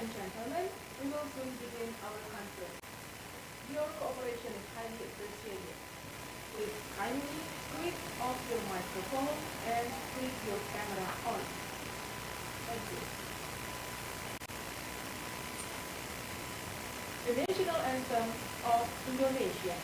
and gentlemen, we will soon begin our conference. Your cooperation is highly appreciated. Please kindly switch off your microphone and keep your camera on. Thank you. The national anthem of Indonesia.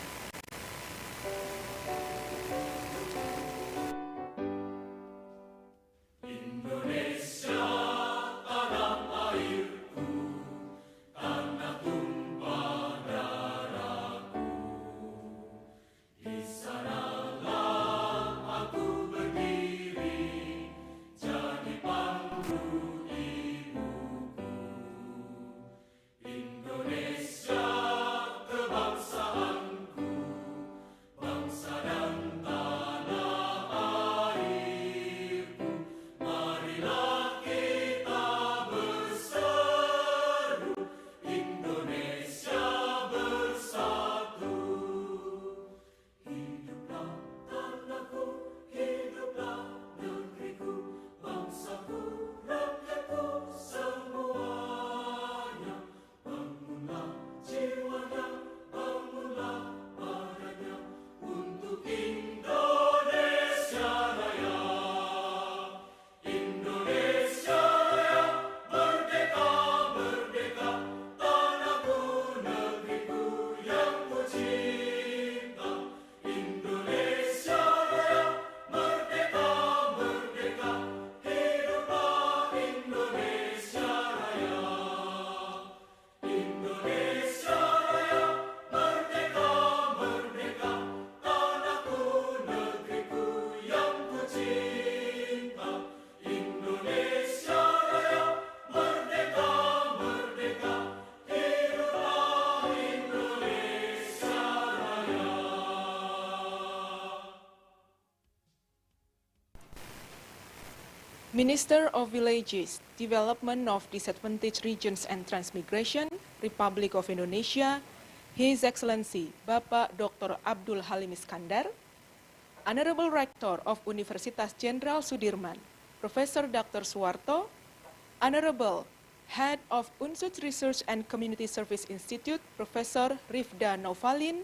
Minister of Villages, Development of Disadvantaged Regions and Transmigration, Republic of Indonesia, His Excellency Bapak Dr. Abdul Halim Iskandar, Honorable Rector of Universitas Jenderal Sudirman, Professor Dr. Suwarto, Honorable Head of Unsud Research and Community Service Institute, Professor Rifda Novalin,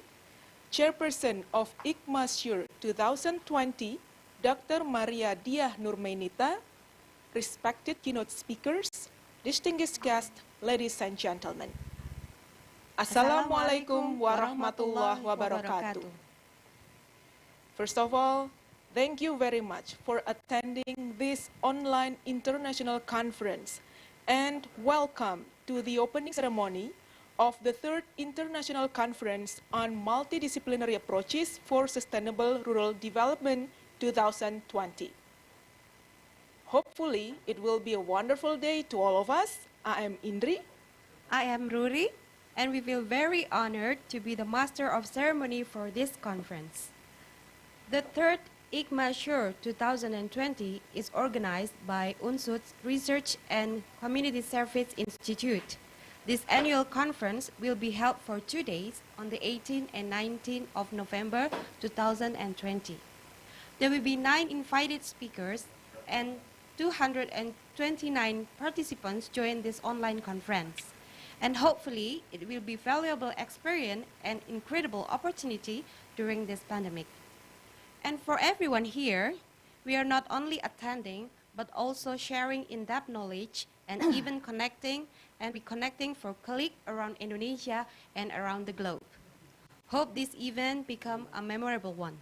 Chairperson of ICMA-SURE 2020, Dr. Maria Diah Nurmainita, respected keynote speakers, distinguished guests, ladies and gentlemen. Assalamualaikum warahmatullahi wabarakatuh. First of all, thank you very much for attending this online international conference and welcome to the opening ceremony of the third International Conference on Multidisciplinary Approaches for Sustainable Rural Development 2020. Hopefully, it will be a wonderful day to all of us. I am Indri. I am Ruri, and we feel very honored to be the master of ceremony for this conference. The third ICMA-SURE 2020 is organized by Unsud Research and Community Service Institute. This annual conference will be held for 2 days on the 18th and 19th of November 2020. There will be 9 invited speakers and 229 participants join this online conference. And hopefully, it will be valuable experience and incredible opportunity during this pandemic. And for everyone here, we are not only attending, but also sharing in-depth knowledge and even connecting and reconnecting for colleagues around Indonesia and around the globe. Hope this event become a memorable one.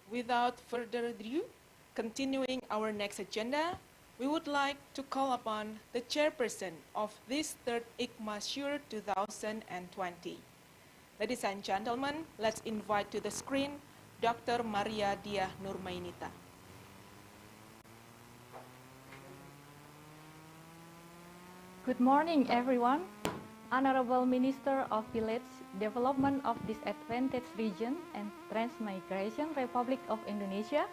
Without further ado, continuing our next agenda, we would like to call upon the chairperson of this third ICMA-SURE 2020. Ladies and gentlemen, let's invite to the screen Dr. Maria Diah Nurmainita. Good morning, everyone. Honorable Minister of Village Development of Disadvantaged Region and Transmigration, Republic of Indonesia,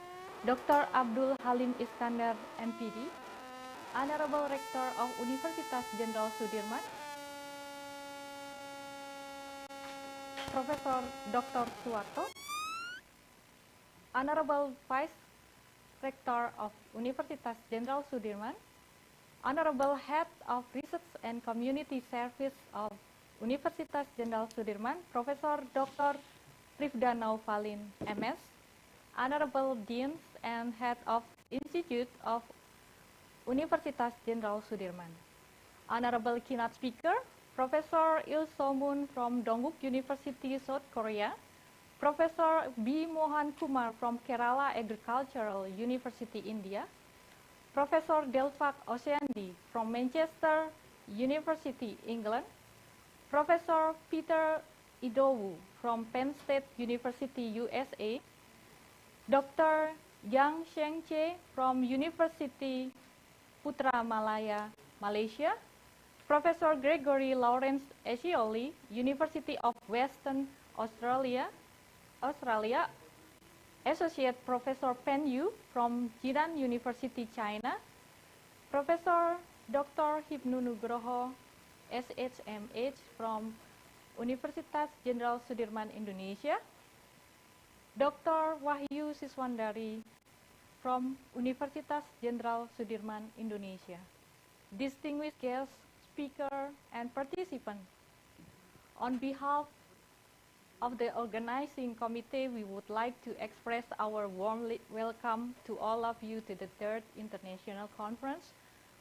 Dr. Abdul Halim Iskandar, MPD, Honorable Rector of Universitas Jenderal Sudirman, Professor Dr. Suwarto, Honorable Vice Rector of Universitas Jenderal Sudirman, Honorable Head of Research and Community Service of Universitas Jenderal Sudirman, Professor Dr. Rifda Nauvalin, MS, Honorable Deans and Head of Institute of Universitas Jenderal Sudirman, Honorable Keynote Speaker, Professor Il So-moon from Dongguk University, South Korea, Professor B. Mohan Kumar from Kerala Agricultural University, India, Professor Delphak Oceandi from Manchester University, England, Professor Peter Idowu from Penn State University, USA, Dr. Yang Sheng-che from University Putra Malaya, Malaysia, Professor Gregory Lawrence Ascioli, University of Western Australia, Associate Professor Pen Yu from Jinan University, China, Professor Dr. Hipnu Nugroho, SHMH from Universitas Jenderal Sudirman, Indonesia, Dr. Wahyu Siswandari from Universitas Jenderal Sudirman, Indonesia. Distinguished guests, speaker, and participants, on behalf of the organizing committee, we would like to express our warm welcome to all of you to the third International Conference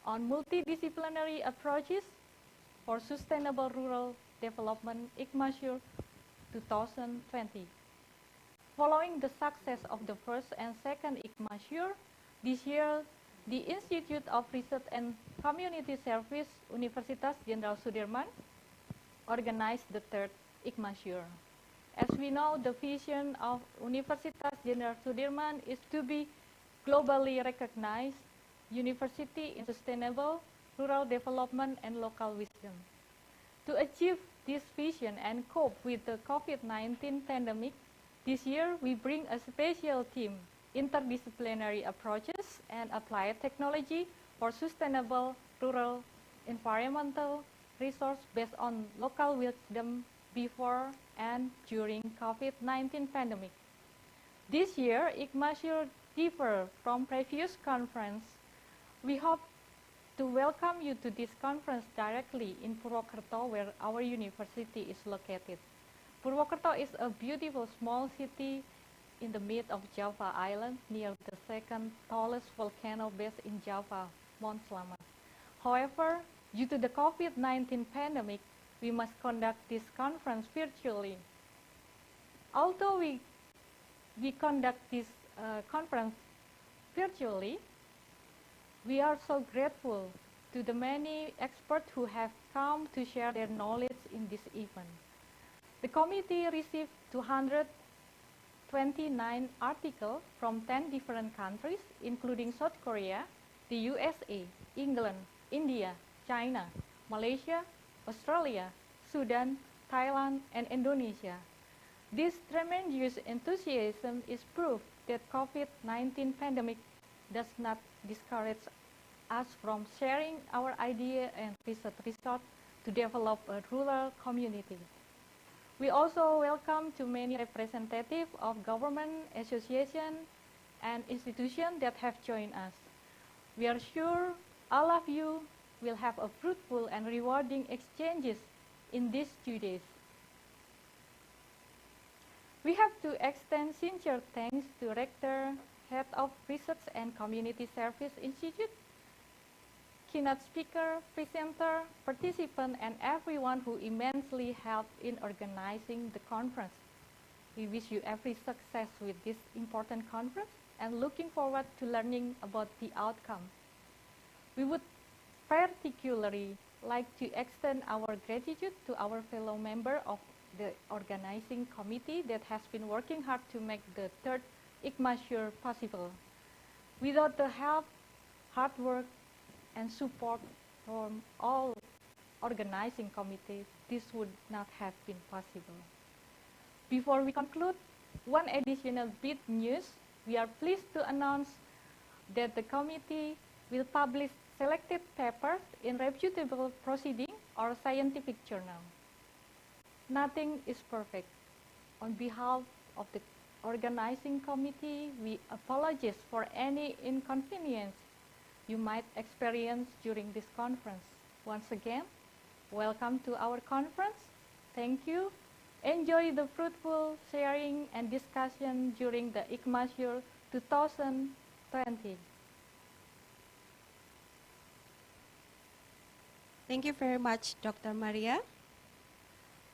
on Multidisciplinary Approaches for Sustainable Rural Development, ICMA-SURE 2020. Following the success of the first and second ICMA-SURE, this year, the Institute of Research and Community Service, Universitas Jenderal Sudirman, organized the third ICMA-SURE. As we know, the vision of Universitas Jenderal Sudirman is to be globally recognized university in sustainable rural development and local wisdom. To achieve this vision and cope with the COVID-19 pandemic, this year we bring a special theme, interdisciplinary approaches and applied technology for sustainable rural environmental resource based on local wisdom before and during COVID-19 pandemic. This year, ICMA-SURE differ from previous conference. We hope to welcome you to this conference directly in Purwokerto, where our university is located. Purwokerto is a beautiful small city in the mid of Java Island, near the second tallest volcano base in Java, Mount Slamet. However, due to the COVID-19 pandemic, we must conduct this conference virtually. Although we conduct this conference virtually, we are so grateful to the many experts who have come to share their knowledge in this event. The committee received 229 articles from 10 different countries, including South Korea, the USA, England, India, China, Malaysia, Australia, Sudan, Thailand, and Indonesia. This tremendous enthusiasm is proof that COVID-19 pandemic does not discourage us from sharing our idea and research results to develop a rural community. We also welcome too many representatives of government, associations, and institutions that have joined us. We are sure all of you will have a fruitful and rewarding exchanges in these 2 days. We have to extend sincere thanks to Rector, Head of Research and Community Service Institute, keynote speaker, presenter, participant, and everyone who immensely helped in organizing the conference. We wish you every success with this important conference and looking forward to learning about the outcome. We would particularly like to extend our gratitude to our fellow member of the organizing committee that has been working hard to make the third ICMA-SURE possible. Without the help, hard work, and support from all organizing committees, this would not have been possible. Before we conclude, one additional bit news. We are pleased to announce that the committee will publish selected papers in reputable proceeding or scientific journal. Nothing is perfect. On behalf of the organizing committee, we apologize for any inconvenience you might experience during this conference. Once again, welcome to our conference. Thank you. Enjoy the fruitful sharing and discussion during the ICMA-SURE 2020. Thank you very much, Dr. Maria.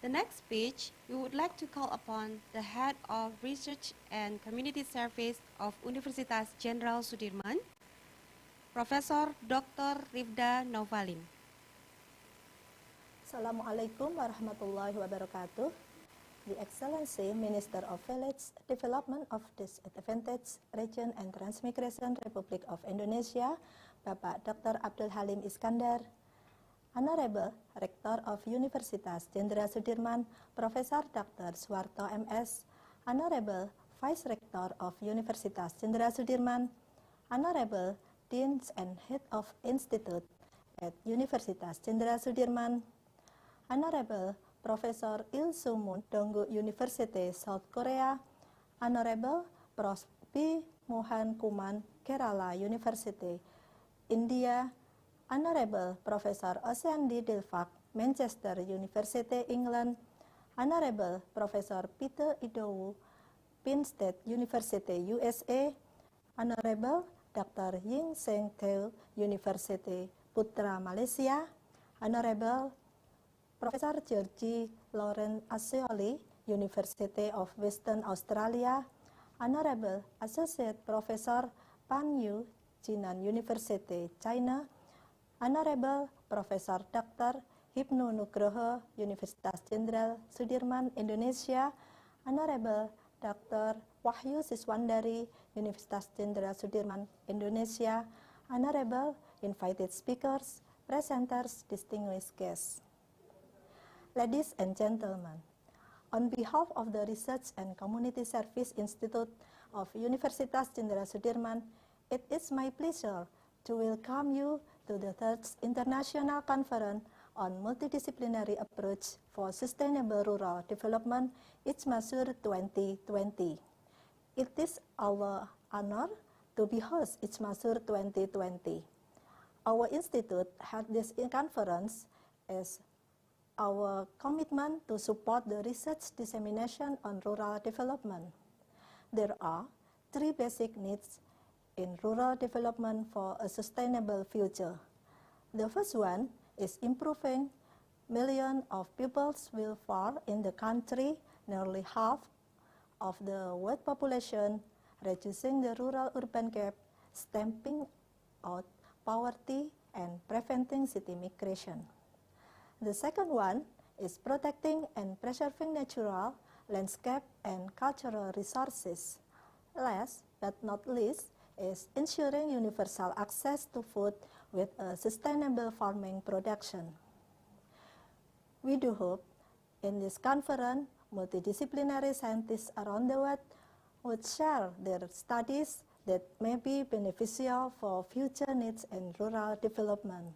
The next speech, we would like to call upon the Head of Research and Community Service of Universitas Jenderal Sudirman, Professor Dr. Rifda Novalin. Assalamualaikum warahmatullahi wabarakatuh. The Excellency Minister of Village Development of Disadvantaged Region and Transmigration Republic of Indonesia, Bapak Dr. Abdul Halim Iskandar, Honorable Rector of Universitas Jenderal Sudirman, Professor Dr. Suwarto MS, Honorable Vice Rector of Universitas Jenderal Sudirman, Honorable Deans and Head of Institute at Universitas Jenderal Sudirman, Honorable Professor Il Soo-moon, Donggu University, South Korea, Honorable Prof. B. Mohan Kuman, Kerala University, India, Honorable Professor Ocean D. Dilfak, Manchester University, England, Honorable Professor Peter Idowu, Penn State University, USA, Honorable Dr. Ying Seng Theo, University, Putra, Malaysia, Honorable Professor Georgie Lawrence Asioli, University of Western Australia, Honorable Associate Professor Pan Yu, Jinan University, China, Honorable Professor Dr. Hipnu Nugroho, Universitas Jenderal Sudirman, Indonesia, Honorable Dr. Wahyu Siswandari, Universitas Jenderal Sudirman, Indonesia, Honorable Invited Speakers, Presenters, Distinguished Guests. Ladies and gentlemen, on behalf of the Research and Community Service Institute of Universitas Jenderal Sudirman, it is my pleasure to welcome you to the third International Conference on Multidisciplinary Approach for Sustainable Rural Development, ICMA-SURE 2020. It is our honor to be host ICMA-SURE 2020. Our institute had this conference as our commitment to support the research dissemination on rural development. There are three basic needs in rural development for a sustainable future. The first one is improving millions of people's welfare in the country, nearly half of the world population, reducing the rural-urban gap, stamping out poverty, and preventing city migration. The second one is protecting and preserving natural, landscape, and cultural resources. Last but not least, is ensuring universal access to food with a sustainable farming production. We do hope in this conference, multidisciplinary scientists around the world would share their studies that may be beneficial for future needs in rural development.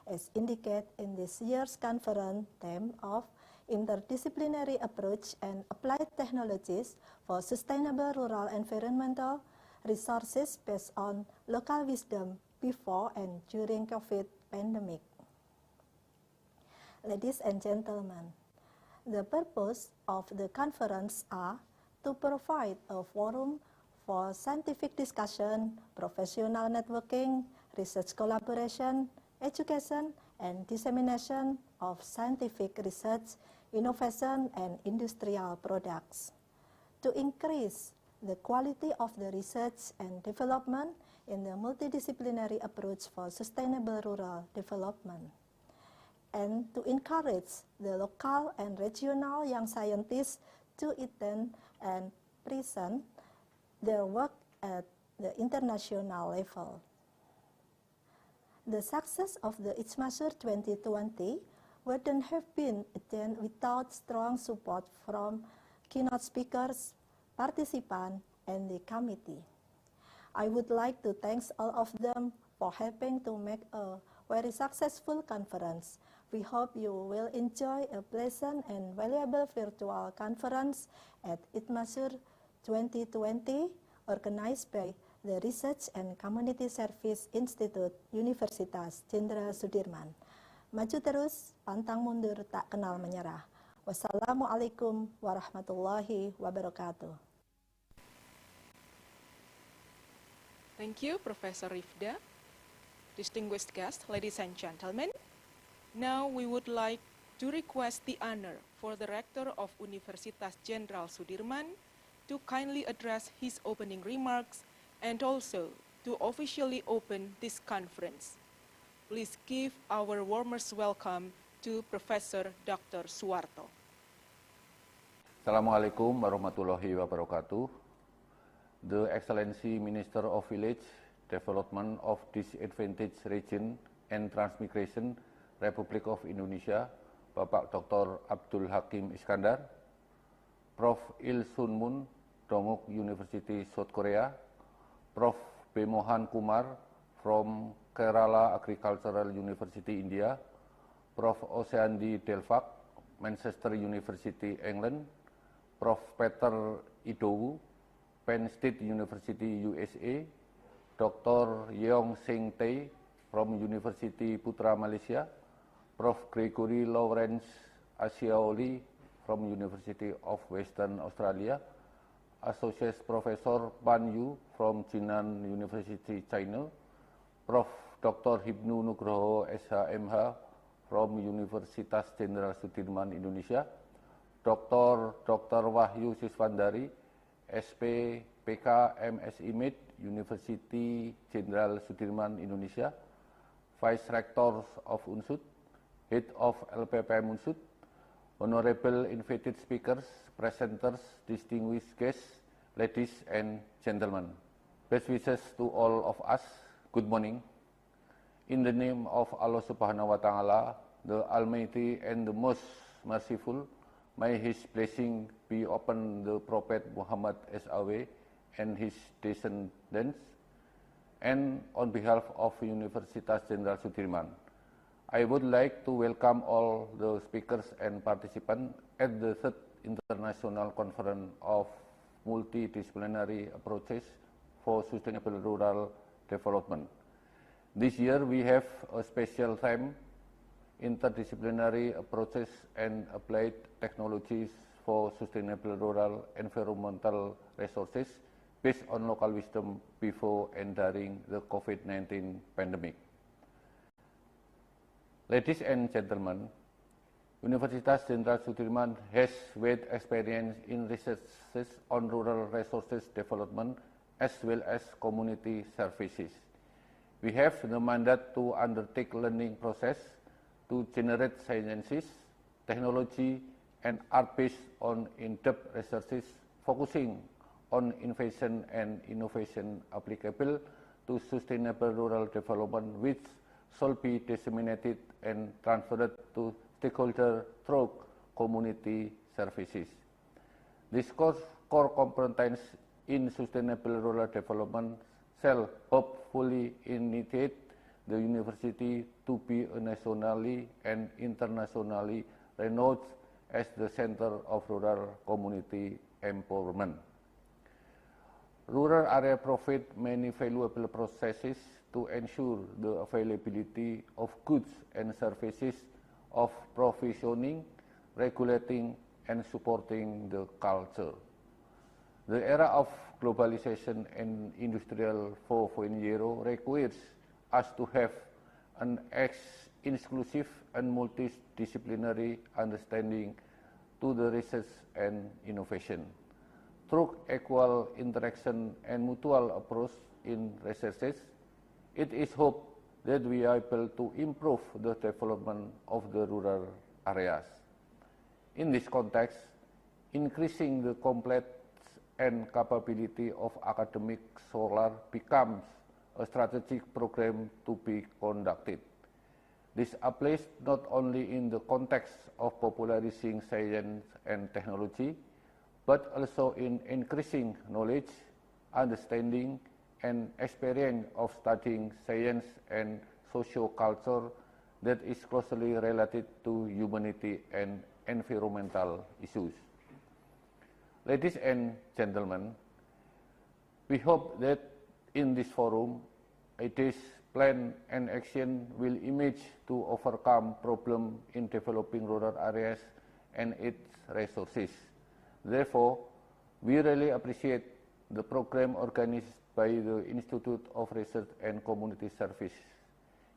As indicated in this year's conference theme of interdisciplinary approach and applied technologies for sustainable rural environmental resources based on local wisdom before and during COVID pandemic. Ladies and gentlemen, the purpose of the conference are to provide a forum for scientific discussion, professional networking, research collaboration, education, and dissemination of scientific research, innovation, and industrial products. To increase the quality of the research and development in the multidisciplinary approach for sustainable rural development, and to encourage the local and regional young scientists to attend and present their work at the international level. The success of the ICMA-SURE 2020 wouldn't have been attained without strong support from keynote speakers, participants, and the committee. I would like to thank all of them for helping to make a very successful conference. We hope you will enjoy a pleasant and valuable virtual conference at ICMA-SURE 2020, organized by the Research and Community Service Institute, Universitas Jenderal Sudirman. Maju terus, pantang mundur, tak kenal menyerah. Wassalamualaikum warahmatullahi wabarakatuh. Thank you, Professor Rifda. Distinguished guests, ladies and gentlemen, now we would like to request the honor for the Rector of Universitas Jenderal Sudirman to kindly address his opening remarks and also to officially open this conference. Please give our warmest welcome to Professor Dr. Suwarto. Assalamualaikum warahmatullahi wabarakatuh. The Excellency Minister of Village Development of Disadvantaged Region and Transmigration, Republic of Indonesia, Bapak Dr. Abdul Hakim Iskandar, Prof. Il Sun Moon, Donguk University, South Korea, Prof. B. Mohan Kumar from Kerala Agricultural University, India, Prof. Oceandi Delvak, Manchester University, England, Prof. Peter Idowu, Penn State University, USA, Dr. Yeong Seng Tei from University Putra, Malaysia, Prof. Gregory Lawrence Asiaoli from University of Western Australia, Associate Professor Ban Yu from Jinan University, China, Prof. Dr. Hibnu Nugroho SHMH from Universitas Jenderal Sudirman, Indonesia, Dr. Wahyu Siswandari, SP PK MSI Med, University Jenderal Sudirman, Indonesia, Vice Rectors of Unsud, Head of LPPM Unsud, Honorable invited speakers, presenters, distinguished guests, ladies and gentlemen. Best wishes to all of us. Good morning. In the name of Allah Subhanahu wa Ta'ala, the Almighty and the Most Merciful, may His blessing be upon the Prophet Muhammad SAW and his descendants, and on behalf of Universitas Jenderal Sudirman, I would like to welcome all the speakers and participants at the third International Conference of Multidisciplinary Approaches for Sustainable Rural Development. This year we have a special theme, Interdisciplinary Approaches and Applied Technologies for Sustainable Rural Environmental Resources based on local wisdom before and during the COVID-19 pandemic. Ladies and gentlemen, Universitas Jenderal Sudirman has wide experience in researches on rural resources development as well as community services. We have the mandate to undertake learning process to generate sciences, technology, and art based on in-depth researches focusing on innovation and innovation applicable to sustainable rural development, which shall be disseminated and transferred to stakeholders through community services. This core competence in sustainable rural development shall hopefully initiate the university to be nationally and internationally renowned as the center of rural community empowerment. Rural area provide many valuable processes to ensure the availability of goods and services of provisioning, regulating, and supporting the culture. The era of globalization and industrial 4.0 requires us to have an inclusive and multidisciplinary understanding to the research and innovation. Through equal interaction and mutual approach in researches, it is hoped that we are able to improve the development of the rural areas. In this context, increasing the competence and capability of academic scholars becomes a strategic program to be conducted. This applies not only in the context of popularizing science and technology, but also in increasing knowledge, understanding, and experience of studying science and socio-culture that is closely related to humanity and environmental issues. Ladies and gentlemen, we hope that in this forum, ICAH plan and action will emerge to overcome problems in developing rural areas and its resources. Therefore, we really appreciate the program organized by the Institute of Research and Community Service,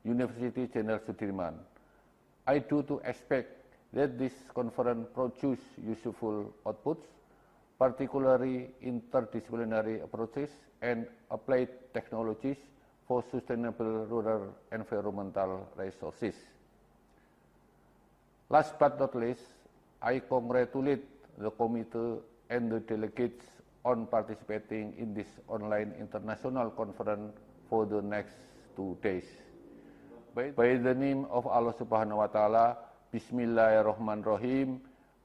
University Jenderal Sudirman. I do to expect that this conference produce useful outputs, particularly interdisciplinary approaches and applied technologies for sustainable rural environmental resources. Last but not least, I congratulate the committee and the delegates on participating in this online international conference for the next 2 days. By the name of Allah Subhanahu wa Ta'ala, Bismillahirrahmanirrahim,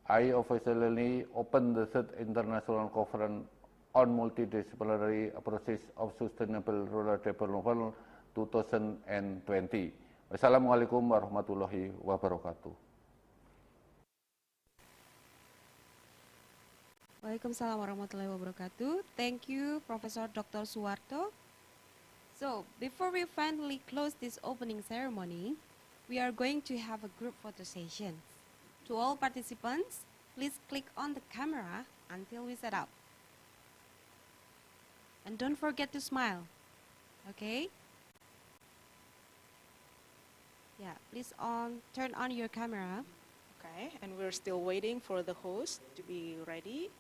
I officially open the third international conference on multidisciplinary approaches of sustainable rural development 2020. Wassalamualaikum warahmatullahi wabarakatuh. Waalaikumsalam warahmatullahi wabarakatuh. Thank you, Professor Dr. Suwarto. So, before we finally close this opening ceremony, we are going to have a group photo session. To all participants, please click on the camera until we set up. And don't forget to smile, okay? Yeah, please turn on your camera. Okay, and we're still waiting for the host to be ready.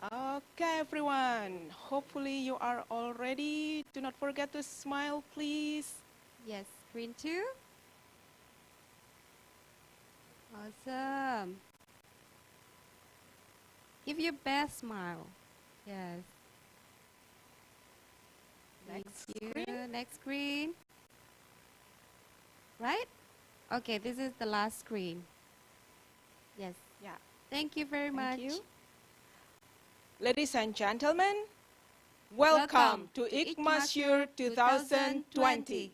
Okay, everyone. Hopefully you are all ready. Do not forget to smile, please. Yes, screen 2. Awesome. Give your best smile. Yes. Next Thank you. screen. Next screen. Right? Okay, this is the last screen. Yes. Yeah. Thank you very much. Thank you. Ladies and gentlemen, welcome to ICMA-SURE 2020.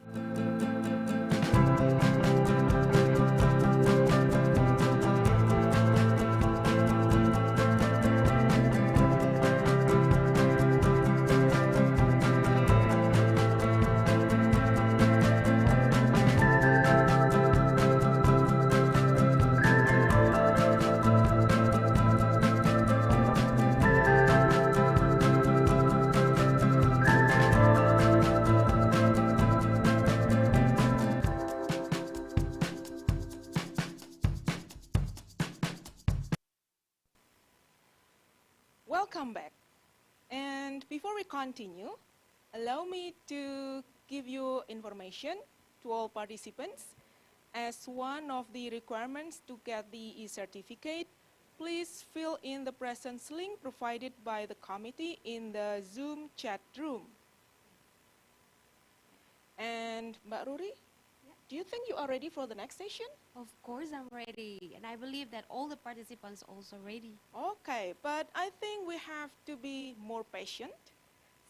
Welcome back. And before we continue, allow me to give you information to all participants. As one of the requirements to get the e-certificate, please fill in the presence link provided by the committee in the Zoom chat room. And Mbak Ruri, do you think you are ready for the next session? Of course I'm ready, and I believe that all the participants also ready. Okay, but I think we have to be more patient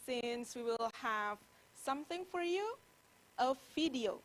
since we will have something for you, a video.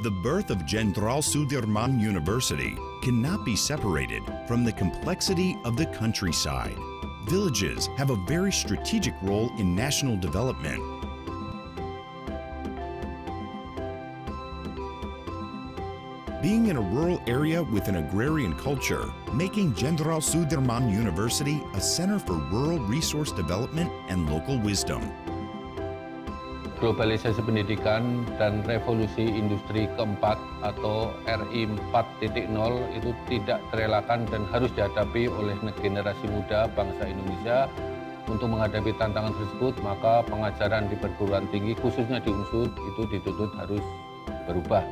The birth of Jenderal Sudirman University cannot be separated from the complexity of the countryside. Villages have a very strategic role in national development. Being in a rural area with an agrarian culture, making Jenderal Sudirman University a center for rural resource development and local wisdom. Globalisasi pendidikan dan revolusi industri keempat atau RI 4.0 itu tidak terelakkan dan harus dihadapi oleh generasi muda bangsa Indonesia. Untuk menghadapi tantangan tersebut, maka pengajaran di perguruan tinggi, khususnya di UNSUD, itu dituntut harus berubah.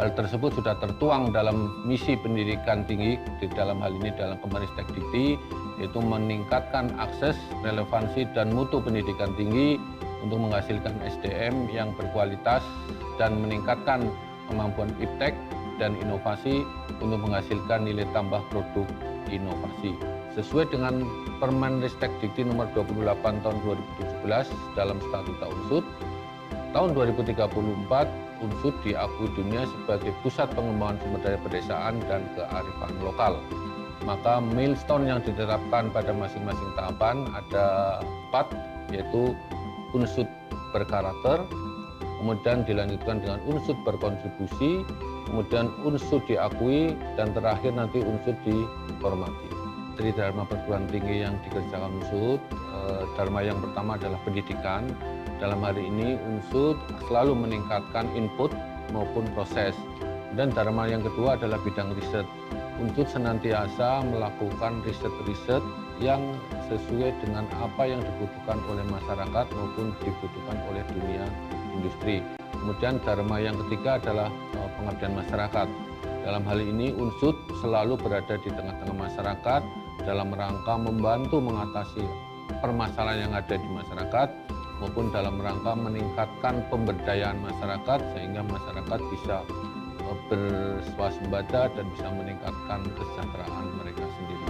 Hal tersebut sudah tertuang dalam misi pendidikan tinggi, di dalam hal ini dalam Kemenristek Dikti, yaitu meningkatkan akses, relevansi, dan mutu pendidikan tinggi untuk menghasilkan SDM yang berkualitas dan meningkatkan kemampuan iptek dan inovasi untuk menghasilkan nilai tambah produk inovasi. Sesuai dengan Permenristek Dikti nomor 28 tahun 2017 dalam Statuta UNSUD, tahun 2034 UNSUD diakui dunia sebagai pusat pengembangan sumber daya pedesaan dan kearifan lokal. Maka milestone yang ditetapkan pada masing-masing tahapan ada 4, yaitu unsur berkarakter, kemudian dilanjutkan dengan unsur berkontribusi, kemudian unsur diakui, dan terakhir nanti unsur dihormati. Dari dharma perguruan tinggi yang dikerjakan unsur, dharma yang pertama adalah pendidikan. Dalam hari ini unsur selalu meningkatkan input maupun proses. Dan dharma yang kedua adalah bidang riset. Unsur senantiasa melakukan riset-riset yang sesuai dengan apa yang dibutuhkan oleh masyarakat maupun dibutuhkan oleh dunia industri. Kemudian dharma yang ketiga adalah pengabdian masyarakat. Dalam hal ini unsur selalu berada di tengah-tengah masyarakat dalam rangka membantu mengatasi permasalahan yang ada di masyarakat maupun dalam rangka meningkatkan pemberdayaan masyarakat sehingga masyarakat bisa berswasembada dan bisa meningkatkan kesejahteraan mereka sendiri.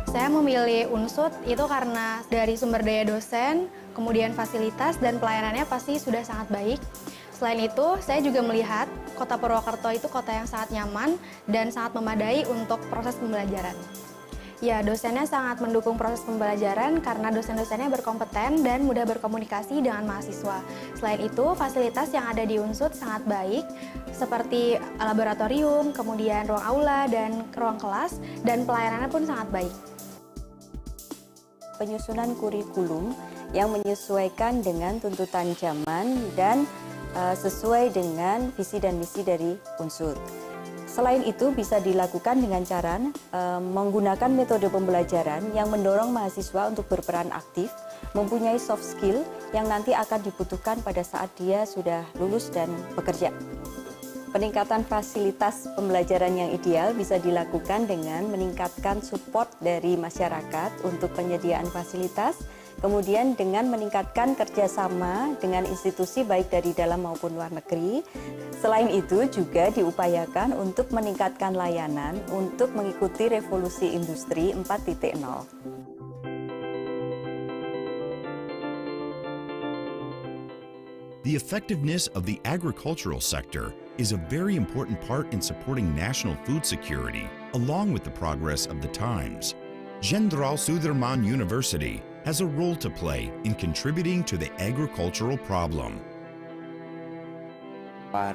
Saya memilih UNSUD itu karena dari sumber daya dosen, kemudian fasilitas dan pelayanannya pasti sudah sangat baik. Selain itu, saya juga melihat Kota Purwokerto itu kota yang sangat nyaman dan sangat memadai untuk proses pembelajaran. Ya, dosennya sangat mendukung proses pembelajaran karena dosen-dosennya berkompeten dan mudah berkomunikasi dengan mahasiswa. Selain itu, fasilitas yang ada di UNSUD sangat baik, seperti laboratorium, kemudian ruang aula dan ruang kelas, dan pelayanannya pun sangat baik. Penyusunan kurikulum yang menyesuaikan dengan tuntutan zaman dan sesuai dengan visi dan misi dari UNSUD. Selain itu bisa dilakukan dengan cara menggunakan metode pembelajaran yang mendorong mahasiswa untuk berperan aktif, mempunyai soft skill yang nanti akan dibutuhkan pada saat dia sudah lulus dan bekerja. Peningkatan fasilitas pembelajaran yang ideal bisa dilakukan dengan meningkatkan support dari masyarakat untuk penyediaan fasilitas, kemudian dengan meningkatkan kerjasama dengan institusi baik dari dalam maupun luar negeri. Selain itu juga diupayakan untuk meningkatkan layanan untuk mengikuti revolusi industri 4.0. The effectiveness of the agricultural sector is a very important part in supporting national food security, along with the progress of the times. Jenderal Sudirman University has a role to play in contributing to the agricultural problem.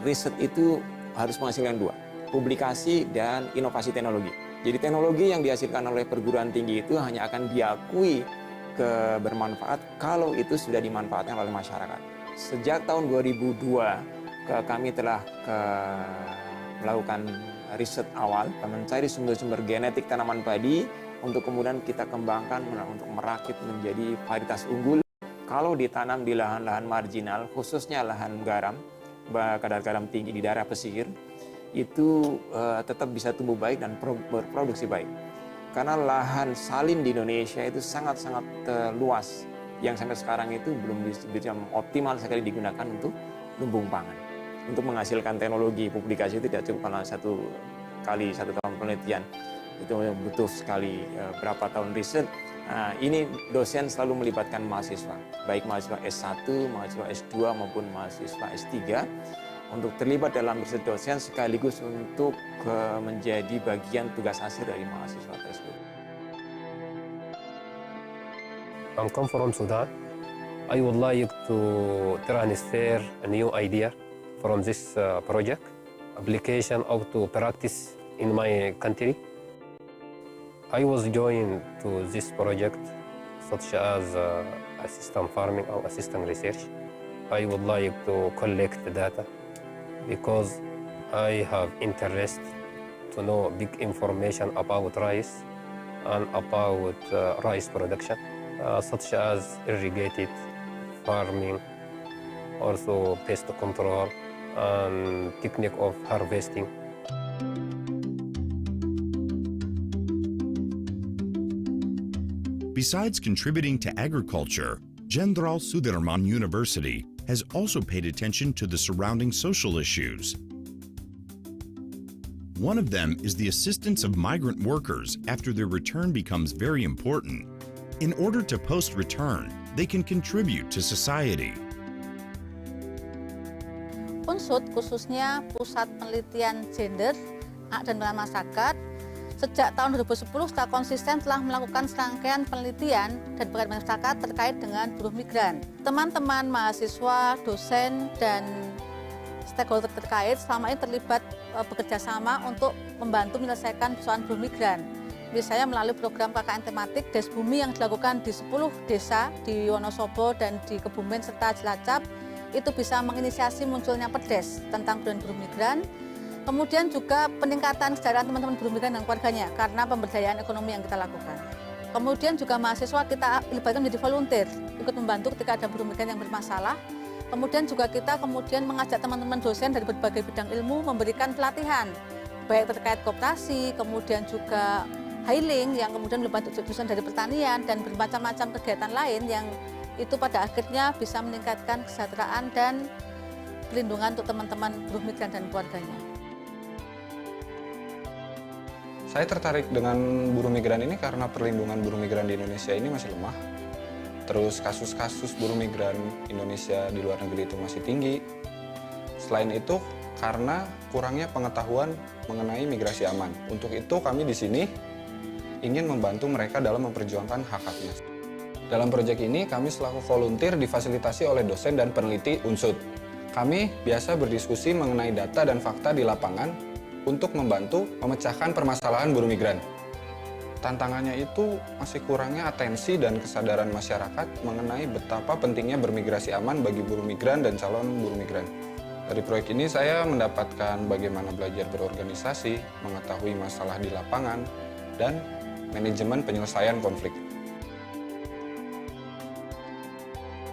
Riset itu harus menghasilkan dua, publikasi dan inovasi teknologi. Jadi teknologi yang dihasilkan oleh perguruan tinggi itu hanya akan diakui bermanfaat kalau itu sudah dimanfaatkan oleh masyarakat. Sejak tahun 2002 kami telah melakukan riset awal, mencari sumber-sumber genetik tanaman padi untuk kemudian kita kembangkan untuk merakit menjadi varietas unggul. Kalau ditanam di lahan-lahan marginal, khususnya lahan garam, kadar garam tinggi di daerah pesisir, itu tetap bisa tumbuh baik dan berproduksi baik. Karena lahan salin di Indonesia itu sangat-sangat luas, yang sampai sekarang itu belum bisa optimal sekali digunakan untuk lumbung pangan. Untuk menghasilkan teknologi publikasi itu tidak cukup karena satu tahun penelitian, itu butuh sekali berapa tahun riset. Nah, ini dosen selalu melibatkan mahasiswa, baik mahasiswa S1, mahasiswa S2 maupun mahasiswa S3 untuk terlibat dalam riset dosen sekaligus untuk menjadi bagian tugas akhir dari mahasiswa tersebut. I come from Sudan. I would like to transfer a new idea from this project, application of to practice in my country. I was joined to this project such as assistant farming or assistant research. I would like to collect the data because I have interest to know big information about rice and about rice production, such as irrigated farming, also pest control and technique of harvesting. Besides contributing to agriculture, Jenderal Sudirman University has also paid attention to the surrounding social issues. One of them is the assistance of migrant workers after their return becomes very important. In order to post-return, they can contribute to society. UNSUD, khususnya Pusat Penelitian Gender, Anak dan Perempuan Masyarakat, sejak tahun 2010 setelah konsisten telah melakukan serangkaian penelitian dan peran masyarakat terkait dengan buruh migran. Teman-teman mahasiswa, dosen, dan stakeholder terkait selama ini terlibat bekerja sama untuk membantu menyelesaikan persoalan buruh migran. Misalnya melalui program KKN tematik Des Bumi yang dilakukan di 10 desa di Wonosobo dan di Kebumen serta Cilacap, itu bisa menginisiasi munculnya perdes tentang buruh migran. Kemudian juga peningkatan kesejahteraan teman-teman buruh migran dan keluarganya karena pemberdayaan ekonomi yang kita lakukan. Kemudian juga mahasiswa kita libatkan menjadi volunteer, ikut membantu ketika ada buruh migran yang bermasalah. Kemudian juga kita mengajak teman-teman dosen dari berbagai bidang ilmu memberikan pelatihan, baik terkait koperasi, kemudian juga hiring yang kemudian melibatkan dosen dari pertanian dan bermacam-macam kegiatan lain yang itu pada akhirnya bisa meningkatkan kesejahteraan dan perlindungan untuk teman-teman buruh migran dan keluarganya. Saya tertarik dengan buruh migran ini karena perlindungan buruh migran di Indonesia ini masih lemah. Terus kasus-kasus buruh migran Indonesia di luar negeri itu masih tinggi. Selain itu, karena kurangnya pengetahuan mengenai migrasi aman. Untuk itu kami di sini ingin membantu mereka dalam memperjuangkan hak-haknya. Dalam proyek ini kami selaku volunteer difasilitasi oleh dosen dan peneliti UNSUD. Kami biasa berdiskusi mengenai data dan fakta di lapangan untuk membantu memecahkan permasalahan buruh migran. Tantangannya itu masih kurangnya atensi dan kesadaran masyarakat mengenai betapa pentingnya bermigrasi aman bagi buruh migran dan calon buruh migran. Dari proyek ini saya mendapatkan bagaimana belajar berorganisasi, mengetahui masalah di lapangan, dan manajemen penyelesaian konflik.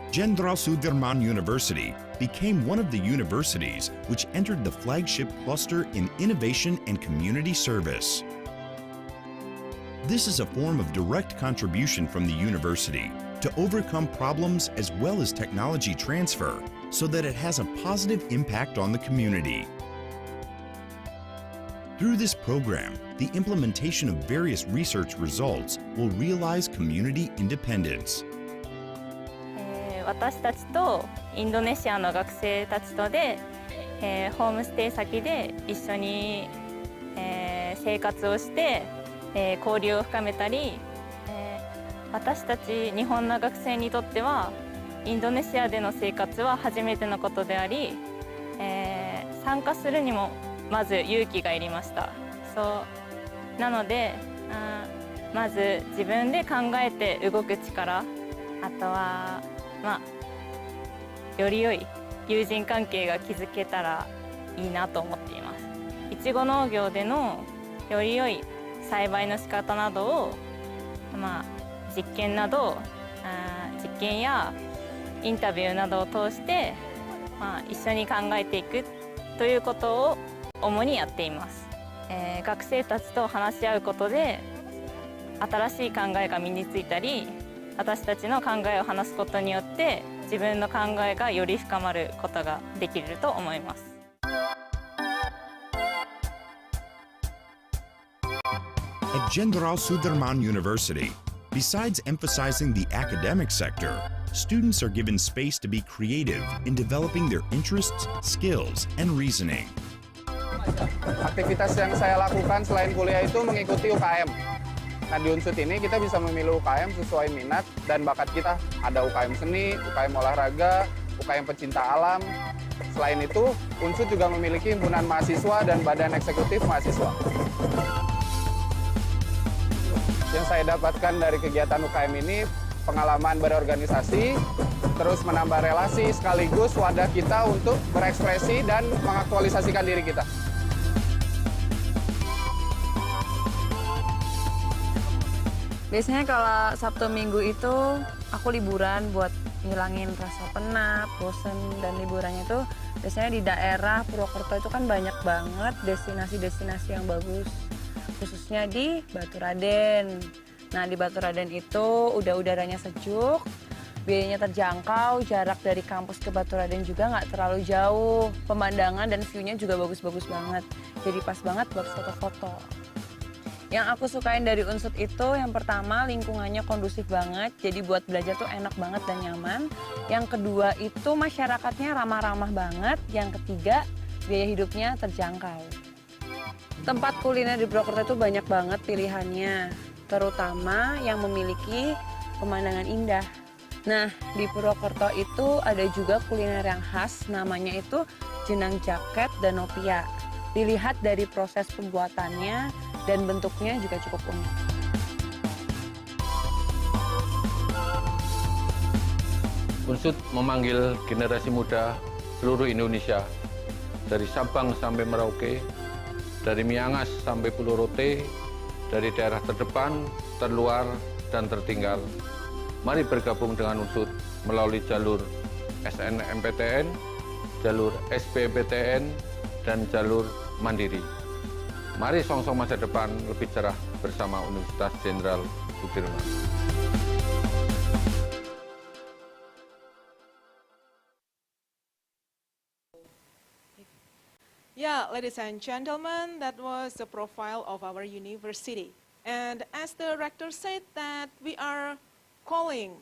Jenderal Sudirman University became one of the universities which entered the flagship cluster in innovation and community service. This is a form of direct contribution from the university to overcome problems as well as technology transfer so that it has a positive impact on the community. Through this program, the implementation of various research results will realize community independence. 私たちとインドネシアの学生たちとで、ホームステイ先で一緒に、生活をして、交流を深めたり、私たち日本の学生にとってはインドネシアでの生活は初めてのことであり、参加するにもまず勇気がいりました。そうなので、まず自分で考えて動く力、あとはより良い友人関係が築けたらいいなと思っています。いちご農業でのより良い栽培の仕方などを、実験やインタビューなどを通して、一緒に考えていくということを主にやっています。学生たちと話し合うことで、新しい考えが身についたり、私たちの考えを話すことによって自分の考えがより深まることができると思います。At Jenderal Sudirman University, besides emphasizing the academic sector, students are given space to be creative in developing their interests, skills, and reasoning. Aktivitas yang saya lakukan selain kuliah itu mengikuti UKM. Nah, di Unsud ini kita bisa memilih UKM sesuai minat dan bakat kita. Ada UKM seni, UKM olahraga, UKM pecinta alam. Selain itu, Unsud juga memiliki himpunan mahasiswa dan badan eksekutif mahasiswa. Yang saya dapatkan dari kegiatan UKM ini, pengalaman berorganisasi, terus menambah relasi sekaligus wadah kita untuk berekspresi dan mengaktualisasikan diri kita. Biasanya kalau Sabtu Minggu itu aku liburan buat ngilangin rasa penat, bosen, dan liburannya itu biasanya di daerah Purwokerto itu kan banyak banget destinasi-destinasi yang bagus, khususnya di Baturaden. Nah, di Baturaden itu udaranya sejuk, biayanya terjangkau, jarak dari kampus ke Baturaden juga nggak terlalu jauh, pemandangan dan view-nya juga bagus-bagus banget, jadi pas banget buat foto-foto. Yang aku sukain dari Unsud itu yang pertama lingkungannya kondusif banget, jadi buat belajar tuh enak banget dan nyaman. Yang kedua itu masyarakatnya ramah-ramah banget. Yang ketiga biaya hidupnya terjangkau. Tempat kuliner di Purwokerto itu banyak banget pilihannya, terutama yang memiliki pemandangan indah. Nah, di Purwokerto itu ada juga kuliner yang khas, namanya itu jenang jaket dan nopia. Dilihat dari proses pembuatannya dan bentuknya juga cukup unik. Unsud memanggil generasi muda seluruh Indonesia, dari Sabang sampai Merauke, dari Miangas sampai Pulau Rote, dari daerah terdepan, terluar, dan tertinggal. Mari bergabung dengan Unsud melalui jalur SNMPTN, jalur SBMPTN, dan jalur mandiri. Mari songsong masa depan lebih cerah bersama Universitas Jenderal Sudirman. Yeah, ladies and gentlemen, that was the profile of our university. And as the rector said that we are calling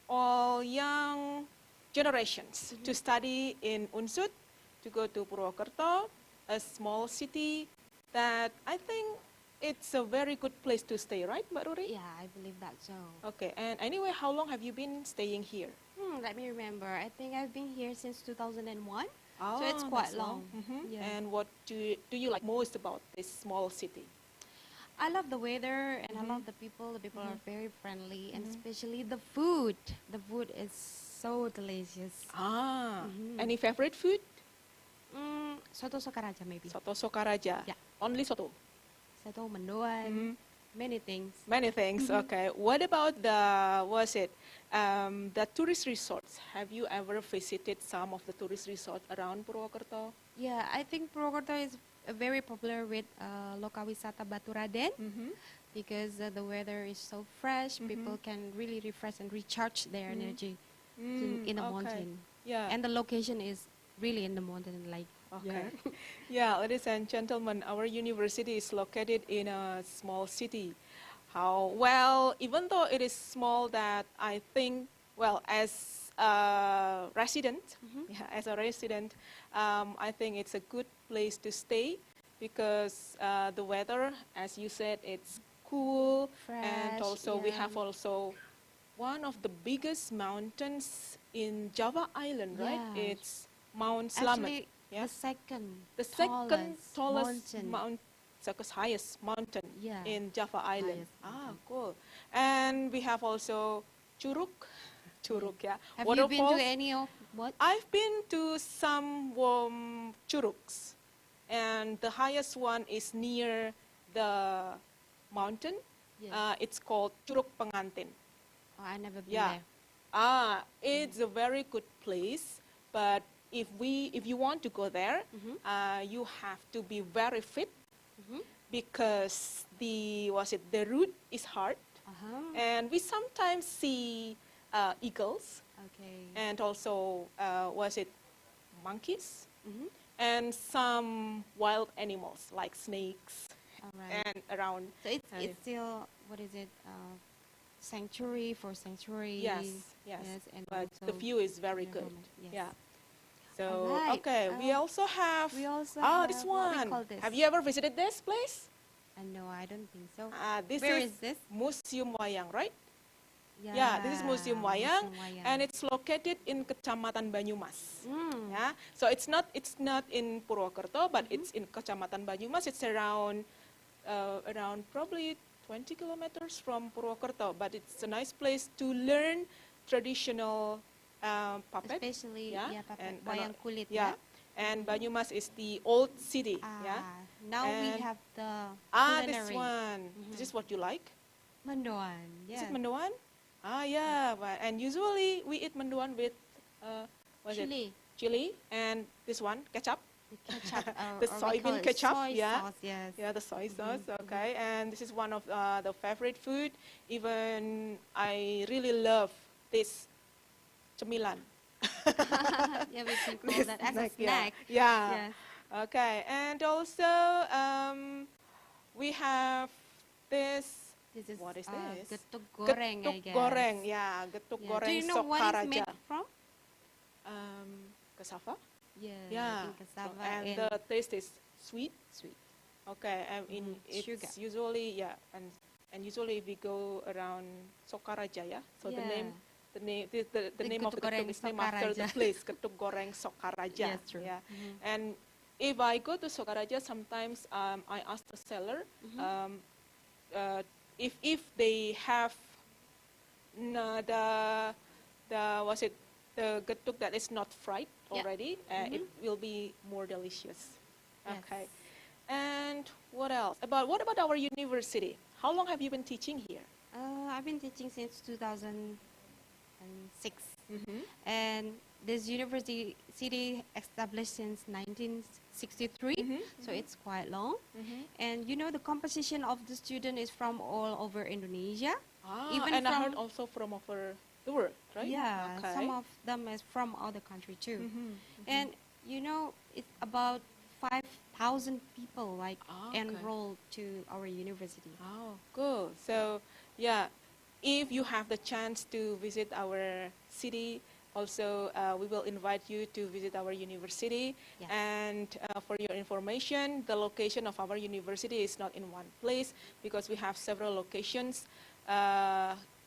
all young generations to study in Unsud, to go to Purwokerto, a small city that I think it's a very good place to stay, right, Mbak Ruri? Yeah, I believe that so. Okay, and anyway, how long have you been staying here? Let me remember. I think I've been here since 2001. Oh, so it's quite that's long. Yeah. And what do you like most about this small city? I love the weather and I love the people. The people are very friendly, and especially the food. The food is so delicious. Any favorite food? Soto Sokaraja maybe. Soto Sokaraja. Yeah. Only soto? Soto mendoan. Many things. Many things. Okay. What about the tourist resorts? Have you ever visited some of the tourist resorts around Purwokerto? Yeah, I think Purwokerto is very popular with Lokawisata Baturaden because the weather is so fresh. People can really refresh and recharge their energy in the mountain. Yeah. And the location is really in the mountain, like. Okay. Yeah, ladies and gentlemen, our university is located in a small city. Even though it is small, that I think, as a resident, I think it's a good place to stay because the weather, as you said, it's cool, fresh, and also we have also one of the biggest mountains in Java Island, right? Yeah. It's Mount Slamet. Actually, Yeah. the second tallest highest mountain in Java Island. Highest. Cool. And we have also Curug, yeah. Have you been to any of what? I've been to some Curugs, and the highest one is near the mountain. It's called Curug Pengantin. Oh, I never been there. It's a very good place, but if you want to go there, you have to be very fit because the root is hard, and we sometimes see eagles, and also monkeys, and some wild animals like snakes, and around. So it's still, what is it? Sanctuary for sanctuary. Yes, and but also the view is very good. Yes. Yeah. So Alright, we also have. This one. What we call this? Have you ever visited this place? No, I don't think so. Where is this? Museum Wayang, right? Yeah, this is Museum Wayang, and it's located in Kecamatan Banyumas. Yeah, so it's not in Purwokerto, but it's in Kecamatan Banyumas. It's around probably 20 kilometers from Purwokerto, but it's a nice place to learn traditional puppet. Especially puppet, and wayang kulit. And Banyumas is the old city. Now we have the culinary. This one. This is what you like? Mendoan. Yeah. Is it mendoan? And usually we eat mendoan with chili, and this one ketchup. The soybean ketchup, soy sauce, yes. Yeah, the soy sauce. Okay, and this is one of the favorite food. Even I really love this cemilan. Yeah, we can call that as a snack. Yeah. Yes. Okay, and also we have this. What is this? Getuk goreng, I guess. Goreng, yeah, getuk goreng. Do you know what it's made from? Cassava. Yeah. Cassava and the taste is sweet. Okay, it's sugar. usually and usually we go around Sokaraja, yeah. So the name of the getuk is named after the place, Getuk Goreng Sokaraja. Yes, true. Yeah, and if I go to Sokaraja, sometimes I ask the seller if they have the getuk that is not fried already, it will be more delicious. Okay. And what else? What about our university? How long have you been teaching here? I've been teaching since 2006. And this university established since 1963, so it's quite long. And you know, the composition of the student is from all over Indonesia. And I heard also from over the world, right? Yeah, some of them is from other country too. And you know, it's about 5,000 people enrolled to our university. Oh, cool. So yeah, if you have the chance to visit our city, also we will invite you to visit our university. And for your information, the location of our university is not in one place because we have several locations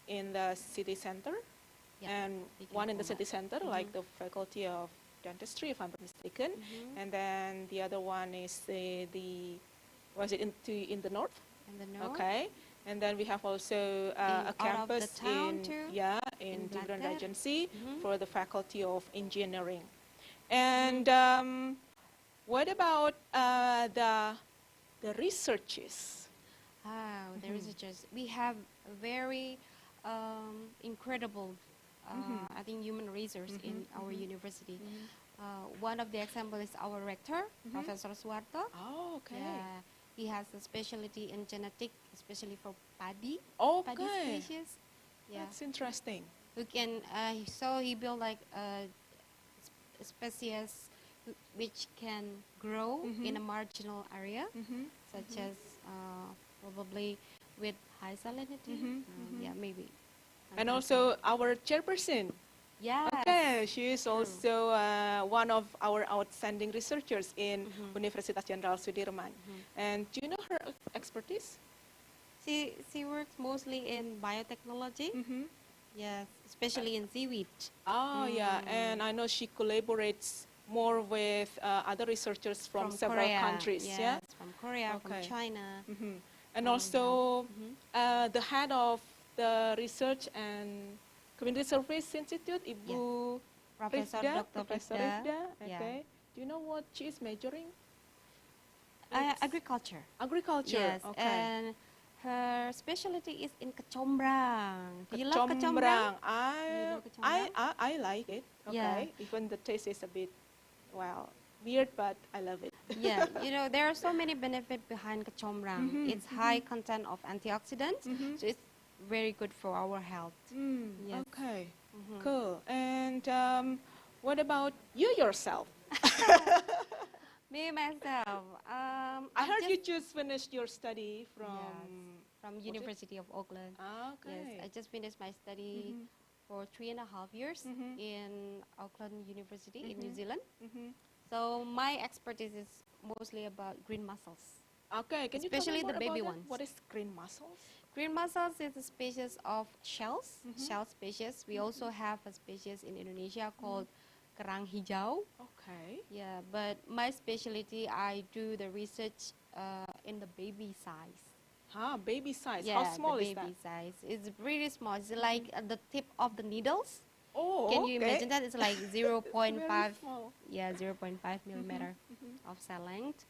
in the city center, and one in the city center, like the Faculty of Dentistry, if I'm not mistaken, and then the other one is in the north? In the north. Okay, and then we have also a campus in Dibran Regency for the Faculty of Engineering. And what about the researches? The researchers. We have a very incredible, I think, human resource in our university. One of the examples is our rector, Professor Suwarto. Oh, okay. Yeah, he has a specialty in genetic, especially for paddy species. Yeah. That's interesting. Who can, so he built like a species which can grow in a marginal area, such as probably with high salinity. Yeah, maybe. And also our chairperson. Yeah. Okay, she is also one of our outstanding researchers in Universitas Jenderal Sudirman. And do you know her expertise? She works mostly in biotechnology. Yes, especially in seaweed. Oh, yeah, and I know she collaborates more with other researchers from several Korea. countries. Yes, Yeah, from Korea, from China. And also the head of the Research and Community Service Institute, Ibu Professor Rifda. Dr. Professor Rifda. Okay. Do you know what she is majoring? Agriculture. Agriculture. Yes, Okay. and her specialty is in kecombrang. Do you love kecombrang? I like it. Okay. Yeah. Even the taste is a bit, well, weird, but I love it. Yeah, you know, there are so many benefits behind kecombrang. It's high content of antioxidants, so it's very good for our health. Yes. Okay, cool. And what about you yourself? Me, myself. I heard you just finished your study from University of Auckland. Okay. Yes, I just finished my study for 3.5 years in Auckland University in New Zealand. So my expertise is mostly about green mussels. Okay, can especially you tell me more the baby about ones. What is green mussels? Green mussels is a species of shells, shell species. We also have a species in Indonesia called kerang hijau. Okay. Yeah, but my specialty, I do the research in the baby size. Baby size. Yeah, How small the is that? baby size. It's really small. It's like the tip of the needles. Oh, Can you imagine that? It's like 0.5. small. Yeah, 0.5 millimeter of cell length.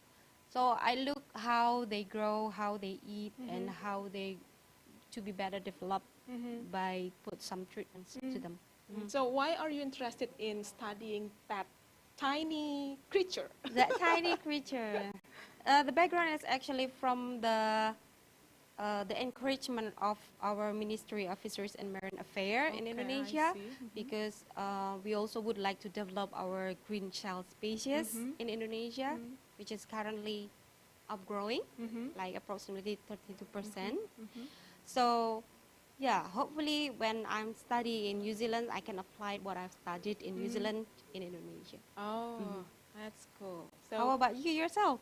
So I look how they grow, how they eat, and how they to be better developed by put some treatments to them. So why are you interested in studying that tiny creature? That tiny creature. The background is actually from the encouragement of our Ministry of Fisheries and Marine Affairs in Indonesia, because we also would like to develop our green shell species in Indonesia, which is currently upgrowing, like approximately 32%. So, yeah, hopefully when I'm studying in New Zealand, I can apply what I've studied in New Zealand in Indonesia. Oh, that's cool. So how about you yourself?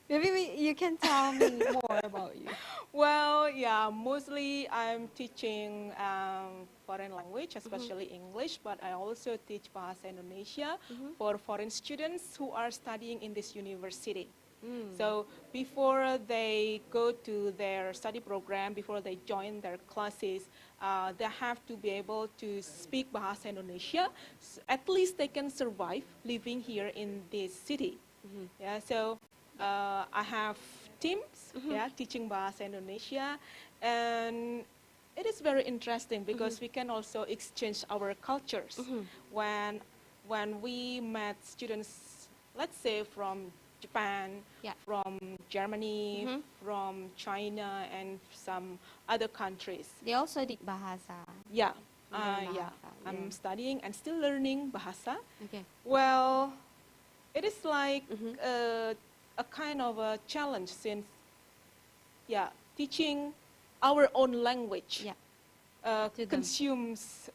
Maybe you can tell me more about you. Well, yeah, mostly I'm teaching foreign language, especially English, but I also teach Bahasa Indonesia for foreign students who are studying in this university. So before they go to their study program, before they join their classes, they have to be able to speak Bahasa Indonesia. At least they can survive living here in this city. Yeah, so I have teams teaching Bahasa Indonesia, and it is very interesting because we can also exchange our cultures. When we met students, let's say from Japan, from Germany, from China, and some other countries. They also did Bahasa. Yeah, I'm studying and still learning Bahasa. Okay. Well, it is like a kind of a challenge since, teaching our own language consumes,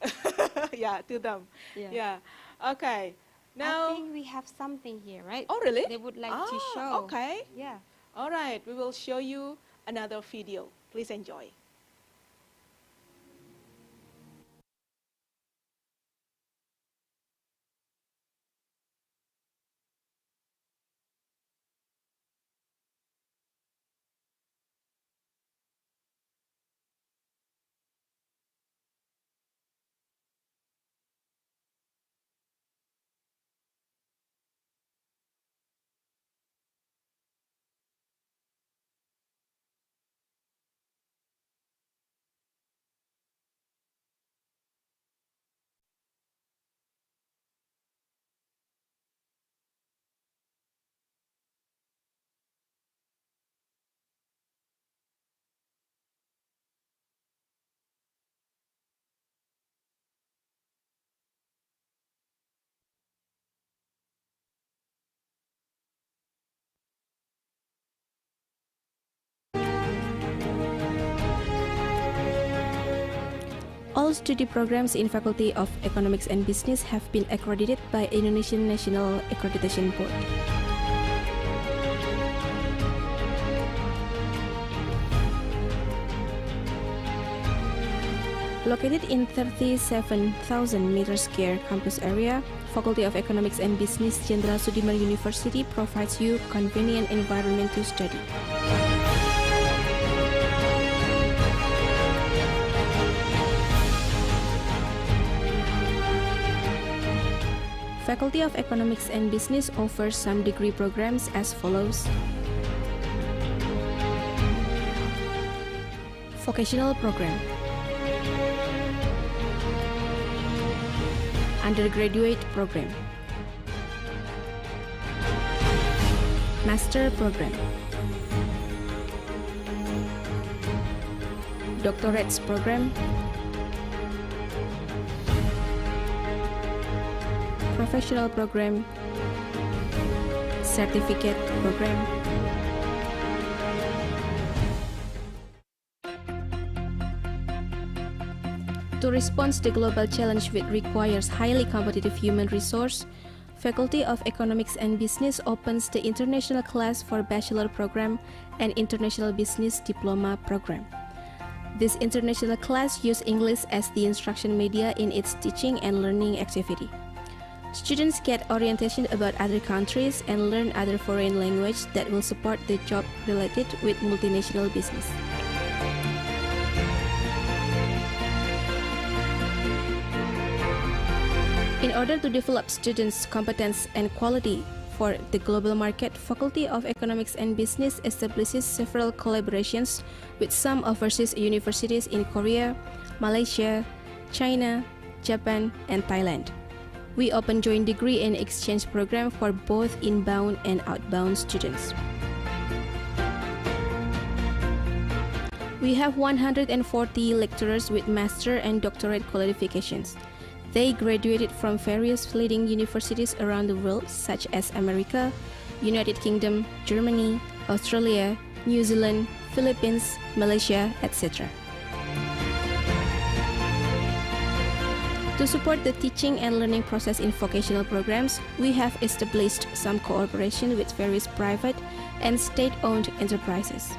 to them. Yeah. Okay. Now, I think we have something here, right? Oh, really? They would like to show. Okay. Yeah. All right. We will show you another video. Please enjoy. All study programs in Faculty of Economics and Business have been accredited by Indonesian National Accreditation Board. Located in 37,000 m² campus area, Faculty of Economics and Business Jenderal Sudirman University provides you convenient environment to study. Faculty of Economics and Business offers some degree programs as follows. Vocational program, undergraduate program, Master Program, Doctorates Program, Professional Program, Certificate Program. To respond to the global challenge which requires highly competitive human resource, Faculty of Economics and Business opens the International Class for Bachelor Program and International Business Diploma Program. This international class uses English as the instruction media in its teaching and learning activity. Students get orientation about other countries and learn other foreign language that will support the job related with multinational business. In order to develop students' competence and quality for the global market, Faculty of Economics and Business establishes several collaborations with some overseas universities in Korea, Malaysia, China, Japan, and Thailand. We open joint degree and exchange program for both inbound and outbound students. We have 140 lecturers with master and doctorate qualifications. They graduated from various leading universities around the world, such as America, United Kingdom, Germany, Australia, New Zealand, Philippines, Malaysia, etc. To support the teaching and learning process in vocational programs, we have established some cooperation with various private and state-owned enterprises.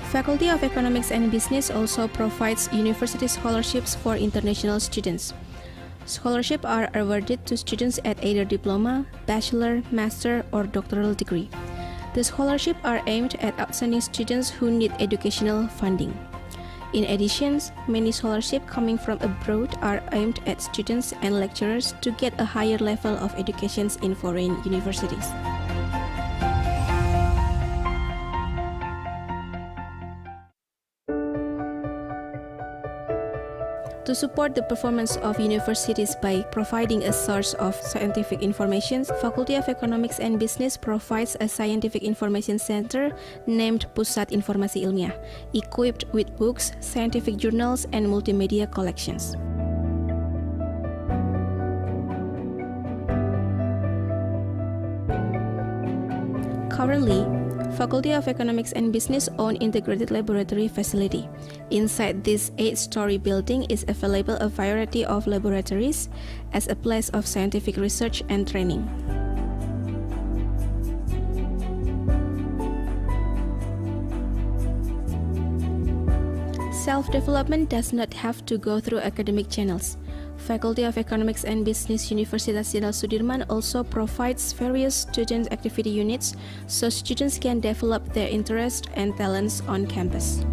Faculty of Economics and Business also provides university scholarships for international students. Scholarships are awarded to students at either diploma, bachelor, master, or doctoral degree. The scholarships are aimed at outstanding students who need educational funding. In addition, many scholarships coming from abroad are aimed at students and lecturers to get a higher level of education in foreign universities. To support the performance of universities by providing a source of scientific information, Faculty of Economics and Business provides a scientific information center named Pusat Informasi Ilmiah, equipped with books, scientific journals, and multimedia collections. Currently, Faculty of Economics and Business own integrated laboratory facility. Inside this 8-story building is available a variety of laboratories as a place of scientific research and training. Self-development does not have to go through academic channels. Faculty of Economics and Business Universitas Jenderal Sudirman also provides various student activity units so students can develop their interests and talents on campus.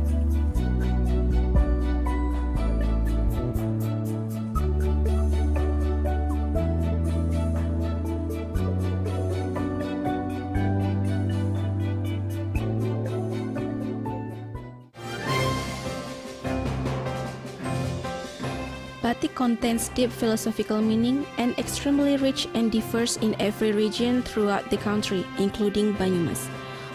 Batik contains deep philosophical meaning and extremely rich and diverse in every region throughout the country, including Banyumas.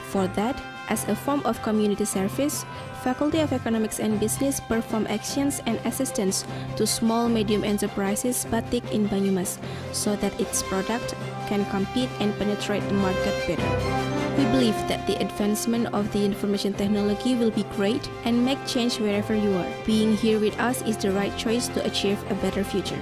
For that, as a form of community service, Faculty of Economics and Business perform actions and assistance to small-medium enterprises batik in Banyumas so that its product can compete and penetrate the market better. We believe that the advancement of the information technology will be great and make change wherever you are. Being here with us is the right choice to achieve a better future.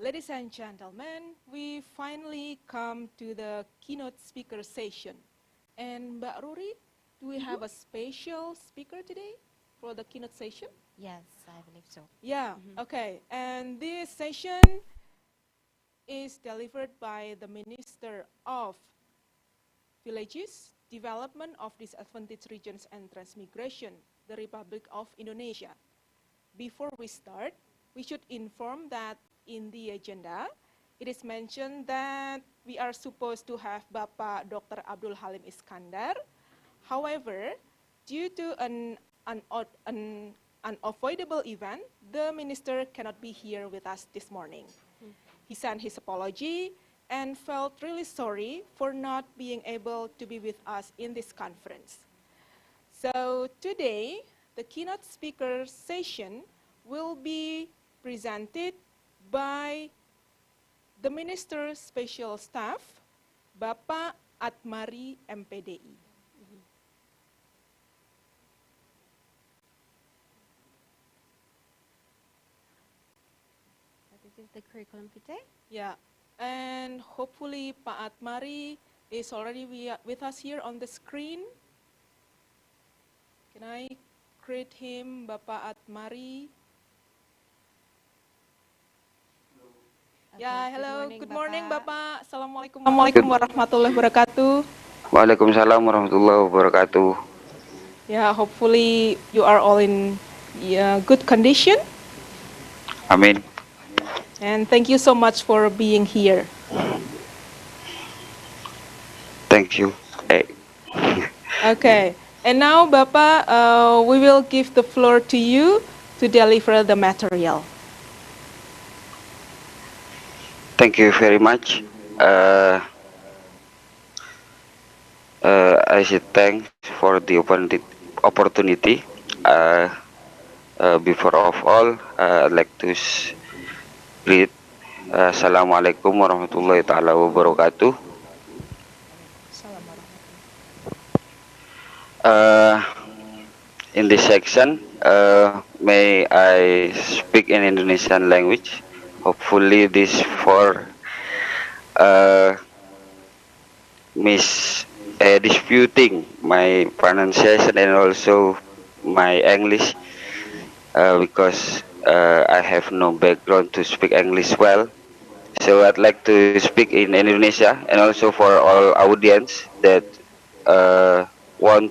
Ladies and gentlemen, we finally come to the keynote speaker session. And Mbak Ruri, do we have a special speaker today for the keynote session? Yes, I believe so. Yeah, okay. And this session is delivered by the Minister of Villages, Development of Disadvantaged Regions and Transmigration, the Republic of Indonesia. Before we start, we should inform that in the agenda, it is mentioned that we are supposed to have Bapak Dr. Abdul Halim Iskandar. However, due to an unavoidable event, the minister cannot be here with us this morning. He sent his apology and felt really sorry for not being able to be with us in this conference. So today, the keynote speaker session will be presented by the Minister's Special Staff, Bapak Atmari MPDI. This is the curriculum vitae. Yeah, and hopefully Pak Atmari is already with us here on the screen. Can I greet him, Bapak Atmari? Ya, hello, good morning Bapak. Assalamualaikum warahmatullahi wabarakatuh. Waalaikumsalam warahmatullahi wabarakatuh. Yeah, hopefully you are all in good condition. Amin. And thank you so much for being here. Thank you. Okay, and now Bapak, we will give the floor to you to deliver the material. Thank you very much. I say thanks for the opportunity. Before of all, I'd like to greet Assalamualaikum warahmatullahi taala wabarakatuh. In this section, may I speak in Indonesian language. Hopefully this for disputing my pronunciation and also my English because I have no background to speak English well. So I'd like to speak in Indonesia and also for all audience that want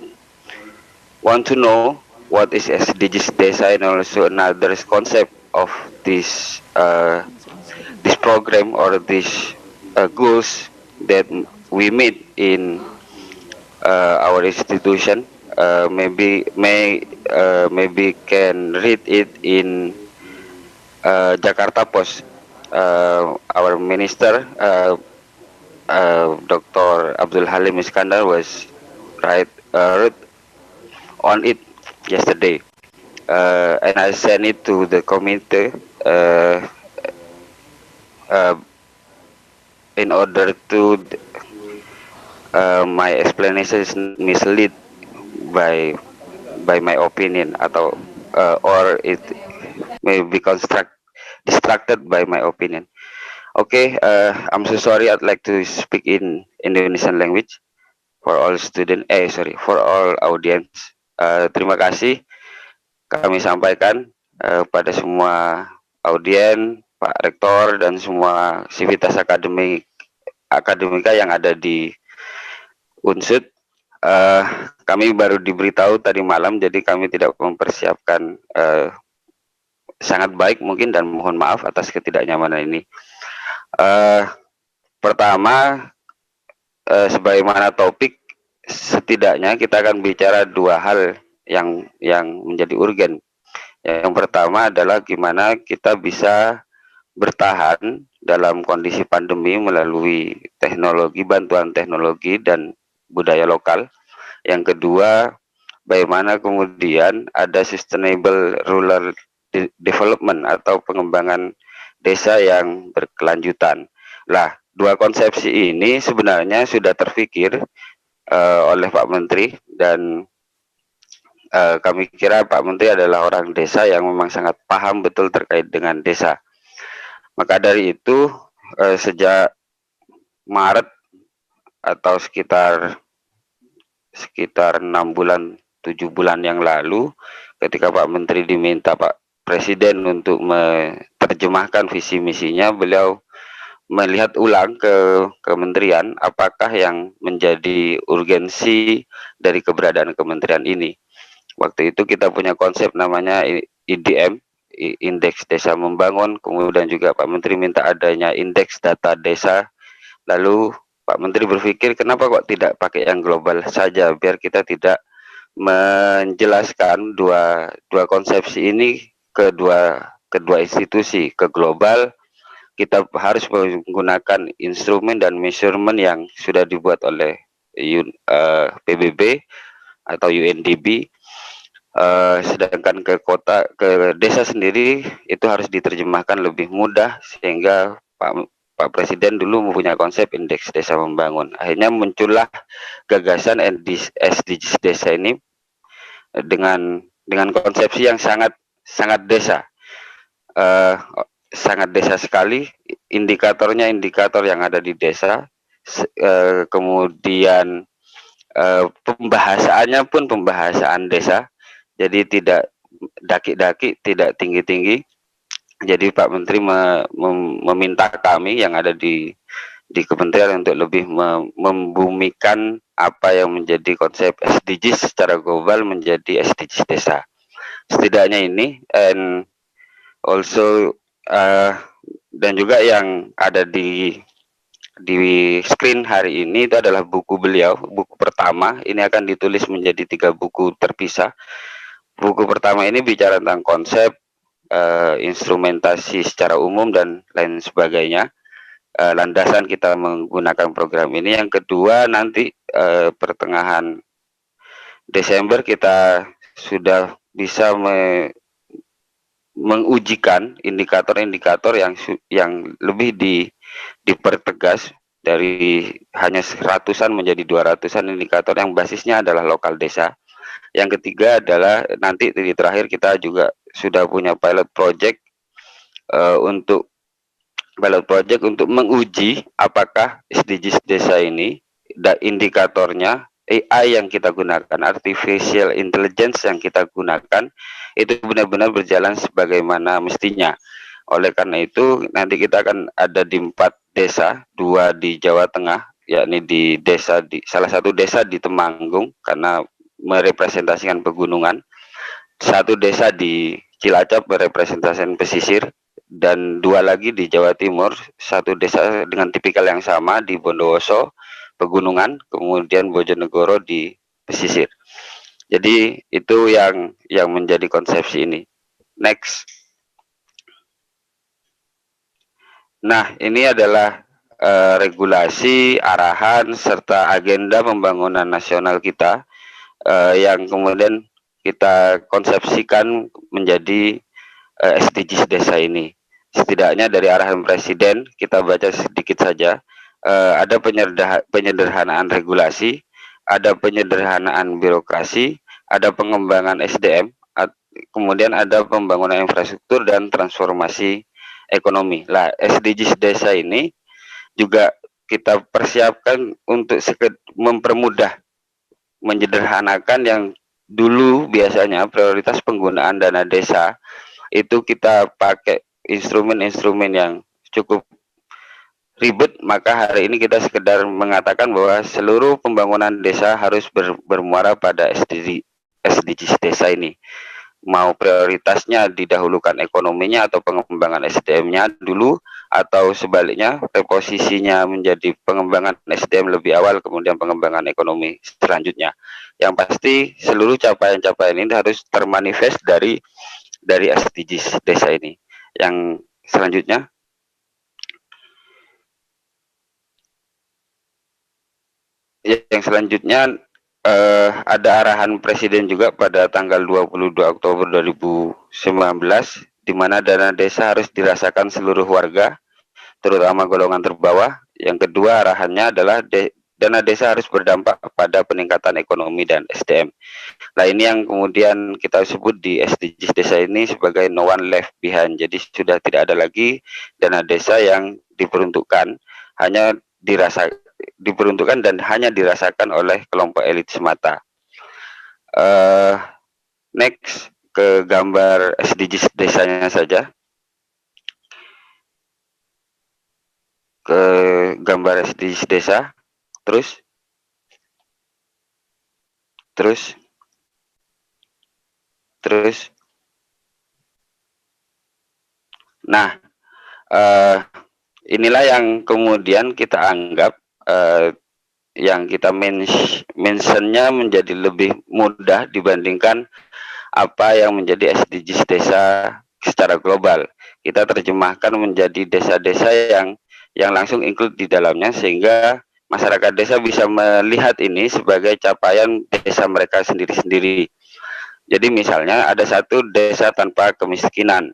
to know what is SDGs desa and also another concept of this program or these goals that we meet in our institution. Maybe can read it in Jakarta Post. Our minister, Dr. Abdul Halim Iskandar, was wrote on it yesterday, and I sent it to the committee in order to my explanation is mislead by my opinion atau or it may be distracted by my opinion. Okay, I'm so sorry. I'd like to speak in Indonesian language for all student. For all audience. Terima kasih kami sampaikan pada semua audien, Pak Rektor dan semua sivitas akademika yang ada di Unsud. Kami baru diberitahu tadi malam, jadi kami tidak mempersiapkan sangat baik mungkin dan mohon maaf atas ketidaknyamanan ini. Pertama, sebagaimana topik, setidaknya kita akan bicara dua hal yang menjadi urgen. Yang pertama adalah gimana kita bisa bertahan dalam kondisi pandemi melalui teknologi, bantuan teknologi dan budaya lokal. Yang kedua, bagaimana kemudian ada sustainable rural development atau pengembangan desa yang berkelanjutan. Lah, dua konsepsi ini sebenarnya sudah terpikir oleh Pak Menteri dan kami kira Pak Menteri adalah orang desa yang memang sangat paham betul terkait dengan desa. Maka dari itu sejak Maret atau sekitar 6 bulan 7 bulan yang lalu, ketika Pak Menteri diminta Pak Presiden untuk menerjemahkan visi misinya, beliau melihat ulang ke kementerian apakah yang menjadi urgensi dari keberadaan kementerian ini. Waktu itu kita punya konsep namanya IDM, Indeks Desa Membangun, kemudian juga Pak Menteri minta adanya Indeks Data Desa. Lalu Pak Menteri berpikir kenapa kok tidak pakai yang global saja, biar kita tidak menjelaskan dua konsepsi ini ke kedua institusi, ke global. Kita harus menggunakan instrumen dan measurement yang sudah dibuat oleh PBB atau UNDP. Sedangkan ke desa sendiri itu harus diterjemahkan lebih mudah, sehingga Pak Presiden dulu mempunyai konsep indeks desa membangun. Akhirnya muncullah gagasan SDGs desa ini dengan konsepsi yang sangat desa, sangat desa sekali. Indikatornya indikator yang ada di desa, kemudian pembahasaannya pun pembahasaan desa. Jadi tidak daki-daki, tidak tinggi-tinggi. Jadi Pak Menteri meminta kami yang ada di kementerian untuk lebih membumikan apa yang menjadi konsep SDGs secara global menjadi SDGs desa. Setidaknya ini, and also dan juga yang ada di screen hari ini itu adalah buku beliau, buku pertama. Ini akan ditulis menjadi 3 buku terpisah. Buku pertama ini bicara tentang konsep, instrumentasi secara umum dan lain sebagainya, landasan kita menggunakan program ini. Yang kedua nanti pertengahan Desember kita sudah bisa mengujikan indikator-indikator yang lebih dipertegas dari hanya ratusan menjadi 200-an indikator yang basisnya adalah lokal desa. Yang ketiga adalah nanti di terakhir kita juga sudah punya pilot project untuk menguji apakah SDGs desa ini indikatornya AI yang kita gunakan, artificial intelligence yang kita gunakan itu benar-benar berjalan sebagaimana mestinya. Oleh karena itu nanti kita akan ada di 4 desa, 2 di Jawa Tengah, yakni di salah satu desa di Temanggung karena merepresentasikan pegunungan, 1 desa di Cilacap merepresentasikan pesisir, dan 2 lagi di Jawa Timur, 1 desa dengan tipikal yang sama di Bondowoso pegunungan, kemudian Bojonegoro di pesisir. Jadi itu yang menjadi konsepsi ini. Next. Nah, ini adalah regulasi, arahan serta agenda pembangunan nasional kita yang kemudian kita konsepsikan menjadi SDGs desa ini. Setidaknya dari arahan Presiden, kita baca sedikit saja, ada penyederhanaan regulasi, ada penyederhanaan birokrasi, ada pengembangan SDM, kemudian ada pembangunan infrastruktur dan transformasi ekonomi. Lah, SDGs desa ini juga kita persiapkan untuk mempermudah, menyederhanakan yang dulu biasanya prioritas penggunaan dana desa itu kita pakai instrumen-instrumen yang cukup ribet, maka hari ini kita sekedar mengatakan bahwa seluruh pembangunan desa harus bermuara pada SDGs desa ini. Mau prioritasnya didahulukan ekonominya atau pengembangan SDM-nya dulu, atau sebaliknya reposisinya menjadi pengembangan SDM lebih awal kemudian pengembangan ekonomi selanjutnya. Yang pasti seluruh capaian-capaian ini harus termanifest dari SDGs desa ini. Yang selanjutnya, ada arahan Presiden juga pada tanggal 22 Oktober 2019, di mana dana desa harus dirasakan seluruh warga, terutama golongan terbawah. Yang kedua arahannya adalah dana desa harus berdampak pada peningkatan ekonomi dan SDM. Nah, ini yang kemudian kita sebut di SDGs desa ini sebagai no one left behind. Jadi sudah tidak ada lagi dana desa yang diperuntukkan diperuntukkan dan hanya dirasakan oleh kelompok elit semata. Next ke gambar SDGs desanya saja. Ke gambar SDGs desa. Terus. Nah, inilah yang kemudian kita anggap yang kita mentionnya menjadi lebih mudah dibandingkan apa yang menjadi SDGs desa secara global. Kita terjemahkan menjadi desa-desa yang langsung include di dalamnya, sehingga masyarakat desa bisa melihat ini sebagai capaian desa mereka sendiri-sendiri. Jadi misalnya ada satu desa tanpa kemiskinan,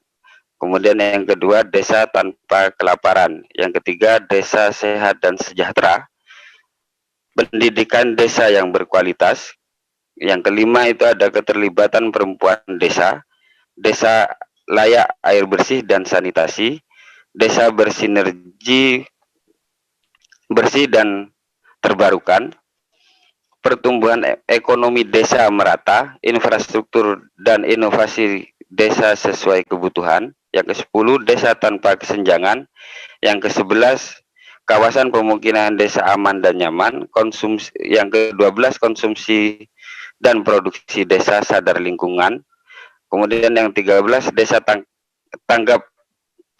kemudian yang kedua desa tanpa kelaparan, yang ketiga desa sehat dan sejahtera, pendidikan desa yang berkualitas, yang kelima itu ada keterlibatan perempuan desa, desa layak air bersih dan sanitasi, desa bersinergi bersih dan terbarukan, pertumbuhan ekonomi desa merata, infrastruktur dan inovasi desa sesuai kebutuhan. Yang ke-10, desa tanpa kesenjangan. Yang ke-11, kawasan pemukiman desa aman dan nyaman. Yang ke-12, konsumsi dan produksi desa sadar lingkungan. Kemudian yang 13, desa tanggap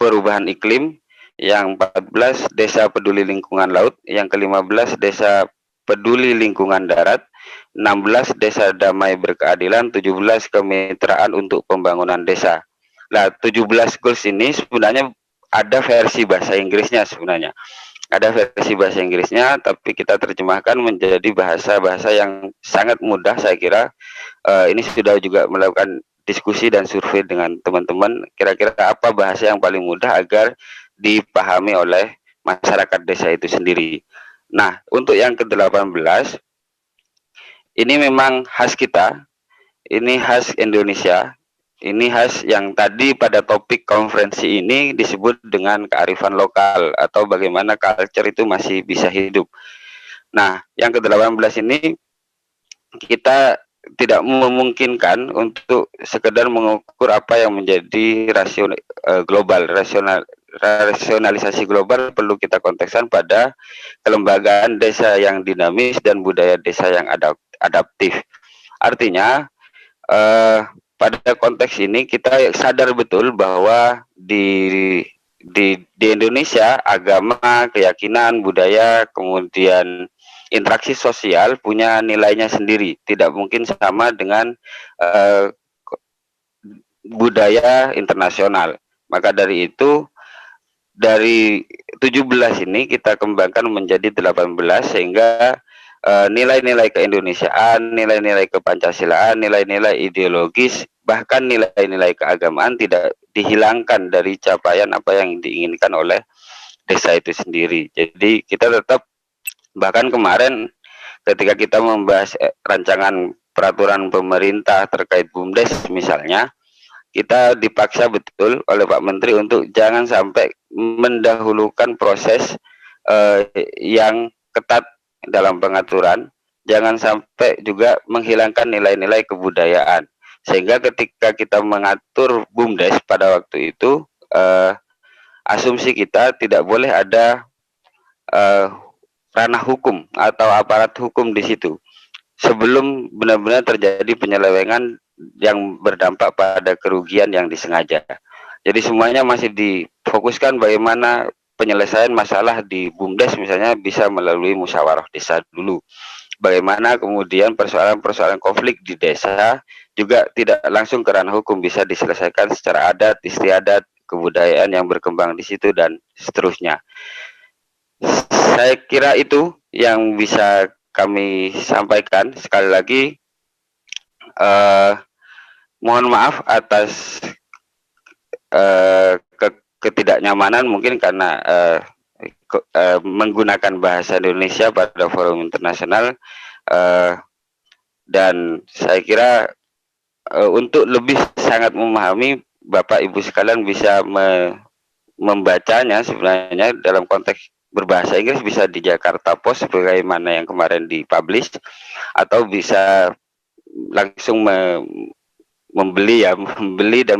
perubahan iklim. Yang 14, desa peduli lingkungan laut. Yang ke-15, desa peduli lingkungan darat. 16, desa damai berkeadilan. 17, kemitraan untuk pembangunan desa. Nah, 17 goals ini sebenarnya ada versi bahasa Inggrisnya sebenarnya. Ada versi bahasa Inggrisnya, tapi kita terjemahkan menjadi bahasa-bahasa yang sangat mudah, saya kira. Ini sudah juga melakukan diskusi dan survei dengan teman-teman, kira-kira apa bahasa yang paling mudah agar dipahami oleh masyarakat desa itu sendiri. Nah, untuk yang ke-18, ini memang khas kita, ini khas Indonesia, ini khas yang tadi pada topik konferensi ini disebut dengan kearifan lokal atau bagaimana culture itu masih bisa hidup. Nah, yang ke-18 ini kita tidak memungkinkan untuk sekedar mengukur apa yang menjadi rasionalisasi global, perlu kita kontekskan pada kelembagaan desa yang dinamis dan budaya desa yang adaptif. Artinya pada konteks ini kita sadar betul bahwa di Indonesia agama, keyakinan, budaya, kemudian interaksi sosial punya nilainya sendiri, tidak mungkin sama dengan budaya internasional. Maka dari itu dari 17 ini kita kembangkan menjadi 18 sehingga nilai-nilai keindonesiaan, nilai-nilai kepancasilaan, nilai-nilai ideologis, bahkan nilai-nilai keagamaan tidak dihilangkan dari capaian apa yang diinginkan oleh desa itu sendiri. Jadi kita tetap, bahkan kemarin ketika kita membahas rancangan peraturan pemerintah terkait BUMDes misalnya, kita dipaksa betul oleh Pak Menteri untuk jangan sampai mendahulukan proses yang ketat dalam pengaturan, jangan sampai juga menghilangkan nilai-nilai kebudayaan. Sehingga ketika kita mengatur BUMDes pada waktu itu, asumsi kita tidak boleh ada ranah hukum atau aparat hukum di situ sebelum benar-benar terjadi penyelewengan yang berdampak pada kerugian yang disengaja. Jadi semuanya masih difokuskan bagaimana penyelesaian masalah di BUMDes misalnya bisa melalui musyawarah desa dulu. Bagaimana kemudian persoalan-persoalan konflik di desa juga tidak langsung ke ranah hukum, bisa diselesaikan secara adat, istiadat, kebudayaan yang berkembang di situ dan seterusnya. Saya kira itu yang bisa kami sampaikan. Sekali lagi mohon maaf atas ketidaknyamanan mungkin karena menggunakan bahasa Indonesia pada forum internasional, dan saya kira untuk lebih sangat memahami, Bapak Ibu sekalian bisa membacanya sebenarnya dalam konteks berbahasa Inggris bisa di Jakarta Post sebagaimana yang kemarin dipublish, atau bisa langsung membeli dan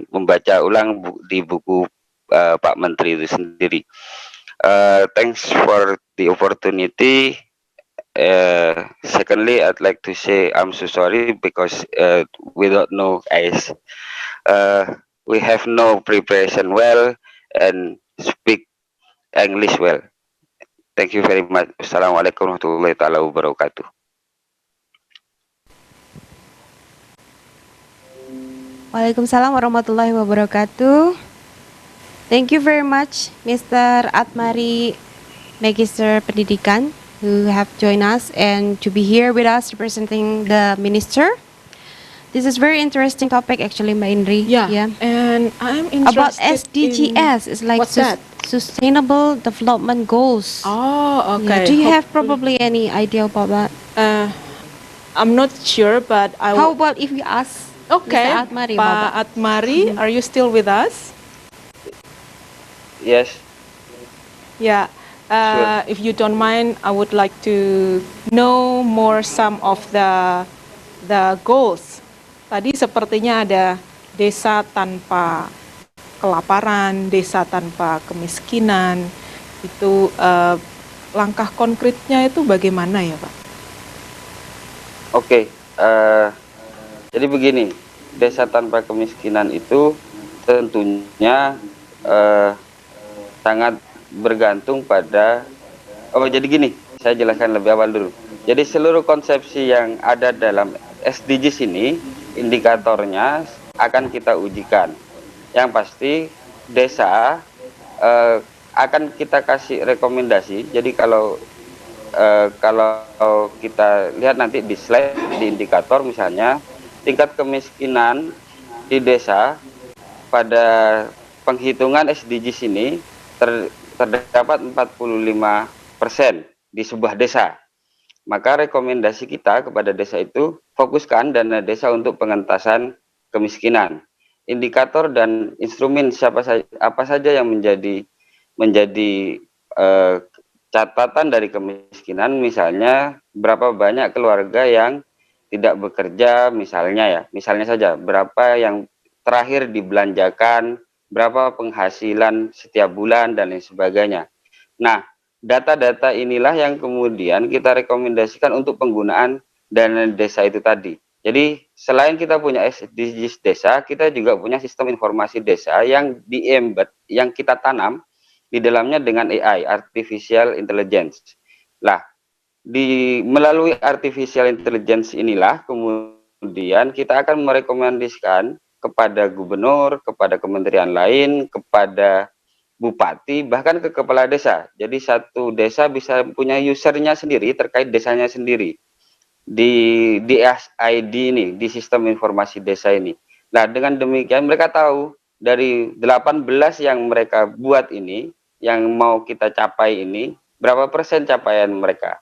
membaca ulang di buku Pak Menteri itu sendiri. Thanks for the opportunity. Secondly, I'd like to say I'm so sorry because we don't know, guys. We have no preparation well and speak English well. Thank you very much. Assalamualaikum warahmatullahi wabarakatuh. Waalaikumsalam warahmatullahi wabarakatuh. Thank you very much, Mr. Atmari, Magister Pendidikan, who have joined us and to be here with us representing the minister. This is very interesting topic actually, Mbak Indri. Yeah. And I'm interested about SDGs. It's like what's that? Sustainable Development Goals. Oh, okay. Yeah. Do you have probably any idea about that? I'm not sure, but How about if we ask Okay, Mr. Atmari Pak about that? Atmari, are you still with us? Yes. Yeah. Sure. If you don't mind, I would like to know more some of the goals. Tadi sepertinya ada desa tanpa kelaparan, desa tanpa kemiskinan. Itu langkah konkretnya itu bagaimana ya, Pak? Oke. Jadi begini, desa tanpa kemiskinan itu tentunya sangat bergantung pada, jadi gini, saya jelaskan lebih awal dulu. Jadi seluruh konsepsi yang ada dalam SDGs ini, indikatornya akan kita ujikan. Yang pasti desa akan kita kasih rekomendasi. Jadi kalau kita lihat nanti di slide, di indikator misalnya, tingkat kemiskinan di desa pada penghitungan SDGs ini terdapat 45% di sebuah desa. Maka rekomendasi kita kepada desa itu fokuskan dana desa untuk pengentasan kemiskinan. Indikator dan instrumen apa saja yang menjadi catatan dari kemiskinan, misalnya berapa banyak keluarga yang tidak bekerja, misalnya saja berapa yang terakhir dibelanjakan, berapa penghasilan setiap bulan dan lain sebagainya. Nah, data-data inilah yang kemudian kita rekomendasikan untuk penggunaan dana desa itu tadi. Jadi selain kita punya SDGs desa, kita juga punya sistem informasi desa yang di-embed, yang kita tanam di dalamnya dengan AI, Artificial Intelligence. Lah, melalui artificial intelligence inilah kemudian kita akan merekomendasikan kepada gubernur, kepada kementerian lain, kepada bupati, bahkan ke kepala desa. Jadi satu desa bisa punya usernya sendiri terkait desanya sendiri di DSID ini, di sistem informasi desa ini. Nah, dengan demikian mereka tahu dari 18 yang mereka buat ini, yang mau kita capai ini, berapa persen capaian mereka.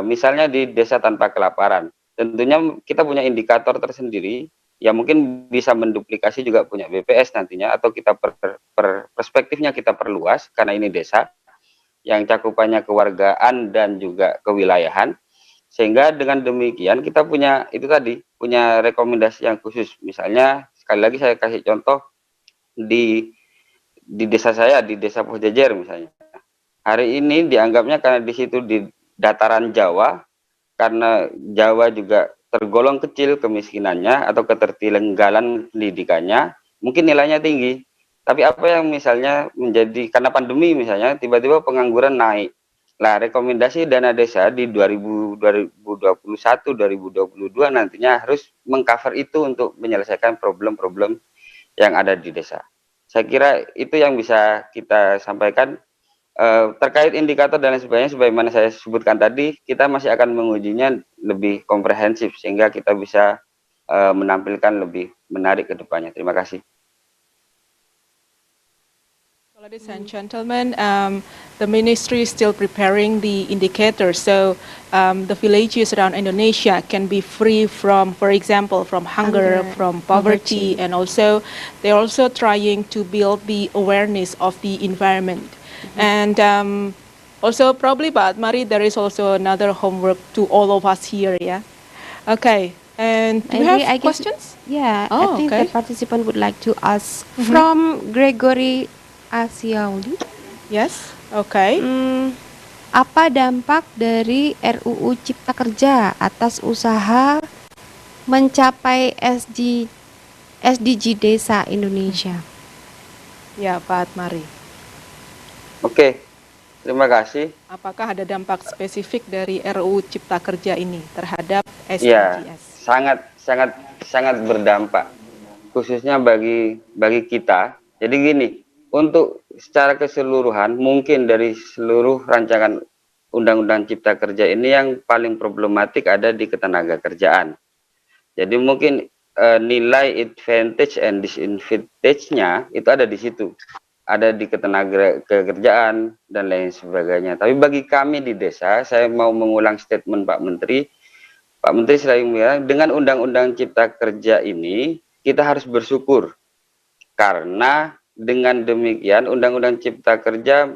Misalnya di desa tanpa kelaparan, tentunya kita punya indikator tersendiri yang mungkin bisa menduplikasi juga punya BPS nantinya, atau kita perspektifnya kita perluas karena ini desa yang cakupannya kewargaan dan juga kewilayahan, sehingga dengan demikian kita punya itu tadi, punya rekomendasi yang khusus. Misalnya sekali lagi saya kasih contoh di desa saya, di desa Pojajar misalnya, hari ini dianggapnya karena di situ di dataran Jawa, karena Jawa juga tergolong kecil kemiskinannya atau ketertinggalan pendidikannya, mungkin nilainya tinggi. Tapi apa yang misalnya menjadi karena pandemi misalnya tiba-tiba pengangguran naik. Nah, rekomendasi dana desa di 2021-2022 nantinya harus mengcover itu untuk menyelesaikan problem-problem yang ada di desa. Saya kira itu yang bisa kita sampaikan. Terkait indikator dan lain sebagainya, sebagaimana saya sebutkan tadi, kita masih akan mengujinya lebih komprehensif sehingga kita bisa menampilkan lebih menarik ke depannya. Terima kasih. Ladies and gentlemen, the ministry is still preparing the indicators, so the villages around Indonesia can be free from, for example, from hunger, from poverty, and also they're also trying to build the awareness of the environment. And also probably, Pak Atmari, there is also another homework to all of us here, yeah? Okay, and do you have questions? Yeah, I think the participant would like to ask from Gregory Asiaudi. Yes, okay. Apa dampak dari RUU Cipta Kerja atas usaha mencapai SDG Desa Indonesia? Ya, Pak Atmari. Oke, terima kasih. Apakah ada dampak spesifik dari RUU Cipta Kerja ini terhadap SDGs? Ya, sangat berdampak, khususnya bagi kita. Jadi gini, untuk secara keseluruhan, mungkin dari seluruh rancangan Undang-Undang Cipta Kerja ini yang paling problematik ada di ketenaga kerjaan. Jadi mungkin nilai advantage and disadvantage-nya itu ada di situ. Ada di ketenaga kerjaan dan lain sebagainya. Tapi bagi kami di desa, saya mau mengulang statement Pak Menteri. Pak Menteri selalu bilang, dengan Undang-Undang Cipta Kerja ini, kita harus bersyukur. Karena dengan demikian, Undang-Undang Cipta Kerja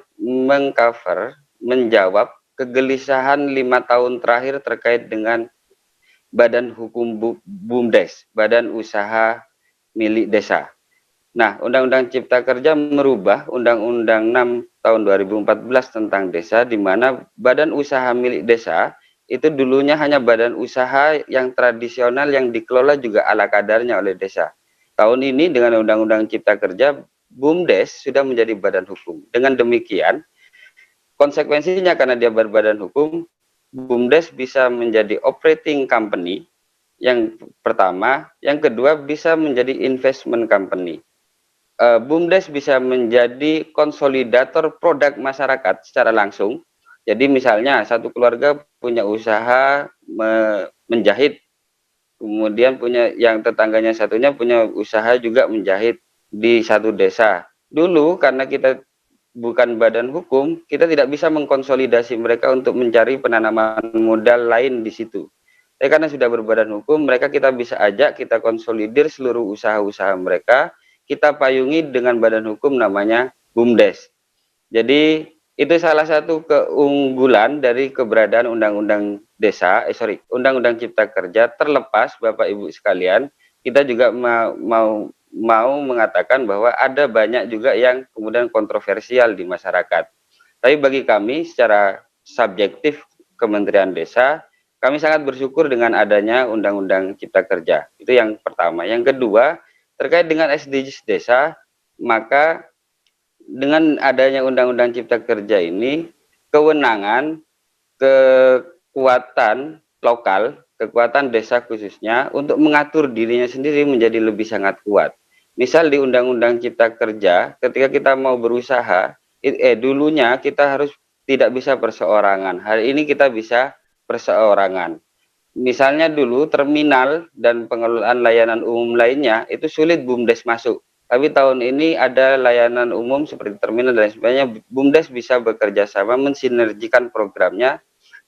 menjawab kegelisahan 5 tahun terakhir terkait dengan Badan Hukum BUMDes, Badan Usaha Milik Desa. Nah, Undang-Undang Cipta Kerja merubah Undang-Undang 6 tahun 2014 tentang desa, di mana Badan Usaha Milik Desa itu dulunya hanya badan usaha yang tradisional yang dikelola juga ala kadarnya oleh desa. Tahun ini dengan Undang-Undang Cipta Kerja, BUMDes sudah menjadi badan hukum. Dengan demikian, konsekuensinya karena dia berbadan hukum, BUMDes bisa menjadi operating company yang pertama, yang kedua bisa menjadi investment company. BUMDes bisa menjadi konsolidator produk masyarakat secara langsung. Jadi misalnya satu keluarga punya usaha menjahit, kemudian punya yang tetangganya satunya punya usaha juga menjahit di satu desa. Dulu karena kita bukan badan hukum, kita tidak bisa mengkonsolidasi mereka untuk mencari penanaman modal lain di situ. Tapi karena sudah berbadan hukum, mereka kita bisa ajak, kita konsolidir seluruh usaha-usaha mereka, kita payungi dengan badan hukum namanya BUMDes. Jadi itu salah satu keunggulan dari keberadaan Undang-Undang Undang-Undang Cipta Kerja. Terlepas Bapak Ibu sekalian, kita juga mau mengatakan bahwa ada banyak juga yang kemudian kontroversial di masyarakat. Tapi bagi kami secara subjektif Kementerian Desa, kami sangat bersyukur dengan adanya Undang-Undang Cipta Kerja. Itu yang pertama. Yang kedua, terkait dengan SDGs Desa, maka dengan adanya Undang-Undang Cipta Kerja ini, kewenangan, kekuatan lokal, kekuatan desa khususnya untuk mengatur dirinya sendiri menjadi lebih sangat kuat. Misal di Undang-Undang Cipta Kerja, ketika kita mau berusaha, dulunya kita harus tidak bisa perseorangan. Hari ini kita bisa perseorangan. Misalnya dulu terminal dan pengelolaan layanan umum lainnya itu sulit BUMDes masuk. Tapi tahun ini ada layanan umum seperti terminal dan sebagainya, BUMDes bisa bekerja sama mensinergikan programnya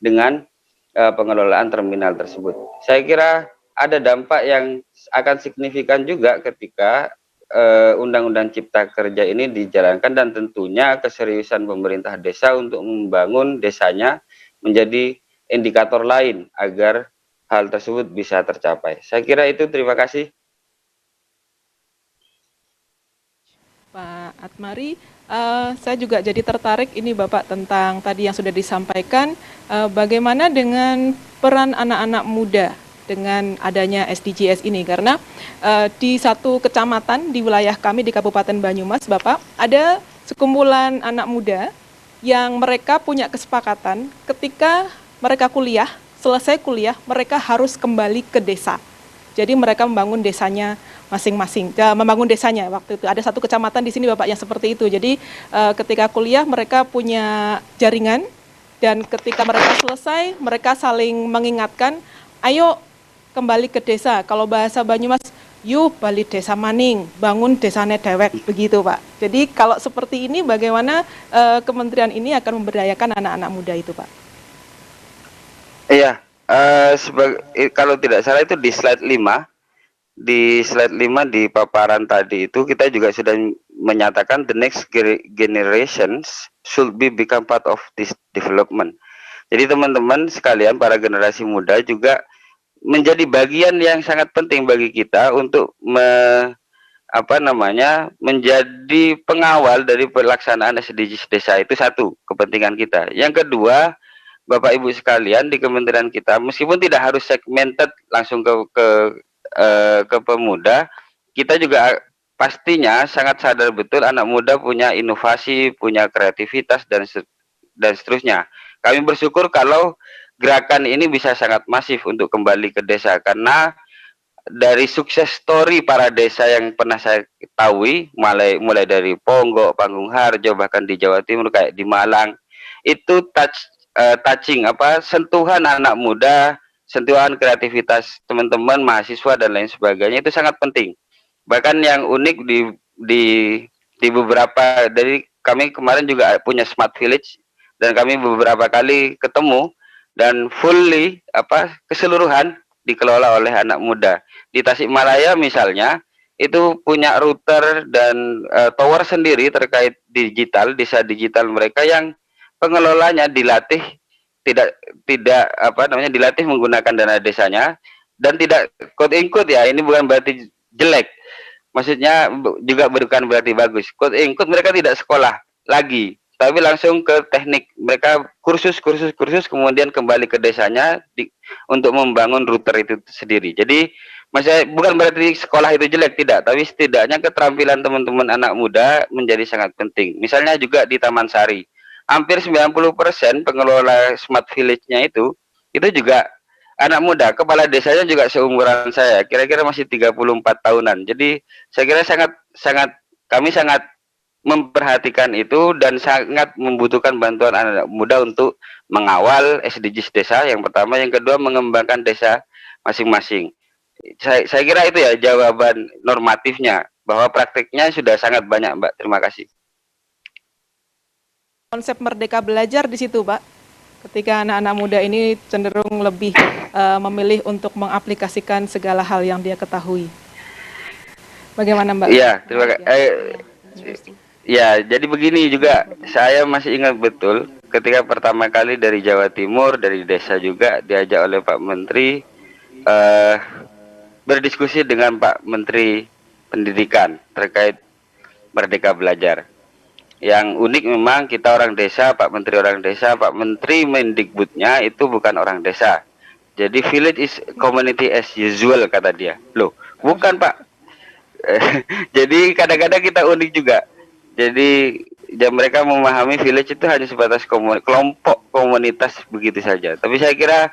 dengan pengelolaan terminal tersebut. Saya kira ada dampak yang akan signifikan juga ketika Undang-Undang Cipta Kerja ini dijalankan, dan tentunya keseriusan pemerintah desa untuk membangun desanya menjadi indikator lain agar hal tersebut bisa tercapai. Saya kira itu, terima kasih. Pak Atmari, saya juga jadi tertarik ini Bapak tentang tadi yang sudah disampaikan, bagaimana dengan peran anak-anak muda dengan adanya SDGs ini, karena di satu kecamatan di wilayah kami di Kabupaten Banyumas, Bapak, ada sekumpulan anak muda yang mereka punya kesepakatan ketika mereka kuliah, selesai kuliah, mereka harus kembali ke desa. Jadi mereka membangun desanya masing-masing, membangun desanya waktu itu. Ada satu kecamatan di sini Bapak yang seperti itu. Jadi ketika kuliah mereka punya jaringan, dan ketika mereka selesai, mereka saling mengingatkan, ayo kembali ke desa. Kalau bahasa Banyumas, yuk balik desa maning, bangun desane dewek, begitu Pak. Jadi kalau seperti ini bagaimana kementerian ini akan memberdayakan anak-anak muda itu Pak? Iya, kalau tidak salah itu di slide 5. Di slide 5 di paparan tadi itu kita juga sudah menyatakan the next generations should become part of this development. Jadi teman-teman sekalian, para generasi muda juga menjadi bagian yang sangat penting bagi kita untuk menjadi pengawal dari pelaksanaan SDGs desa. Itu satu kepentingan kita. Yang kedua, Bapak Ibu sekalian, di kementerian kita meskipun tidak harus segmented langsung ke pemuda, kita juga pastinya sangat sadar betul anak muda punya inovasi, punya kreativitas dan seterusnya. Kami bersyukur kalau gerakan ini bisa sangat masif untuk kembali ke desa, karena dari sukses story para desa yang pernah saya ketahui, mulai dari Ponggok, Panggung Harjo, bahkan di Jawa Timur kayak di Malang, itu touching sentuhan anak muda, sentuhan kreativitas teman-teman mahasiswa dan lain sebagainya itu sangat penting. Bahkan yang unik di beberapa dari kami kemarin juga punya smart village dan kami beberapa kali ketemu dan fully keseluruhan dikelola oleh anak muda. Di Tasikmalaya misalnya itu punya router dan tower sendiri terkait digital, desa digital mereka yang pengelolanya dilatih dilatih menggunakan dana desanya dan tidak quote unquote ya, ini bukan berarti jelek, maksudnya juga bukan berarti bagus, quote unquote mereka tidak sekolah lagi tapi langsung ke teknik, mereka kursus kemudian kembali ke desanya untuk membangun router itu sendiri. Jadi maksudnya bukan berarti sekolah itu jelek, tidak, tapi setidaknya keterampilan teman-teman anak muda menjadi sangat penting. Misalnya juga di Taman Sari, hampir 90% pengelola smart village-nya itu juga anak muda. Kepala desanya juga seumuran saya, kira-kira masih 34 tahunan. Jadi saya kira kami sangat memperhatikan itu dan sangat membutuhkan bantuan anak muda untuk mengawal SDGs desa yang pertama, yang kedua mengembangkan desa masing-masing. Saya kira itu ya jawaban normatifnya, bahwa praktiknya sudah sangat banyak Mbak. Terima kasih. Konsep merdeka belajar di situ Pak, ketika anak-anak muda ini cenderung lebih memilih untuk mengaplikasikan segala hal yang dia ketahui. Bagaimana Mbak? Iya, terima kasih. Ya, jadi begini juga, saya masih ingat betul ketika pertama kali dari Jawa Timur, dari desa juga diajak oleh Pak Menteri berdiskusi dengan Pak Menteri Pendidikan terkait Merdeka Belajar. Yang unik memang kita orang desa, Pak Menteri orang desa, Pak Menteri Mendikbudnya itu bukan orang desa. Jadi village is community as usual kata dia. Loh, bukan Pak. Jadi kadang-kadang kita unik juga. Jadi mereka memahami village itu hanya sebatas kelompok komunitas begitu saja. Tapi saya kira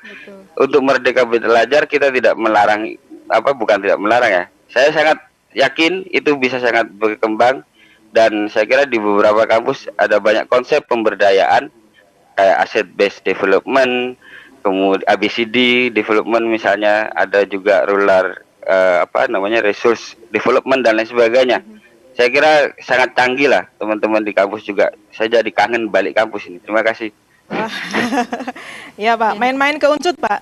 untuk merdeka belajar kita tidak melarang, bukan tidak melarang ya. Saya sangat yakin itu bisa sangat berkembang dan saya kira di beberapa kampus ada banyak konsep pemberdayaan kayak asset based development, kemudian ABCD development misalnya, ada juga rural resource development dan lain sebagainya. Saya kira sangat canggih lah teman-teman di kampus juga. Saya jadi kangen balik kampus ini. Terima kasih. Ya Pak, main-main ke Unsud Pak.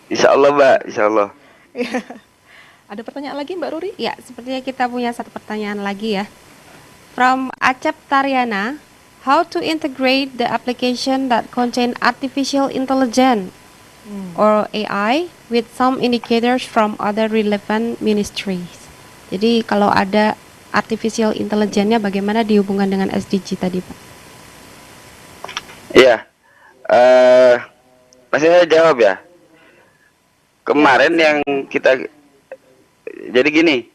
Insya Allah Mbak, Insya Allah. Ada pertanyaan lagi Mbak Ruri? Ya, sepertinya kita punya satu pertanyaan lagi ya. From Acep Tariana, how to integrate the application that contain artificial intelligence or AI with some indicators from other relevant ministries. Jadi kalau ada artificial intelligence-nya bagaimana dihubungkan dengan SDG tadi Pak? Iya, masih saya jawab ya. Kemarin yang kita, jadi gini,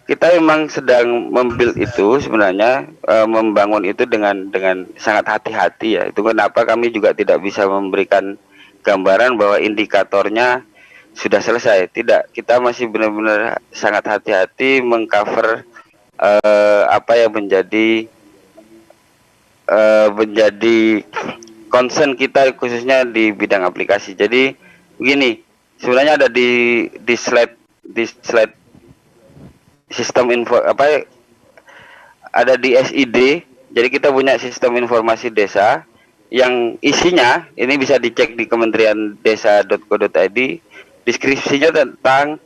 kita memang sedang membuild itu sebenarnya, membangun itu dengan sangat hati-hati ya. Itu kenapa kami juga tidak bisa memberikan gambaran bahwa indikatornya sudah selesai. Tidak, kita masih benar-benar sangat hati-hati mengcover apa yang menjadi concern kita khususnya di bidang aplikasi. Jadi begini, sebenarnya ada di slide di slide sistem info apa ada di SID. Jadi kita punya sistem informasi desa yang isinya ini bisa dicek di Kementerian Desa.go.id. Deskripsinya tentang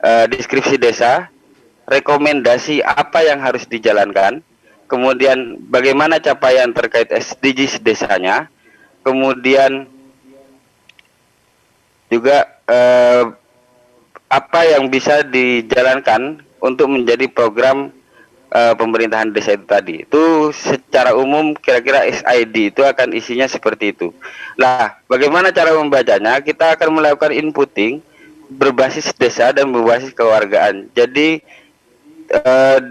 deskripsi desa, rekomendasi apa yang harus dijalankan, kemudian bagaimana capaian terkait SDGs desanya, kemudian juga apa yang bisa dijalankan untuk menjadi program pemerintahan desa itu tadi. Itu secara umum kira-kira SID itu akan isinya seperti itu. Nah, bagaimana cara membacanya? Kita akan melakukan inputting berbasis desa dan berbasis kewargaan. Jadi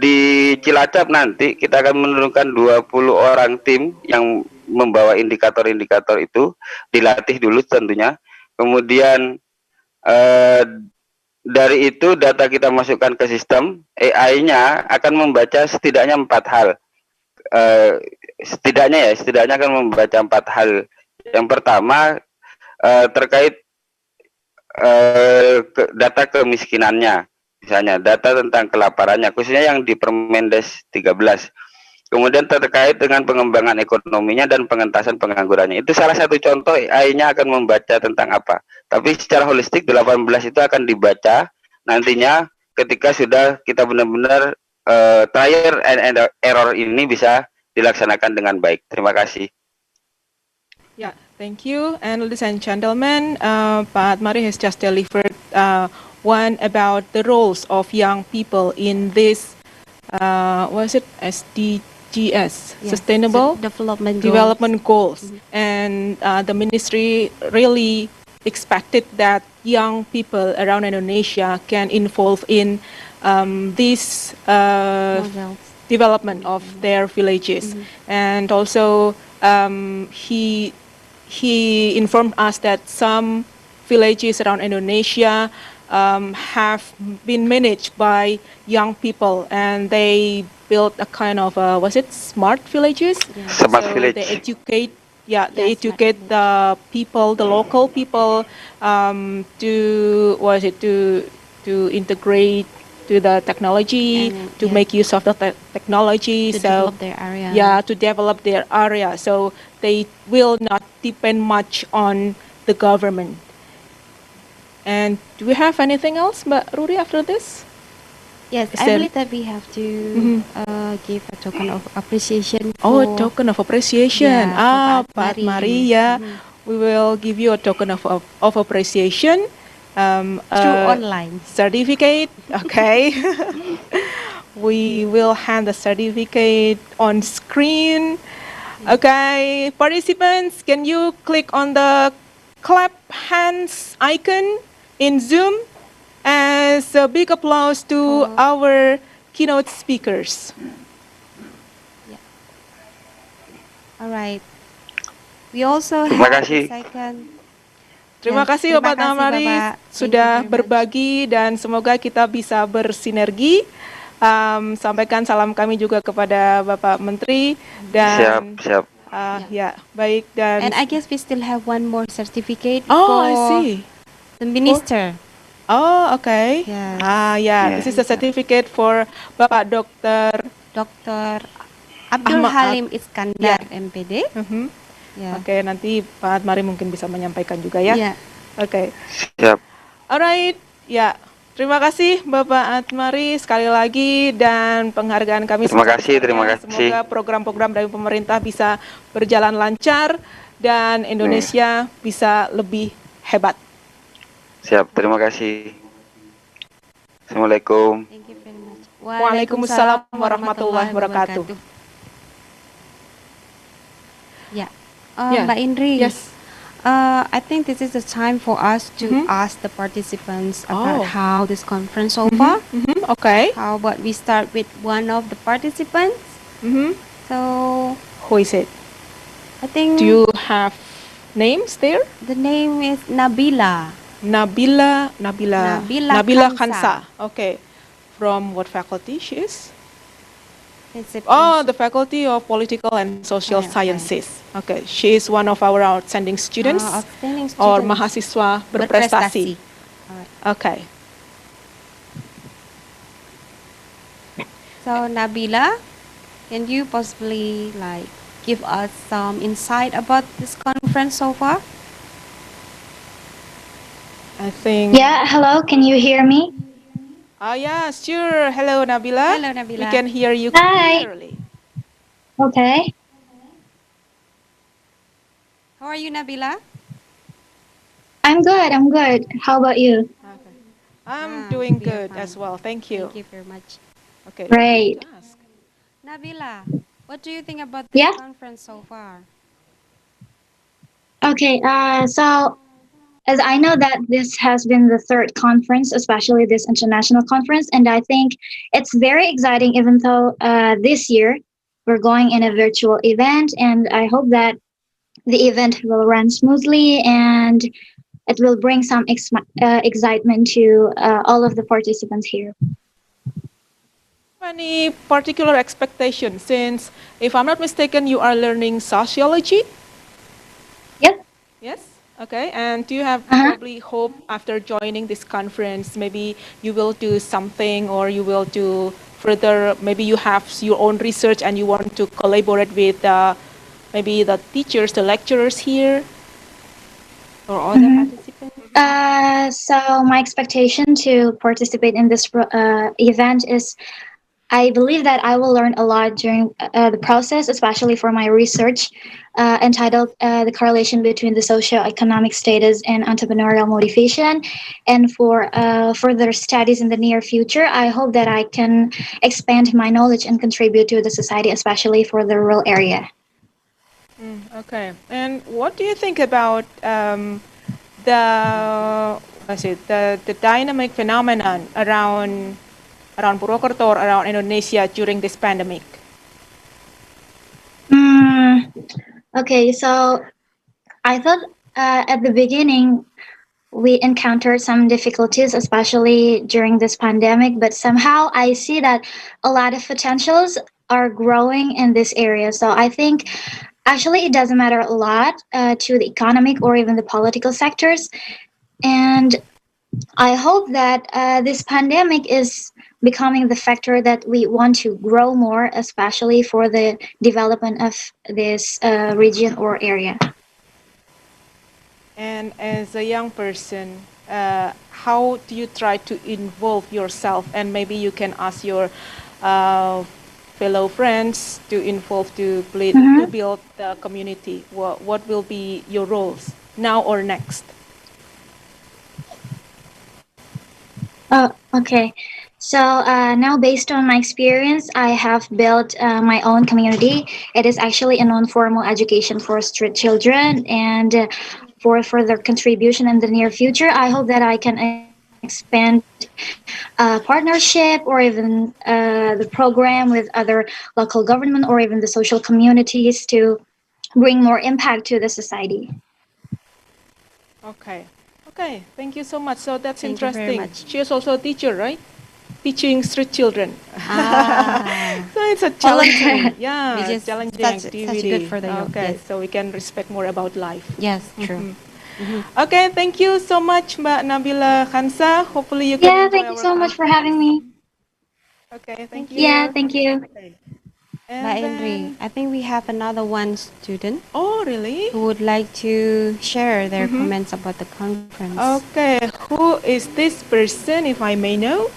di Cilacap nanti kita akan menurunkan 20 orang tim yang membawa indikator-indikator itu, dilatih dulu tentunya. Kemudian dari itu data kita masukkan ke sistem, AI-nya akan membaca setidaknya 4 hal. Setidaknya akan membaca 4 hal. Yang pertama terkait data kemiskinannya, misalnya data tentang kelaparannya, khususnya yang di Permendes 13. Kemudian terkait dengan pengembangan ekonominya dan pengentasan penganggurannya. Itu salah satu contoh AI-nya akan membaca tentang apa. Tapi secara holistik 18 itu akan dibaca nantinya ketika sudah kita benar-benar trial and error ini bisa dilaksanakan dengan baik. Terima kasih. Yeah, thank you. And ladies and gentlemen, Pak Atmari has just delivered one about the roles of young people in this, what is it, SDGs, yes, Sustainable Development Goals. And the ministry really expected that young people around Indonesia can involve in this development of their villages. And also he informed us that some villages around Indonesia have been managed by young people, and they built a kind of smart villages. Smart village. They educate, they educate the people, the local people, to integrate to the technology, and, to make use of the technology, to develop their area. Yeah, to develop their area, so they will not depend much on the government. And do we have anything else, Mbak Ruri, after this? Yes, I believe that we have to give a token of appreciation. Oh, a token of appreciation. Yeah, Pak Atmari, yeah. We will give you a token of appreciation. Through online. Certificate, okay. We will hand the certificate on screen. Okay, participants, can you click on the clap hands icon in Zoom as a big applause to our keynote speakers. Yeah. All right. We also have the second. Terima kasih Bapak Atmari sudah berbagi, dan semoga kita bisa bersinergi. Sampaikan salam kami juga kepada Bapak Menteri, dan siap. Ya, baik. Dan and I guess we still have one more certificate for I see. The minister. Oh, okay. Yes. This is a certificate for Bapak Dr. Abdul Halim Iskandar, MPD. Oke, nanti Pak Atmari mungkin bisa menyampaikan juga ya. Oke. Siap. Alright, ya. Terima kasih Bapak Atmari sekali lagi, dan penghargaan kami. Terima kasih. Semoga program-program dari pemerintah bisa berjalan lancar dan Indonesia bisa lebih hebat. Siap, terima kasih. Assalamualaikum. Waalaikumsalam warahmatullahi wabarakatuh. Mbak Indri. Yes. I think this is the time for us to ask the participants about how this conference so far. Okay. How about we start with one of the participants? So, who is it? I think. Do you have names there? The name is Nabila. Nabila Khansa. Okay. From what faculty she is? The Faculty of Political and Social Sciences. Okay, she is one of our outstanding students, or mahasiswa berprestasi. Okay. So Nabila, can you possibly give us some insight about this conference so far? I think. Yeah, hello, can you hear me? Oh yeah, sure. Hello Nabila. Hello Nabila. We can hear you Hi. clearly. Okay. How are you, Nabila? I'm good. How about you? Okay. I'm doing We are good as fine. well. Thank you. Thank you very much. Okay. Great. Nabila, what do you think about this Yeah? conference so far? Okay, so as I know that this has been the third conference, especially this international conference, and I think it's very exciting even though this year we're going in a virtual event, and I hope that the event will run smoothly and it will bring some excitement to all of the participants here. Any particular expectation since, if I'm not mistaken, you are learning sociology? Yep. Yes? Okay. And do you have probably hope after joining this conference, maybe you will do something or you will do further, maybe you have your own research and you want to collaborate with maybe the teachers, the lecturers here or other participants? So my expectation to participate in this event is I believe that I will learn a lot during the process, especially for my research entitled The Correlation Between the Socioeconomic Status and Entrepreneurial Motivation. And for further studies in the near future, I hope that I can expand my knowledge and contribute to the society, especially for the rural area. Okay. And what do you think about the dynamic phenomenon around Purwokerto or around Indonesia during this pandemic? Okay, so I thought at the beginning we encountered some difficulties, especially during this pandemic, but somehow I see that a lot of potentials are growing in this area. So I think actually it doesn't matter a lot to the economic or even the political sectors. And I hope that this pandemic is becoming the factor that we want to grow more, especially for the development of this region or area. And as a young person, how do you try to involve yourself? And maybe you can ask your fellow friends to involve to build the community. What will be your roles now or next? Okay. So now, based on my experience, I have built my own community. It is actually a non-formal education for street children, and for further contribution in the near future, I hope that I can expand partnership or even the program with other local government or even the social communities to bring more impact to the society. Okay. Okay. Thank you so much. So that's Thank you very interesting. much. She is also a teacher, right? Teaching street children. So it's a challenging, challenging activity. Such good for the young. Okay, Yes. so we can respect more about life. Yes, true. Okay, thank you so much, Mbak Nabila Khansa. Hopefully you can enjoy Thank you our so much for having me. Okay, thank you. Yeah, thank you. Mbak Indri, I think we have another one student. Oh, really? Who would like to share their comments about the conference. Okay, who is this person, if I may know?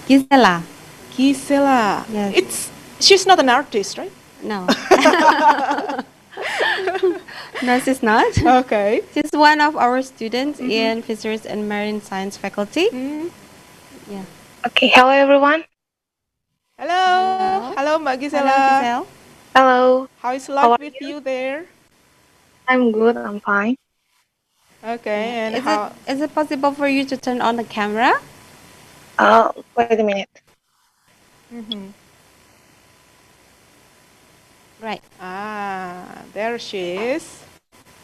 Gisela. Gisela. Yes. She's not an artist, right? No. No, she's not. Okay. She's one of our students in Fisheries and Marine Science faculty. Yeah. Okay, hello everyone. Hello. Hello, Mbak Gisela. Hello, Giselle. Hello. How is life with you there? I'm good, I'm fine. Okay, and is it possible for you to turn on the camera? Wait a minute. Right. Ah, there she is.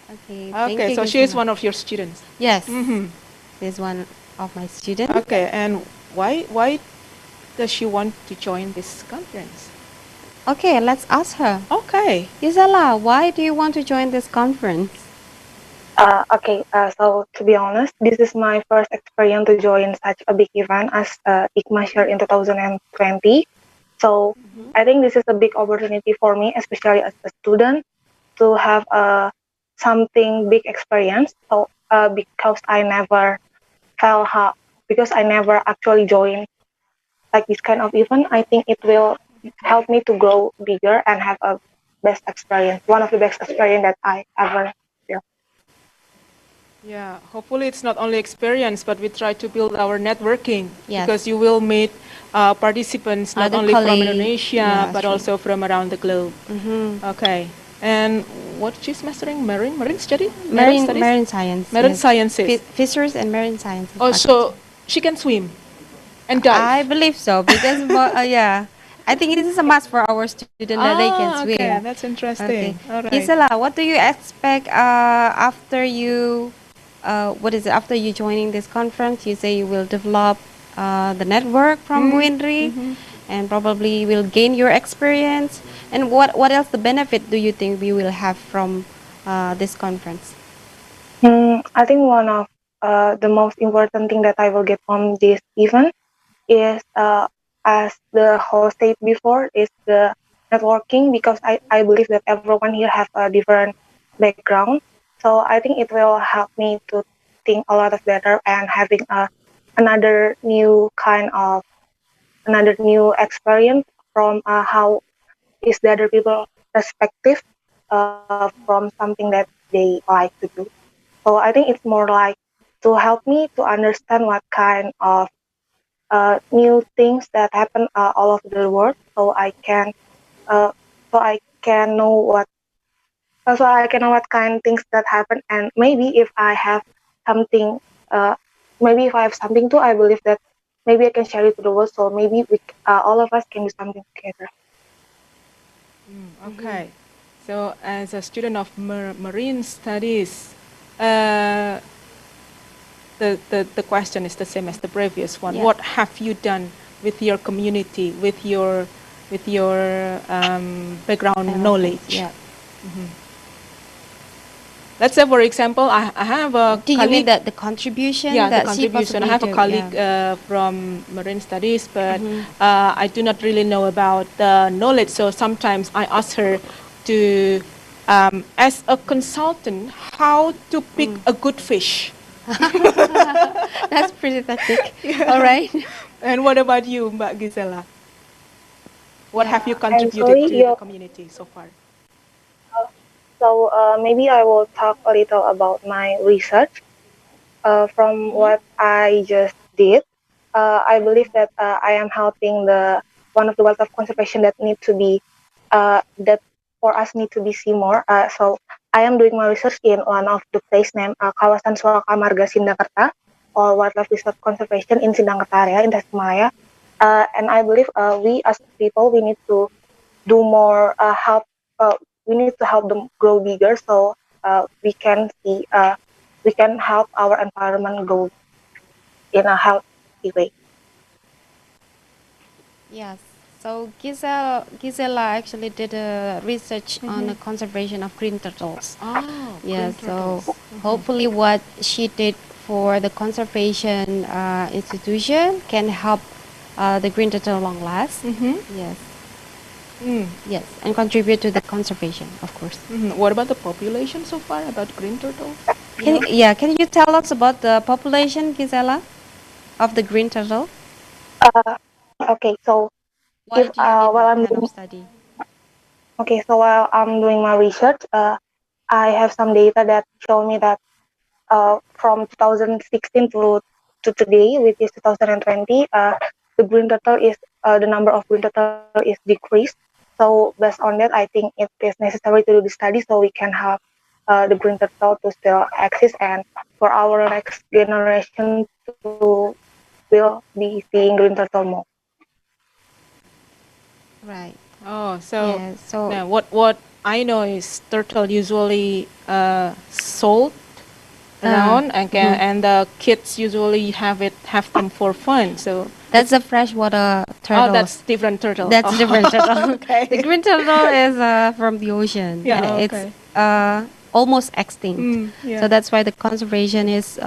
Okay. Okay, so she is one of your students. Yes. She's one of my students. Okay, and why does she want to join this conference? Okay, let's ask her. Okay. Gisela, why do you want to join this conference? So to be honest, this is my first experience to join such a big event as ICMA-SURE in 2020. So I think this is a big opportunity for me, especially as a student, to have something big experience. So because I never felt how, because I never actually joined like this kind of event, I think it will help me to grow bigger and have a best experience, one of the best experience that I ever feel. Yeah, hopefully it's not only experience, but we try to build our networking, Yes. because you will meet participants not Other only from colleagues, Indonesia, yeah, but true. also from around the globe. Okay. And what she's mastering? Marine study? Studies? Marine science. Marine yes. sciences. Fisheries and marine science. Oh, so she can swim and dive? I believe so because yeah, I think it is a must for our student that they can swim. Okay, that's interesting. Okay. All right. Gisela, what do you expect after you after you joining this conference? You say you will develop the network from Buinri and probably will gain your experience. And what else the benefit do you think we will have from this conference? I think one of the most important thing that I will get from this event is, as the host said before, is the networking, because I believe that everyone here have a different background. So I think it will help me to think a lot of better and having another new experience from how is the other people perspective from something that they like to do. So I think it's more like to help me to understand what kind of new things that happen all over the world, so I can know what kind of things that happen, and maybe if I have something, too, I believe that maybe I can share it to the world. So maybe all of us can do something together. Okay. So as a student of marine studies, the question is the same as the previous one. Yeah. What have you done with your community, with your background knowledge? Yeah. Let's say, for example, I have a Do you colleague. mean that the contribution? Yeah, that the she contribution. I possibly have a do, colleague from marine studies, but I do not really know about the knowledge. So sometimes I ask her to, as a consultant, how to pick a good fish. That's pretty tactic. All right. And what about you, Mbak Gisela? What have you I'm contributed sorry, to the community so far? So maybe I will talk a little about my research. From what I just did, I believe that I am helping one of the wildlife conservation that need to be that for us need to be seen more. So I am doing my research in one of the place named Kawasan Suaka Marga Sindangkerta, or Wildlife Resource Conservation in Sindangkerta area in Tasikmalaya. And I believe we as people, we need to do more help. We need to help them grow bigger, so we can help our environment grow in a healthy way. Yes. So Gisela actually did a research on the conservation of green turtles. Oh, yeah. green So turtles. hopefully, what she did for the conservation institution can help the green turtle long last. Yes. Yes, and contribute to the conservation, of course. What about the population so far about green turtles? Can you tell us about the population, Gisela, of the green turtle? Okay, so What do you mean while by I'm kind doing, of study? okay, so while I'm doing my research, I have some data that show me that from 2016 to today, which is 2020, the green turtle is the number of green turtle is decreased. So based on that, I think it is necessary to do the study so we can have the green turtle to still exist, and for our next generation to will be seeing green turtle more. Right. Oh, so, Yeah, so now what I know is turtle usually sold around, and the kids usually have them for fun. So that's a freshwater turtle. Oh, that's different turtle. That's Oh. different turtle. Okay. The green turtle is from the ocean. Yeah, and okay. It's almost extinct. Yeah. So that's why the conservation is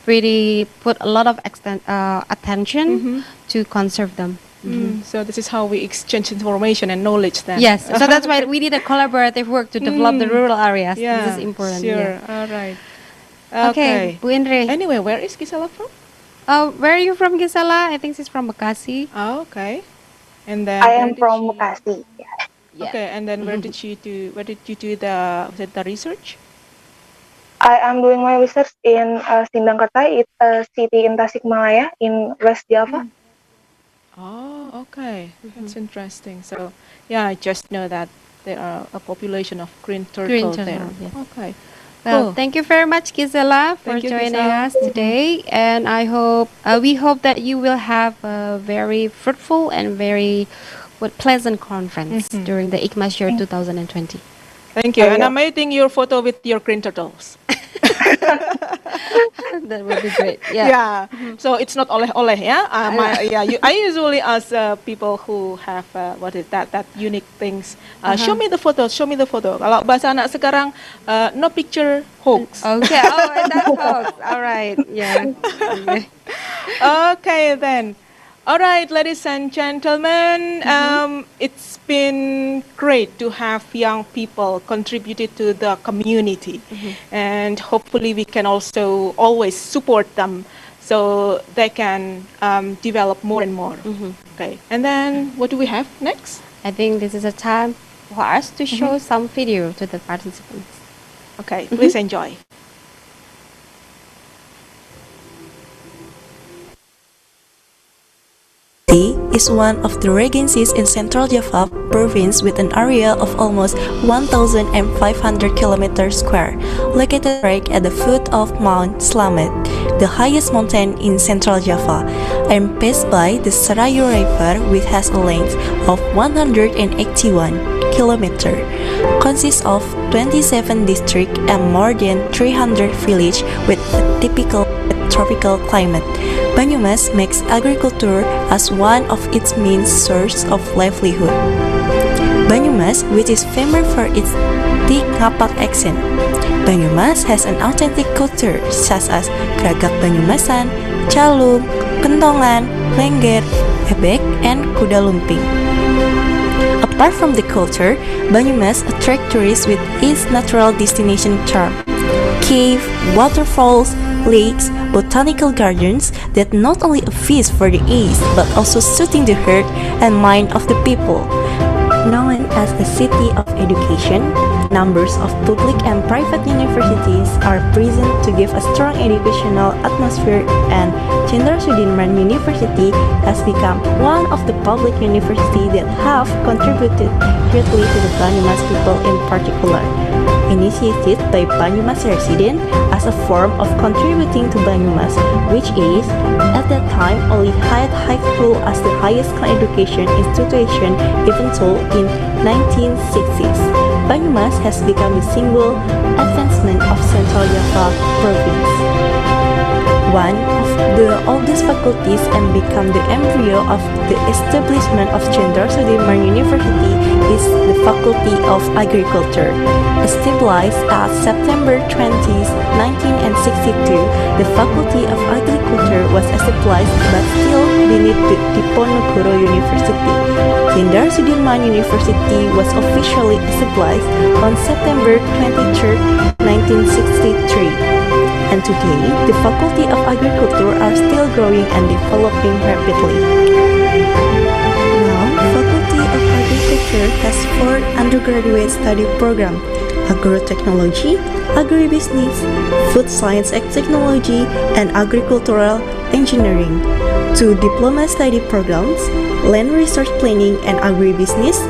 pretty put a lot of attention to conserve them. So this is how we exchange information and knowledge then. Yes, so that's why we need a collaborative work to develop the rural areas. Yeah, This is important. Sure. Yeah. All right. Okay, Bu Indri. Anyway, where is Gisela from? Where are you from, Gisela? I think she's from Bekasi. Oh, okay. And then I am from Bekasi. Yeah. Okay, and then where did you do the research? I am doing my research in Sindangkerta. It's a city in Tasikmalaya in West Java. Oh, okay. That's interesting. So, yeah, I just know that there are a population of green turtle there. Yes. Okay. Well, Cool. thank you very much, Gisela, for Thank you, joining Gisela. us today. And I hope we hope that you will have a very fruitful and very pleasant conference during the ICMA-SURE 2020. Thank you. And I'm waiting your photo with your green turtles. That would be great. Yeah. Yeah. So it's not oleh-oleh, yeah. I usually ask people who have that unique things. Show me the photo. Show me the photo. Kalau bahasa anak sekarang, no picture hoax. Okay. Oh, that's hoax. All right. Yeah. Okay. Okay then. All right, ladies and gentlemen, it's been great to have young people contributed to the community, and hopefully we can also always support them so they can develop more and more. Okay, and then what do we have next? I think this is a time for us to show some video to the participants. Okay, please enjoy. Is one of the regencies in Central Java province with an area of almost 1,500 km square, located right at the foot of Mount Slamet, the highest mountain in Central Java, and passed by the Serayu River, which has a length of 181 km, consists of 27 districts and more than 300 villages with a typical tropical climate. Banyumas makes agriculture as one of its main source of livelihood. Banyumas, which is famous for its thick Ngapak accent. Banyumas has an authentic culture such as Gragak Banyumasan, Calung, Kentongan, Lengger, Ebek, and Kuda Lumping. Apart from the culture, Banyumas attracts tourists with its natural destination charm. Cave, waterfalls, lakes, botanical gardens that not only a feast for the eyes but also soothing the heart and mind of the people. Known as a city of education, numbers of public and private universities are present to give a strong educational atmosphere, and Jenderal Sudirman University has become one of the public universities that have contributed greatly to the Banyumas people in particular. Initiated by Banyumas residents as a form of contributing to Banyumas, which is, at that time, only had high school as the highest education institution, even so in 1960s. Banyumas has become the single advancement of Central Java province. One of the oldest faculties and become the embryo of the establishment of Jenderal Sudirman University is the Faculty of Agriculture. Established as September 20, 1962, the Faculty of Agriculture was established but still beneath the Diponegoro University. Jenderal Sudirman University was officially established on September 23, 1963. And today, the Faculty of Agriculture are still growing and developing rapidly. Now, Faculty of Agriculture has 4 undergraduate study programs: Agrotechnology, Agribusiness, Food Science and Technology, and Agricultural Engineering, 2 diploma study programs, Land Resource Planning and Agribusiness,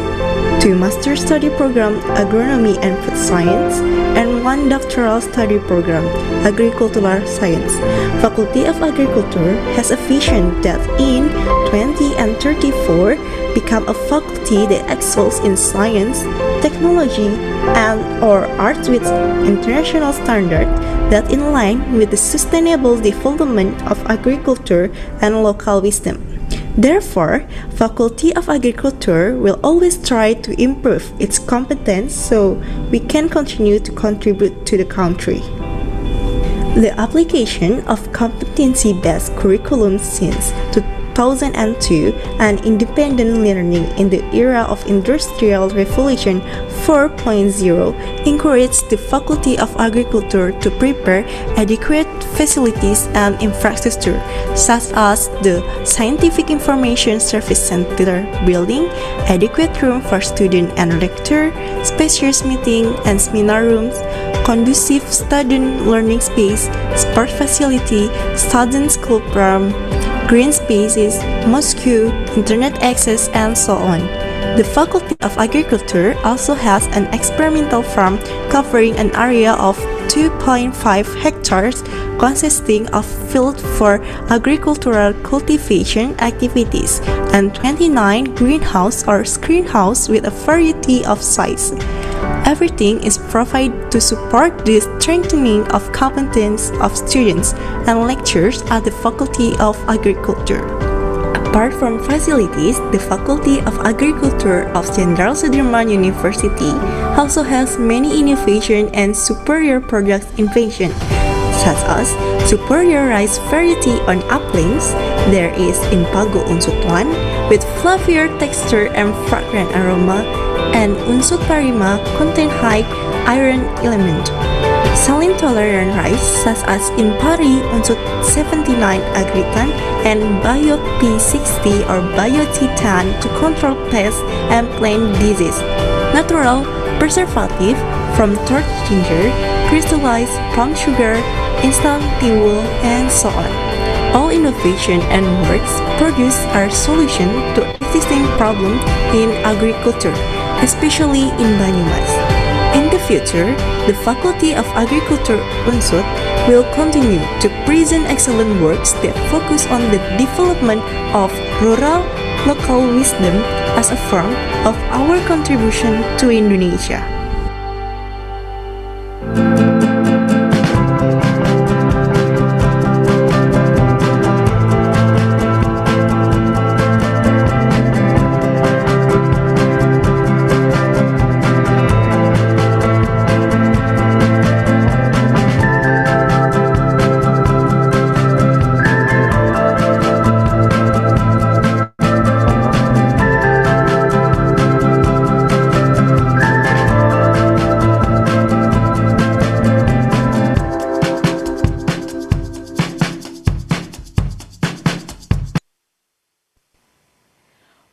2 master study program, Agronomy and Food Science, and 1 doctoral study program, Agricultural Science. Faculty of Agriculture has a vision that in 2034 become a faculty that excels in science, technology, and or arts with international standards that in line with the sustainable development of agriculture and local wisdom. Therefore, Faculty of Agriculture will always try to improve its competence so we can continue to contribute to the country. The application of competency-based curriculum since 2002 and independent learning in the era of Industrial Revolution 4.0 encouraged the Faculty of Agriculture to prepare adequate facilities and infrastructure, such as the Scientific Information Service Center building, adequate room for student and lecturer, spacious meeting and seminar rooms, conducive student learning space, sport facility, student clubroom, green spaces, mosque, internet access, and so on. The Faculty of Agriculture also has an experimental farm covering an area of 2.5 hectares consisting of field for agricultural cultivation activities and 29 greenhouse or screenhouse with a variety of size. Everything is provided to support the strengthening of competence of students and lecturers at the Faculty of Agriculture. Apart from facilities, the Faculty of Agriculture of Jenderal Sudirman University also has many innovation and superior product invention, such as superior rice variety on uplands. There is Impago Unsut 1 with fluffier texture and fragrant aroma, and Unsut Parima contain high iron element. Saline-tolerant rice such as Impari Unsut 79 Agritan and Bio P60 or Bio Titan to control pests and plant disease. Natural preservative from torch ginger, crystallized palm sugar, instant tea wool, and so on. All innovation and works produced are solution to existing problems in agriculture, especially in Banyumas. In the future, the Faculty of Agriculture Unsut will continue to present excellent works that focus on the development of rural local wisdom as a form of our contribution to Indonesia.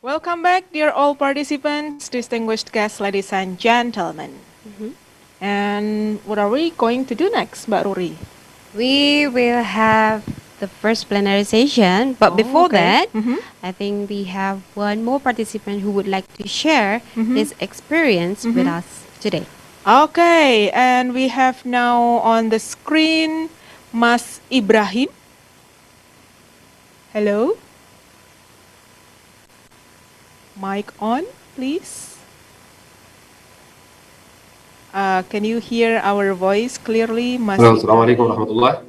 Welcome back, dear all participants, distinguished guests, ladies and gentlemen. And what are we going to do next, Mbak Ruri? We will have the first plenary session, but before that, I think we have one more participant who would like to share his experience with us today. Okay, and we have now on the screen Mas Ibrahim. Hello? Mic on, please. Can you hear our voice clearly, Mas? Halo, Assalamualaikum warahmatullahi.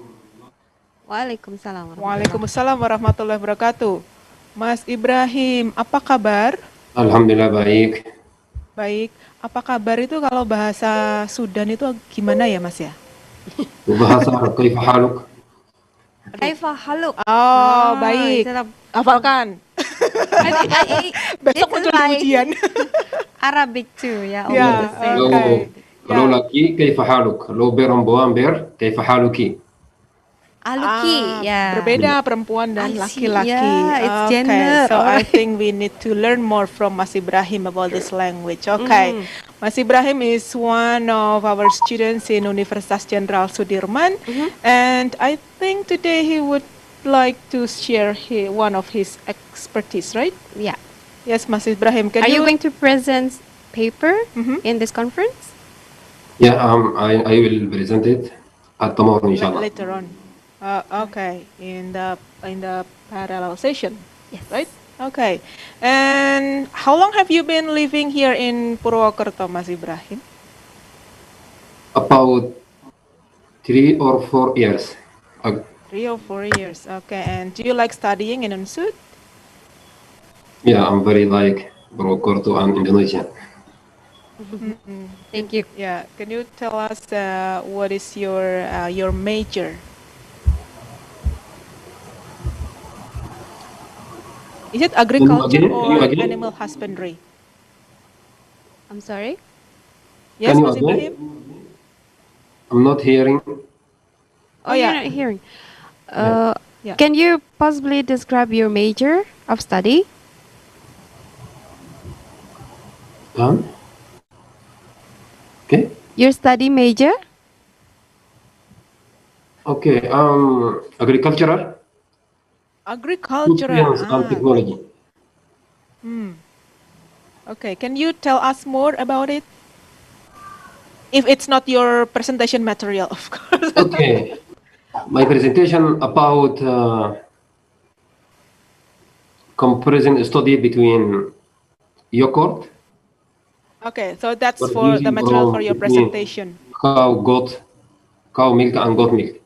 Waalaikumsalam warahmatullahi wabarakatuh. Mas Ibrahim, apa kabar? Alhamdulillah baik. Baik. Apa kabar itu kalau bahasa Sudan itu gimana ya, Mas ya? Bahasa kaifa haluk? Kaifa haluk. Oh, baik. Hafalkan. Besok muncul di ujian. Arabic too, ya. Kalau laki kaifa haluk, kalau perempuan kaifa haluki. Aluki, ya. Berbeda perempuan dan laki-laki. Yeah, it's Okay, gender. so I think we need to learn more from Mas Ibrahim about this language. Okay, Mas Ibrahim is one of our students in Universitas Jenderal Sudirman, and I think today he would like to share one of his expertise, right? Yeah. Yes, Mas Ibrahim. Are you going to present paper in this conference? Yeah, I will present it at tomorrow, inshallah. Later on. Okay, in the parallel session. Yes. Right? Okay. And how long have you been living here in Purwokerto, Mas Ibrahim? About 3 or 4 years. 3 or 4 years. Okay. And do you like studying in Unsut? Yeah, I'm very like Purwokerto and Indonesia. Thank you. Yeah. Can you tell us what is your major? Is it Can you agriculture again? Can you or again? animal husbandry? I'm sorry? Yes, Can you Mas again? Ibrahim? I'm not hearing. Oh, you're not hearing. Yeah. Yeah. Can you possibly describe your major of study? Okay. Your study major? Okay. Agricultural, food Agricultural. science, and technology. Hmm. Okay, can you tell us more about it? If it's not your presentation material, of course. Okay. My presentation about comparison study between yogurt Okay, so that's for the producing material for from your between presentation. cow milk and goat milk.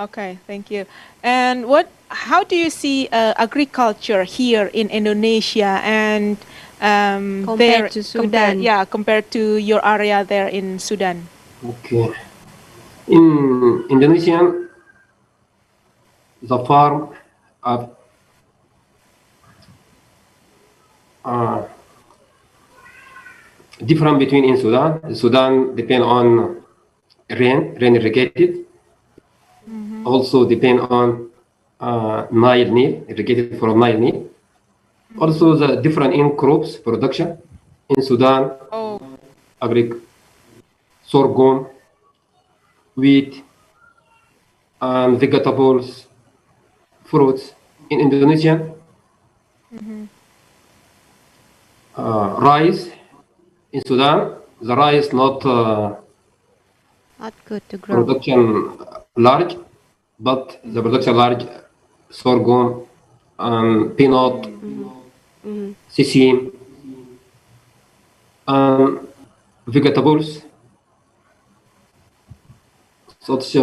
Okay, thank you. And how do you see agriculture here in Indonesia and Compared to Sudan. compared to your area there in Sudan? Okay. In Indonesia, the farm are different between in Sudan. Sudan depend on rain irrigated. Also depend on Nile, irrigated from Nile. Also the different in crops production in Sudan, Oh, sorghum, wheat, and vegetables, fruits. In Indonesia, rice. In Sudan, the rice not Not good to grow. production large, but the production large sorghum and peanut, sesame, and vegetables such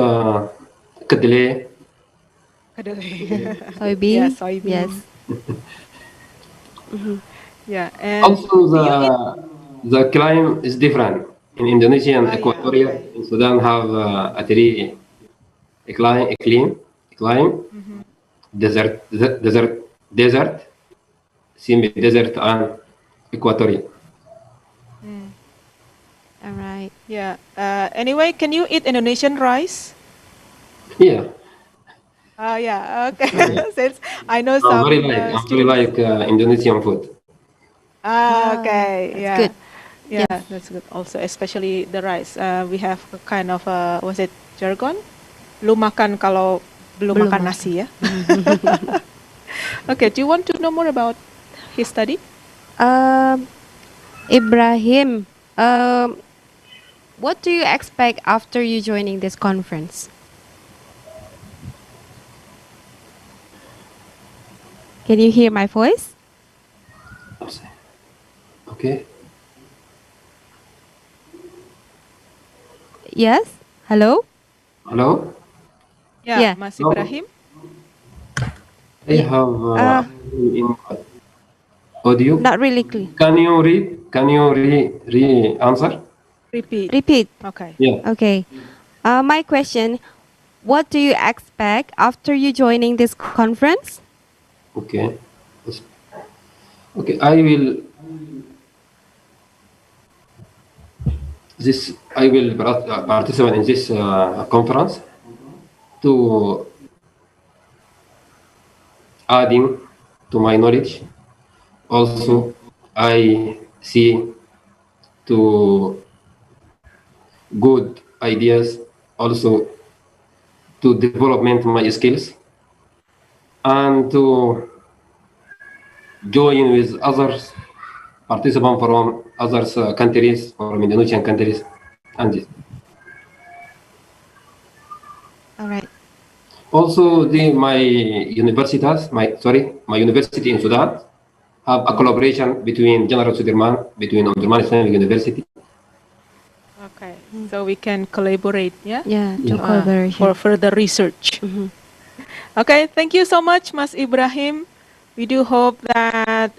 kedelai. Soybean? Yeah, soybean. Yes. Yeah, and Also the climate is different. In Indonesia and Equatoria, in Sudan have a three climate, desert, semi-desert, and Equatoria. All right. Yeah. Anyway, can you eat Indonesian rice? Yeah. Yeah. Okay. Since I know I'm some very like students. Indonesian food. Okay. That's Yeah. good. Yeah, that's good. Also, especially the rice. We have a kind of was it jargon? Lu makan kalau belum makan nasi ya. Okay. Do you want to know more about his study? Ibrahim, what do you expect after you joining this conference? Can you hear my voice? Okay. Yes. Hello. Hello. Yeah, Mas Ibrahim. I have in audio. Not really clear. Can you read? Can you answer? Repeat. Okay. Yeah. Okay. My question: what do you expect after you joining this conference? Okay. Okay. I will participate in this conference to adding to my knowledge. Also, I see to good ideas also to development my skills and to join with others participants from other countries, from Indonesian countries, and this. All right. Also, my university in Sudan have a collaboration between General Sudirman, between Omdurman Islamic University. Okay, so we can collaborate, yeah? Yeah, to collaboration. For further research. Okay, thank you so much, Mas Ibrahim. We do hope that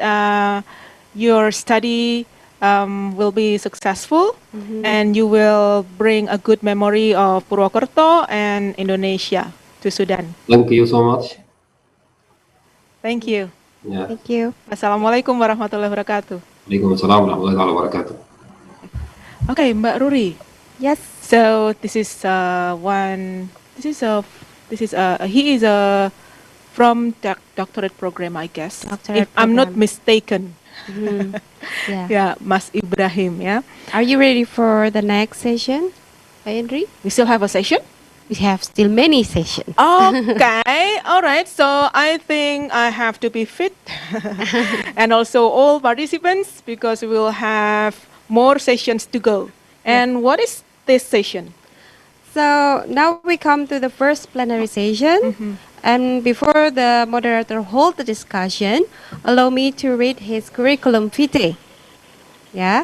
your study will be successful and you will bring a good memory of Purwokerto and Indonesia to Sudan. Thank you so much. Thank you. Ya. Thank you. Assalamualaikum warahmatullahi wabarakatuh. Waalaikumsalam warahmatullahi wabarakatuh. Okay, Mbak Ruri. Yes. So this is he is a from doctorate program, I guess. Doctorate if I'm not program. mistaken. Yeah. Yeah, Mas Ibrahim. Yeah. Are you ready for the next session, Henry? We still have a session. We have still many sessions. Okay, all right. So I think I have to be fit, and also all participants, because we will have more sessions to go. And what is this session? So now we come to the first plenary session. And before the moderator hold the discussion, allow me to read his curriculum vitae. Yeah.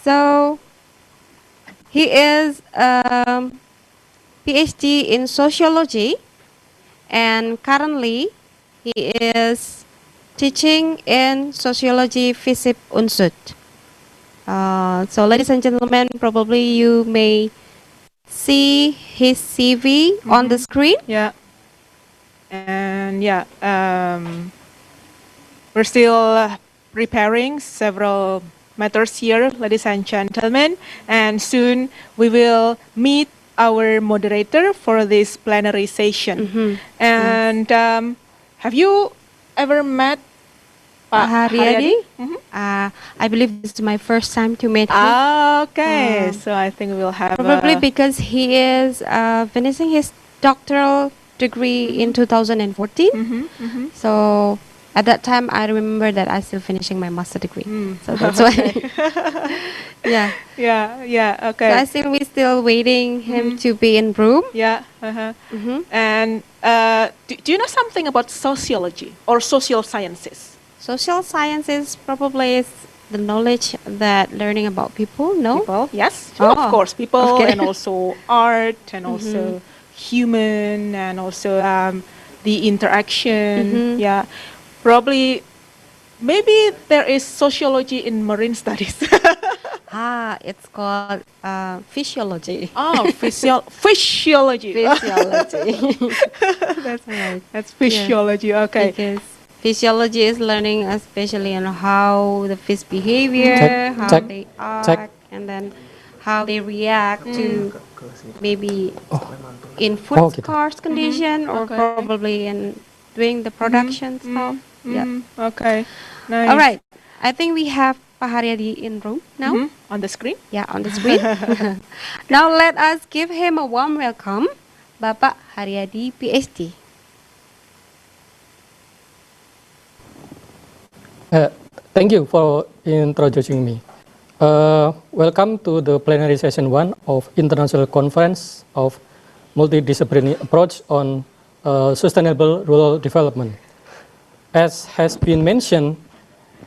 So he is PhD in sociology, and currently he is teaching in sociology FISIP Unsud. So ladies and gentlemen, probably you may see his CV on the screen. Yeah. And yeah, we're still preparing several matters here, ladies and gentlemen, and soon we will meet our moderator for this plenary session. And have you ever met Pak Haryadi? Mhm. I believe this is my first time to meet him. Okay, so I think we'll have Probably because he is finishing his doctoral degree in 2014. So at that time, I remember that I still finishing my master degree. So that's why. Yeah. Yeah. Okay. So I think we still waiting him to be in room. Yeah. And do you know something about sociology or social sciences? Social sciences probably is the knowledge that learning about people. No. People, yes, of course, people, okay. and also art, and also human, and also the interaction. Yeah, probably, maybe there is sociology in marine studies. It's called physiology. Oh, physiology. Physiology. That's right. That's physiology. Okay. Because physiology is learning especially on how the fish behavior, how they act, and then how they react to maybe in food scarce condition or probably in doing the production stuff. Yeah. Okay. Nice. All right. I think we have Pak Haryadi in room now. On the screen? Yeah, on the screen. Now let us give him a warm welcome, Bapak Haryadi, PhD. Thank you for introducing me. Welcome to the plenary session 1 of International Conference of Multidisciplinary Approach on Sustainable Rural Development. As has been mentioned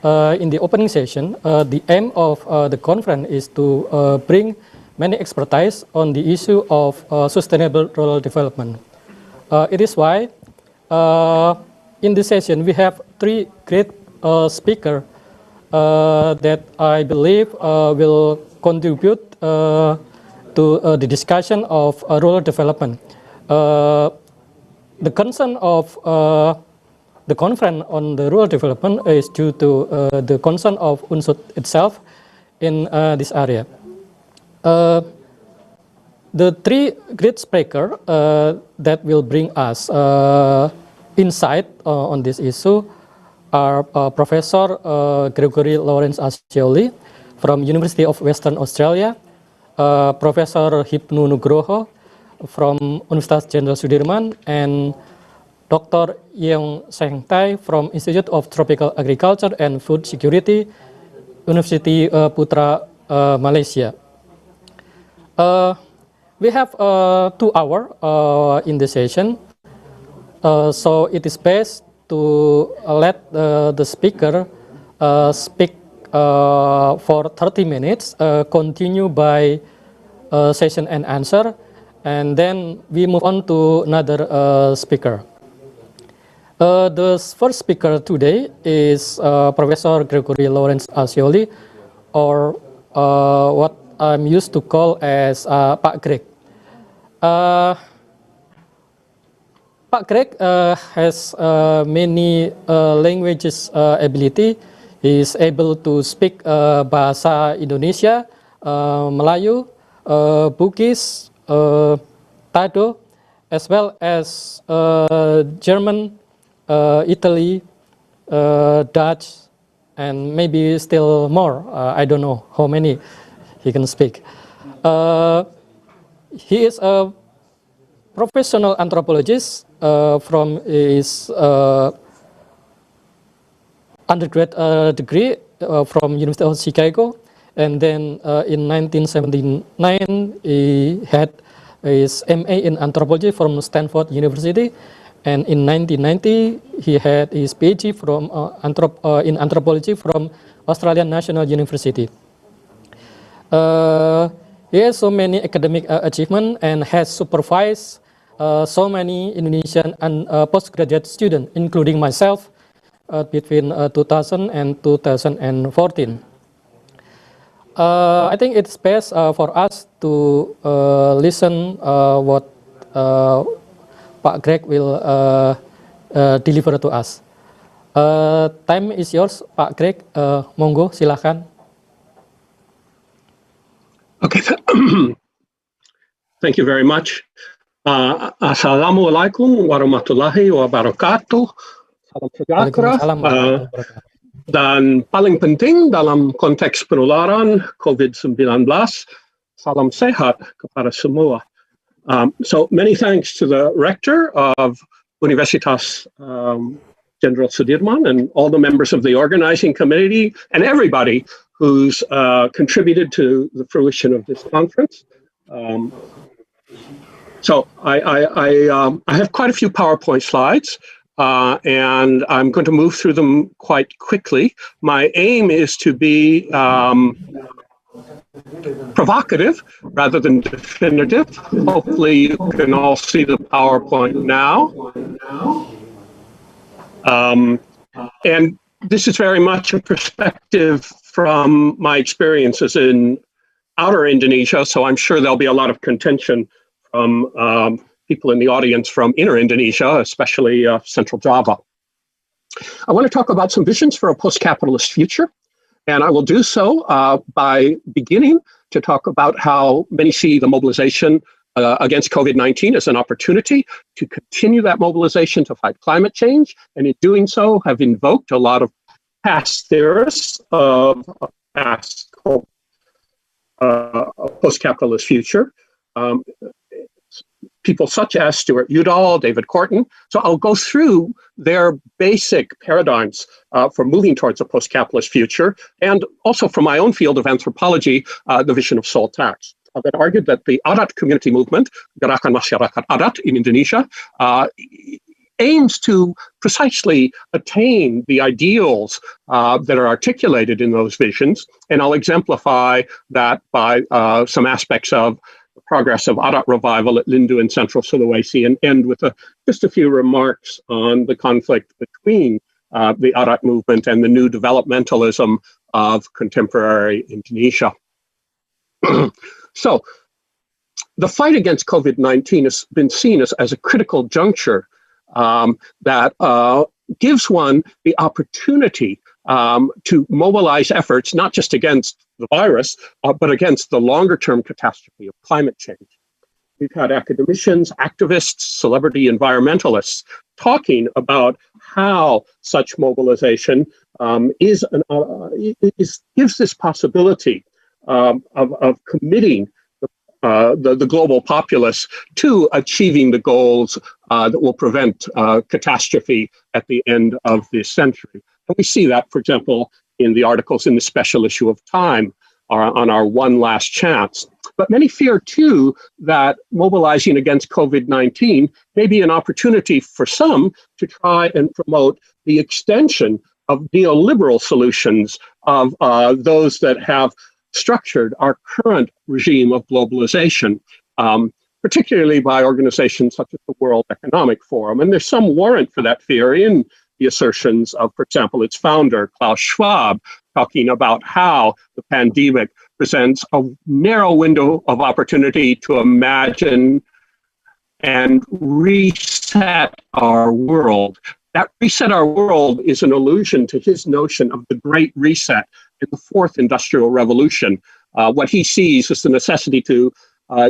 in the opening session, the aim of the conference is to bring many expertise on the issue of sustainable rural development. It is why in this session we have three great speakers that I believe will contribute to the discussion of rural development. The concern of the conference on the rural development is due to the concern of UNSUD itself in this area. The three great speakers that will bring us insight on this issue are Professor Gregory Lawrence Asioli from University of Western Australia, Professor Hipnu Nugroho from Universitas Jenderal Sudirman, and Dr. Yeong Seng Tai from Institute of Tropical Agriculture and Food Security, University Putra, Malaysia. We have 2 hours in the session, so it is best to let the speaker speak for 30 minutes, continue by session and answer, and then we move on to another speaker. The first speaker today is Professor Gregory Lawrence Asioli, or what I'm used to call as Pak Greg. Pak Greg has many languages ability. He is able to speak bahasa Indonesia, Melayu, Bugis, Tado, as well as German, Italy, Dutch, and maybe still more. I don't know how many he can speak. He is a professional anthropologist from his undergrad degree from University of Chicago, and then in 1979 he had his MA in anthropology from Stanford University, and in 1990 he had his PhD from in anthropology from Australian National University. He has so many academic achievements and has supervised so many Indonesian and postgraduate students, including myself, between 2000 and 2014. I think it's best for us to listen what Pak Greg will deliver to us. Time is yours, Pak Greg. Monggo, silakan. Okay, thank you very much. Assalamualaikum warahmatullahi wabarakatuh. Salam sejahtera. Dan paling penting dalam konteks penularan COVID-19, salam sehat kepada semua. So many thanks to the rector of Universitas Jenderal Sudirman and all the members of the organizing committee and everybody who's contributed to the fruition of this conference. So I have quite a few PowerPoint slides, and I'm going to move through them quite quickly. My aim is to be provocative rather than definitive. Hopefully you can all see the PowerPoint now. And this is very much a perspective from my experiences in outer Indonesia, so I'm sure there'll be a lot of contention from people in the audience from inner Indonesia, especially Central Java. I want to talk about some visions for a post-capitalist future, and I will do so by beginning to talk about how many see the mobilization against COVID-19 as an opportunity to continue that mobilization to fight climate change, and in doing so have invoked a lot of past theorists of a past post-capitalist future. People such as Stuart Udall, David Korten. So I'll go through their basic paradigms for moving towards a post-capitalist future, and also from my own field of anthropology, the vision of soul tax. That argued that the Adat community movement, Gerakan Masyarakat Adat in Indonesia, aims to precisely attain the ideals that are articulated in those visions, and I'll exemplify that by some aspects of the progress of Adat revival at Lindu in Central Sulawesi, and end with just a few remarks on the conflict between the Adat movement and the new developmentalism of contemporary Indonesia. So, the fight against COVID-19 has been seen as a critical juncture that gives one the opportunity to mobilize efforts, not just against the virus, but against the longer-term catastrophe of climate change. We've had academicians, activists, celebrity environmentalists talking about how such mobilization gives this possibility of committing the global populace to achieving the goals that will prevent catastrophe at the end of this century. And we see that, for example, in the articles in the special issue of Time on our One Last Chance. But many fear, too, that mobilizing against COVID-19 may be an opportunity for some to try and promote the extension of neoliberal solutions of those that have structured our current regime of globalization, particularly by organizations such as the World Economic Forum. And there's some warrant for that fear in the assertions of, for example, its founder, Klaus Schwab, talking about how the pandemic presents a narrow window of opportunity to imagine and reset our world. That reset our world is an allusion to his notion of the Great Reset in the Fourth Industrial Revolution. What he sees is the necessity to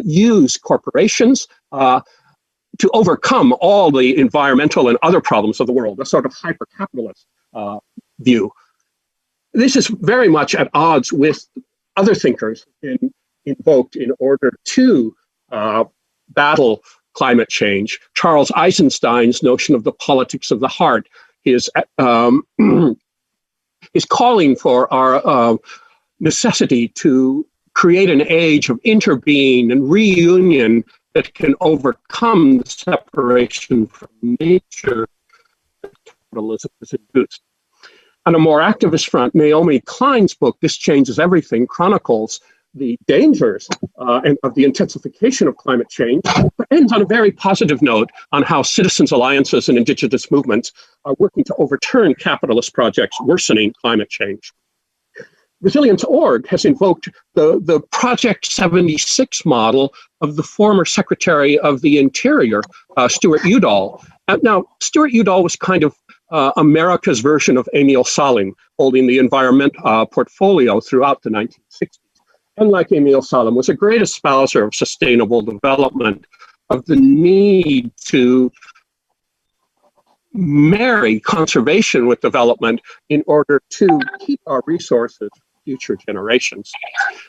use corporations to overcome all the environmental and other problems of the world, a sort of hyper-capitalist view. This is very much at odds with other thinkers invoked in order to battle climate change. Charles Eisenstein's notion of the politics of the heart is calling for our necessity to create an age of interbeing and reunion that can overcome the separation from nature that capitalism has induced. On a more activist front, Naomi Klein's book, This Changes Everything, chronicles the dangers and of the intensification of climate change, but ends on a very positive note on how citizens' alliances and indigenous movements are working to overturn capitalist projects worsening climate change. Resilience.org has invoked the Project 76 model of the former Secretary of the Interior, Stuart Udall. Now, Stuart Udall was kind of America's version of Emil Salim, holding the environment portfolio throughout the 1960s. Unlike Emil Salim, was a great espouser of sustainable development, of the need to marry conservation with development in order to keep our resources for future generations.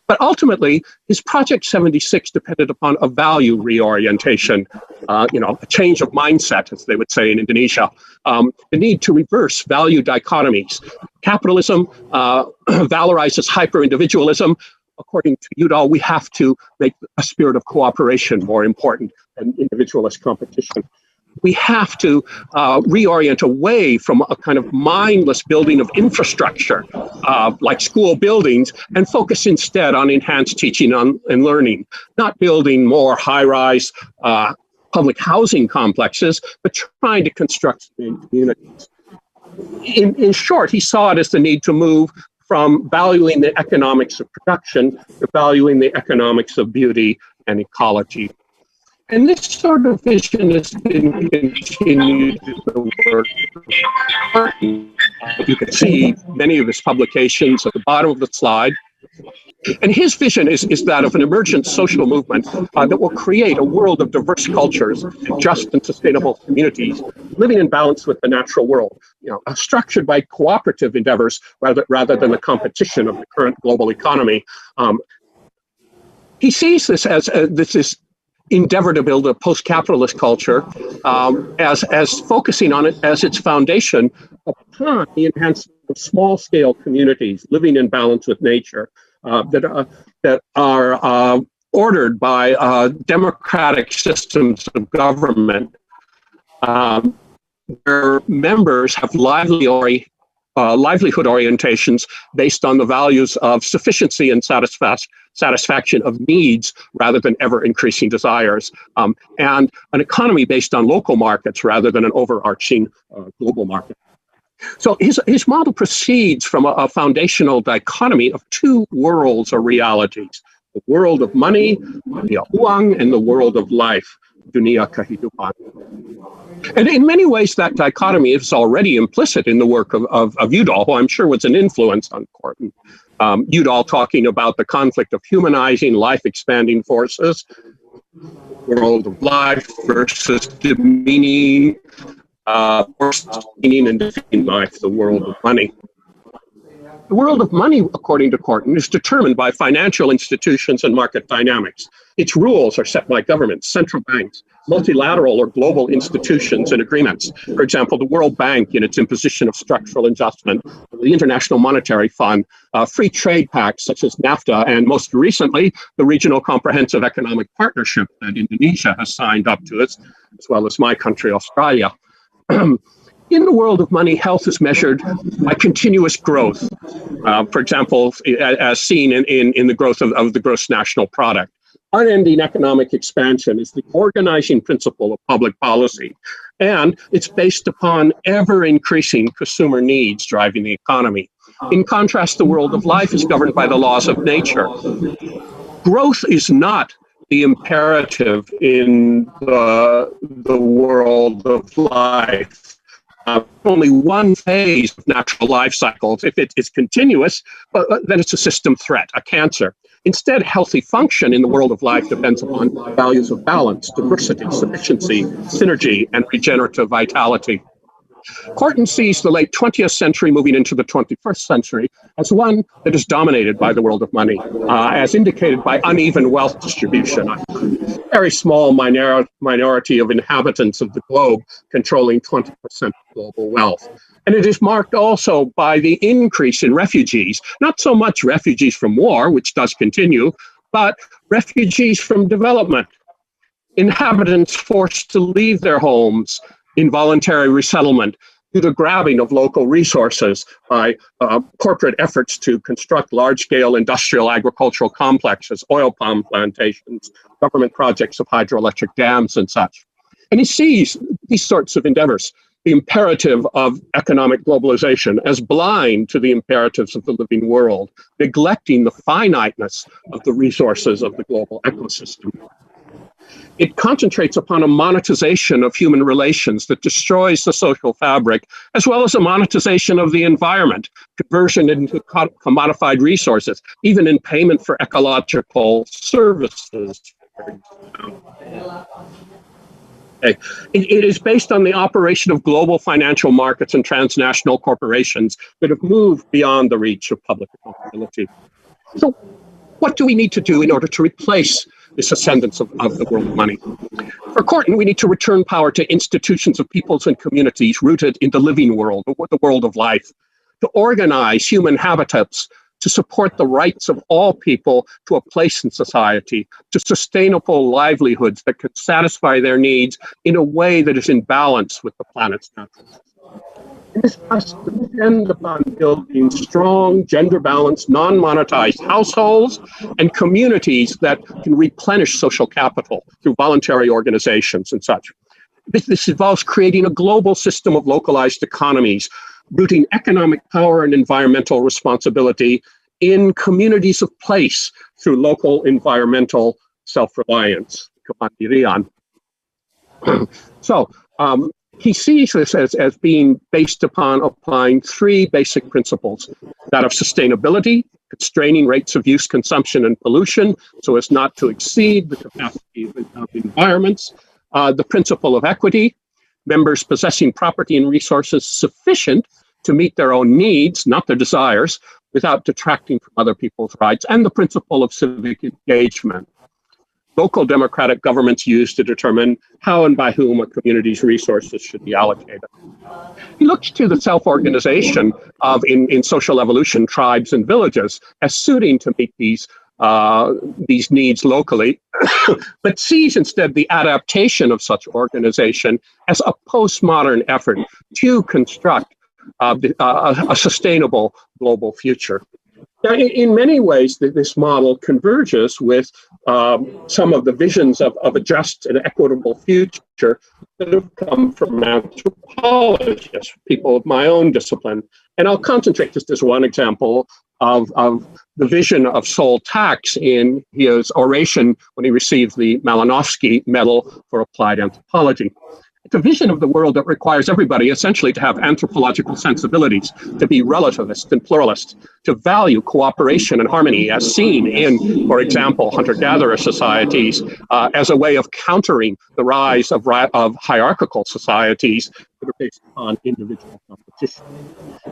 But ultimately, his Project 76 depended upon a value reorientation, a change of mindset, as they would say in Indonesia, the need to reverse value dichotomies. Capitalism valorizes hyper-individualism. According to Udall, we have to make a spirit of cooperation more important than individualist competition. We have to reorient away from a kind of mindless building of infrastructure, like school buildings, and focus instead on enhanced teaching and learning, not building more high-rise public housing complexes, but trying to construct communities. In short, he saw it as the need to move from valuing the economics of production to valuing the economics of beauty and ecology. And this sort of vision has been continued in the work. You can see many of his publications at the bottom of the slide. And his vision is that of an emergent social movement that will create a world of diverse cultures and just and sustainable communities, living in balance with the natural world, structured by cooperative endeavors rather than the competition of the current global economy. He sees this as this endeavor to build a post-capitalist culture as focusing on it as its foundation upon the enhancement of small-scale communities living in balance with nature. That are ordered by democratic systems of government, where members have livelihood orientations based on the values of sufficiency and satisfaction of needs rather than ever-increasing desires, and an economy based on local markets rather than an overarching global market. So his model proceeds from a foundational dichotomy of two worlds or realities: the world of money, dunia uang, and the world of life, dunia kehidupan. And in many ways, that dichotomy is already implicit in the work of Udall, who I'm sure was an influence on Korten. Udall talking about the conflict of humanizing, life-expanding forces, world of life versus demeaning, meaning and defeating life, the world of money. The world of money, according to Korten, is determined by financial institutions and market dynamics. Its rules are set by governments, central banks, multilateral or global institutions and agreements. For example, the World Bank in its imposition of structural adjustment, the International Monetary Fund, free trade pacts such as NAFTA, and most recently, the Regional Comprehensive Economic Partnership that Indonesia has signed up to, as well as my country, Australia. In the world of money, health is measured by continuous growth. For example, as seen in the growth of the gross national product. Unending economic expansion is the organizing principle of public policy, and it's based upon ever-increasing consumer needs driving the economy. In contrast, the world of life is governed by the laws of nature. Growth is not the imperative in the world of life. Only one phase of natural life cycles, if it is continuous, then it's a system threat, a cancer. Instead, healthy function in the world of life depends upon values of balance, diversity, sufficiency, synergy, and regenerative vitality. Corton sees the late 20th century moving into the 21st century as one that is dominated by the world of money, as indicated by uneven wealth distribution. A very small minority of inhabitants of the globe controlling 20% of global wealth. And it is marked also by the increase in refugees, not so much refugees from war, which does continue, but refugees from development. Inhabitants forced to leave their homes, involuntary resettlement, due to grabbing of local resources by corporate efforts to construct large-scale industrial agricultural complexes, oil palm plantations, government projects of hydroelectric dams and such. And he sees these sorts of endeavors, the imperative of economic globalization, as blind to the imperatives of the living world, neglecting the finiteness of the resources of the global ecosystem. It concentrates upon a monetization of human relations that destroys the social fabric, as well as a monetization of the environment, conversion into commodified resources, even in payment for ecological services. It is based on the operation of global financial markets and transnational corporations that have moved beyond the reach of public accountability. So what do we need to do in order to replace this ascendance of the world of money? For Corton, we need to return power to institutions of peoples and communities rooted in the living world, the world of life, to organize human habitats, to support the rights of all people to a place in society, to sustainable livelihoods that can satisfy their needs in a way that is in balance with the planet's natural systems. This must depend upon building strong, gender-balanced, non-monetized households and communities that can replenish social capital through voluntary organizations and such. This involves creating a global system of localized economies, rooting economic power and environmental responsibility in communities of place through local environmental self-reliance. So, he sees this as being based upon applying three basic principles: that of sustainability, constraining rates of use, consumption, and pollution so as not to exceed the capacity of environments; the principle of equity, members possessing property and resources sufficient to meet their own needs, not their desires, without detracting from other people's rights; and the principle of civic engagement. Local democratic governments use to determine how and by whom a community's resources should be allocated. He looks to the self-organization of, in social evolution, tribes and villages as suiting to meet these needs locally, but sees instead the adaptation of such organization as a postmodern effort to construct a sustainable global future. Now, in many ways, this model converges with some of the visions of a just and equitable future that have come from anthropologists, people of my own discipline. And I'll concentrate just as one example of the vision of Sol Tax in his oration when he received the Malinowski Medal for Applied Anthropology. It's a vision of the world that requires everybody essentially to have anthropological sensibilities, to be relativist and pluralist, to value cooperation and harmony as seen in, for example, hunter-gatherer societies, as a way of countering the rise of hierarchical societies that are based on individual competition.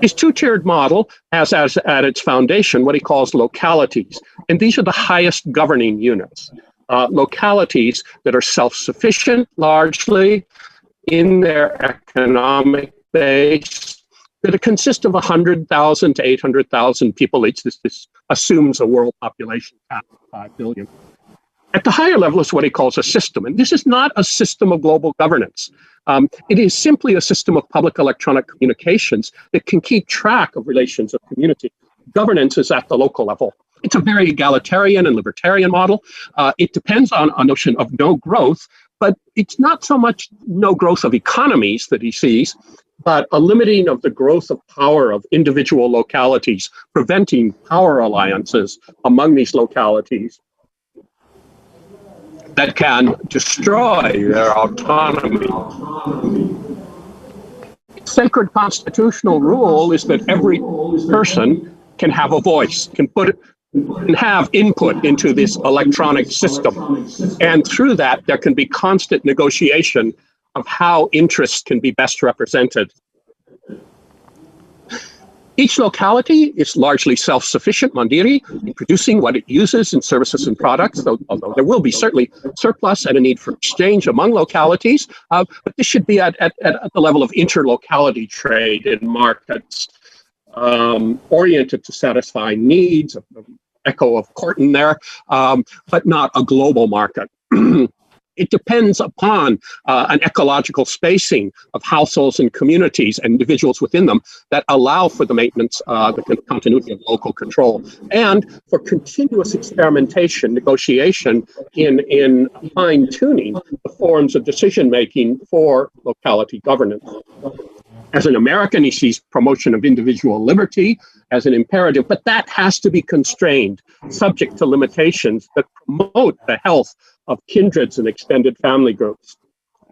His two-tiered model has as at its foundation what he calls localities, and these are the highest governing units. Localities that are self-sufficient largely in their economic base, that consist of 100,000 to 800,000 people each. This assumes a world population cap of 5 billion. At the higher level is what he calls a system, and this is not a system of global governance. It is simply a system of public electronic communications that can keep track of relations of community. Governance is at the local level. It's a very egalitarian and libertarian model. It depends on a notion of no growth, but it's not so much no growth of economies that he sees, but a limiting of the growth of power of individual localities, preventing power alliances among these localities. that can destroy their autonomy. Sacred constitutional rule is that every person can have a voice, can have input into this electronic system. And through that, there can be constant negotiation of how interests can be best represented. Each locality is largely self-sufficient, mandiri, in producing what it uses in services and products, although there will be certainly surplus and a need for exchange among localities, but this should be at the level of interlocality trade in markets, oriented to satisfy needs, echo of Corton there, but not a global market. It depends upon an ecological spacing of households and communities and individuals within them that allow for the maintenance, the continuity of local control, and for continuous experimentation, negotiation in fine-tuning the forms of decision-making for locality governance. As an American, he sees promotion of individual liberty as an imperative, but that has to be constrained, subject to limitations that promote the health of kindreds and extended family groups,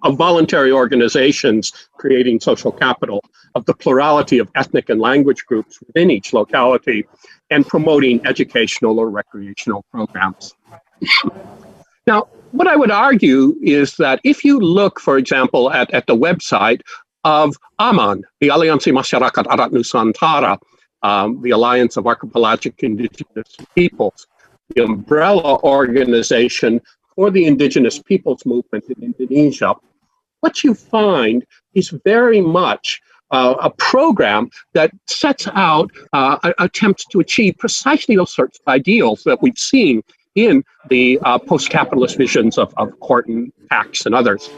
of voluntary organizations creating social capital, of the plurality of ethnic and language groups within each locality, and promoting educational or recreational programs. Now, what I would argue is that if you look, for example, at the website of AMAN, the Aliansi Masyarakat Adat Nusantara, the Alliance of Archipelagic Indigenous Peoples, the umbrella organization for the indigenous peoples movement in Indonesia, what you find is very much a program that sets out attempts to achieve precisely those sorts of ideals that we've seen in the post-capitalist visions of Corton, Pax, and others.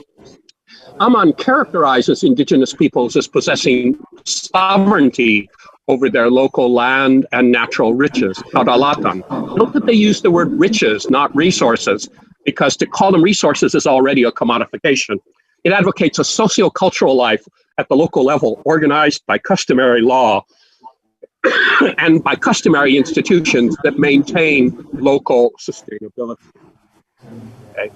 Aman characterizes indigenous peoples as possessing sovereignty over their local land and natural riches, kaudalatan. Note that they use the word riches, not resources, because to call them resources is already a commodification. It advocates a socio-cultural life at the local level, organized by customary law and by customary institutions that maintain local sustainability. Okay.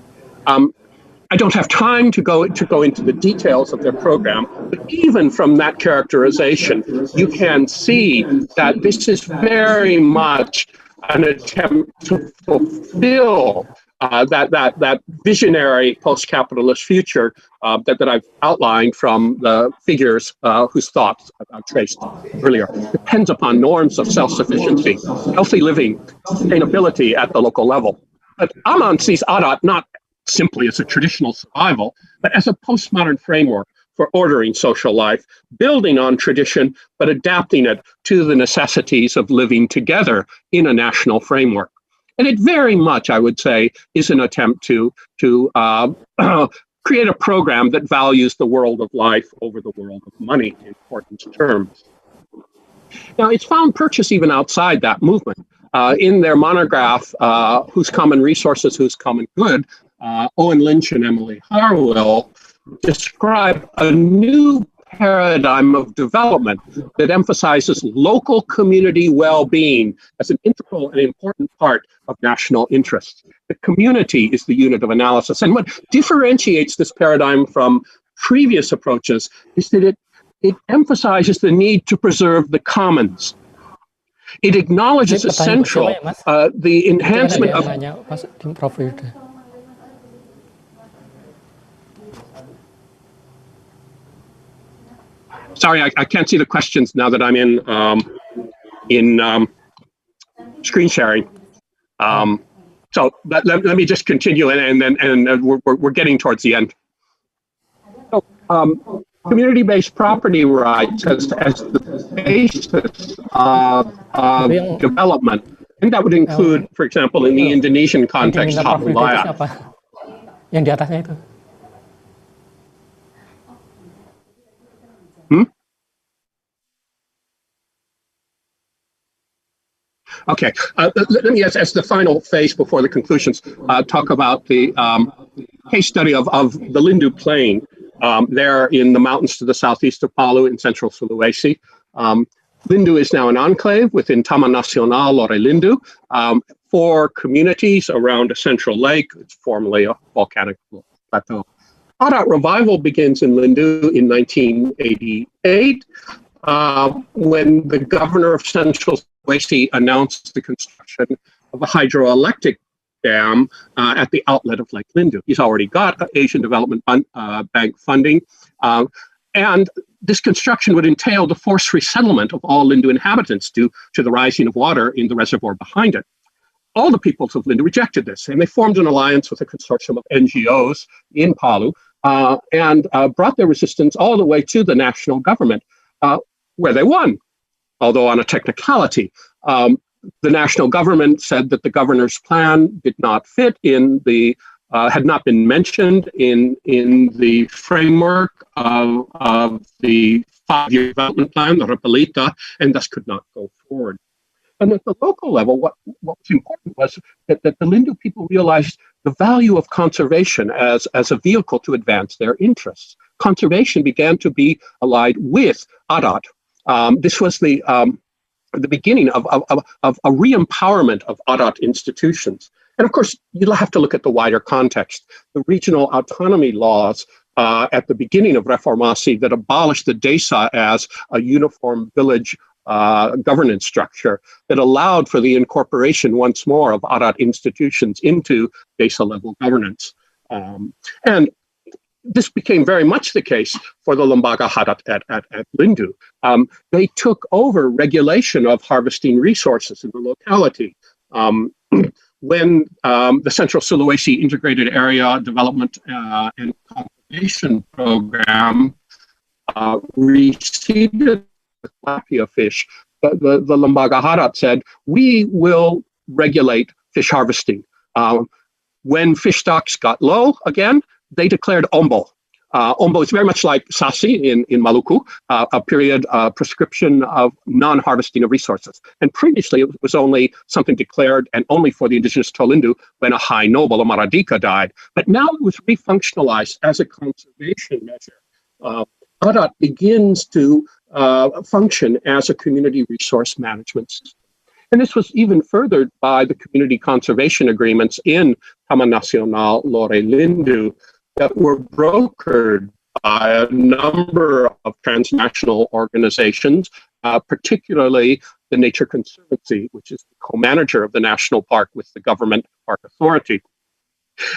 I don't have time to go into the details of their program, but even from that characterization, you can see that this is very much an attempt to fulfill that visionary post-capitalist future that I've outlined from the figures whose thoughts I've traced earlier. Depends upon norms of self-sufficiency, healthy living, sustainability at the local level. But Aman sees Adat not simply as a traditional survival, but as a postmodern framework for ordering social life, building on tradition, but adapting it to the necessities of living together in a national framework. And it very much, I would say, is an attempt to create a program that values the world of life over the world of money in important terms. Now, it's found purchase even outside that movement. In their monograph, Whose Common Resources, Whose Common Good, Owen Lynch and Emily Harwell describe a new paradigm of development that emphasizes local community well-being as an integral and important part of national interests. The community is the unit of analysis. And what differentiates this paradigm from previous approaches is that it emphasizes the need to preserve the commons. It acknowledges essential the enhancement of... Sorry, I can't see the questions now that I'm in screen sharing. So let me just continue, and we're getting towards the end. So, community-based property rights as the basis of development, and that would include, for example, in the Indonesian context, hak wilayah. Yang di atasnya itu. Okay, let me, as the final phase before the conclusions, talk about the case study of the Lindu Plain there in the mountains to the southeast of Palu in central Sulawesi. Lindu is now an enclave within Taman Nasional Lore Lindu. 4 communities around a central lake. It's formerly a volcanic plateau. Adat revival begins in Lindu in 1988 when the governor of Central Sulawesi announced the construction of a hydroelectric dam at the outlet of Lake Lindu. He's already got Asian Development Bank funding. And this construction would entail the forced resettlement of all Lindu inhabitants due to the rising of water in the reservoir behind it. All the peoples of Lindu rejected this, and they formed an alliance with a consortium of NGOs in Palu and brought their resistance all the way to the national government, where they won, although on a technicality. The national government said that the governor's plan did not fit in the had not been mentioned in the framework of the 5-year development plan, the Repelita, and thus could not go forward. And at the local level, what was important was that the Lindu people realized the value of conservation as a vehicle to advance their interests. Conservation began to be allied with Adat. This was the beginning of a re-empowerment of Adat institutions. And of course, you'll have to look at the wider context. The regional autonomy laws at the beginning of Reformasi that abolished the desa as a uniform village governance structure that allowed for the incorporation once more of Adat institutions into desa-level governance. And this became very much the case for the Lembaga Adat at Lindu. They took over regulation of harvesting resources in the locality. When the Central Sulawesi Integrated Area Development and Conservation Program receded the tilapia fish, the Lembaga Adat said, we will regulate fish harvesting. When fish stocks got low again, they declared Ombo. Ombo is very much like Sasi in Maluku, a period prescription of non-harvesting of resources. And previously, it was only something declared and only for the indigenous Tolindu when a high noble, a Maradika, died. But now it was refunctionalized as a conservation measure. Adat begins to function as a community resource management system. And this was even furthered by the community conservation agreements in Taman Nasional Lore Lindu that were brokered by a number of transnational organizations, particularly the Nature Conservancy, which is the co-manager of the national park with the government park authority.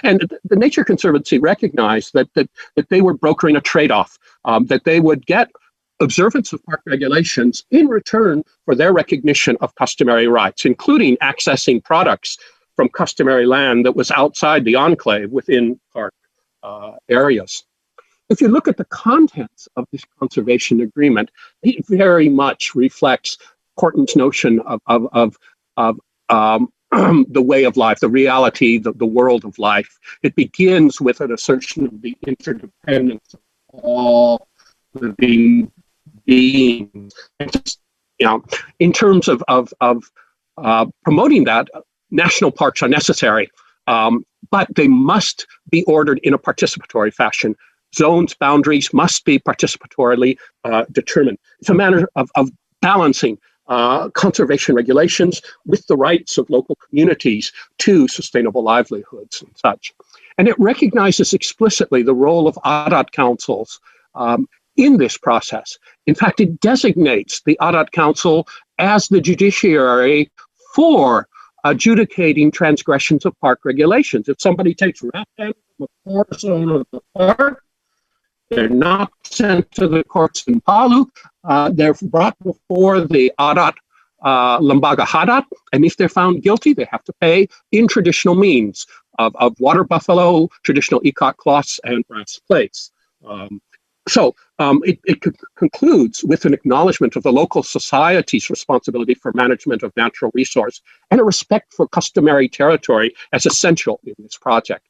And the Nature Conservancy recognized that they were brokering a trade-off, that they would get observance of park regulations in return for their recognition of customary rights, including accessing products from customary land that was outside the enclave within park areas. If you look at the contents of this conservation agreement, it very much reflects Horton's notion of the way of life, the reality, the world of life. It begins with an assertion of the interdependence of all living beings. And just, in terms of promoting that, national parks are necessary, but they must be ordered in a participatory fashion. Zones, boundaries must be participatorily determined. It's a matter of balancing conservation regulations with the rights of local communities to sustainable livelihoods and such. And it recognizes explicitly the role of Adat councils in this process. In fact, it designates the Adat Council as the judiciary for adjudicating transgressions of park regulations. If somebody takes rattan from a forest zone of the park, they're not sent to the courts in Palu. They're brought before the Adat Lembaga Adat, and if they're found guilty, they have to pay in traditional means of water buffalo, traditional ikat cloths, and brass plates. So it concludes with an acknowledgement of the local society's responsibility for management of natural resource and a respect for customary territory as essential in this project.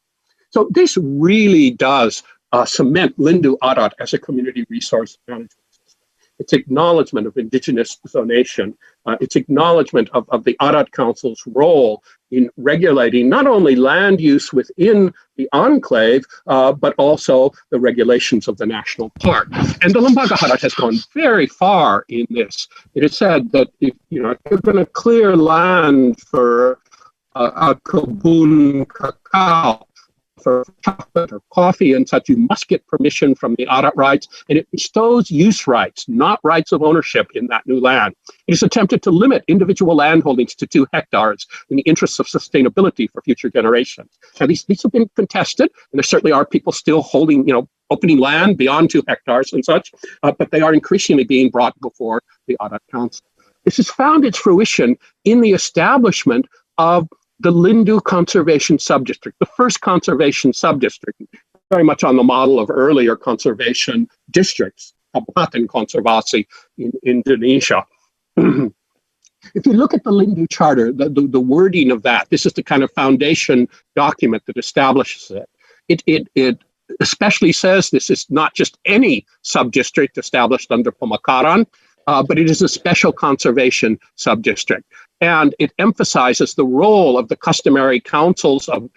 So this really does cement Lindu Adat as a community resource management system. It's acknowledgement of indigenous zonation. It's acknowledgement of the Adat Council's role in regulating not only land use within the enclave, but also the regulations of the national park. And the Lembaga Adat has gone very far in this. It is said that if you're going to clear land for kebun cacao for chocolate or coffee and such, you must get permission from the Adat rights, and it bestows use rights, not rights of ownership in that new land. It is attempted to limit individual land holdings to 2 hectares in the interests of sustainability for future generations. Now, these have been contested, and there certainly are people still holding, opening land beyond 2 hectares and such, but they are increasingly being brought before the Adat Council. This has found its fruition in the establishment of the Lindu Conservation Subdistrict, the first conservation subdistrict, very much on the model of earlier conservation districts, Kabupaten Konservasi in Indonesia. If you look at the Lindu Charter, the wording of that, this is the kind of foundation document that establishes it. It especially says this is not just any subdistrict established under Pemekaran, but it is a special conservation subdistrict. And it emphasizes the role of the customary councils of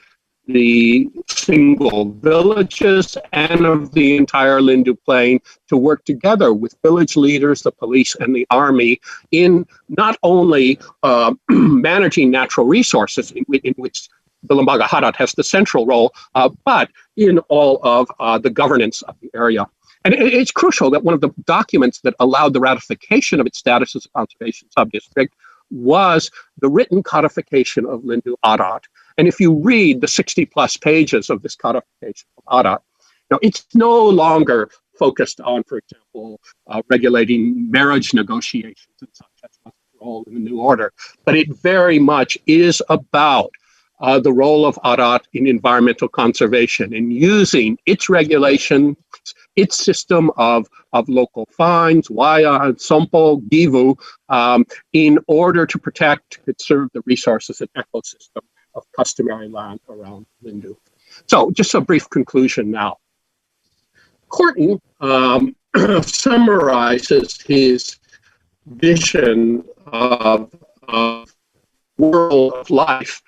the single villages and of the entire Lindu Plain to work together with village leaders, the police, and the army in not only managing natural resources, in which the Lembaga Hadat has the central role, but in all of the governance of the area. And it's crucial that one of the documents that allowed the ratification of its status as a conservation subdistrict was the written codification of Lindu Adat. And if you read the 60-plus pages of this codification of Adat, it's no longer focused on, for example, regulating marriage negotiations and such. That's not the role in the new order. But it very much is about the role of Adat in environmental conservation and using its regulation, its system of local fines, waya, sompo, givu, in order to protect, conserve the resources and ecosystem of customary land around Lindu. So just a brief conclusion now. Korten summarizes his vision of world of life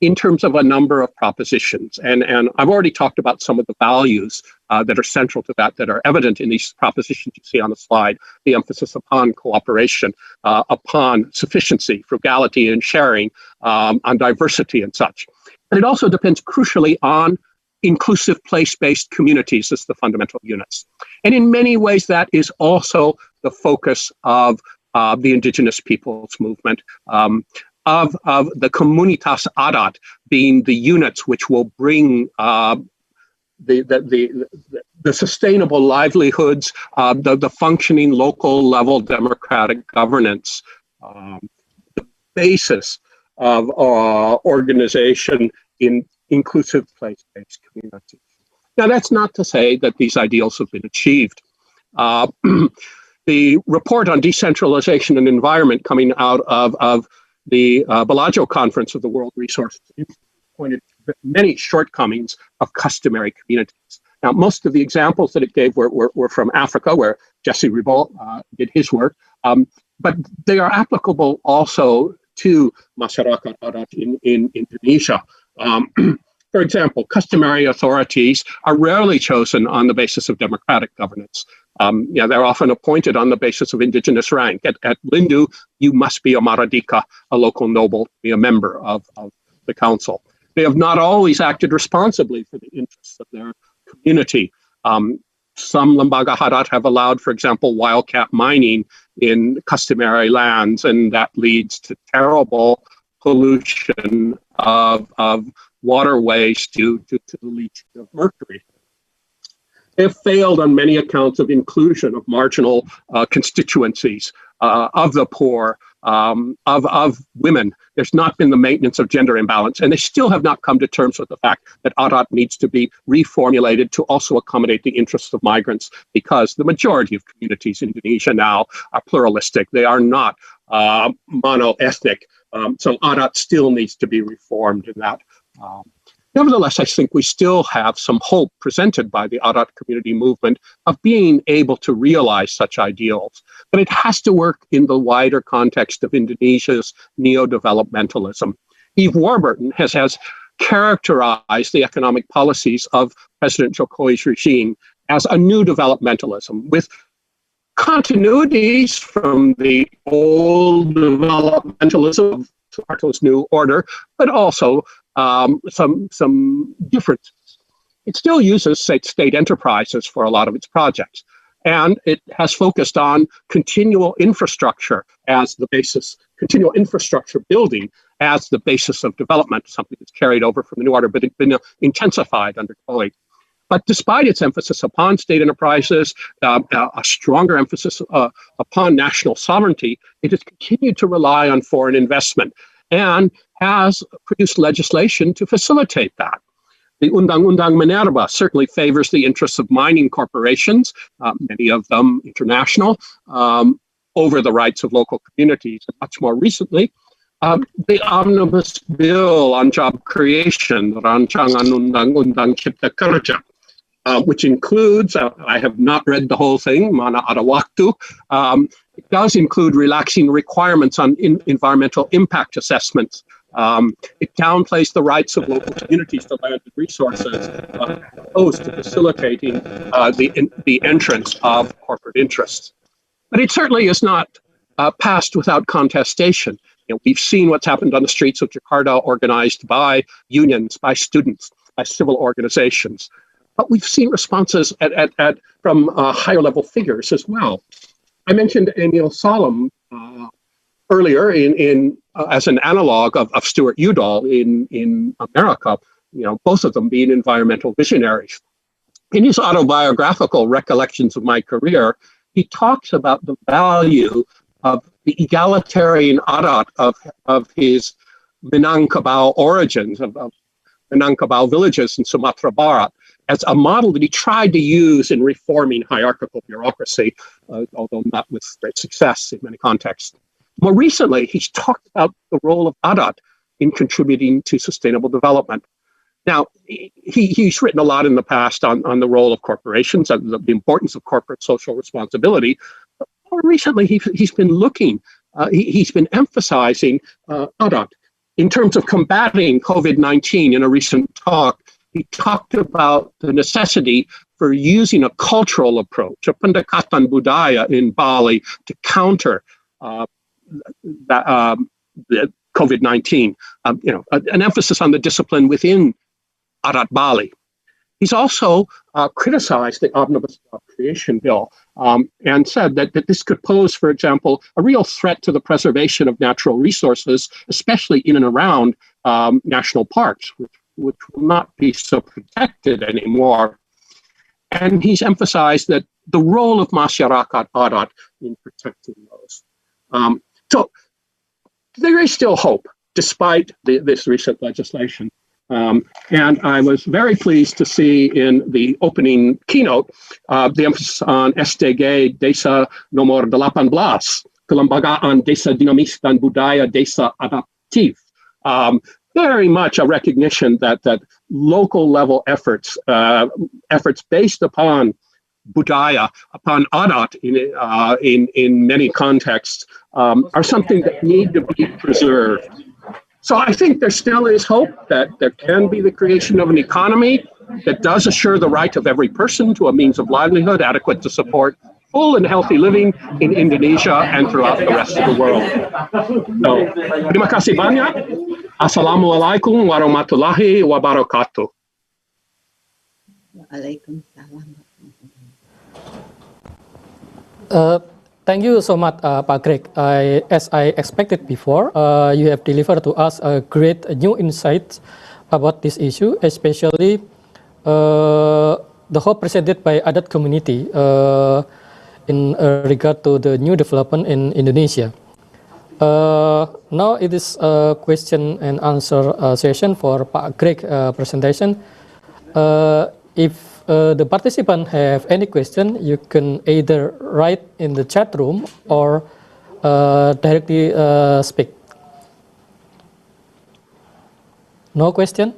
in terms of a number of propositions. And I've already talked about some of the values that are central to that are evident in these propositions you see on the slide, the emphasis upon cooperation, upon sufficiency, frugality and sharing, on diversity and such. And it also depends crucially on inclusive place-based communities as the fundamental units. And in many ways, that is also the focus of the indigenous peoples movement, of the Komunitas Adat being the units which will bring the sustainable livelihoods, the functioning local level democratic governance, the basis of organization in inclusive place-based communities. Now, that's not to say that these ideals have been achieved. The report on decentralization and environment coming out of the Bellagio Conference of the World Resources Institute pointed to many shortcomings of customary communities. Now, most of the examples that it gave were from Africa, where Jesse Ribault did his work, but they are applicable also to Masyarakat Adat in Indonesia. For example, customary authorities are rarely chosen on the basis of democratic governance. They're often appointed on the basis of indigenous rank. At Lindu, you must be a Maradika, a local noble, be a member of the council. They have not always acted responsibly for the interests of their community. Some Lembaga Hadat have allowed, for example, wildcat mining in customary lands, and that leads to terrible pollution of waterways due to the leaching of mercury. They have failed on many accounts of inclusion of marginal constituencies, of the poor, of women. There's not been the maintenance of gender imbalance, and they still have not come to terms with the fact that Adat needs to be reformulated to also accommodate the interests of migrants, because the majority of communities in Indonesia now are pluralistic. They are not mono-ethnic. So Adat still needs to be reformed in that. Nevertheless, I think we still have some hope presented by the Adat community movement of being able to realize such ideals. But it has to work in the wider context of Indonesia's neo-developmentalism. Yves Warburton has characterized the economic policies of President Jokowi's regime as a new developmentalism, with continuities from the old developmentalism of Suharto's new order, but also some differences. It still uses state enterprises for a lot of its projects, and it has focused on continual infrastructure as the basis, continual infrastructure building as the basis of development, something that's carried over from the new order, but it's been intensified under Chloe. But despite its emphasis upon state enterprises, a stronger emphasis upon national sovereignty, it has continued to rely on foreign investment and has produced legislation to facilitate that. The Undang-Undang Minerba certainly favors the interests of mining corporations, many of them international, over the rights of local communities. And much more recently, the Omnibus Bill on Job Creation, Rancangan Undang-Undang Cipta Kerja, which includes, I have not read the whole thing, mana ada waktu, it does include relaxing requirements on environmental impact assessments. It downplays the rights of local communities to land and resources, opposed to facilitating the entrance of corporate interests. But it certainly is not passed without contestation. We've seen what's happened on the streets of Jakarta, organized by unions, by students, by civil organizations. But we've seen responses from higher level figures as well. I mentioned Emil Salem earlier as an analog of Stuart Udall in America, both of them being environmental visionaries. In his autobiographical Recollections of My Career, he talks about the value of the egalitarian adat of his Minangkabau origins, of Minangkabau villages in Sumatra Barat, as a model that he tried to use in reforming hierarchical bureaucracy, although not with great success in many contexts. More recently, he's talked about the role of adat in contributing to sustainable development. Now, he's written a lot in the past on the role of corporations, the importance of corporate social responsibility. But more recently, he's been looking, he's been emphasizing adat in terms of combating COVID-19. In a recent talk, he talked about the necessity for using a cultural approach, a pendekatan budaya in Bali, to counter the COVID-19, an emphasis on the discipline within adat Bali. He's also criticized the Omnibus Job Creation Bill and said that this could pose, for example, a real threat to the preservation of natural resources, especially in and around national parks, which will not be so protected anymore. And he's emphasized that the role of masyarakat adat in protecting those. So there is still hope, despite this recent legislation. And I was very pleased to see in the opening keynote the emphasis on SDG Desa Nomor 18, Kelembagaan Desa Dinamis dan Budaya Desa Adaptif. Very much a recognition that local level efforts based upon budaya, upon adat in many contexts, are something that need to be preserved. So I think there still is hope that there can be the creation of an economy that does assure the right of every person to a means of livelihood adequate to support full and healthy living in Indonesia and throughout the rest of the world. So, terima kasih banyak. Assalamualaikum warahmatullahi wabarakatuh. Thank you so much, Pak Greg. As I expected before, you have delivered to us a great new insight about this issue, especially the hope presented by adat community in regard to the new development in Indonesia. Now it is a question and answer session for Pak Greg presentation. If the participants have any question, you can either write in the chat room or directly speak. No question?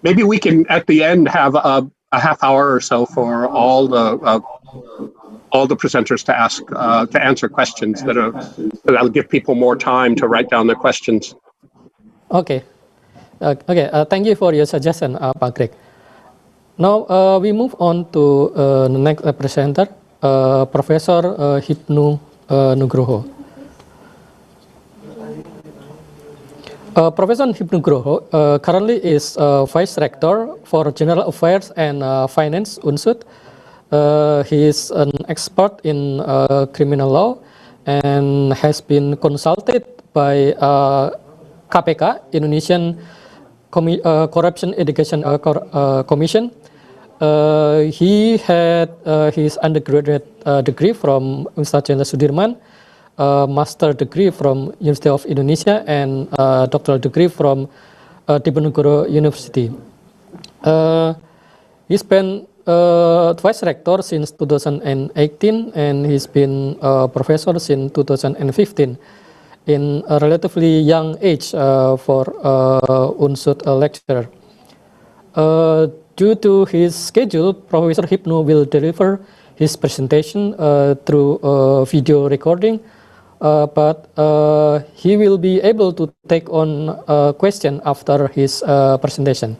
Maybe we can, at the end, have a half hour or so for all the presenters to answer questions that'll give people more time to write down their questions. Okay. Thank you for your suggestion, Pak Greg. Now we move on to the next presenter, Professor Hipnu Nugroho. Professor Hipnu Nugroho currently is Vice Rector for General Affairs and Finance UNSUD. He is an expert in criminal law and has been consulted by KPK, Indonesian Corruption Education Commission. He had his undergraduate degree from Universitas Jenderal Sudirman, master degree from University of Indonesia, and doctoral degree from Diponegoro University. He's been vice rector since 2018, and he's been a professor since 2015 in a relatively young age for UNSUD lecturer. Due to his schedule, Professor Hipnu will deliver his presentation through video recording, but he will be able to take on a question after his presentation.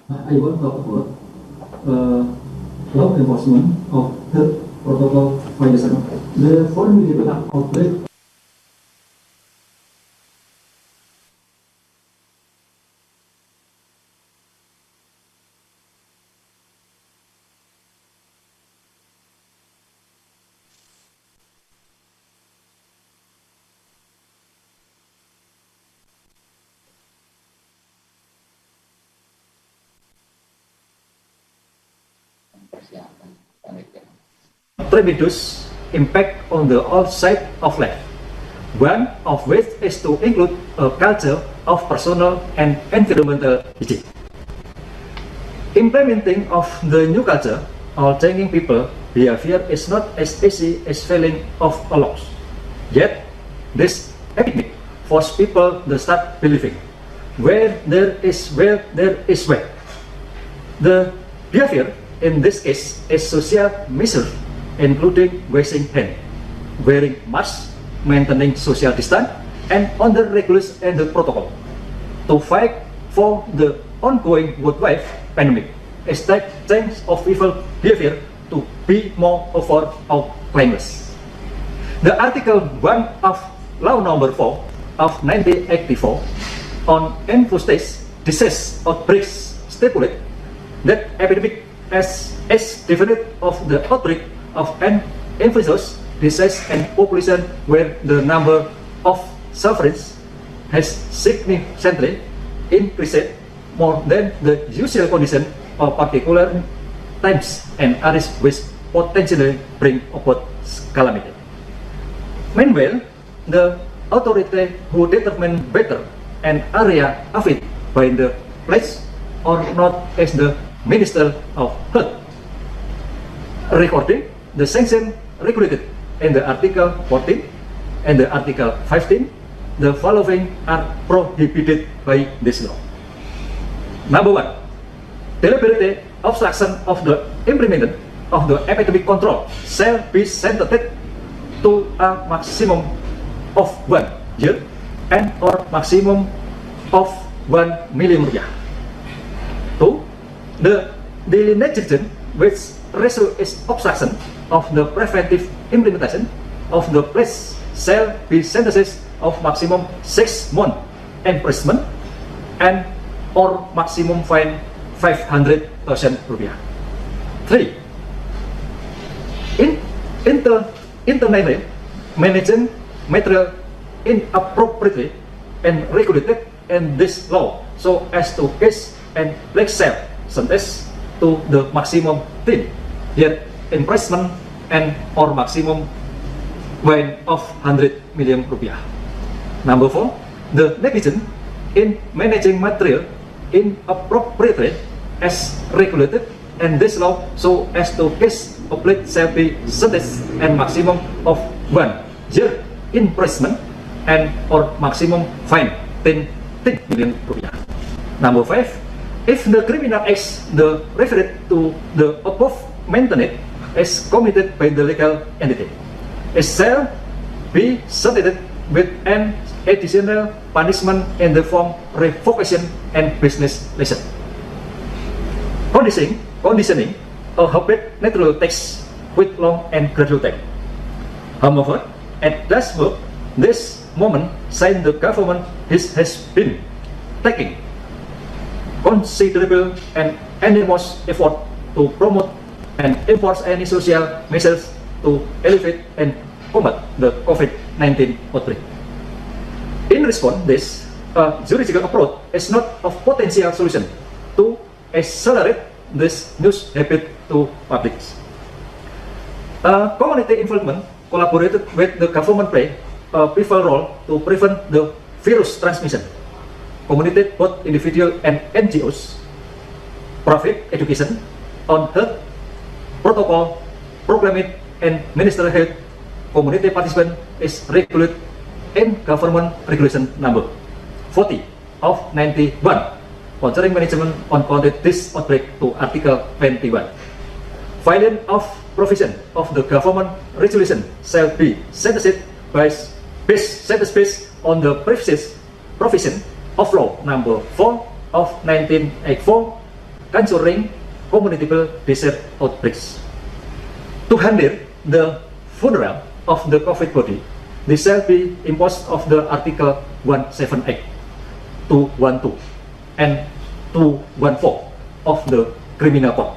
I will talk about law enforcement of the protocol violation. The foreign military outbreak tremendous impact on the outside of life. One of which is to include a culture of personal and environmental hygiene. Implementing of the new culture or changing people behavior is not as easy as feeling of a loss. Yet, this epidemic forces people to start believing where there is way. The behavior in this case is social measures, including washing hands, wearing masks, maintaining social distance, and other regulations and the protocol to fight for the ongoing worldwide pandemic. A step change of people behavior to be more overall blameless. The Article 1 of Law Number 4 of 1984 on infectious disease outbreaks stipulate that epidemic as defined of the outbreak of an infectious disease and population where the number of sufferings has significantly increased more than the usual condition of particular times and areas which potentially bring about calamity. Meanwhile, the authority who determine better an area affected by the place or not as the Minister of Health, recording the sanction regulated in the Article 14 and the Article 15. The following are prohibited by this law. Number 1, deliberate obstruction of the implementation of the epidemic control shall be sentenced to a maximum of 1 year and or maximum of 1 million rupiah. 2, the negligence which result is obstruction of the preventive implementation of the place shall be sentences of maximum 6 months imprisonment and or maximum fine 500,000 rupiah. 3, internally managing material inappropriately and regulated in this law so as to case and place sale sentence to the maximum 10 year imprisonment and or maximum fine of 100 million rupiah. Number 4, the negligence in managing material inappropriately as regulated in this law so as to case of plate shall be sentenced and maximum of 1 year imprisonment and or maximum fine 10 million rupiah. Number 5, if the criminal acts the referred to the above maintained is committed by the legal entity, it shall be sentenced with an additional punishment in the form revocation and business license. Conditioning a habit natural tax with long and gradual tax. However, it does work this moment, since the government has been taking considerable and enormous effort to promote and enforce any social measures to alleviate and combat the COVID-19 outbreak. In response, this juridical approach is not a potential solution to accelerate this news habit to public. Community involvement collaborated with the government play a pivotal role to prevent the virus transmission. Community, both individual and NGOs, provide education on health protocol, proclaimed and Minister of Health. Community participation is regulated in Government Regulation Number 40 of 91 concerning management on conduct this outbreak to Article 21. Violation of provision of the Government Resolution shall be sentenced based on the provision of Law Number 4 of 1984 concerning communicable disease outbreaks. To handle the funeral of the COVID body, this shall be imposed of the Article 178, 212, and 214 of the Criminal Code.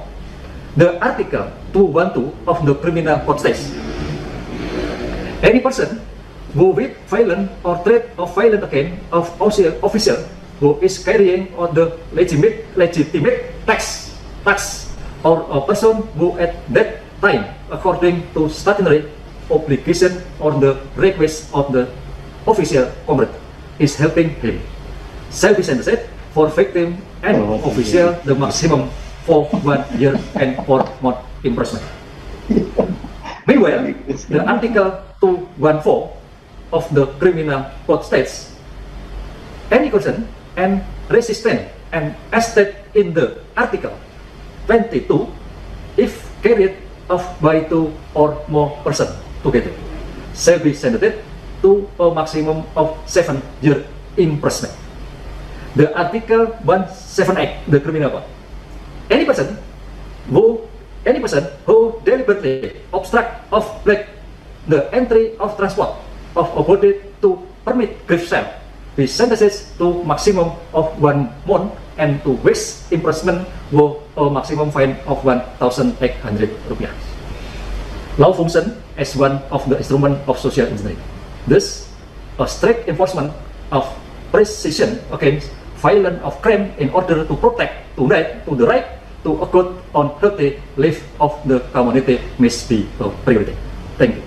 The Article 212 of the Criminal Code states, any person who with violence or threat of violence against of official who is carrying on the legitimate tax or a person who at that time according to statutory obligation or the request of the official comrade is helping him shall be sentenced for victim and official the maximum for 1 year and 4 months imprisonment. Meanwhile, the Article 214 of the Criminal Code states, any person and resistant and as stated in the Article 22, if carried off by 2 or more persons together, shall be sentenced to a maximum of 7 years imprisonment. The Article 178, the Criminal Code, any person who deliberately obstruct or block the entry of transport of a body to permit grave shall be sentenced to maximum of 1 month and to waste imprisonment with a maximum fine of 1,800 rupiah. Law function as one of the instruments of social engineering. Thus, a strict enforcement of precision against violence of crime in order to protect the right to a good on healthy life of the community must be a priority. Thank you.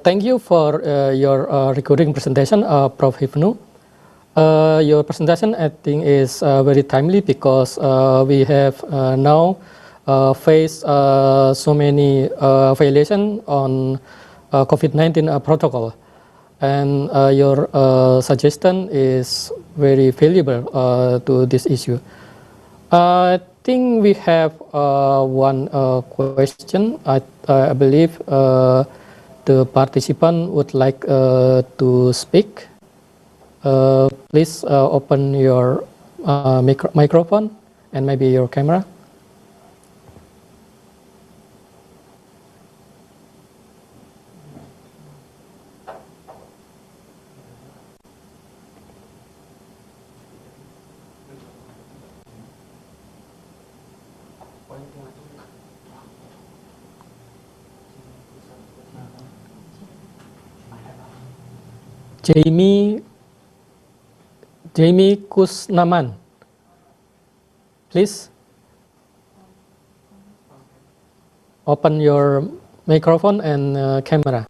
Thank you for your recording presentation, Prof. Hivnu. Your presentation, I think, is very timely because we have now faced so many violations on COVID-19 protocol, and your suggestion is very valuable to this issue. I think we have one question. I believe the participant would like to speak. Please open your microphone and maybe your camera. Jamie Kusnaman, please open your microphone and camera.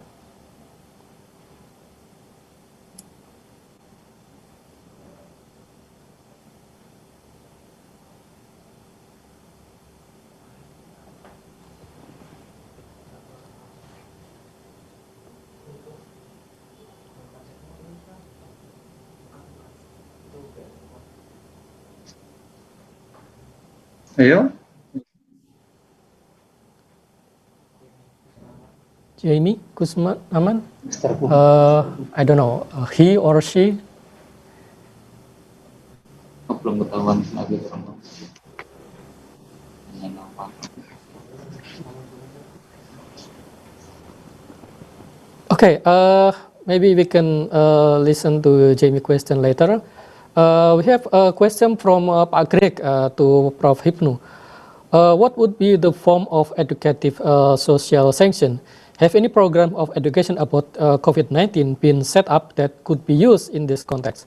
Ayo. Jamie Kusnaman? I don't know, he or she? Belum ketahuan lagi orang. Okay, maybe we can listen to Jamie question later. We have a question from Pak Greg to Prof. Hipnu. What would be the form of educative social sanction? Have any program of education about COVID-19 been set up that could be used in this context?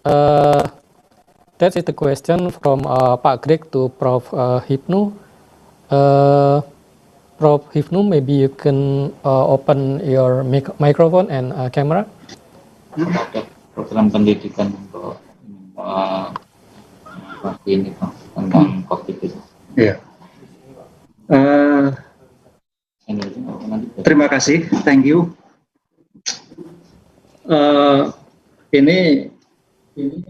That is the question from Pak Greg to Prof. Hipnu. Prof. Hipnu, maybe you can open your microphone and camera. Program pendidikan untuk ini tentang COVID itu. Ya. Terima kasih, thank you. Ini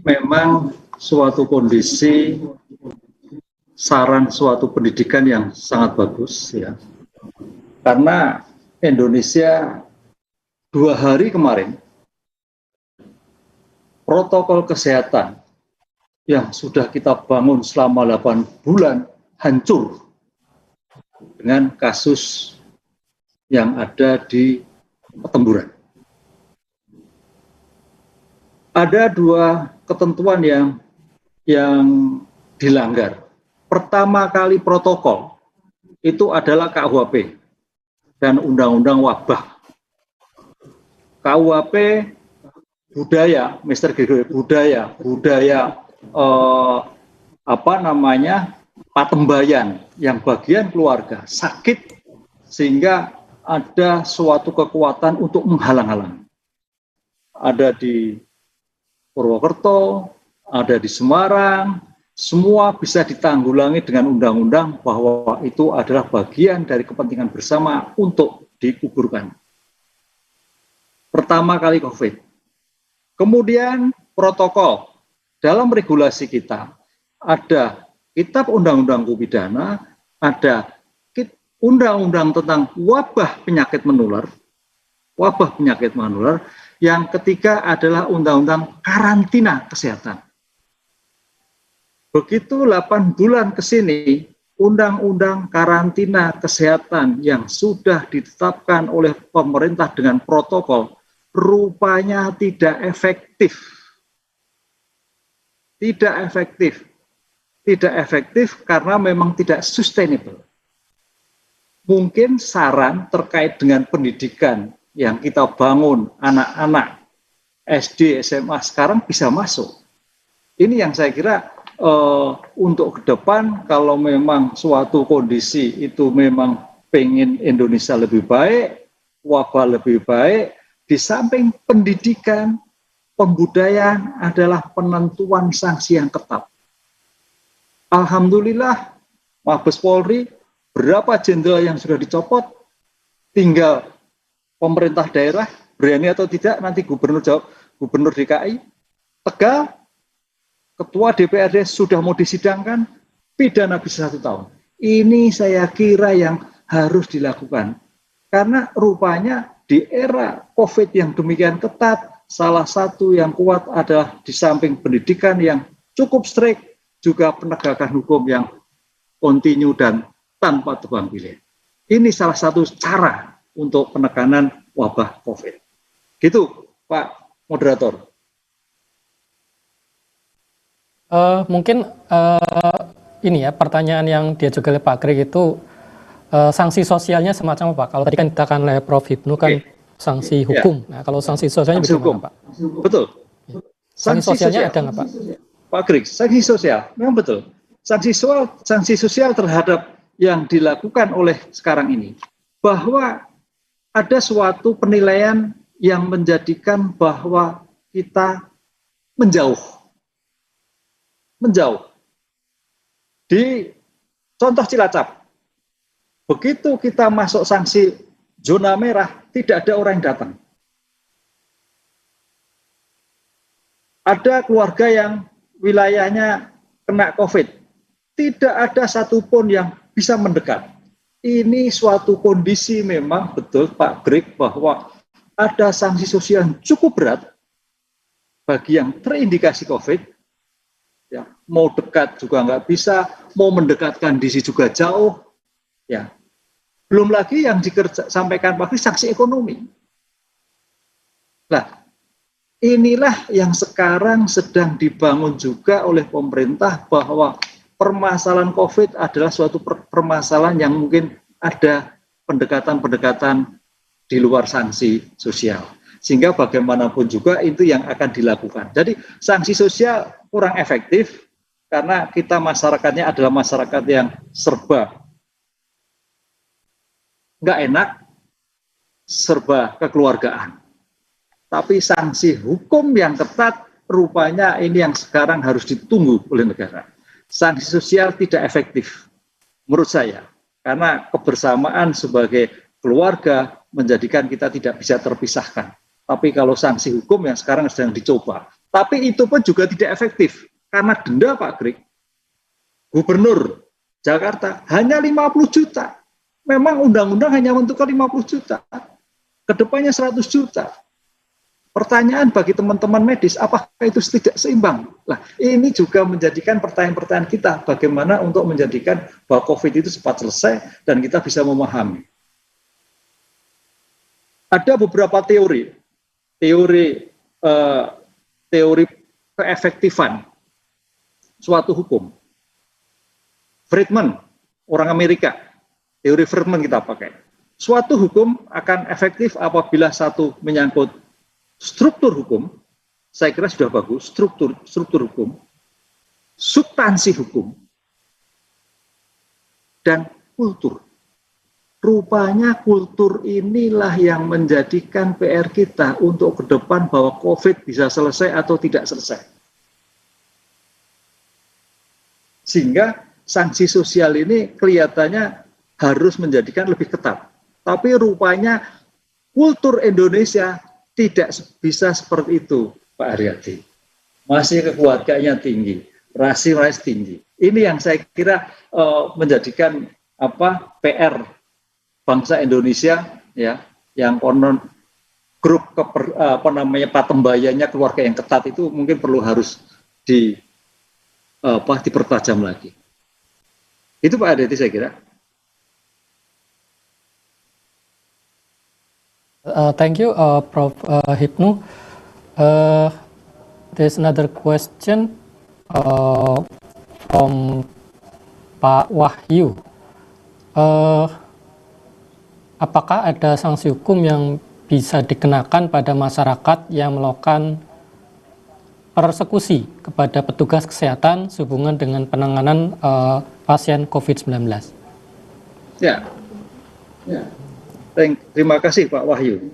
memang suatu kondisi saran suatu pendidikan yang sangat bagus ya. Karena Indonesia 2 hari kemarin protokol kesehatan yang sudah kita bangun selama 8 bulan hancur dengan kasus yang ada di Petamburan. Ada 2 ketentuan yang dilanggar. Pertama kali protokol itu adalah KUHP dan Undang-Undang Wabah. KUHP budaya, Mr. Gregory, budaya patembayan yang bagian keluarga sakit sehingga ada suatu kekuatan untuk menghalang-halang. Ada di Purwokerto, ada di Semarang, semua bisa ditanggulangi dengan undang-undang bahwa itu adalah bagian dari kepentingan bersama untuk digugurkan. Pertama kali COVID. Kemudian protokol. Dalam regulasi kita ada Kitab Undang-Undang Hukum Pidana, ada Undang-Undang tentang wabah penyakit menular, yang ketiga adalah Undang-Undang Karantina Kesehatan. Begitu 8 bulan ke sini, Undang-Undang Karantina Kesehatan yang sudah ditetapkan oleh pemerintah dengan protokol, rupanya tidak efektif. Tidak efektif karena memang tidak sustainable. Mungkin saran terkait dengan pendidikan yang kita bangun anak-anak SD, SMA sekarang bisa masuk. Ini yang saya kira untuk ke depan kalau memang suatu kondisi itu memang pengen Indonesia lebih baik, wabah lebih baik, di samping pendidikan, pembudayaan adalah penentuan sanksi yang ketat. Alhamdulillah, Mabes Polri, berapa jenderal yang sudah dicopot, tinggal pemerintah daerah berani atau tidak, nanti gubernur DKI, Tegal, Ketua DPRD sudah mau disidangkan, pidana bisa 1 tahun. Ini saya kira yang harus dilakukan. Karena rupanya di era COVID yang demikian ketat, salah satu yang kuat adalah di samping pendidikan yang cukup strict, juga penegakan hukum yang kontinu dan tanpa tebang pilih. Ini salah satu cara untuk penekanan wabah COVID. Gitu, Pak Moderator. Mungkin ini ya pertanyaan yang diajukan oleh Pak Greg itu sanksi sosialnya semacam apa? Kalau tadi kan dikatakan oleh Prof. Hipnu kan sanksi hukum. Nah, kalau sanksi sosialnya bagaimana, Pak? Betul. Sanksi sosialnya ada nggak, Pak? Pak Greg, sanksi sosial memang betul. Sanksi sosial terhadap yang dilakukan oleh sekarang ini bahwa ada suatu penilaian yang menjadikan bahwa kita menjauh. Di contoh Cilacap, begitu kita masuk sanksi zona merah, tidak ada orang yang datang. Ada keluarga yang wilayahnya kena COVID, tidak ada satupun yang bisa mendekat. Ini suatu kondisi memang betul Pak Greg bahwa ada sanksi sosial yang cukup berat bagi yang terindikasi COVID. Ya, mau dekat juga nggak bisa, mau mendekatkan diri juga jauh. Ya, belum lagi yang disampaikan Pak Greg sanksi ekonomi. Nah, inilah yang sekarang sedang dibangun juga oleh pemerintah, bahwa permasalahan COVID adalah suatu permasalahan yang mungkin ada pendekatan-pendekatan di luar sanksi sosial. Sehingga bagaimanapun juga itu yang akan dilakukan. Jadi sanksi sosial kurang efektif karena kita masyarakatnya adalah masyarakat yang serba nggak enak, serba kekeluargaan. Tapi sanksi hukum yang ketat rupanya ini yang sekarang harus ditunggu oleh negara. Sanksi sosial tidak efektif menurut saya, karena kebersamaan sebagai keluarga menjadikan kita tidak bisa terpisahkan. Tapi kalau sanksi hukum yang sekarang sedang dicoba, tapi itu pun juga tidak efektif karena denda, Pak Greg. Gubernur Jakarta hanya 50 juta. Memang undang-undang hanya menentukan 50 juta. Kedepannya 100 juta. Pertanyaan bagi teman-teman medis, apakah itu tidak seimbang? Nah, ini juga menjadikan pertanyaan-pertanyaan kita, bagaimana untuk menjadikan bahwa COVID itu cepat selesai dan kita bisa memahami. Ada beberapa teori keefektifan suatu hukum. Friedman, orang Amerika, teori Friedman kita pakai. Suatu hukum akan efektif apabila satu menyangkut struktur hukum, saya kira sudah bagus, struktur hukum, substansi hukum, dan kultur. Rupanya kultur inilah yang menjadikan PR kita untuk ke depan bahwa COVID bisa selesai atau tidak selesai. Sehingga sanksi sosial ini kelihatannya harus menjadikan lebih ketat. Tapi rupanya kultur Indonesia tidak bisa seperti itu, Pak Haryadi. Masih kekeluargaannya tinggi, rasio tinggi. Ini yang saya kira menjadikan PR bangsa Indonesia, ya, yang konon grup patembayanya keluarga yang ketat itu mungkin perlu harus dipertajam lagi. Itu Pak Adeti saya kira. Thank you, Prof. Hipnu. There's another question from Pak Wahyu. Apakah ada sanksi hukum yang bisa dikenakan pada masyarakat yang melakukan persekusi kepada petugas kesehatan sehubungan dengan penanganan pasien COVID-19? Ya. Terima kasih Pak Wahyu.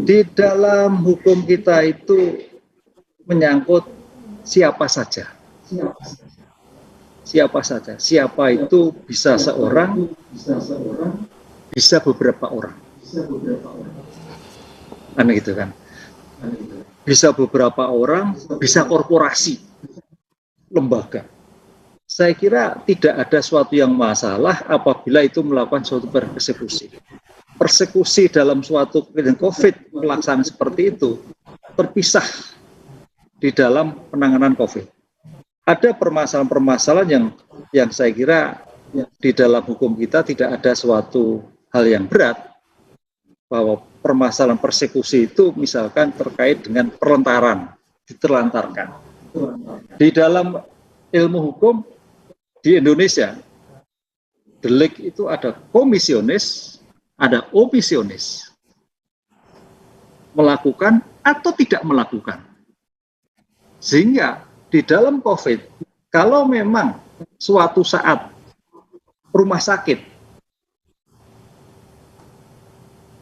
Di dalam hukum kita itu menyangkut siapa saja. Siapa saja. Siapa itu bisa seorang, bisa beberapa orang. Aneh gitu kan. Bisa beberapa orang, bisa korporasi, lembaga. Saya kira tidak ada suatu yang masalah apabila itu melakukan suatu persekusi. Persekusi dalam suatu COVID pelaksanaan seperti itu terpisah di dalam penanganan COVID. Ada permasalahan-permasalahan yang saya kira di dalam hukum kita tidak ada suatu hal yang berat, bahwa permasalahan persekusi itu misalkan terkait dengan perlentaran, diterlantarkan. Di dalam ilmu hukum di Indonesia, delik itu ada komisionis, ada omisionis, melakukan atau tidak melakukan. Sehingga di dalam COVID, kalau memang suatu saat rumah sakit,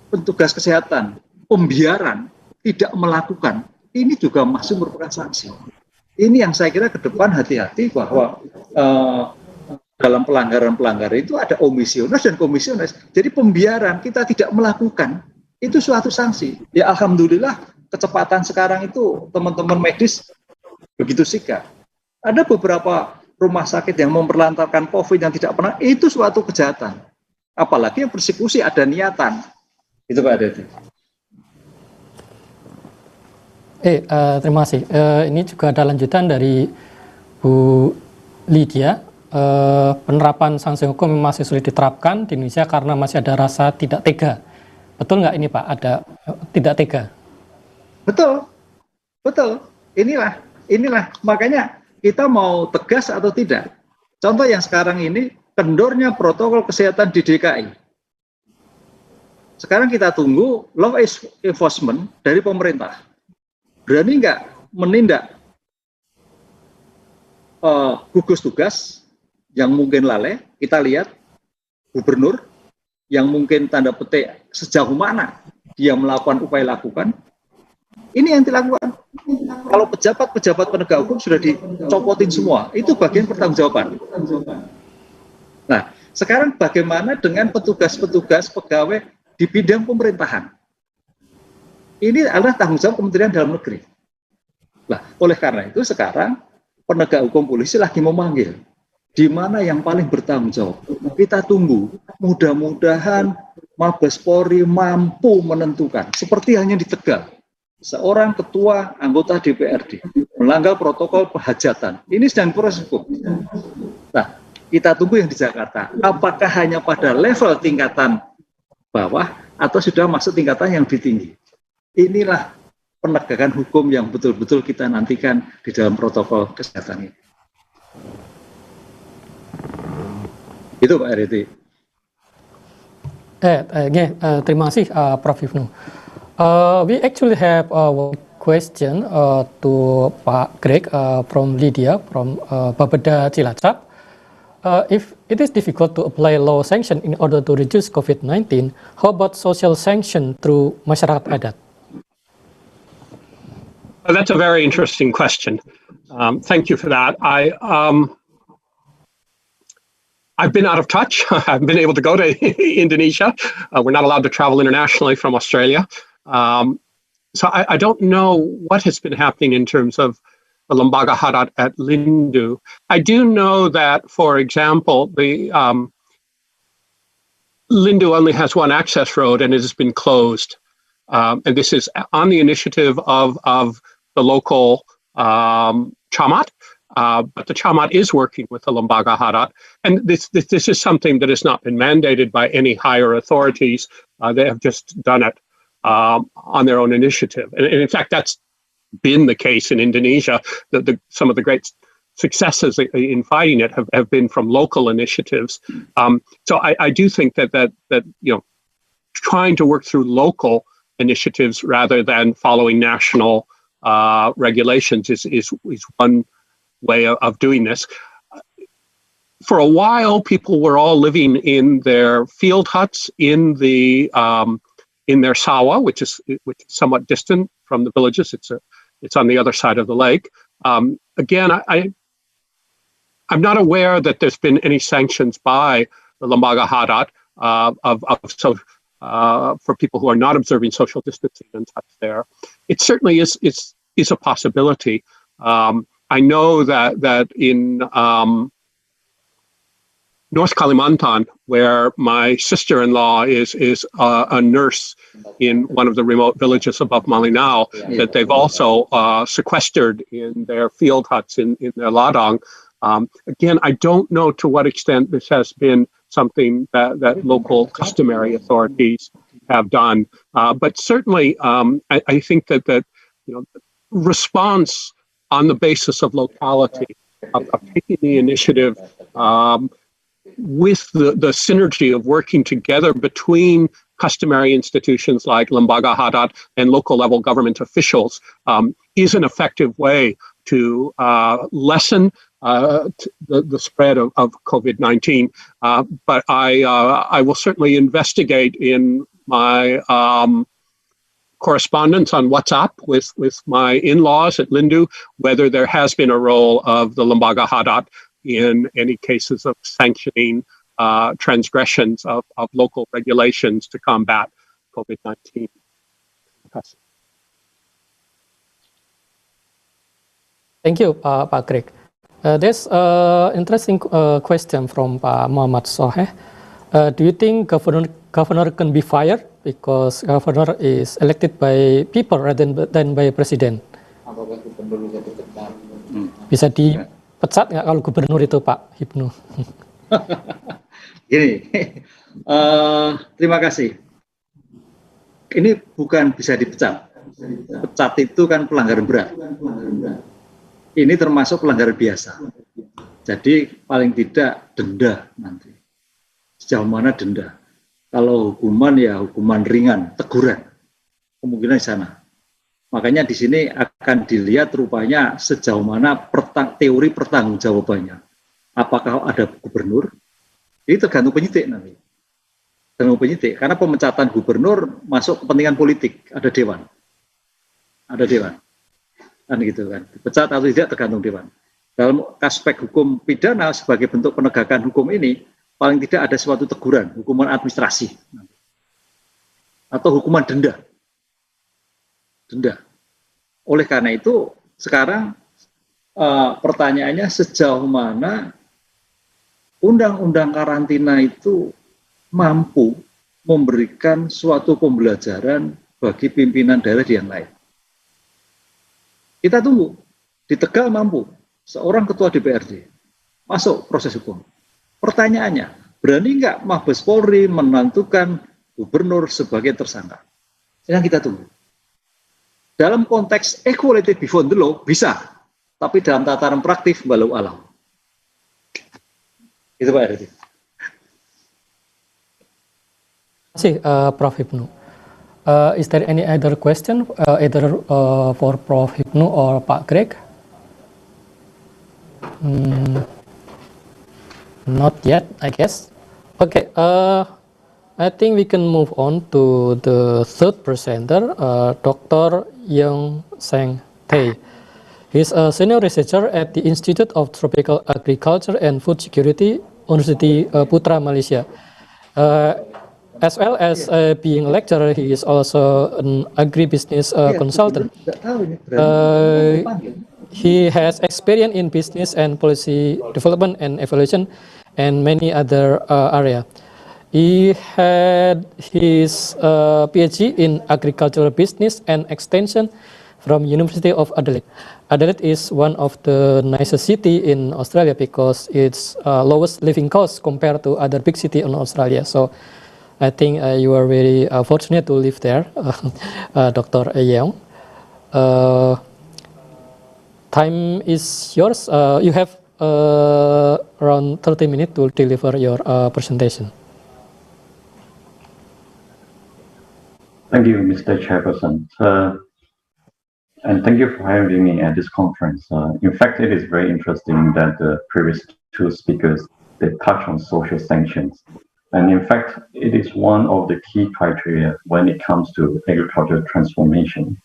petugas kesehatan, pembiaran tidak melakukan, ini juga masih merupakan sanksi. Ini yang saya kira ke depan hati-hati bahwa dalam pelanggaran-pelanggaran itu ada omisionis dan komisionis. Jadi pembiaran kita tidak melakukan, itu suatu sanksi. Ya alhamdulillah kecepatan sekarang itu teman-teman medis begitu sikap. Ada beberapa rumah sakit yang memperlantarkan COVID yang tidak pernah, itu suatu kejahatan. Apalagi yang persekusi ada niatan. Itu Pak Adeti. Terima kasih. Ini juga ada lanjutan dari Bu Lydia. Penerapan sanksi hukum masih sulit diterapkan di Indonesia karena masih ada rasa tidak tega. Betul nggak ini Pak? Ada tidak tega? Betul, betul. Inilah makanya kita mau tegas atau tidak. Contoh yang sekarang ini, kendornya protokol kesehatan di DKI. Sekarang kita tunggu law enforcement dari pemerintah. Berani nggak menindak gugus tugas yang mungkin lalai? Kita lihat gubernur yang mungkin tanda petik sejauh mana dia melakukan upaya lakukan. Ini yang dilakukan. Kalau pejabat-pejabat penegak hukum sudah dicopotin semua, itu bagian pertanggungjawaban. Nah, sekarang bagaimana dengan petugas-petugas pegawai di bidang pemerintahan? Ini adalah tanggung jawab Kementerian Dalam Negeri. Nah, oleh karena itu sekarang penegak hukum polisi lagi memanggil di mana yang paling bertanggung jawab. Kita tunggu, mudah-mudahan Mabes Polri mampu menentukan, seperti hanya di Tegal. Seorang ketua anggota DPRD melanggar protokol penghajatan. Ini sedang proses hukum. Nah, kita tunggu yang di Jakarta. Apakah hanya pada level tingkatan bawah atau sudah masuk tingkatan yang lebih tinggi? Inilah penegakan hukum yang betul-betul kita nantikan di dalam protokol kesehatan ini. Itu Pak Riti. Terima kasih Prof. Ibnu. We actually have one question to Pak Greg from Lydia from Bapeda Cilacap. If it is difficult to apply law sanction in order to reduce COVID-19, how about social sanction through masyarakat adat? That's a very interesting question. Thank you for that. I've been out of touch. I haven't been able to go to Indonesia. We're not allowed to travel internationally from Australia. So I don't know what has been happening in terms of the Lembaga Hadat at Lindu. I do know that, for example, the Lindu only has one access road and it has been closed. And this is on the initiative of the local Camat. But the Camat is working with the Lembaga Hadat, and this is something that has not been mandated by any higher authorities. They have just done it on their own initiative, and in fact, that's been the case in Indonesia. Some of the great successes in fighting it have been from local initiatives. So I do think that trying to work through local initiatives rather than following national regulations is one way of doing this. For a while, people were all living in their field huts in their sawa, which is somewhat distant from the villages. It's on the other side of the lake. Again, I'm not aware that there's been any sanctions by the Lembaga Hadat for people who are not observing social distancing and such there. It certainly is a possibility. I know that in North Kalimantan, where my sister-in-law is a nurse in one of the remote villages above Malinau, that they've also sequestered in their field huts in their ladang. Again, I don't know to what extent this has been something that local customary authorities have done, but certainly I think that response on the basis of locality, of taking the initiative with the synergy of working together between customary institutions like Lembaga Hadat and local level government officials is an effective way to lessen the spread of COVID-19. But I will certainly investigate in my correspondence on WhatsApp with my in-laws at Lindu, whether there has been a role of the Lembaga Hadat in any cases of sanctioning transgressions of local regulations to combat COVID-19. Thank you, Pak Greg. There's an interesting question from Pak Muhammad Soheh. Do you think governor can be fired because governor is elected by people rather than by president? Bisa dipecat nggak kalau gubernur itu, Pak Ibnu? Gini, terima kasih. Ini bukan bisa dipecat, Pecat itu kan pelanggaran berat. Ini termasuk pelanggaran biasa. Jadi paling tidak denda nanti. Sejauh mana denda? Kalau hukuman ya hukuman ringan, teguran. Kemungkinan di sana. Makanya di sini akan dilihat rupanya sejauh mana teori pertanggungjawabannya. Apakah ada gubernur? Ini tergantung penyidik nanti. Tergantung penyidik. Karena pemecatan gubernur masuk kepentingan politik. Ada dewan. Ada dewan. Kan gitu kan. Dipecat atau tidak tergantung dewan. Dalam aspek hukum pidana sebagai bentuk penegakan hukum ini, paling tidak ada suatu teguran, hukuman administrasi. Atau hukuman denda. Denda. Oleh karena itu, sekarang pertanyaannya sejauh mana undang-undang karantina itu mampu memberikan suatu pembelajaran bagi pimpinan daerah yang lain. Kita tunggu. Di Tegal mampu. Seorang ketua DPRD masuk proses hukum. Pertanyaannya, berani nggak Mabes Polri menentukan gubernur sebagai tersangka? Sedang kita tunggu. Dalam konteks equality before the law bisa, tapi dalam tataran praktis walau alam. Itu Pak Heri. Terima kasih, Prof. Hipnu. Is there any other question, either for Prof. Hipnu or Pak Greg? Not yet, I guess. Okay, I think we can move on to the third presenter, Dr. Yeong Sang Tae. He's a senior researcher at the Institute of Tropical Agriculture and Food Security, University Putra, Malaysia. As well as being a lecturer, he is also an agribusiness consultant. He has experience in business and policy development and evaluation and many other areas. He had his PhD in agricultural business and extension from University of Adelaide. Adelaide is one of the nicest city in Australia because it's lowest living cost compared to other big city in Australia. So I think you are very fortunate to live there, Dr. Yeong. Time is yours. You have around 30 minutes to deliver your presentation. Thank you, Mr. Chairperson. And thank you for having me at this conference. In fact, it is very interesting that the previous two speakers, they touch on social sanctions. And in fact, it is one of the key criteria when it comes to agricultural transformation.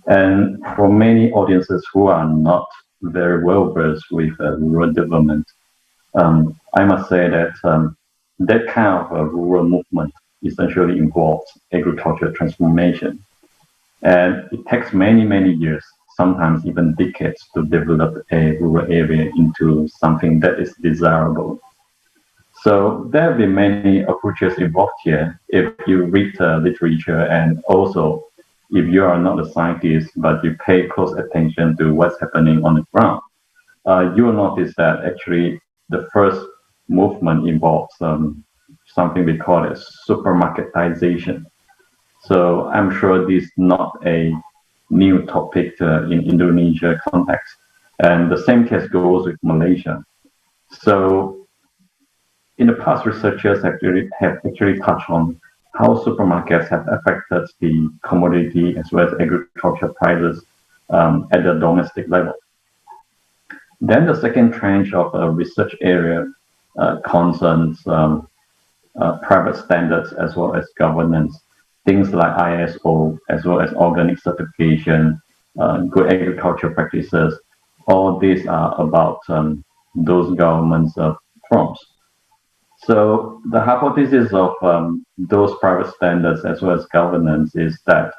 And for many audiences who are not very well versed with rural development, I must say that that kind of rural movement essentially involves agricultural transformation. And it takes many, many years, sometimes even decades, to develop a rural area into something that is desirable. So there have been many approaches involved here. If you read literature, and also if you are not a scientist, but you pay close attention to what's happening on the ground, you will notice that actually the first movement involves something we call as supermarketization. So I'm sure this is not a new topic in Indonesia context. And the same case goes with Malaysia. So in the past, researchers have actually touched on how supermarkets have affected the commodity as well as agriculture prices at the domestic level. Then the second tranche of research area concerns private standards as well as governance, things like ISO as well as organic certification, good agriculture practices. All these are about those governments' forms. So the hypothesis of those private standards as well as governance is that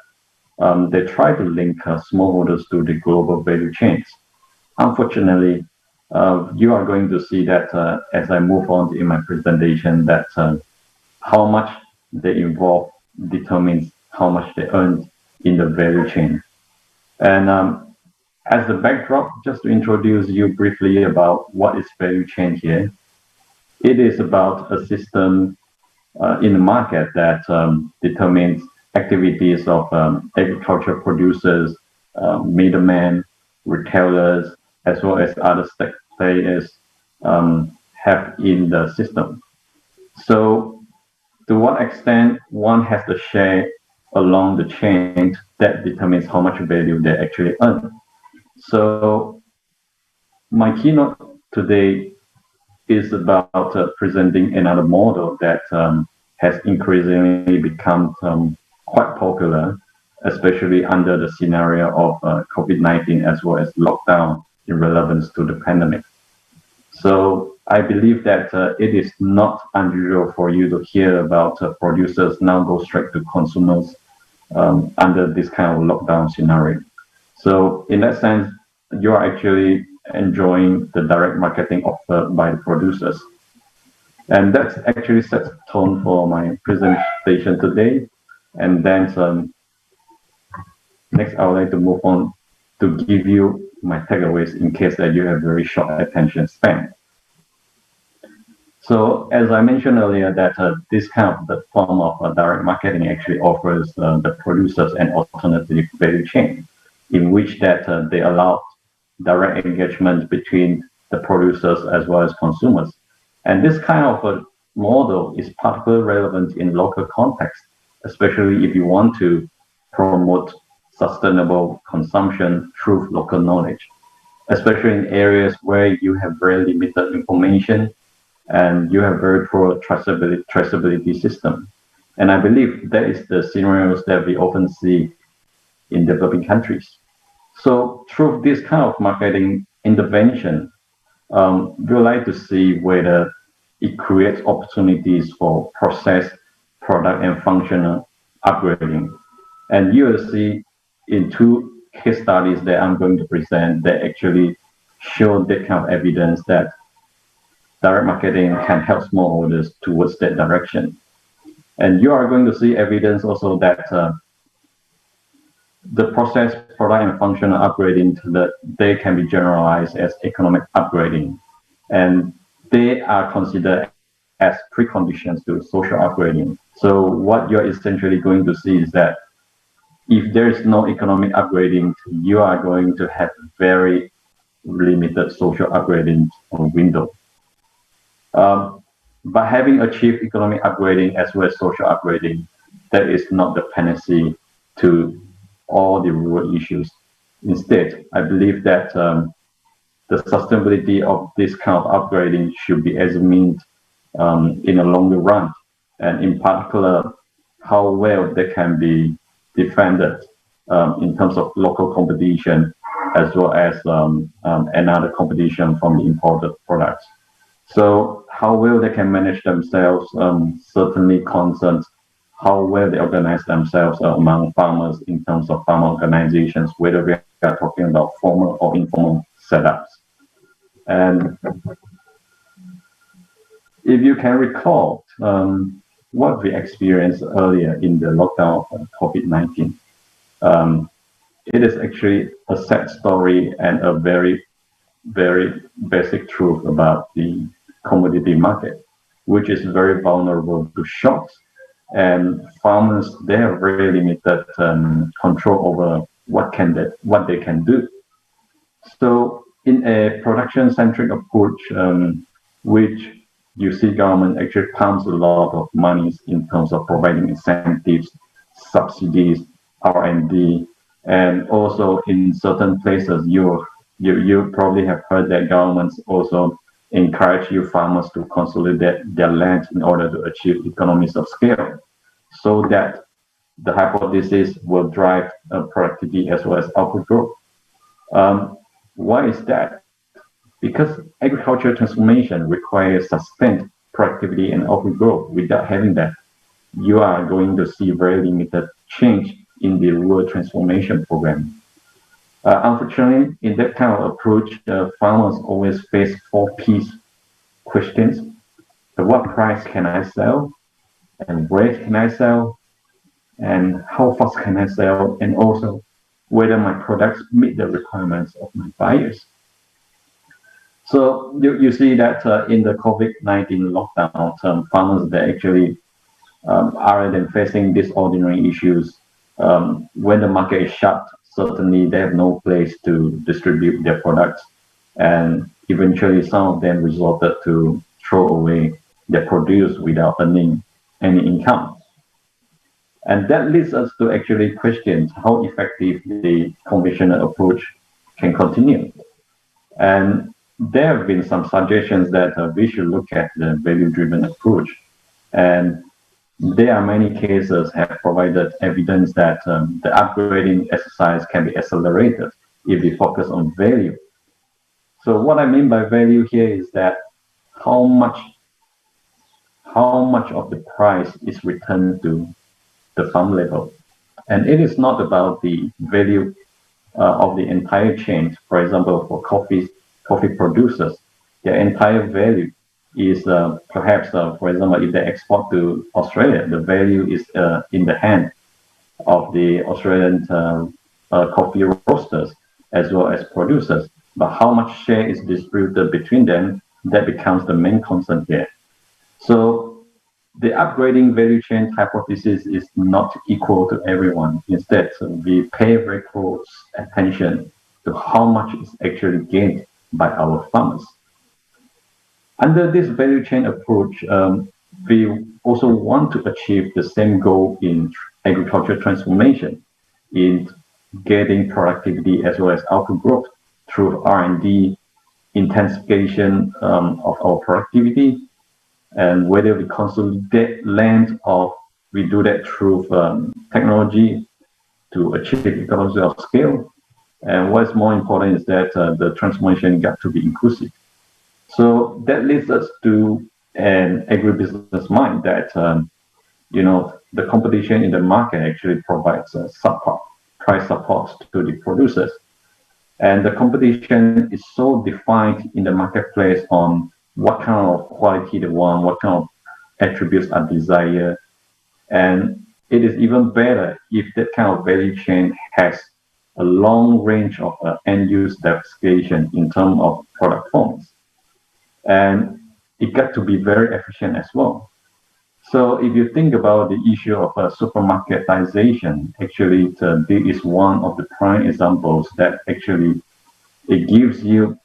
they try to link smallholders to the global value chains. Unfortunately, you are going to see that as I move on in my presentation, that how much they involve determines how much they earn in the value chain. And as the backdrop, just to introduce you briefly about what is value chain here, it is about a system in the market that determines activities of agriculture producers, middlemen, retailers, as well as other players have in the system. So to what extent one has to share along the chain that determines how much value they actually earn. So my keynote today is about presenting another model that has increasingly become quite popular, especially under the scenario of COVID-19 as well as lockdown in relevance to the pandemic. So I believe that it is not unusual for you to hear about producers now go straight to consumers under this kind of lockdown scenario. So in that sense, you are actually enjoying the direct marketing offered by the producers. And that actually sets the tone for my presentation today. And then next, I would like to move on to give you my takeaways in case that you have very short attention span. So as I mentioned earlier, that this kind of the form of direct marketing actually offers the producers an alternative value chain in which that they allow direct engagement between the producers as well as consumers. And this kind of a model is particularly relevant in local context, especially if you want to promote sustainable consumption through local knowledge, especially in areas where you have very limited information and you have very poor traceability system. And I believe that is the scenarios that we often see in developing countries. So through this kind of marketing intervention, we would like to see whether it creates opportunities for process, product, and functional upgrading. And you will see in two case studies that I'm going to present that actually show that kind of evidence that direct marketing can help smallholders towards that direction. And you are going to see evidence also that the process, product, and functional upgrading, that they can be generalized as economic upgrading. And they are considered as preconditions to social upgrading. So what you're essentially going to see is that if there is no economic upgrading, you are going to have very limited social upgrading window. But having achieved economic upgrading as well as social upgrading, that is not the panacea to all the rural issues. Instead, I believe that the sustainability of this kind of upgrading should be examined in a longer run, and in particular, how well they can be defended in terms of local competition as well as another competition from the imported products. So how well they can manage themselves certainly concerns how well they organize themselves among farmers in terms of farm organizations, whether we are talking about formal or informal setups. And if you can recall what we experienced earlier in the lockdown of COVID-19, it is actually a sad story and a very, very basic truth about the commodity market, which is very vulnerable to shocks. And farmers, they have very limited control over what they can do. So in a production-centric approach, which you see government actually pumps a lot of money in terms of providing incentives, subsidies, R&D, and also in certain places, you probably have heard that governments also encourage you farmers to consolidate their land in order to achieve economies of scale, so that the hypothesis will drive productivity as well as output growth. Why is that? Because agricultural transformation requires sustained productivity and output growth. Without having that, you are going to see very limited change in the rural transformation program. Unfortunately, in that kind of approach, farmers always face 4 P's questions. At what price can I sell? And where can I sell? And how fast can I sell? And also whether my products meet the requirements of my buyers. So you see that in the COVID-19 lockdown, farmers, they actually rather than facing these ordinary issues. When the market is shut, certainly they have no place to distribute their products, and eventually some of them resorted to throw away their produce without earning any income. And that leads us to actually question how effective the conventional approach can continue. And there have been some suggestions that we should look at the value-driven approach. And there are many cases have provided evidence that the upgrading exercise can be accelerated if we focus on value. So what I mean by value here is that how much of the price is returned to the farm level. And it is not about the value of the entire chain. For example, for coffee producers, their entire value is perhaps, for example, if they export to Australia, the value is in the hand of the Australian coffee roasters as well as producers. But how much share is distributed between them, that becomes the main concern here. So the upgrading value chain hypothesis is not equal to everyone. Instead, we pay very close attention to how much is actually gained by our farmers. Under this value chain approach, we also want to achieve the same goal in agriculture transformation, in getting productivity as well as output growth through R&D, intensification of our productivity, and whether we consolidate land or we do that through technology to achieve economies of scale. And what's more important is that the transformation got to be inclusive. So that leads us to an agribusiness mind that, the competition in the market actually provides price support to the producers. And the competition is so defined in the marketplace on what kind of quality they want, what kind of attributes are desired. And it is even better if that kind of value chain has a long range of end-use diversification in terms of product forms. And it got to be very efficient as well. So if you think about the issue of supermarketization, actually this is one of the prime examples that actually it gives you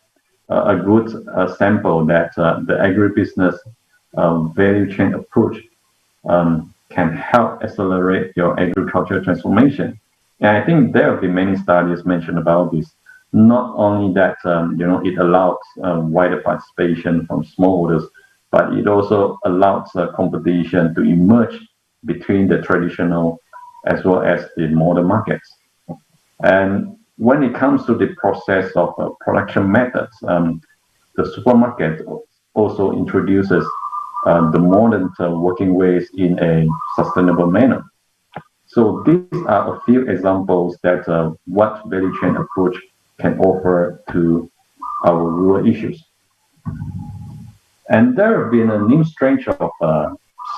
a good sample that the agribusiness value chain approach can help accelerate your agricultural transformation. And I think there have been many studies mentioned about this. Not only that, it allows wider participation from smallholders, but it also allows competition to emerge between the traditional as well as the modern markets. And when it comes to the process of production methods, the supermarket also introduces the modern working ways in a sustainable manner. So these are a few examples that what value chain approach can offer to our rural issues. And there have been a new strange of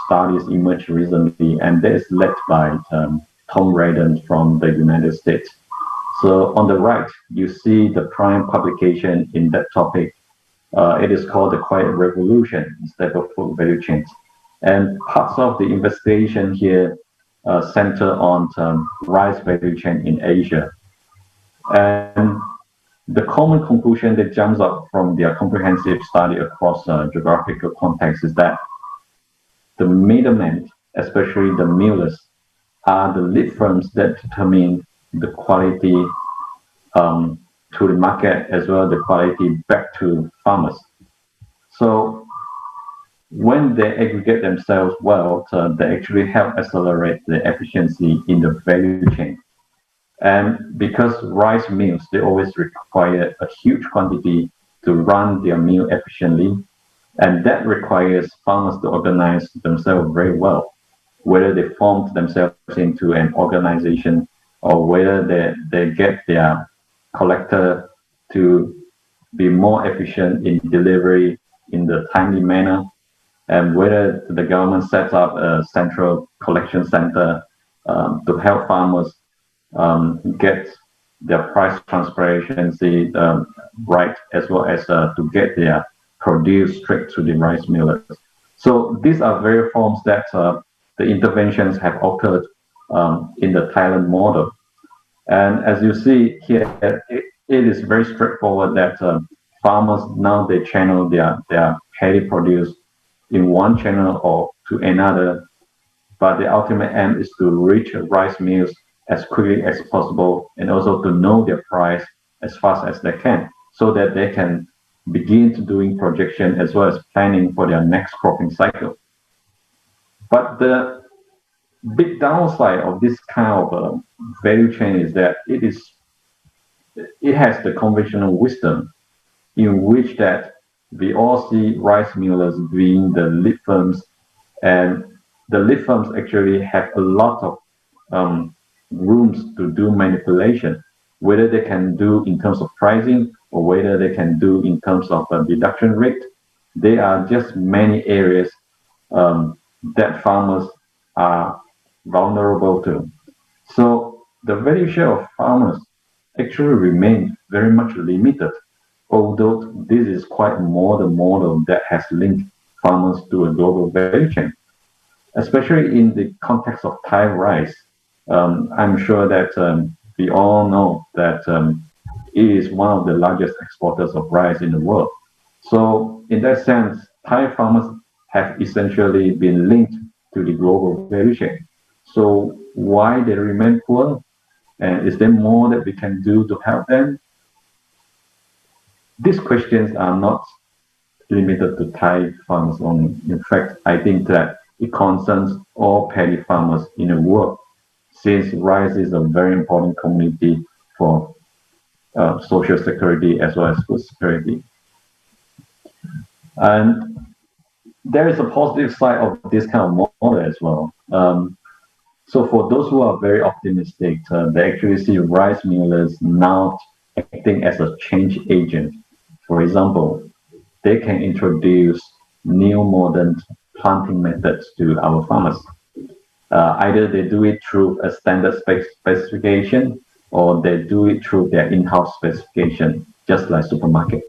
studies emerged recently, and that is led by Tom Radden from the United States. So on the right, you see the prime publication in that topic. It is called the Quiet Revolution instead of food value chains. And parts of the investigation here center on rice value chain in Asia. And the common conclusion that jumps up from their comprehensive study across geographical contexts is that the middlemen, especially the millers, are the lead firms that determine the quality to the market as well as the quality back to farmers. So when they aggregate themselves well, they actually help accelerate the efficiency in the value chain. And because rice mills, they always require a huge quantity to run their mill efficiently, and that requires farmers to organize themselves very well, whether they form themselves into an organization or whether they get their collector to be more efficient in delivery in the timely manner, and whether the government sets up a central collection center to help farmers get their price transparency right, as well as to get their produce straight to the rice millers. So these are various forms that the interventions have occurred in the Thailand model. And as you see here, it is very straightforward that farmers now they channel their paddy produce in one channel or to another, but the ultimate aim is to reach rice mills as quickly as possible and also to know their price as fast as they can so that they can begin to doing projection as well as planning for their next cropping cycle. But the big downside of this kind of value chain is that it has the conventional wisdom in which that we all see rice millers being the lead firms, and the lead firms actually have a lot of rooms to do manipulation, whether they can do in terms of pricing or whether they can do in terms of deduction rate. There are just many areas that farmers are vulnerable to. So the value share of farmers actually remains very much limited, although this is quite a modern model that has linked farmers to a global value chain. Especially in the context of Thai rice, I'm sure that we all know that it is one of the largest exporters of rice in the world. So in that sense, Thai farmers have essentially been linked to the global value chain. So why they remain poor? And is there more that we can do to help them? These questions are not limited to Thai farmers only. In fact, I think that it concerns all paddy farmers in the world, since rice is a very important commodity for social security as well as food security. And there is a positive side of this kind of model as well. So for those who are very optimistic, they actually see rice millers now acting as a change agent. For example, they can introduce new modern planting methods to our farmers. Either they do it through a standard specification or they do it through their in-house specification, just like supermarket.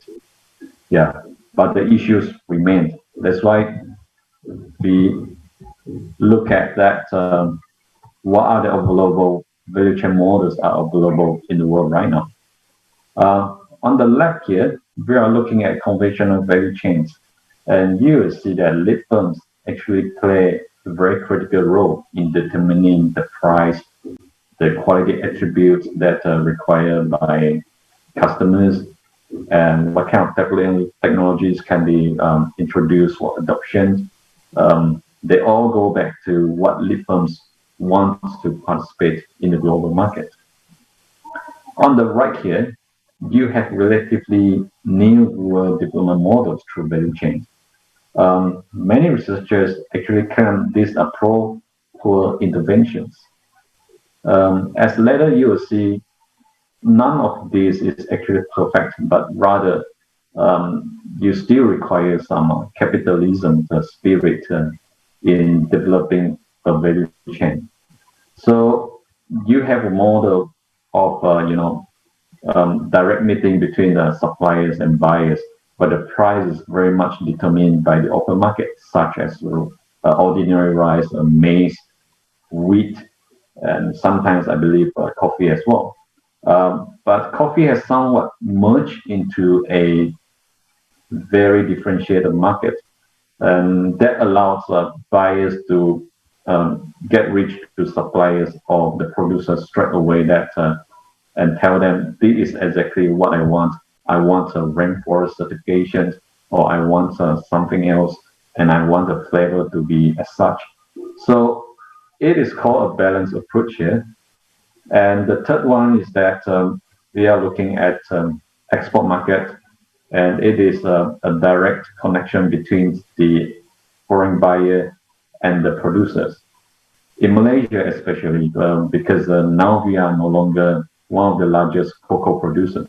Yeah, but the issues remain. That's why we look at that. What are the available value chain models are available in the world right now? On the left here, we are looking at conventional value chains, and you will see that lead firms actually play a very critical role in determining the price, the quality attributes that are required by customers, and what kind of technologies can be introduced for adoption. They all go back to what lead firms want to participate in the global market. On the right here, you have relatively new rural development models through value chain. Many researchers actually claim these are pro-poor interventions. As later you will see, none of this is actually perfect, but rather you still require some capitalism spirit in developing a value chain. So you have a model of direct meeting between the suppliers and buyers, but the price is very much determined by the open market, such as ordinary rice, maize, wheat, and sometimes I believe coffee as well. But coffee has somewhat merged into a very differentiated market, and that allows buyers to get rich to suppliers or the producers straight away and tell them this is exactly what I want. I want a rainforest certification, or I want something else, and I want the flavor to be as such. So it is called a balanced approach here. And the third one is that we are looking at export market, and it is a direct connection between the foreign buyer and the producers. In Malaysia especially, because now we are no longer one of the largest cocoa producers,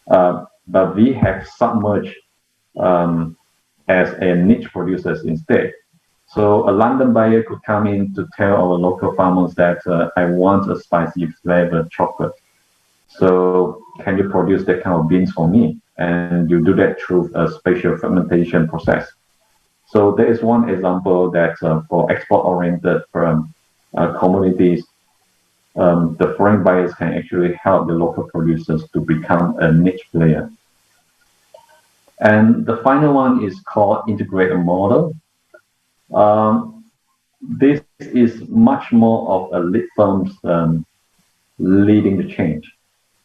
but we have submerged as a niche producers instead. So a London buyer could come in to tell our local farmers that I want a spicy flavored chocolate. So can you produce that kind of beans for me? And you do that through a special fermentation process. So there is one example that for export-oriented commodities, the foreign buyers can actually help the local producers to become a niche player. And the final one is called integrated model. This is much more of a lead firms leading the change.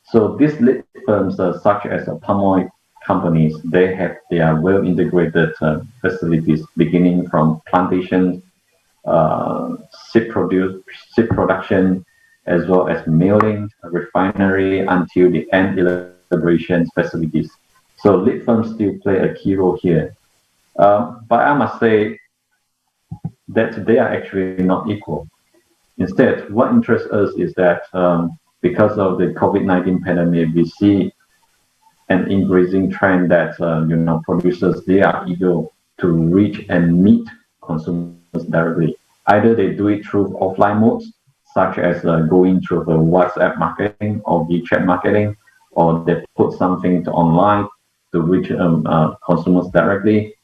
So these lead firms, such as palm oil companies, they have their well-integrated facilities beginning from plantation, seed production, as well as milling, refinery, until the end elaboration facilities. So lead firms still play a key role here. But I must say that they are actually not equal. Instead, what interests us is that because of the COVID-19 pandemic, we see an increasing trend that producers, they are eager to reach and meet consumers directly. Either they do it through offline modes, such as going through the WhatsApp marketing or WeChat marketing, or they put something online to reach consumers directly.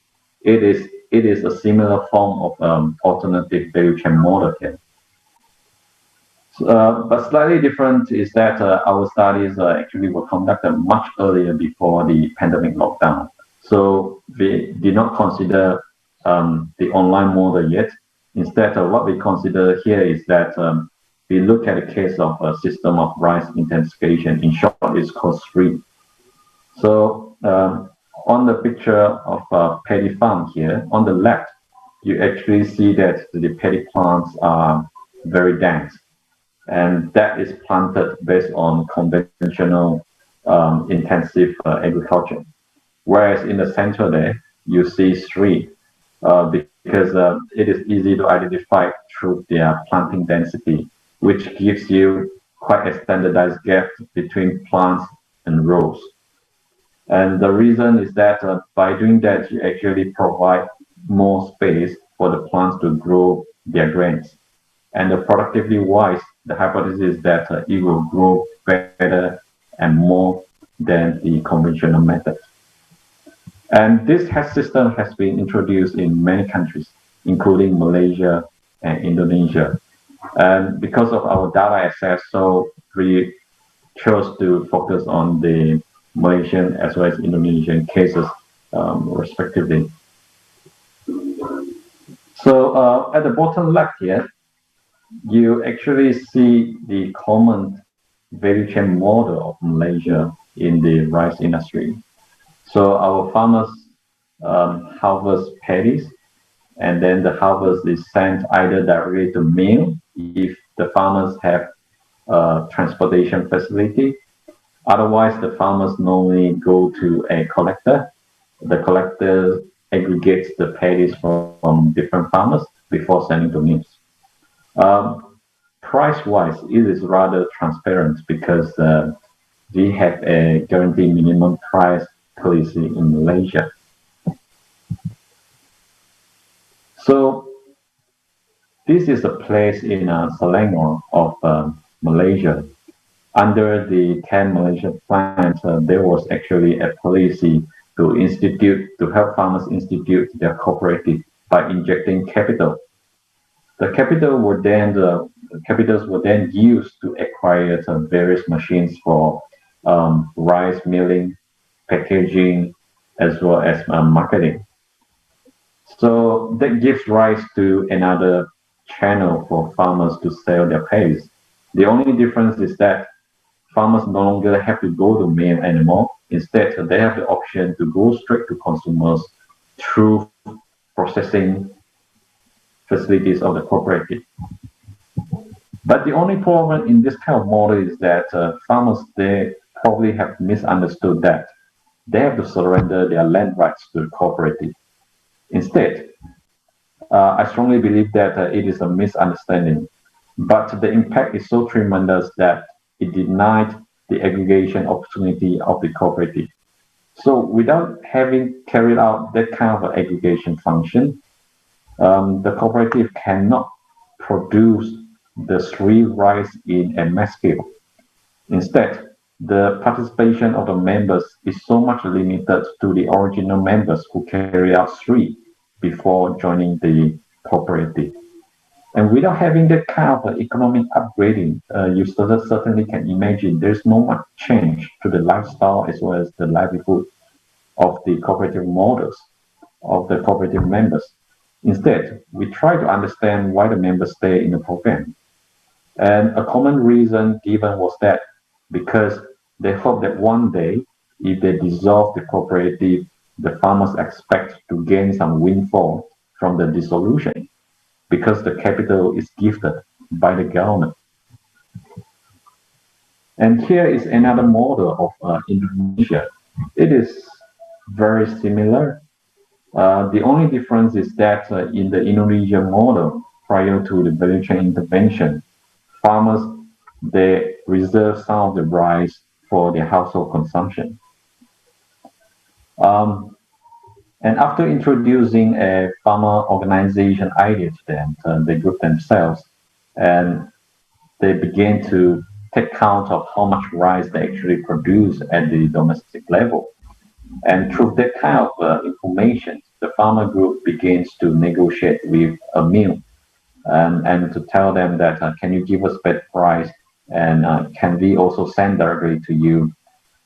It is a similar form of alternative value chain model here. But slightly different is that our studies actually were conducted much earlier before the pandemic lockdown. So we did not consider the online model yet. Instead, what we consider here is that we look at a case of a system of rice intensification. In short, it's called SURE. So on the picture of a paddy farm here, on the left, you actually see that the paddy plants are very dense. And that is planted based on conventional intensive agriculture. Whereas in the center there, you see SURE, because it is easy to identify through their planting density, which gives you quite a standardized gap between plants and rows. And the reason is that by doing that, you actually provide more space for the plants to grow their grains. And productivity wise, the hypothesis is that it will grow better and more than the conventional method. And this system has been introduced in many countries, including Malaysia and Indonesia. And because of our data access, so we chose to focus on the Malaysian as well as Indonesian cases, respectively. So at the bottom left here, you actually see the common value chain model of Malaysia in the rice industry. So our farmers harvest paddies, and then the harvest is sent either directly to mill if the farmers have a transportation facility. Otherwise, the farmers normally go to a collector. The collector aggregates the paddies from different farmers before sending to mills. Price-wise, it is rather transparent because we have a guaranteed minimum price policy in Malaysia. So this is a place in Selangor of Malaysia. Under the 10 Malaysia plans, there was actually a policy to help farmers institute their cooperative by injecting capital. The capitals were then used to acquire some various machines for rice milling, packaging, as well as marketing. So that gives rise to another channel for farmers to sell their paddies. The only difference is that farmers no longer have to go to mill anymore. Instead, they have the option to go straight to consumers through processing facilities of the cooperative. But the only problem in this kind of model is that farmers, they probably have misunderstood that they have to surrender their land rights to the cooperative. Instead, I strongly believe that it is a misunderstanding, but the impact is so tremendous that it denied the aggregation opportunity of the cooperative. So without having carried out that kind of aggregation function, the cooperative cannot produce the SURE rice in a mass scale. Instead, the participation of the members is so much limited to the original members who carry out SURE. before joining the cooperative. And without having that kind of economic upgrading, you certainly can imagine there's no much change to the lifestyle as well as the livelihood of the cooperative models of the cooperative members. Instead, we try to understand why the members stay in the program. And a common reason given was that because they hope that one day, if they dissolve the cooperative, the farmers expect to gain some windfall from the dissolution because the capital is gifted by the government. And here is another model of Indonesia. It is very similar. The only difference is that in the Indonesian model, prior to the value chain intervention, farmers, they reserve some of the rice for their household consumption. And after introducing a farmer organization idea to them, they group themselves and they begin to take count of how much rice they actually produce at the domestic level. And through that kind of information, the farmer group begins to negotiate with a mill and to tell them that can you give us better price and can we also send directly to you.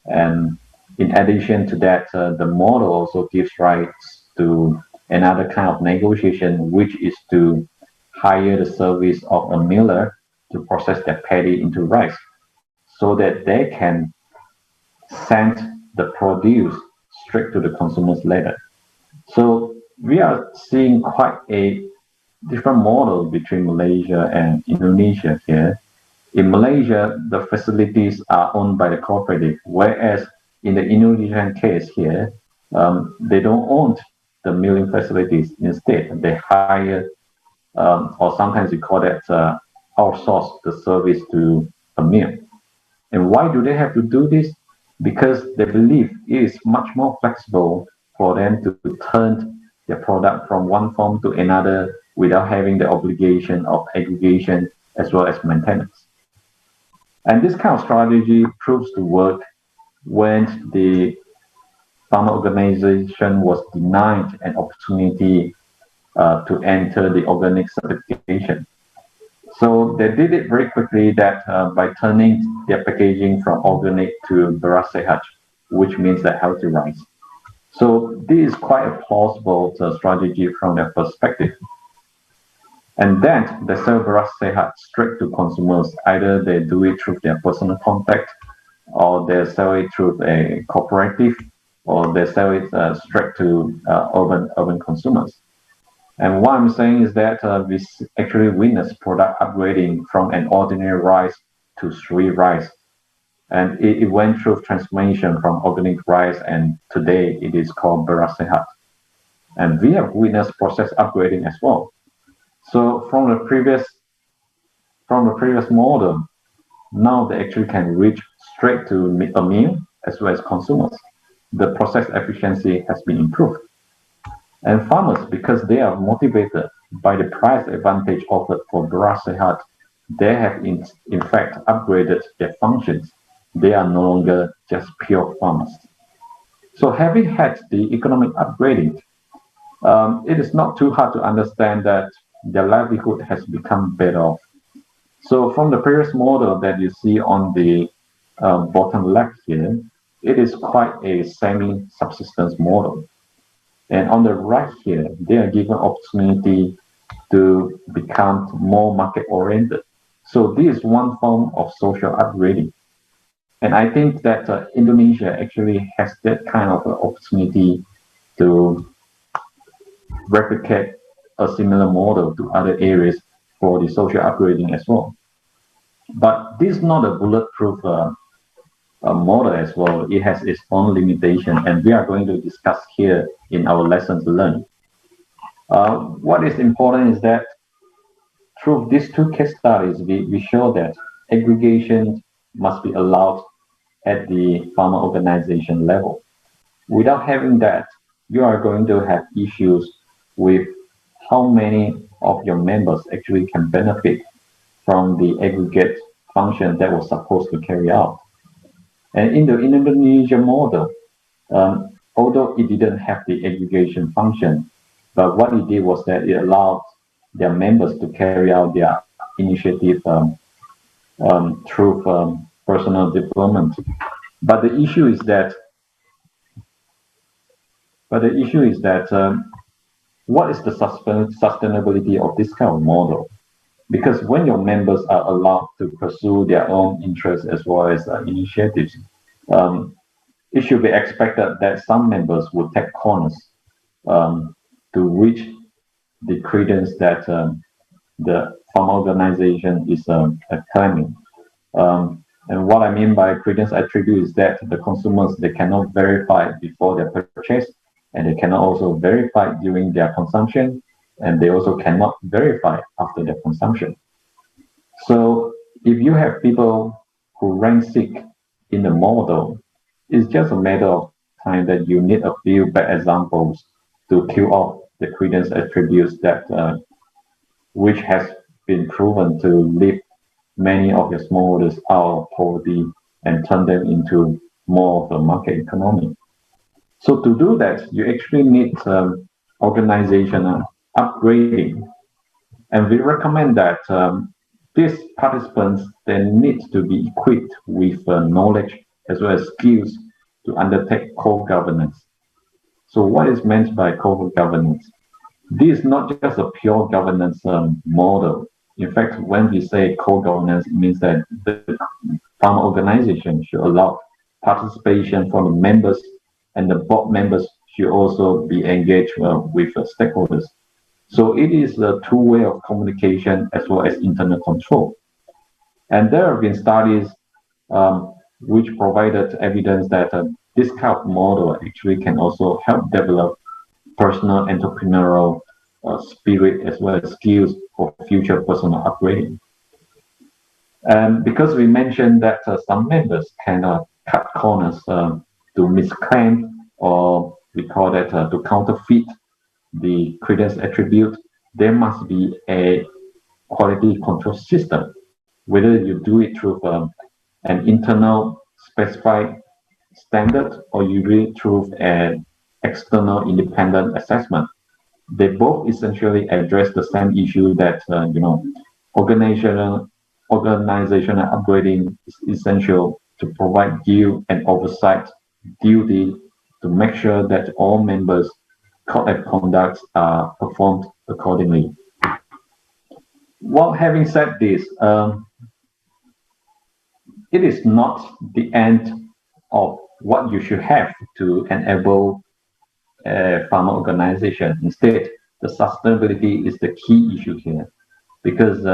And in addition to that, the model also gives rights to another kind of negotiation, which is to hire the service of a miller to process their paddy into rice so that they can send the produce straight to the consumers later. So we are seeing quite a different model between Malaysia and Indonesia here. In Malaysia, the facilities are owned by the cooperative, whereas in the Indonesian case here, they don't own the milling facilities. Instead, they hire, or sometimes we call that outsource the service to a mill. And why do they have to do this? Because they believe it is much more flexible for them to turn their product from one form to another without having the obligation of aggregation as well as maintenance. And this kind of strategy proves to work when the farmer organization was denied an opportunity to enter the organic certification. So they did it very quickly that by turning their packaging from organic to beras sehat, which means that healthy rice. So this is quite a plausible strategy from their perspective. And then they sell beras sehat straight to consumers. Either they do it through their personal contact, or they sell it through a cooperative, or they sell it straight to urban consumers. And what I'm saying is that we actually witnessed product upgrading from an ordinary rice to SURE rice. And it went through transformation from organic rice, and today it is called beras sehat. And we have witnessed process upgrading as well. So from the previous model, now they actually can reach straight to a meal as well as consumers. The process efficiency has been improved. And farmers, because they are motivated by the price advantage offered for beras sehat, they have in fact upgraded their functions. They are no longer just pure farmers. So having had the economic upgrading, it is not too hard to understand that their livelihood has become better off. So from the previous model that you see on the bottom left here, it is quite a semi-subsistence model. And on the right here, they are given opportunity to become more market-oriented. So this is one form of social upgrading. And I think that Indonesia actually has that kind of opportunity to replicate a similar model to other areas for the social upgrading as well. But this is not a bulletproof model as well. It has its own limitation, and we are going to discuss here in our lessons learned. What is important is that through these two case studies, we show that aggregation must be allowed at the farmer organization level. Without having that, you are going to have issues with how many of your members actually can benefit from the aggregate function that was supposed to carry out. And in the Indonesian model, although it didn't have the aggregation function, But what it did was that it allowed their members to carry out their initiative through personal development. But the issue is that what is the sustainability of this kind of model? Because when your members are allowed to pursue their own interests as well as initiatives, it should be expected that some members will take corners to reach the credence that the farm organization is claiming. And what I mean by credence attribute is that the consumers, they cannot verify before their purchase, and they cannot also verify during their consumption, and they also cannot verify after their consumption. So if you have people who rank sick in the model, it's just a matter of time that you need a few bad examples to kill off the credence attributes that which has been proven to lift many of your smallholders out of poverty and turn them into more of a market economy. So to do that, you actually need organizational upgrading. And we recommend that these participants then need to be equipped with knowledge as well as skills to undertake co-governance. So what is meant by co-governance? This is not just a pure governance model. In fact, when we say co-governance, it means that the farm organization should allow participation from the members, and the board members should also be engaged with stakeholders. So it is a two-way of communication as well as internal control. And there have been studies which provided evidence that this kind of model actually can also help develop personal entrepreneurial spirit as well as skills for future personal upgrading. And because we mentioned that some members cannot cut corners to misclaim, or we call that to counterfeit the credence attribute, there must be a quality control system, whether you do it through an internal specified standard or you do it through an external independent assessment. They both essentially address the same issue that organizational upgrading is essential to provide due and oversight duty to make sure that all members' code of conduct are performed accordingly. Well, having said this, it is not the end of what you should have to enable a farmer organization. Instead, the sustainability is the key issue here, because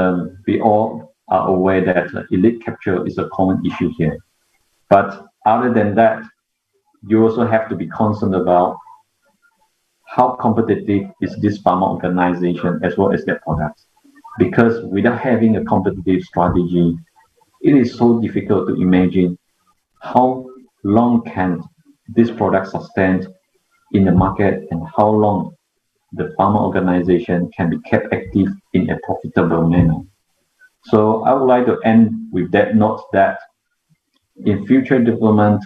we all are aware that elite capture is a common issue here. But other than that, you also have to be concerned about how competitive is this farmer organization as well as their products. Because without having a competitive strategy, it is so difficult to imagine how long can this product sustain in the market and how long the farmer organization can be kept active in a profitable manner. So I would like to end with that note that in future development,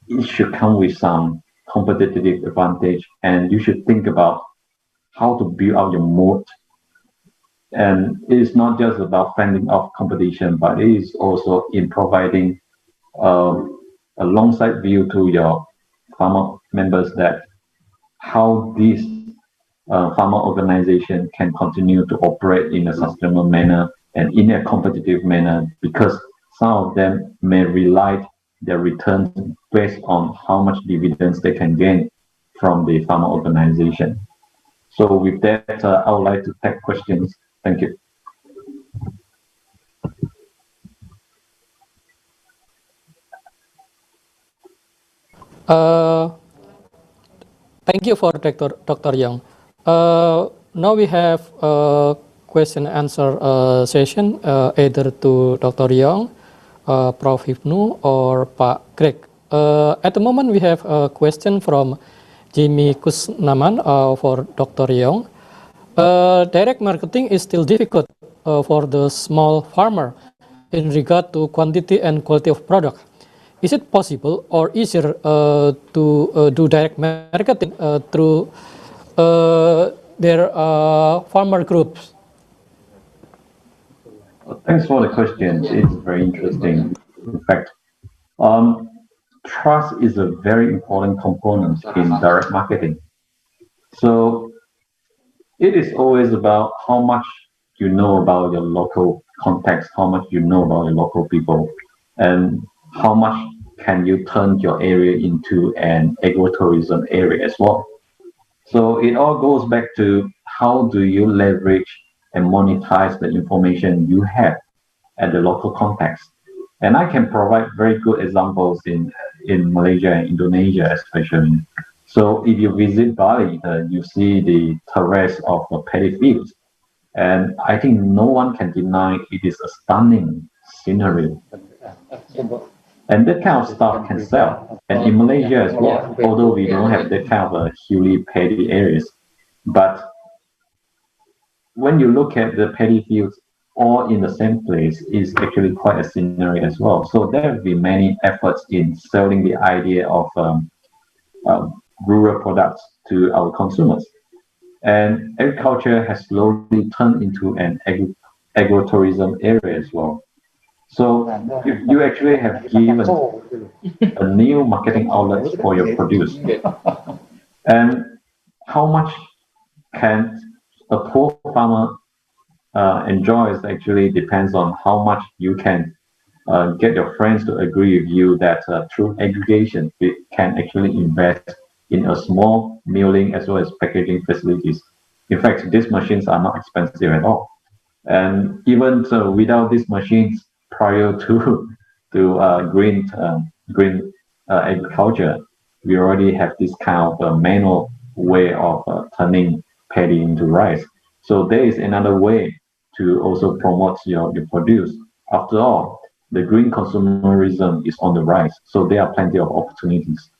it should come with some competitive advantage, and you should think about how to build out your moat. And it is not just about fending off competition, but it is also in providing a long sight view to your farmer members that how this farmer organization can continue to operate in a sustainable manner and in a competitive manner, because some of them may rely their returns based on how much dividends they can gain from the farmer organization. So with that, I would like to take questions. Thank you. Thank you for Dr. Young. Now we have a question and answer session either to Dr. Young, Prof. Hipnu, or Pak Greg. At the moment, we have a question from Jimmy Kusnaman for Dr. Young. Direct marketing is still difficult for the small farmer in regard to quantity and quality of product. Is it possible or easier to do direct marketing through their farmer groups? Thanks for the question. It's very interesting. In fact, trust is a very important component in direct marketing. So it is always about how much you know about your local context, how much you know about your local people, and how much can you turn your area into an agritourism area as well. So it all goes back to how do you leverage and monetize the information you have at the local context. And I can provide very good examples in Malaysia and Indonesia especially. So if you visit Bali, you see the terrace of paddy fields. And I think no one can deny it is a stunning scenery. And that kind of stuff can sell. And in Malaysia as well, although we don't have that kind of hilly paddy areas. But when you look at the paddy fields all in the same place, is actually quite a scenery as well. So there will be many efforts in selling the idea of rural products to our consumers. And agriculture has slowly turned into an agritourism area as well. So you actually have given a new marketing outlet for your produce. And how much can a poor farmer enjoy actually depends on how much you can get your friends to agree with you that through aggregation, we can actually invest in a small milling as well as packaging facilities. In fact, these machines are not expensive at all. And even so, without these machines, prior to green agriculture, we already have this kind of manual way of turning paddy into rice. So there is another way to also promote your produce. After all, the green consumerism is on the rise, so there are plenty of opportunities.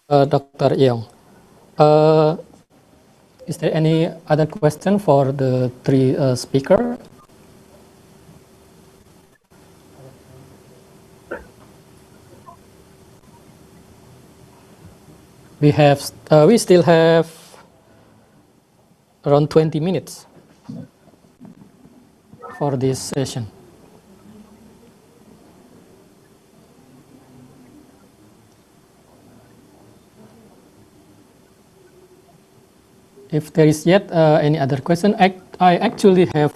Dr. Yeong, is there any other question for the three speakers? We still have around 20 minutes for this session. If there is yet any other question, I actually have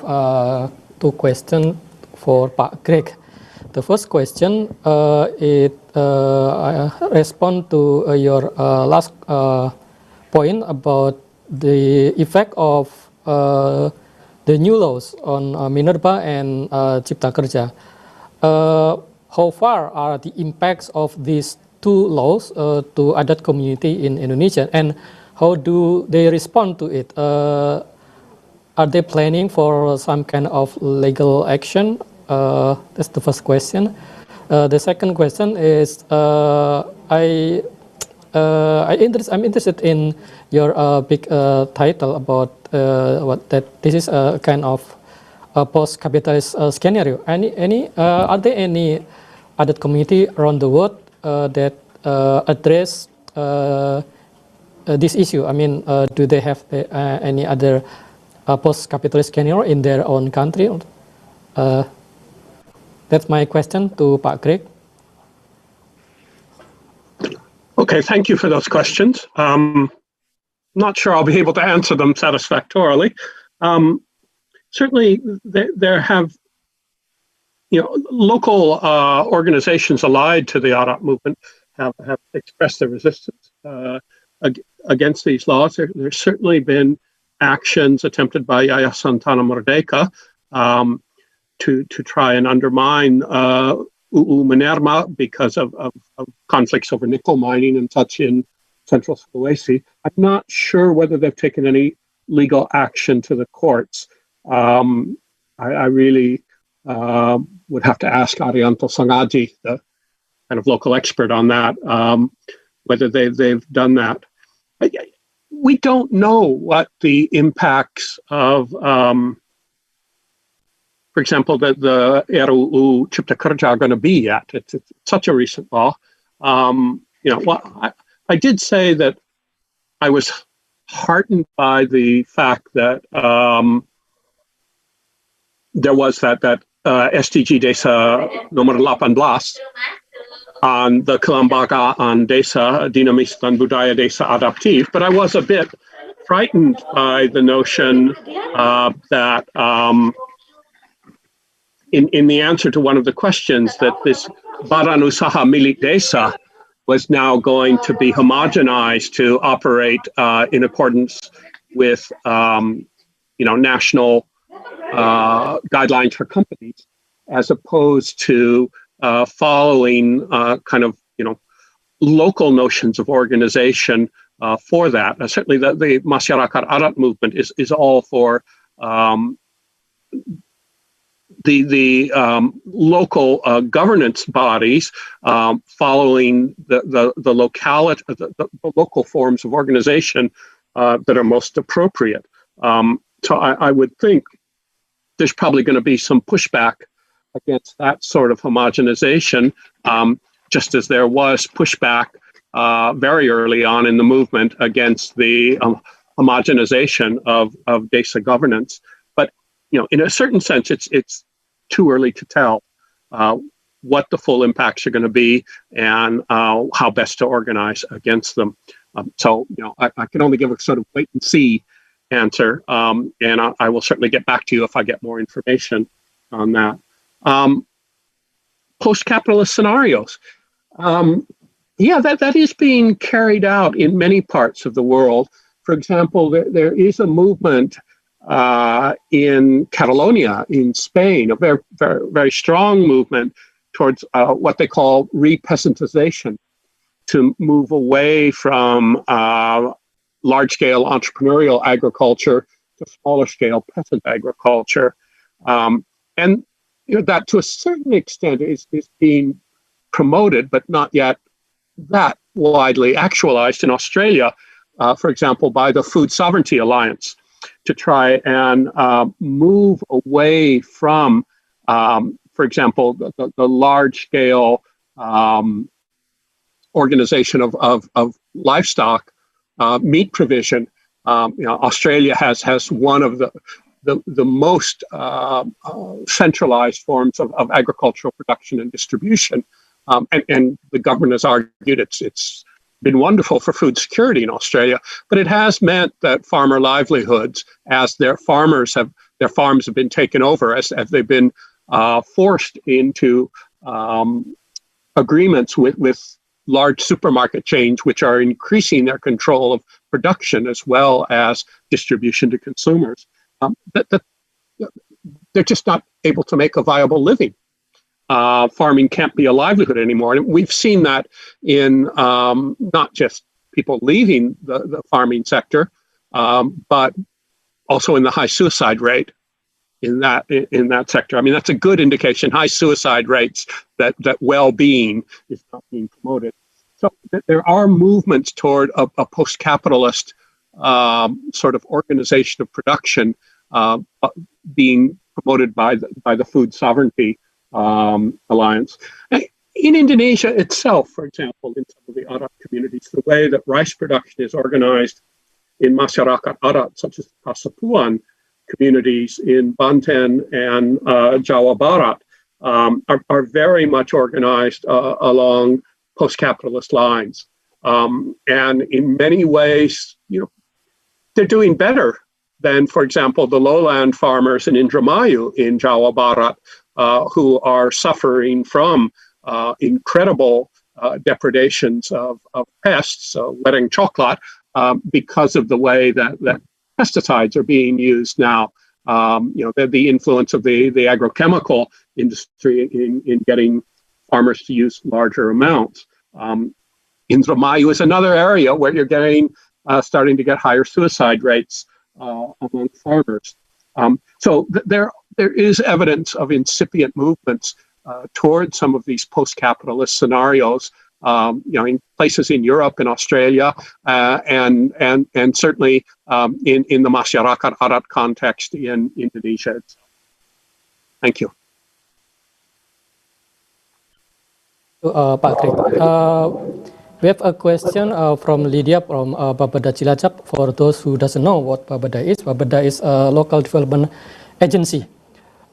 two questions for Pak Greg. The first question respond to your last point about the effect of the new laws on Minerba and Cipta Kerja. How far are the impacts of these two laws to adat community in Indonesia, and how do they respond to it? Are they planning for some kind of legal action? That's the first question. The second question is, I'm interested in your big title about that this is a kind of a post-capitalist scenario. Are there any other community around the world that address this issue? I mean, do they have any other post-capitalist scenario in their own country? That's my question to Pak Greg. Okay, thank you for those questions. Not sure I'll be able to answer them satisfactorily. Certainly, there have, local organizations allied to the Adat movement have expressed their resistance against these laws. There's certainly been actions attempted by Yayasan Tanah Merdeka to try and undermine UU Minerba because of conflicts over nickel mining and such in Central Sulawesi. I'm not sure whether they've taken any legal action to the courts. I really would have to ask Arianto Sangaji, the kind of local expert on that, whether they've done that. We don't know what the impacts of, for example, the RUU Cipta Kerja are going to be yet. It's such a recent law. I did say that I was heartened by the fact that there was that SDG Desa nomor 18 on the kelembagaan desa, dinamis dan budaya desa adaptif, but I was a bit frightened by the notion that in the answer to one of the questions that this badan usaha milik desa was now going to be homogenized to operate in accordance with national guidelines for companies, as opposed to following kind of local notions of organization for that. Certainly, the Masyarakat Adat movement is all for the local governance bodies following the locality, the local forms of organization that are most appropriate. So I would think there's probably going to be some pushback against that sort of homogenization, just as there was pushback very early on in the movement against the homogenization of desa governance. But in a certain sense, it's too early to tell what the full impacts are going to be and how best to organize against them. So I can only give a sort of wait and see answer, and I will certainly get back to you if I get more information on that. Post-capitalist scenarios. That is being carried out in many parts of the world. For example, there is a movement in Catalonia, in Spain, a very, very, very strong movement towards what they call re-peasantization, to move away from large-scale entrepreneurial agriculture to smaller-scale peasant agriculture. And that to a certain extent is being promoted, but not yet that widely actualized in Australia, for example, by the Food Sovereignty Alliance, to try and move away from, for example, the large-scale organization of livestock meat provision. Australia has one of the most centralized forms of agricultural production and distribution, and the government has argued it's been wonderful for food security in Australia, but it has meant that farmer livelihoods, as their farms have been taken over, as they've been forced into agreements with large supermarket chains, which are increasing their control of production as well as distribution to consumers. They're just not able to make a viable living. Farming can't be a livelihood anymore. And we've seen that in not just people leaving the farming sector, but also in the high suicide rate in that sector. I mean, that's a good indication. High suicide rates, that well-being is not being promoted. So there are movements toward a post-capitalist sort of organization of production being promoted by the Food Sovereignty Alliance. In Indonesia itself, for example, in some of the Adat communities, the way that rice production is organized in Masyarakat Adat, such as Pasapuan communities in Banten and Jawa Barat, are very much organized along post-capitalist lines. And in many ways, they're doing better than, for example, the lowland farmers in Indramayu in Jawa Barat, who are suffering from incredible depredations of pests, wedding chocolate, because of the way that pesticides are being used now. The influence of the agrochemical industry in getting farmers to use larger amounts. Indramayu is another area where you're starting to get higher suicide rates among farmers. So there is evidence of incipient movements towards some of these post-capitalist scenarios, in places in Europe and Australia, and certainly in the Masyarakat Adat context in Indonesia. Thank you. Pak Krik, We have a question from Lydia from Bapeda Cilacap. For those who doesn't know what Bapeda is a local development agency.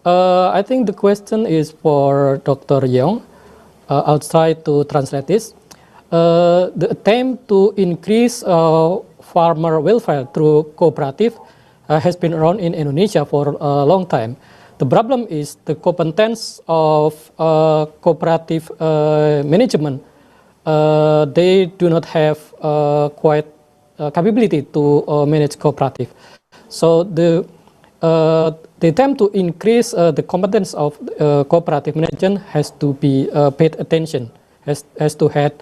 I think the question is for Dr. Yeong. I'll try to translate this. The attempt to increase farmer welfare through cooperative has been around in Indonesia for a long time. The problem is the competence of cooperative management. They do not have quite capability to manage cooperative. So the attempt to increase the competence of cooperative management has to be paid attention, has to have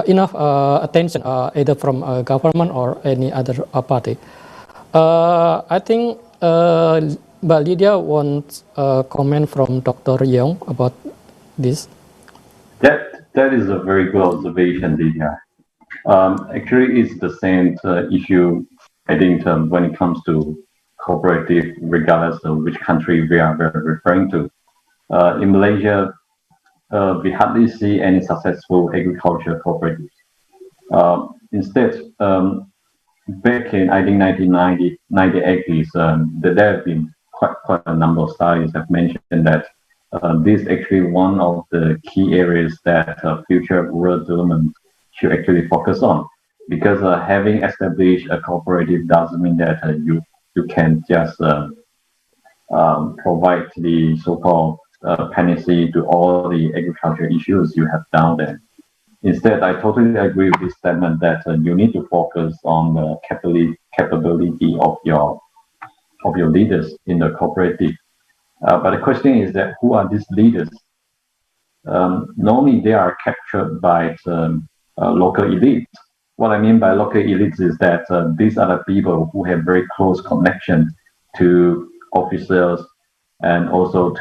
enough attention either from government or any other party. I think Mbak Lydia wants a comment from Dr. Yeong about this. That is a very good observation, Lydia. Actually, it's the same issue, I think, when it comes to cooperative, regardless of which country we are referring to. In Malaysia, we hardly see any successful agriculture cooperatives. Instead, back in, I think, 1980s, there have been quite a number of studies have mentioned that this is actually one of the key areas that future rural development should actually focus on. Because having established a cooperative doesn't mean that you can just provide the so-called panacea to all the agriculture issues you have down there. Instead, I totally agree with this statement that you need to focus on the capability of your leaders in the cooperative. But the question is that who are these leaders? Normally, they are captured by local elites. What I mean by local elites is that these are the people who have very close connection to officials, and also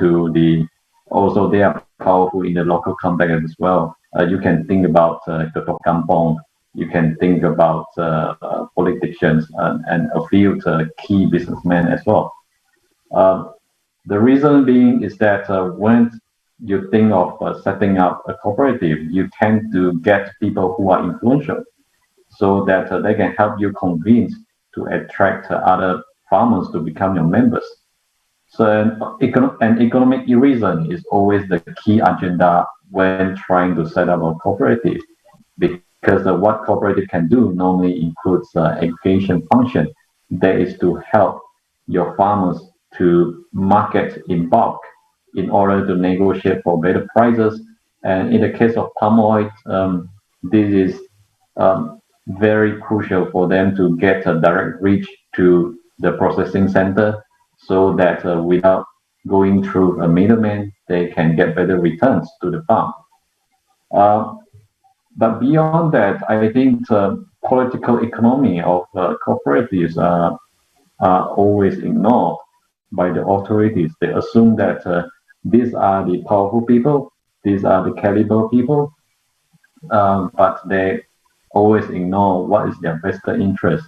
they are powerful in the local context as well. You can think about Ketua Kampong, you can think about politicians and a few key businessmen as well. The reason being is that when you think of setting up a cooperative, you tend to get people who are influential, so that they can help you convince to attract other farmers to become your members. So an economic reason is always the key agenda when trying to set up a cooperative, because what cooperative can do normally includes education function, that is to help your farmers to market in bulk in order to negotiate for better prices. And in the case of palm oil, this is very crucial for them to get a direct reach to the processing center, so that without going through a middleman, they can get better returns to the farm. But beyond that, I think political economy of cooperatives are always ignored by the authorities. They assume that these are the powerful people, these are the caliber people, but they always ignore what is their vested interest.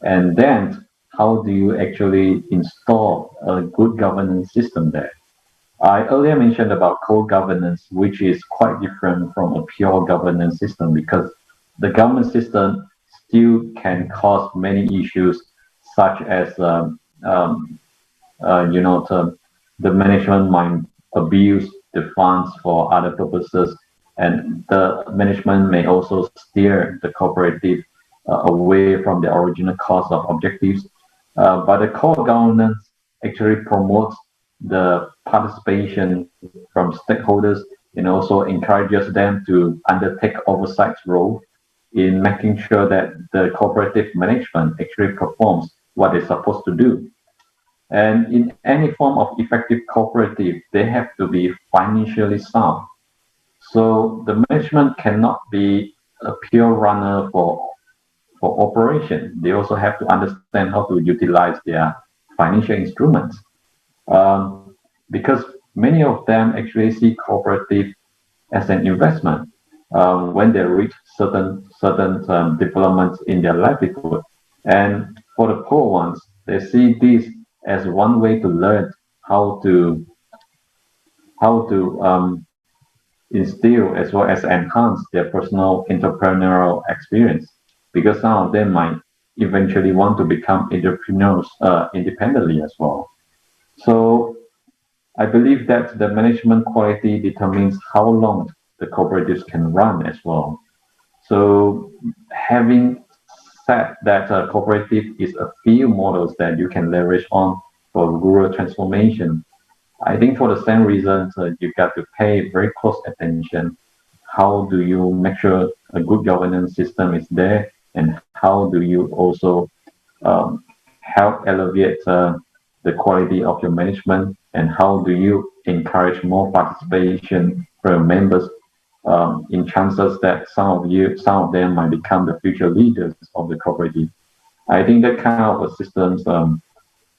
And then how do you actually install a good governance system there? I earlier mentioned about co-governance, which is quite different from a pure governance system, because the governance system still can cause many issues, such as the management might abuse the funds for other purposes, and the management may also steer the cooperative away from the original cause of objectives. But the core governance actually promotes the participation from stakeholders, and also encourages them to undertake oversight role in making sure that the cooperative management actually performs what they're supposed to do. And in any form of effective cooperative, they have to be financially sound. So the management cannot be a pure runner for operation. They also have to understand how to utilize their financial instruments, because many of them actually see cooperative as an investment when they reach certain developments in their livelihood. And for the poor ones, they see this as one way to learn how to instill as well as enhance their personal entrepreneurial experience, because some of them might eventually want to become entrepreneurs independently as well. So I believe that the management quality determines how long the cooperatives can run as well. So having said that cooperative is a few models that you can leverage on for rural transformation, I think for the same reasons, you got to pay very close attention. How do you make sure a good governance system is there, and how do you also help elevate the quality of your management, and how do you encourage more participation from members in chances that some of them might become the future leaders of the cooperative. I think that kind of systems are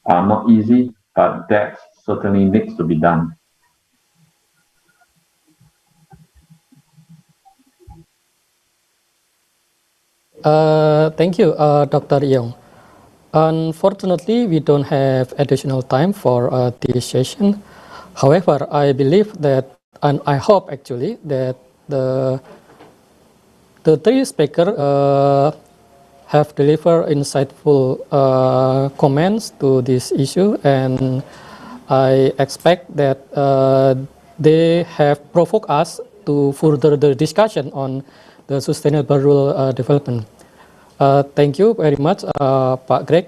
not easy, but that certainly needs to be done. Thank you, Dr. Young. Unfortunately, we don't have additional time for this session. However, I believe that, and I hope actually, that the three speakers have delivered insightful comments to this issue, and I expect that they have provoked us to further the discussion on the sustainable rural development. Thank you very much, Pak Greg.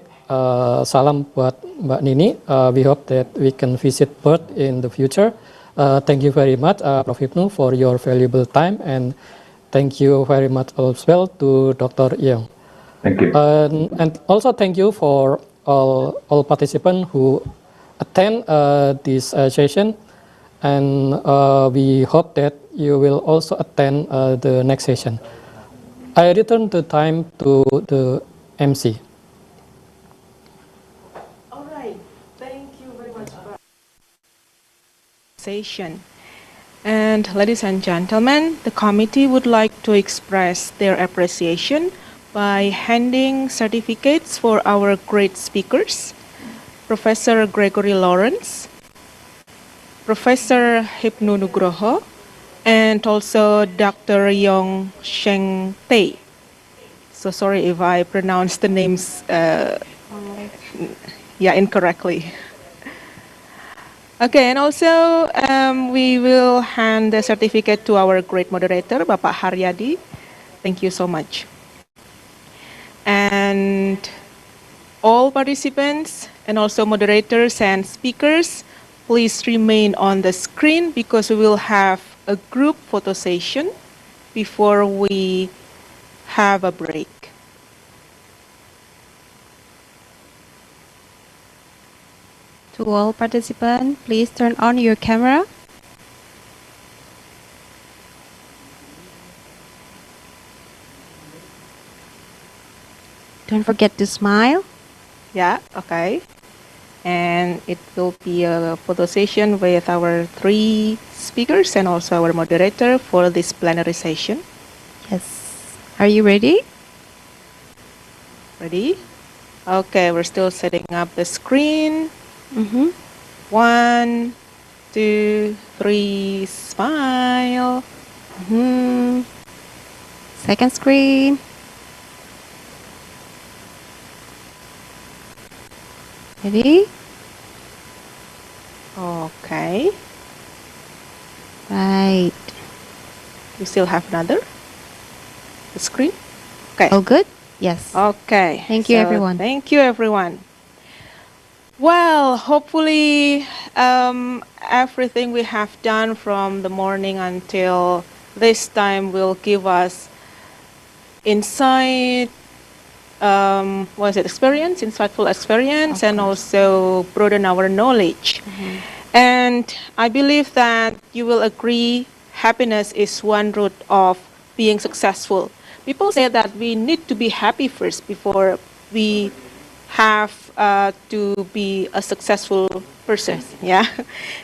Salam buat Mbak Nini. We hope that we can visit Perth in the future. Thank you very much, Prof. Ibnu, for your valuable time, and thank you very much as well to Dr. Young. Thank you. And also thank you for all participants who attend this session, and we hope that you will also attend the next session. I return the time to the MC. All right, thank you very much for session. And ladies and gentlemen, the committee would like to express their appreciation by handing certificates for our great speakers, Professor Gregory Lawrence, Professor Hipnu Nugroho, and also Dr. Yong Sheng Tei. So sorry if I pronounced the names incorrectly. Okay, and also we will hand the certificate to our great moderator, Bapak Haryadi. Thank you so much. And all participants and also moderators and speakers, please remain on the screen because we will have a group photo session before we have a break. To all participants, please turn on your camera. Don't forget to smile. Yeah, okay. And it will be a photo session with our three speakers and also our moderator for this plenary session. Yes. Are you ready? Ready? Okay, we're still setting up the screen. 1, 2, 3, smile. Second screen. Ready? Okay. Right. You still have another? The screen? Okay. All good? Yes. Okay. Thank you, everyone. Thank you, everyone. Well, hopefully everything we have done from the morning until this time will give us insight, insightful experience, and also broaden our knowledge. And I believe that you will agree happiness is one root of being successful. People say that we need to be happy first before we have to be a successful person. Yeah.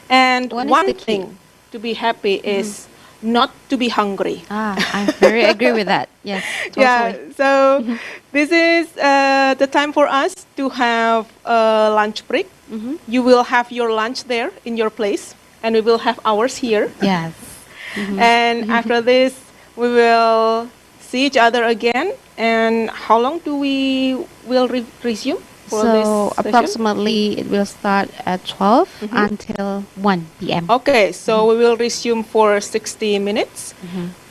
And one thing to be happy is not to be hungry. I very agree with that. Yes, totally. Yeah, so this is the time for us to have a lunch break. You will have your lunch there in your place, and we will have ours here. Yes. And after this, we will see each other again. And how long do we will resume for this So session? approximately it will start at 12 until 1 p.m. Okay, so we will resume for 60 minutes.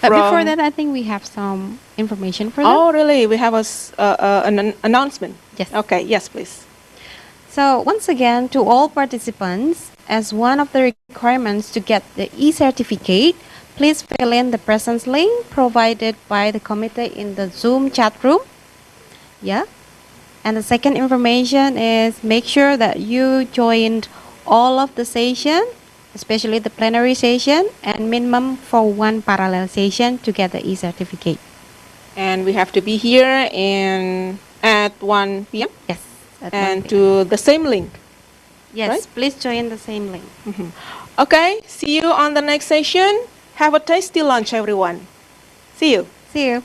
But before from- that, I think we have some information for them. Oh, really? We have an announcement. Yes. Okay. Yes, please. So once again, to all participants, as one of the requirements to get the e-certificate, please fill in the presence link provided by the committee in the Zoom chat room. Yeah. And the second information is make sure that you joined all of the session, especially the plenary session, and minimum for one parallel session to get the e-certificate. And we have to be here at 1 p.m. Yes. At 1 And to the same link. Yes, right? please join the same link. Okay, see you on the next session. Have a tasty lunch, everyone. See you. See you.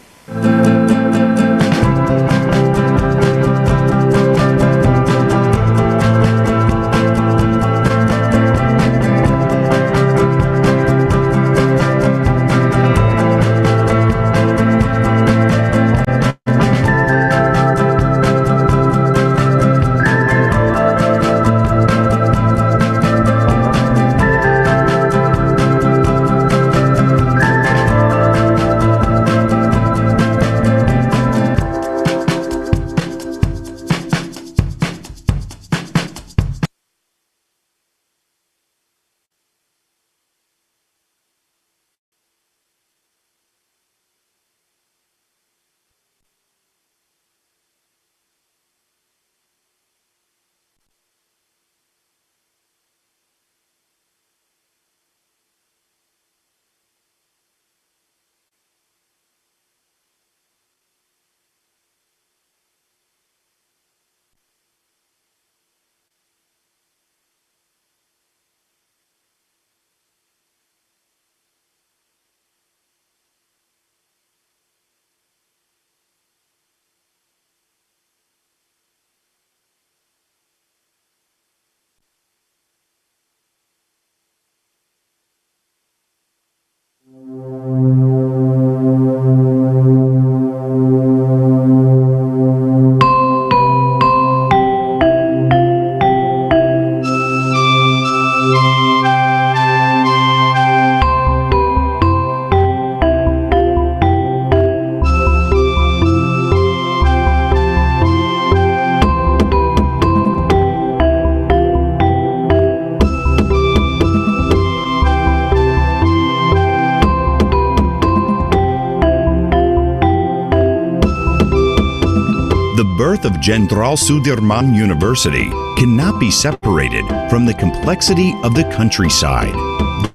The birth of Jenderal Sudirman University cannot be separated from the complexity of the countryside.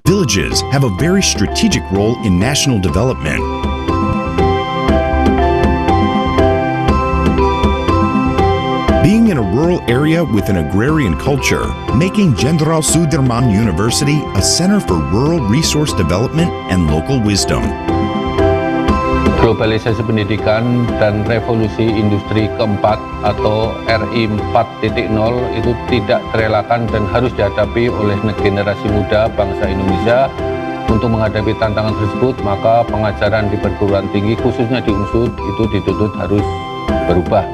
Villages have a very strategic role in national development. Being in a rural area with an agrarian culture, making Jenderal Sudirman University a center for rural resource development and local wisdom. Globalisasi pendidikan dan revolusi industri keempat atau RI 4.0 itu tidak terelakkan dan harus dihadapi oleh generasi muda bangsa Indonesia. Untuk menghadapi tantangan tersebut, maka pengajaran di perguruan tinggi khususnya di UNSUD itu dituntut harus berubah.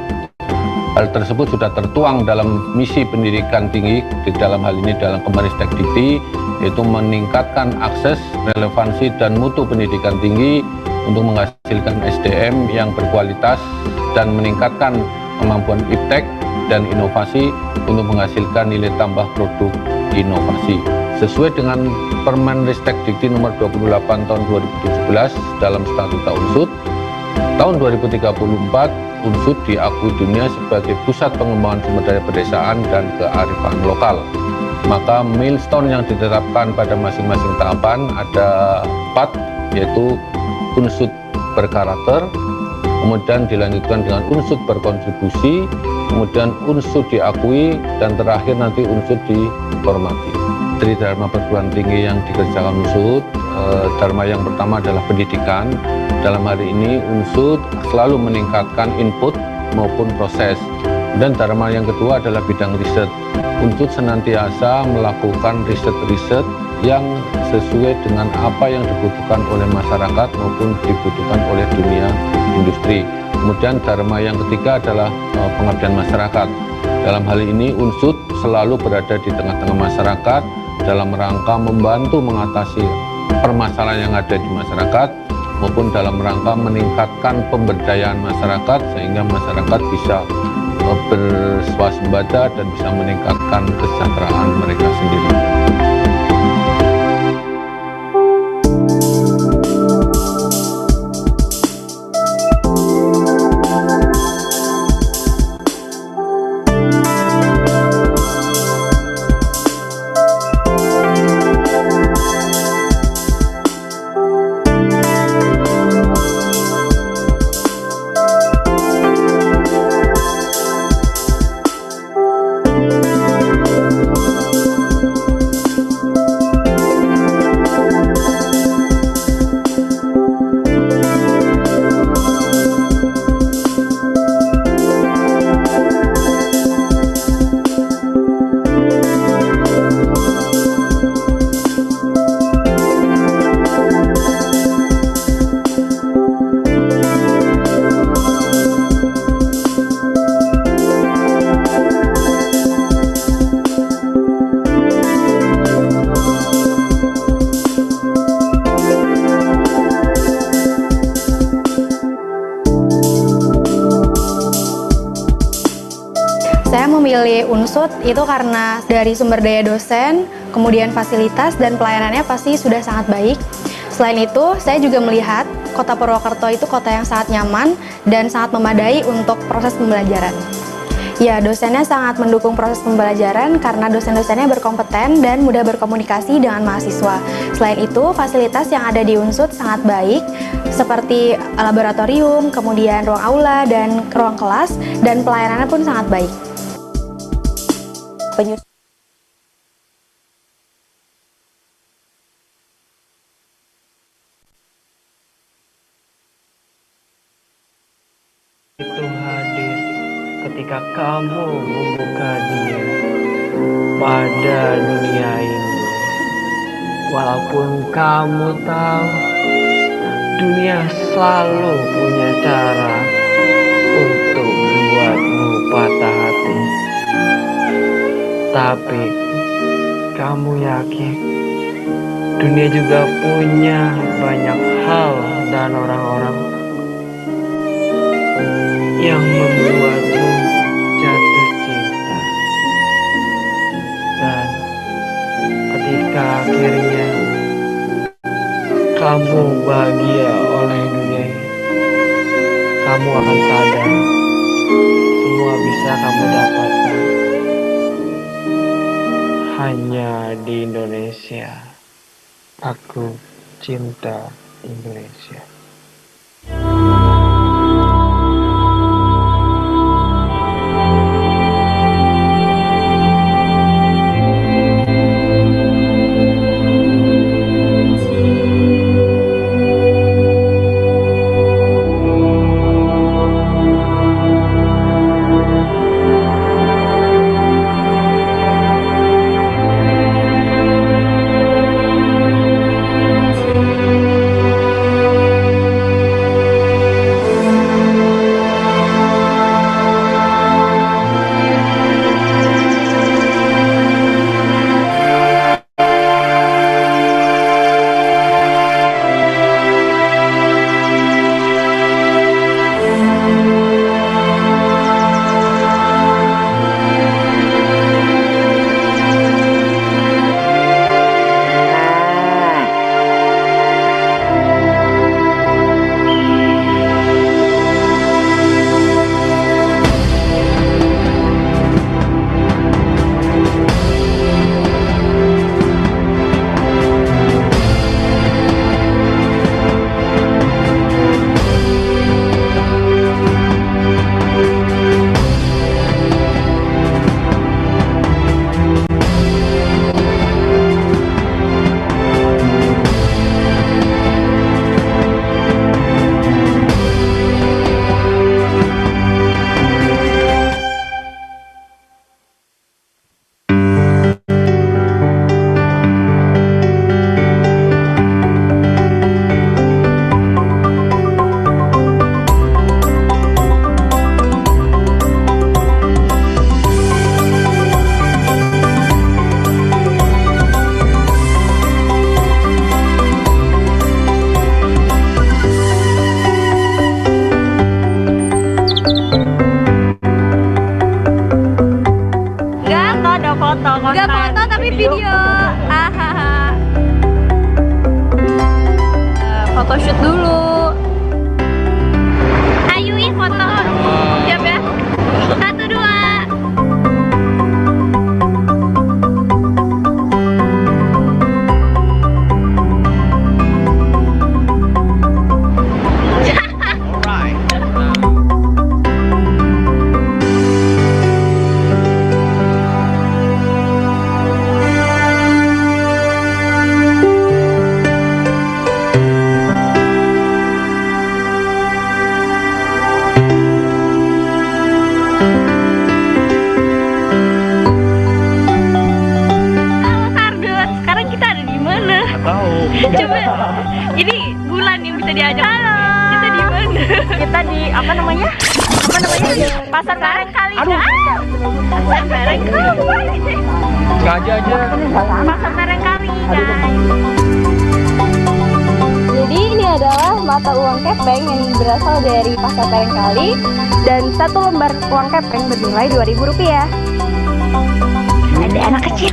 Hal tersebut sudah tertuang dalam misi pendidikan tinggi, di dalam hal ini dalam Kemenristek Dikti, yaitu meningkatkan akses, relevansi, dan mutu pendidikan tinggi untuk menghasilkan SDM yang berkualitas dan meningkatkan kemampuan iptek dan inovasi untuk menghasilkan nilai tambah produk inovasi. Sesuai dengan Permenristek Dikti nomor 28 tahun 2017 dalam Statuta UNSUD, tahun 2034 UNSUD diakui dunia sebagai pusat pengembangan sumber daya pedesaan dan kearifan lokal. Maka milestone yang ditetapkan pada masing-masing tahapan ada 4, yaitu UNSUD berkarakter, kemudian dilanjutkan dengan UNSUD berkontribusi, kemudian UNSUD diakui, dan terakhir nanti UNSUD dihormati. Dari dharma perguruan tinggi yang dikerjakan UNSUD, dharma yang pertama adalah pendidikan. Dalam hari ini UNSUD selalu meningkatkan input maupun proses. Dan dharma yang kedua adalah bidang riset. UNSUD senantiasa melakukan riset-riset yang sesuai dengan apa yang dibutuhkan oleh masyarakat maupun dibutuhkan oleh dunia industri. Kemudian dharma yang ketiga adalah pengabdian masyarakat. Dalam hal ini unsur selalu berada di tengah-tengah masyarakat dalam rangka membantu mengatasi permasalahan yang ada di masyarakat maupun dalam rangka meningkatkan pemberdayaan masyarakat sehingga masyarakat bisa berswasembada dan bisa meningkatkan kesejahteraan mereka sendiri. Saya memilih Unsut itu karena dari sumber daya dosen, kemudian fasilitas dan pelayanannya pasti sudah sangat baik. Selain itu, saya juga melihat Kota Purwokerto itu kota yang sangat nyaman dan sangat memadai untuk proses pembelajaran. Ya, dosennya sangat mendukung proses pembelajaran karena dosen-dosennya berkompeten dan mudah berkomunikasi dengan mahasiswa. Selain itu, fasilitas yang ada di Unsut sangat baik, seperti laboratorium, kemudian ruang aula dan ruang kelas, dan pelayanannya pun sangat baik. Itu hadir ketika kamu membuka diri pada dunia ini. Walaupun kamu tahu dunia selalu punya cara untuk membuatmu patah hati, tapi kamu yakin dunia juga punya banyak hal dan orang-orang yang membuatmu jatuh cinta, dan ketika akhirnya kamu bahagia oleh dunia ini, kamu akan sadar semua bisa kamu dapatkan hanya di Indonesia. Aku cinta Indonesia. Halo Kardus, sekarang kita ada di mana? Tahu. Coba, ini Bulan yang bisa diajak. Halo. Kita di mana? Kita di apa namanya? Pasar Barangkali. Aduh. Pasar Barangkali. Sengaja aja. Pasar Barangkali, guys. Jadi ini adalah mata uang kepeng yang berasal dari Pasar Barangkali dan satu lembar uang kepeng bernilai Rp2.000. Ada anak kecil.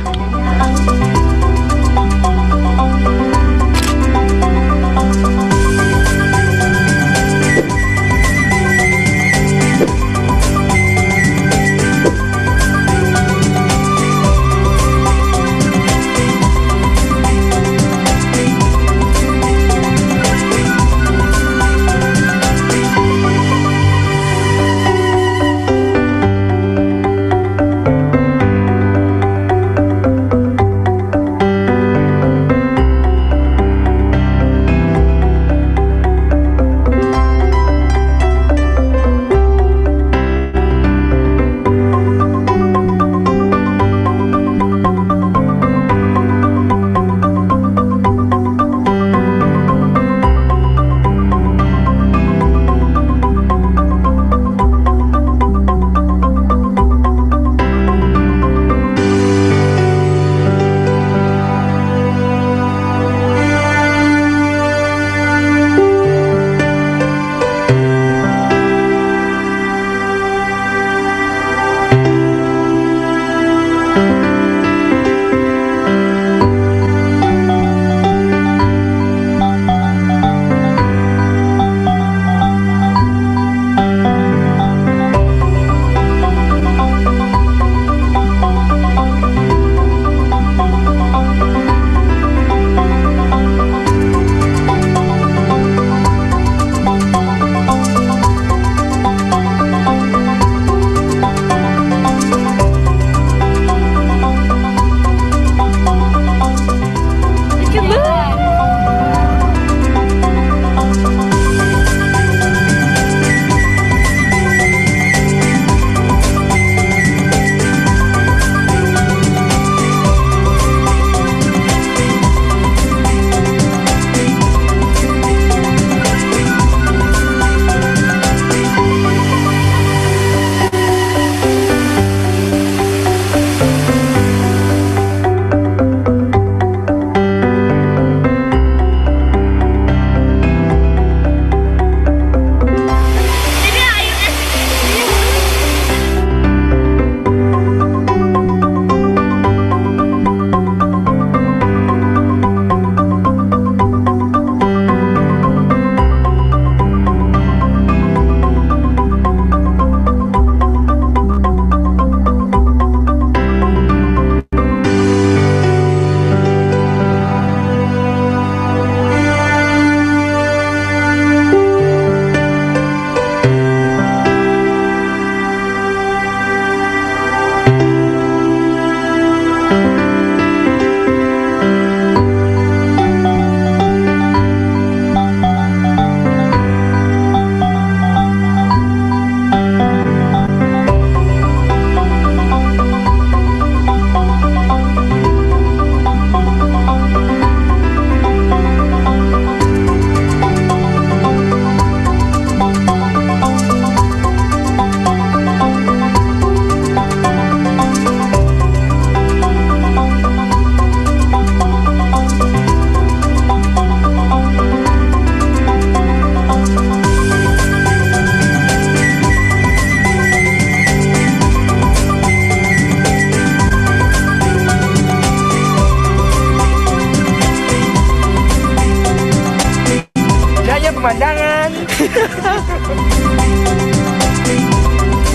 pemandangan.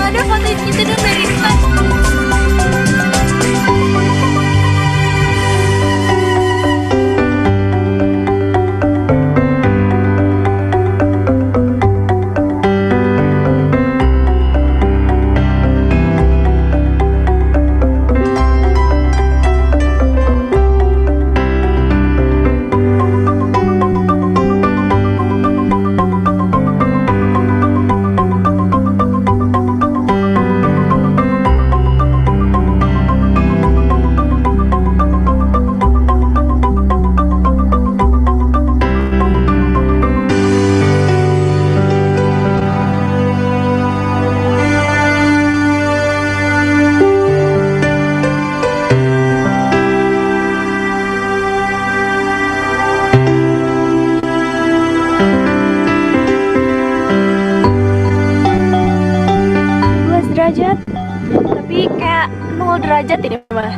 Ada foto kita dong dari depan. derajat. Tapi kayak 0 derajat ini mah.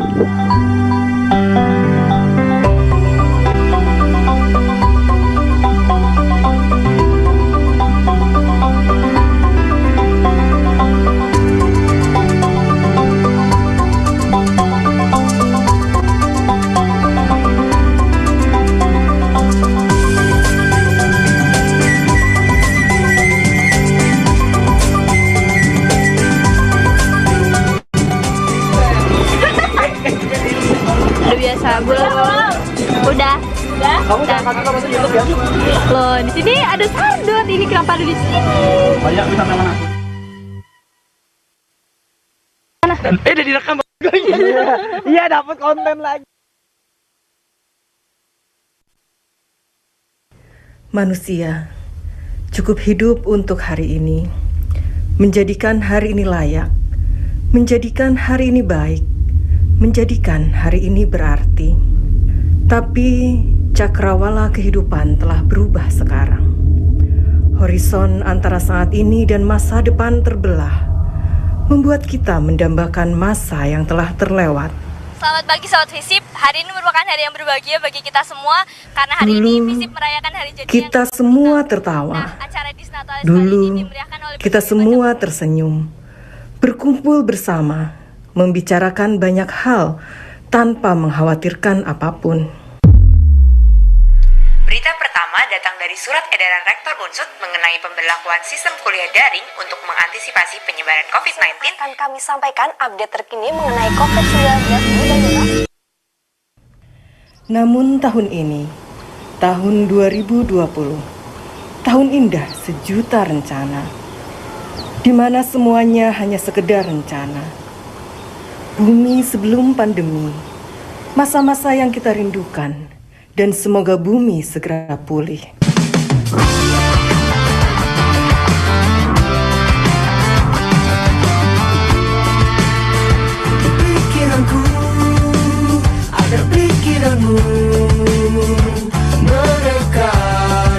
Udah. Kamu jangan kaget sama YouTube ya. Loh, di sini ada sardot. Ini kenapa ada di sini? Banyak bisa mana? Udah direkam. Iya, dapat konten lagi. Manusia cukup hidup untuk hari ini, menjadikan hari ini layak, menjadikan hari ini baik, menjadikan hari ini berarti. Tapi cakrawala kehidupan telah berubah sekarang. Horizon antara saat ini dan masa depan terbelah, membuat kita mendambakan masa yang telah terlewat. Selamat pagi Sobat FISIP. Hari ini merupakan hari yang berbahagia bagi kita semua karena hari ini FISIP merayakan hari jadi kita semua tertawa. Dulu kita semua tersenyum, berkumpul bersama, membicarakan banyak hal tanpa mengkhawatirkan apapun. Berita pertama datang dari surat edaran Rektor Unsud mengenai pemberlakuan sistem kuliah daring untuk mengantisipasi penyebaran COVID-19. Akan kami sampaikan update terkini mengenai COVID-19. Namun tahun ini, tahun 2020, tahun indah sejuta rencana, di mana semuanya hanya sekedar rencana. Bumi sebelum pandemi, masa-masa yang kita rindukan, dan semoga bumi segera pulih. Pikiranku, agar pikiranmu mereka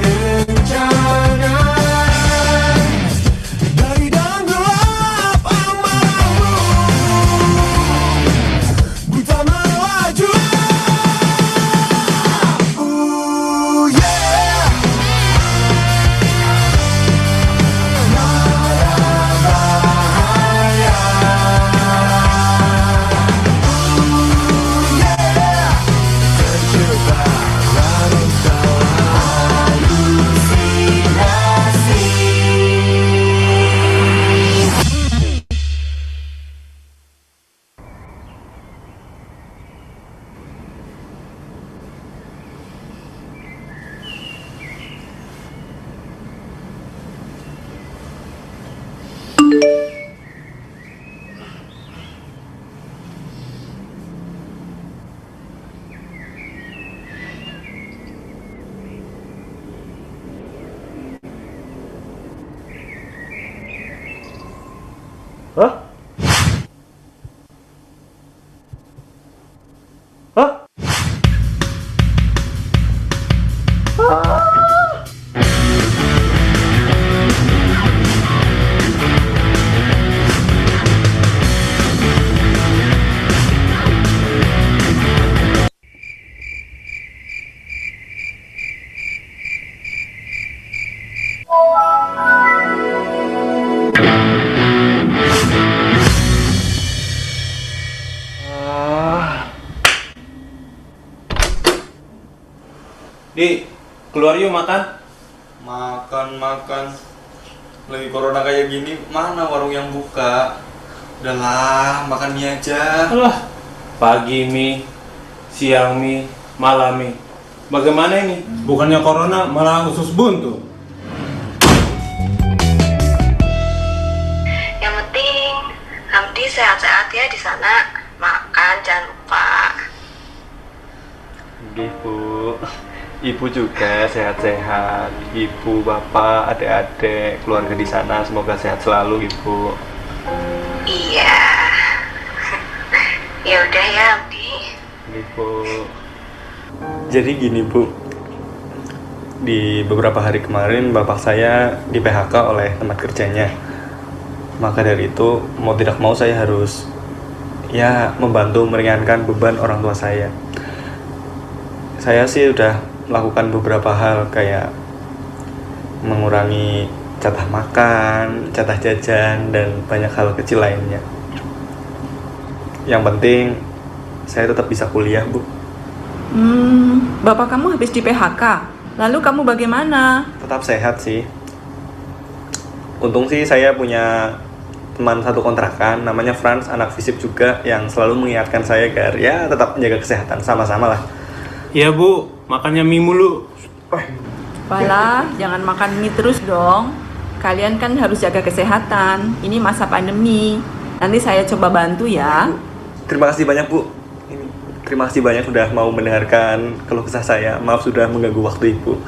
rencana dari dalam gelap amarahmu, buta melaju. Hah? Hah? Di, keluar yuk makan. Makan. Lagi corona kayak gini, mana warung yang buka? Udahlah, makan mie aja. Alah, pagi mie, siang mie, malam mie. Bagaimana ini? Bukannya corona, malah usus buntu. Yang penting Hamdi sehat-sehat ya di sana. Makan jangan lupa. Bu, Ibu juga sehat-sehat. Ibu, bapak, adik-adik, keluarga di sana semoga sehat selalu, Ibu. Iya. Ya udah ya, Hamdi. Ibu. Jadi gini, Bu. Di beberapa hari kemarin bapak saya di PHK oleh tempat kerjanya. Maka dari itu, mau tidak mau saya harus ya membantu meringankan beban orang tua saya. Saya sih udah melakukan beberapa hal kayak mengurangi jatah makan, jatah jajan, dan banyak hal kecil lainnya. Yang penting saya tetap bisa kuliah, Bu. Bapak kamu habis di PHK. Lalu kamu bagaimana? Tetap sehat sih. Untung sih saya punya teman satu kontrakan, namanya Franz, anak FISIP juga, yang selalu mengingatkan saya agar ya tetap menjaga kesehatan, sama-sama lah. Iya Bu, makannya mie mulu. Balah, jangan makan mie terus dong. Kalian kan harus jaga kesehatan. Ini masa pandemi. Nanti saya coba bantu ya. Terima kasih banyak Bu. Terima kasih banyak sudah mau mendengarkan keluh kesah saya. Maaf sudah mengganggu waktu Ibu.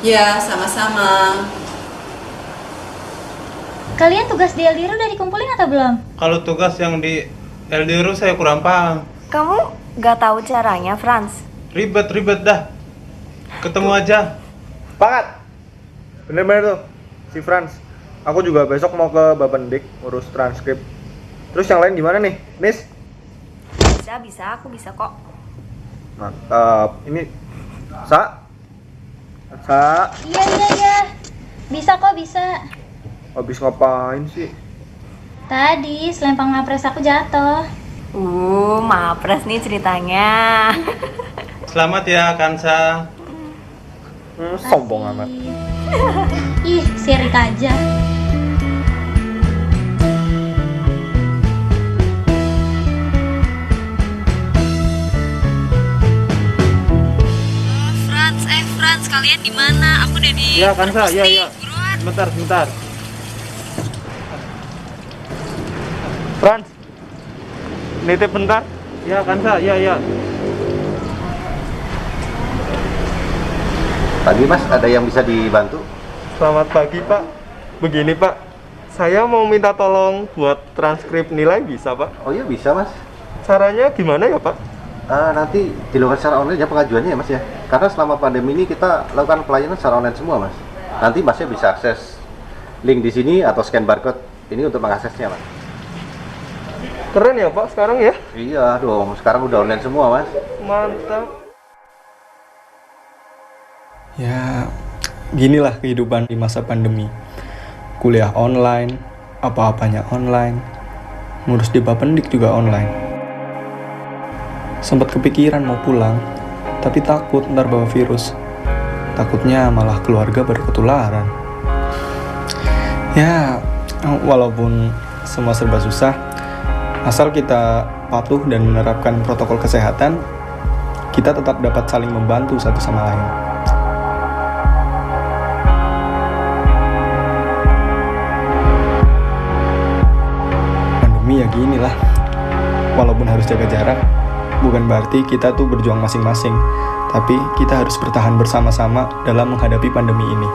Ya, sama-sama. Kalian tugas di LDRU udah dikumpulin atau belum? Kalau tugas yang di LDRU saya kurang paham. Kamu gak tahu caranya, Franz? Ribet dah. Ketemu aja. Sepakat. Bener-bener tuh, si Franz. Aku juga besok mau ke Bapendik ngurus transkrip. Terus yang lain gimana nih, Nis? Bisa, aku bisa kok. Mantap. Ini Sa? Iya. Bisa kok, bisa. Habis ngapain sih? Tadi selempang mapres aku jatuh. Mapres nih ceritanya. Selamat ya, Kansa. Sombong amat. Ih, sirik aja. Franz, kalian di mana? Aku udah di. Ya, Kansa, ya. Sebentar. Franz, nitip bentar. Ya, Kansa, ya. Pagi Mas, ada yang bisa dibantu? Selamat pagi Pak. Begini Pak, saya mau minta tolong buat transkrip nilai bisa Pak? Oh iya bisa Mas. Caranya gimana ya Pak? Nanti dilakukan secara online ya pengajuannya ya Mas ya. Karena selama pandemi ini kita lakukan pelayanan secara online semua Mas. Nanti Masnya bisa akses link di sini atau scan barcode ini untuk mengaksesnya Mas. Keren ya Pak sekarang ya? Iya dong, sekarang udah online semua Mas. Mantap. Ya, ginilah kehidupan di masa pandemi. Kuliah online, apa-apanya online. Ngurus di Bapendik juga online. Sempat kepikiran mau pulang, tapi takut ntar bawa virus. Takutnya malah keluarga berketularan. Ya, walaupun semua serba susah, asal kita patuh dan menerapkan protokol kesehatan, kita tetap dapat saling membantu satu sama lain. Pandemi ya gini lah. Walaupun harus jaga jarak, bukan berarti kita tuh berjuang masing-masing, tapi kita harus bertahan bersama-sama dalam menghadapi pandemi ini.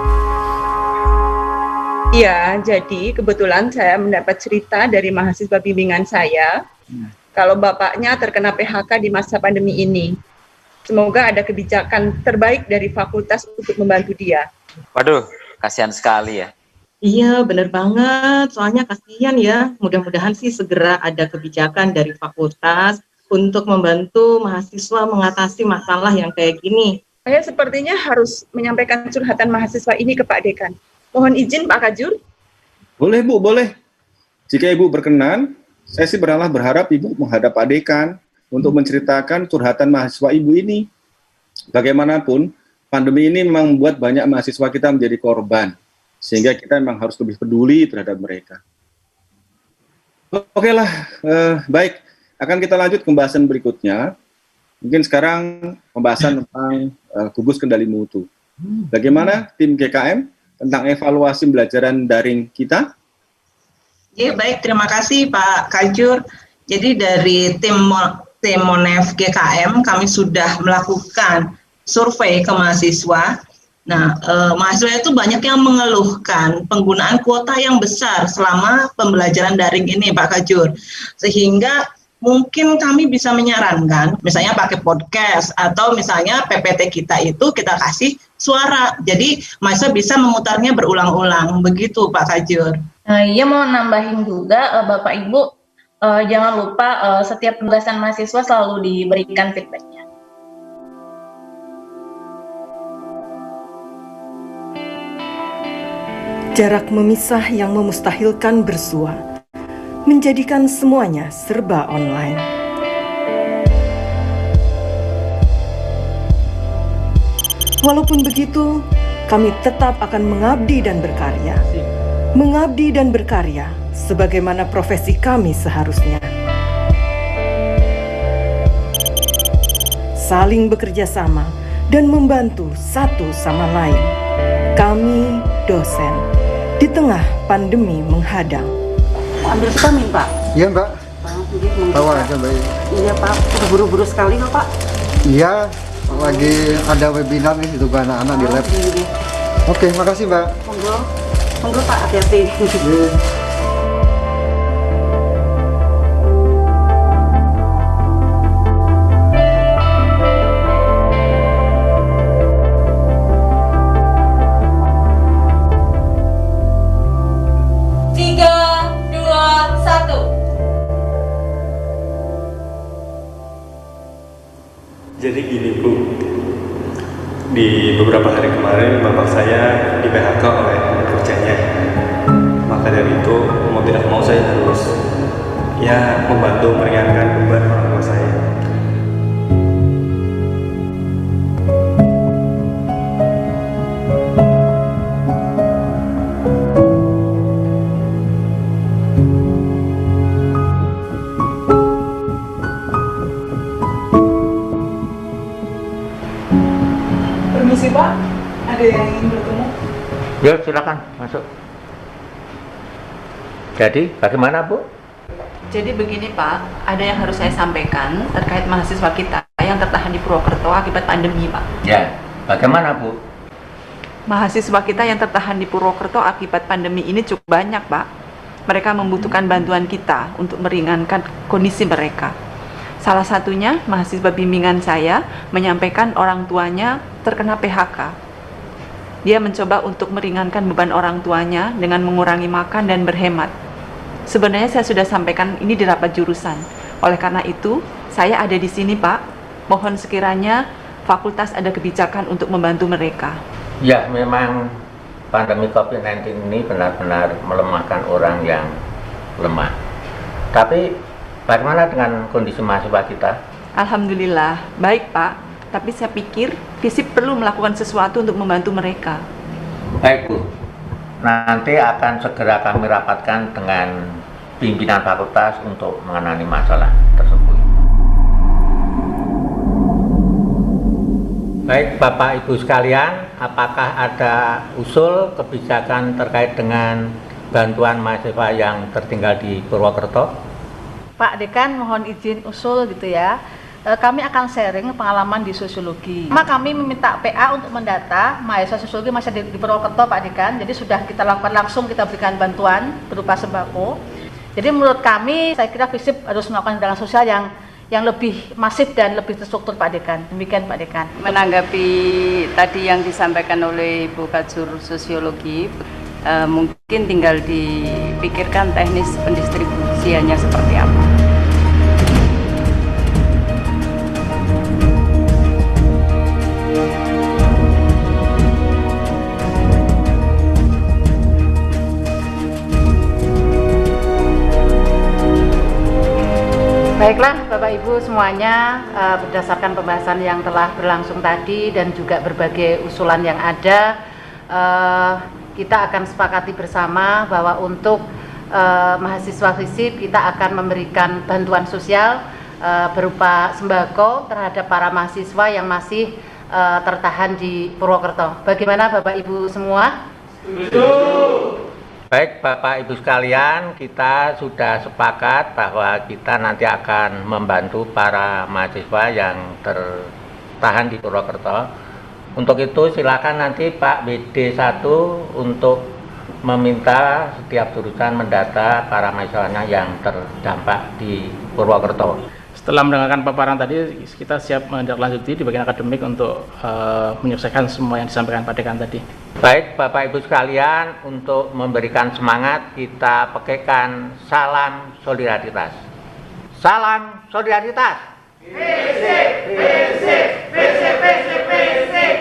Iya, jadi kebetulan saya mendapat cerita dari mahasiswa bimbingan saya, kalau bapaknya terkena PHK di masa pandemi ini. Semoga ada kebijakan terbaik dari fakultas untuk membantu dia. Waduh, kasihan sekali ya. Iya, benar banget. Soalnya kasihan ya. Mudah-mudahan sih segera ada kebijakan dari fakultas untuk membantu mahasiswa mengatasi masalah yang kayak gini. Saya sepertinya harus menyampaikan curhatan mahasiswa ini ke Pak Dekan. Mohon izin Pak Kajur. Boleh Bu, boleh. Jika Ibu berkenan, saya sih berharap Ibu menghadap Pak Dekan untuk menceritakan curhatan mahasiswa Ibu ini. Bagaimanapun, pandemi ini memang membuat banyak mahasiswa kita menjadi korban, sehingga kita memang harus lebih peduli terhadap mereka. Oke lah, baik. Akan kita lanjut ke pembahasan berikutnya. Mungkin sekarang pembahasan tentang gugus kendali mutu. Bagaimana tim GKM tentang evaluasi pembelajaran daring kita? Ya, baik, terima kasih Pak Kajur. Jadi dari tim Monef GKM kami sudah melakukan survei ke mahasiswa. Nah, mahasiswa itu banyak yang mengeluhkan penggunaan kuota yang besar selama pembelajaran daring ini Pak Kajur. Sehingga mungkin kami bisa menyarankan, misalnya pakai podcast atau misalnya PPT kita itu kita kasih suara, jadi mahasiswa bisa memutarnya berulang-ulang, begitu Pak Kajur. Iya mau nambahin juga Bapak Ibu, jangan lupa setiap tugasan mahasiswa selalu diberikan feedbacknya. Jarak memisah yang memustahilkan bersua, menjadikan semuanya serba online. Walaupun begitu, kami tetap akan mengabdi dan berkarya. Mengabdi dan berkarya sebagaimana profesi kami seharusnya. Saling bekerja sama dan membantu satu sama lain. Kami dosen di tengah pandemi menghadang. Ambil vitamin, Pak. Iya, Mbak. Tahu aja, Mbak. Iya, Pak. Udah buru-buru sekali kok, Pak. Iya, lagi ada webinar nih itu anak-anak di lab. Oke, makasih, Mbak. Monggo. Monggo, Pak. Hati-hati. Jadi gini Bu, di beberapa hari kemarin bapak saya di PHK oleh kerjanya. Maka dari itu mau tidak mau saya harus membantu meringankan beban orang tua saya. Permisi, Pak. Ada yang ingin bertemu? Ya, silakan masuk. Jadi, bagaimana Bu? Jadi begini Pak, ada yang harus saya sampaikan terkait mahasiswa kita yang tertahan di Purwokerto akibat pandemi Pak. Ya, bagaimana Bu? Mahasiswa kita yang tertahan di Purwokerto akibat pandemi ini cukup banyak Pak. Mereka membutuhkan bantuan kita untuk meringankan kondisi mereka. Salah satunya mahasiswa bimbingan saya menyampaikan orang tuanya terkena PHK. Dia mencoba untuk meringankan beban orang tuanya dengan mengurangi makan dan berhemat. Sebenarnya saya sudah sampaikan ini di rapat jurusan. Oleh karena itu, saya ada di sini Pak. Mohon sekiranya fakultas ada kebijakan untuk membantu mereka. Ya, memang pandemi COVID-19 ini benar-benar melemahkan orang yang lemah. Tapi bagaimana dengan kondisi mahasiswa kita? Alhamdulillah, baik Pak. Tapi saya pikir FISIP perlu melakukan sesuatu untuk membantu mereka. Baik Bu, nanti akan segera kami rapatkan dengan pimpinan fakultas untuk menangani masalah tersebut. Baik Bapak Ibu sekalian, apakah ada usul kebijakan terkait dengan bantuan mahasiswa yang tertinggal di Purwokerto? Pak Dekan mohon izin usul gitu ya. Kami akan sharing pengalaman di sosiologi. Kami meminta PA untuk mendata mahasiswa sosiologi masih di Purwokerto Pak Dekan. Jadi sudah kita lakukan langsung, kita berikan bantuan berupa sembako. Jadi menurut kami, saya kira FISIP harus melakukan tindakan sosial yang lebih masif dan lebih terstruktur Pak Dekan. Demikian Pak Dekan. Menanggapi tadi yang disampaikan oleh Ibu Kajur Sosiologi, mungkin tinggal dipikirkan teknis pendistribusiannya seperti apa. Baiklah Bapak Ibu semuanya, berdasarkan pembahasan yang telah berlangsung tadi dan juga berbagai usulan yang ada, kita akan sepakati bersama bahwa untuk mahasiswa FISIP kita akan memberikan bantuan sosial berupa sembako terhadap para mahasiswa yang masih tertahan di Purwokerto. Bagaimana Bapak Ibu semua? Baik Bapak Ibu sekalian, kita sudah sepakat bahwa kita nanti akan membantu para mahasiswa yang tertahan di Purwokerto. Untuk itu silakan nanti Pak BD1 untuk meminta setiap jurusan mendata para mahasiswanya yang terdampak di Purwokerto. Setelah mendengarkan paparan tadi, kita siap menindaklanjuti di bagian akademik untuk menyelesaikan semua yang disampaikan Pak Dekan tadi. Baik Bapak Ibu sekalian, untuk memberikan semangat kita pakaikan salam solidaritas. Salam solidaritas. Fisik, fisik, fisik, fisik, fisik.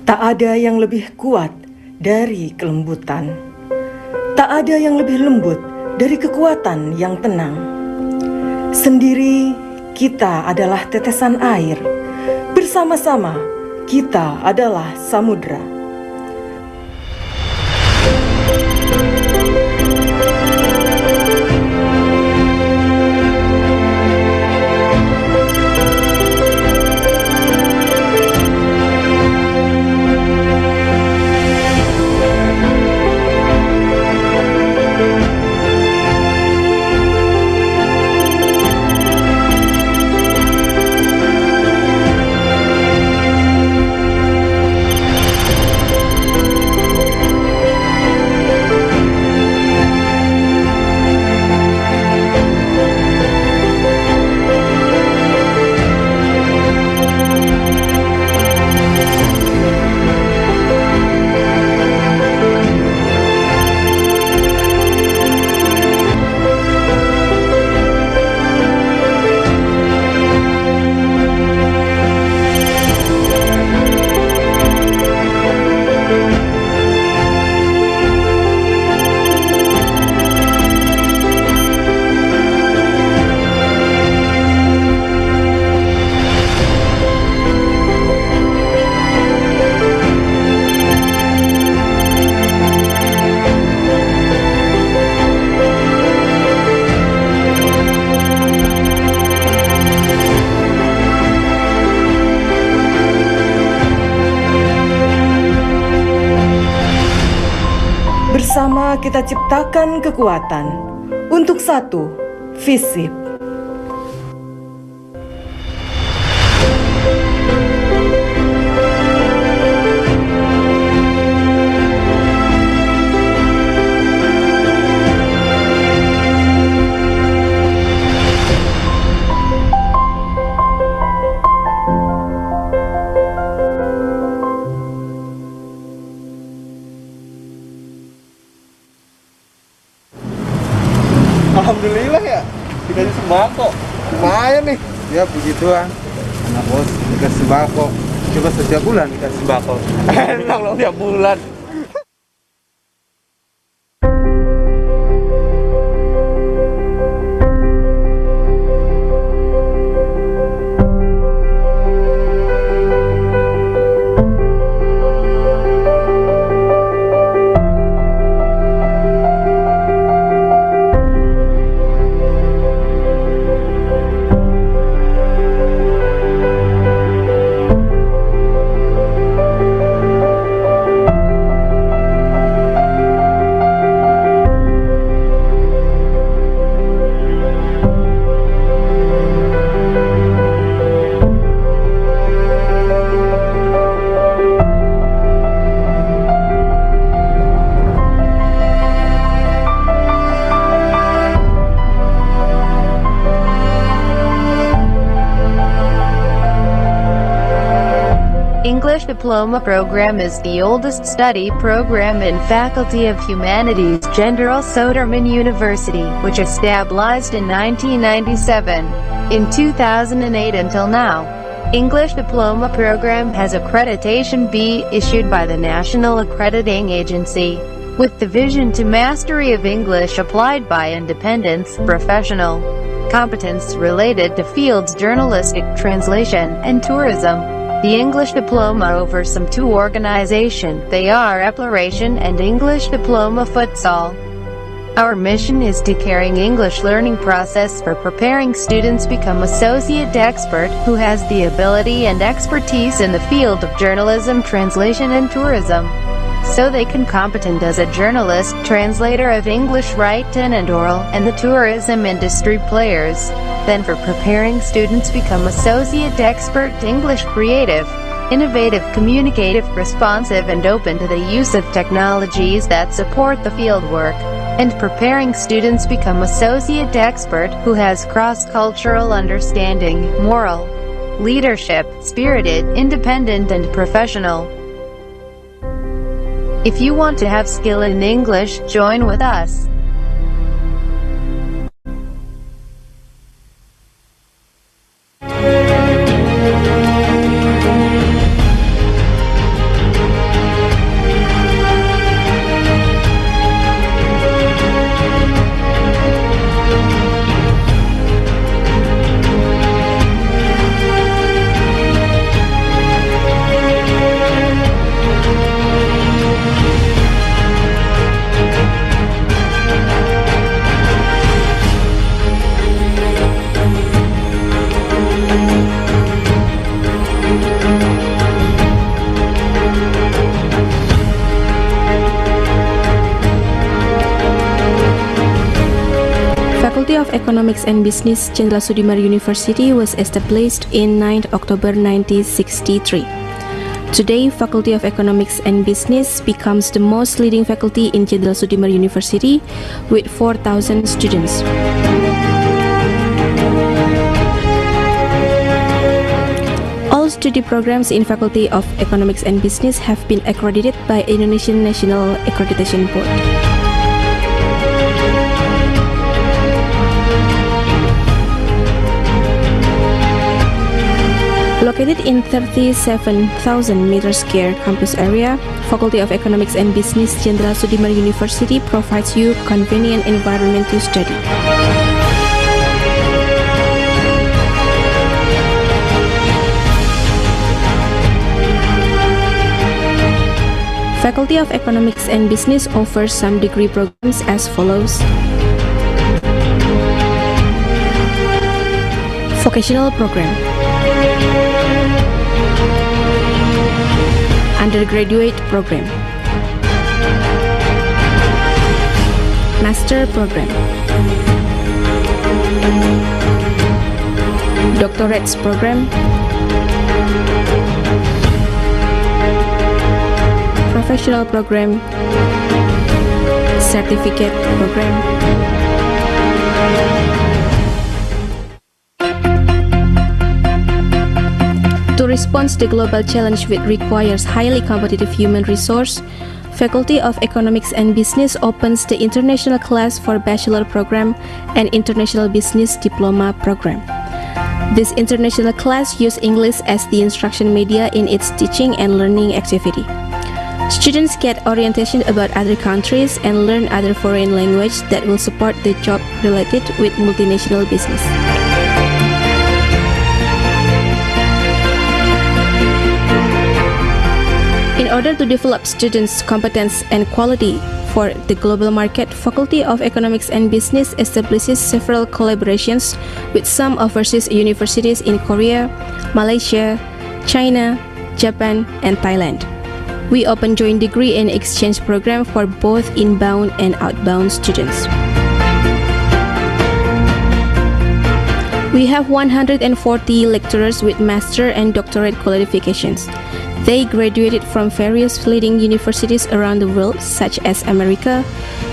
Tak ada yang lebih kuat dari kelembutan. Tak ada yang lebih lembut dari kekuatan yang tenang. Sendiri kita adalah tetesan air. Bersama-sama kita adalah samudra. Bersama kita ciptakan kekuatan untuk satu FISIP. Alhamdulillah ya, dikasih sembako. Lumayan nih. Ya begituan. Anak bos dikasih sembako. Coba setiap bulan dikasih sembako. Enak loh tiap bulan. English Diploma Program is the oldest study program in Faculty of Humanities Jenderal Sudirman University, which established in 1997. In 2008 until now, English Diploma Program has accreditation B issued by the National Accrediting Agency, with the vision to mastery of English applied by independence, professional competence related to fields journalistic, translation, and tourism. The English Diploma over some two organizations, they are Exploration and English Diploma Futsal. Our mission is to carrying English learning process for preparing students become associate expert who has the ability and expertise in the field of journalism, translation, and tourism, so they can competent as a journalist, translator of English written and oral, and the tourism industry players. Then for preparing students become associate expert English creative, innovative, communicative, responsive, and open to the use of technologies that support the fieldwork, and preparing students become associate expert who has cross-cultural understanding, moral leadership, spirited, independent, and professional. If you want to have skill in English, join with us. Faculty of Economics and Business, Jenderal Sudirman University was established in 9 October 1963. Today, Faculty of Economics and Business becomes the most leading faculty in Jenderal Sudirman University with 4,000 students. All study programs in Faculty of Economics and Business have been accredited by Indonesian National Accreditation Board. Located in 37,000 m² campus area, Faculty of Economics and Business, Jenderal Sudirman University provides you convenient environment to study. Faculty of Economics and Business offers some degree programs as follows. Vocational program, undergraduate program, master program, doctorates program, professional program, certificate program. To respond to the global challenge which requires highly competitive human resource, Faculty of Economics and Business opens the international class for bachelor program and international business diploma program. This international class uses English as the instruction media in its teaching and learning activity. Students get orientation about other countries and learn other foreign language that will support the job related with multinational business. In order to develop students' competence and quality for the global market, Faculty of Economics and Business establishes several collaborations with some overseas universities in Korea, Malaysia, China, Japan, and Thailand. We open joint degree and exchange program for both inbound and outbound students. We have 140 lecturers with master and doctorate qualifications. They graduated from various leading universities around the world such as America,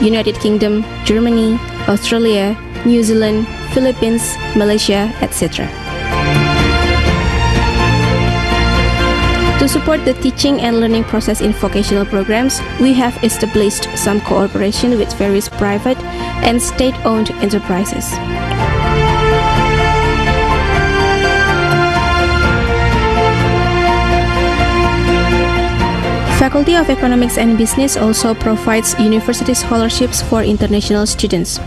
United Kingdom, Germany, Australia, New Zealand, Philippines, Malaysia, etc. To support the teaching and learning process in vocational programs, we have established some cooperation with various private and state-owned enterprises. Faculty of Economics and Business also provides university scholarships for international students.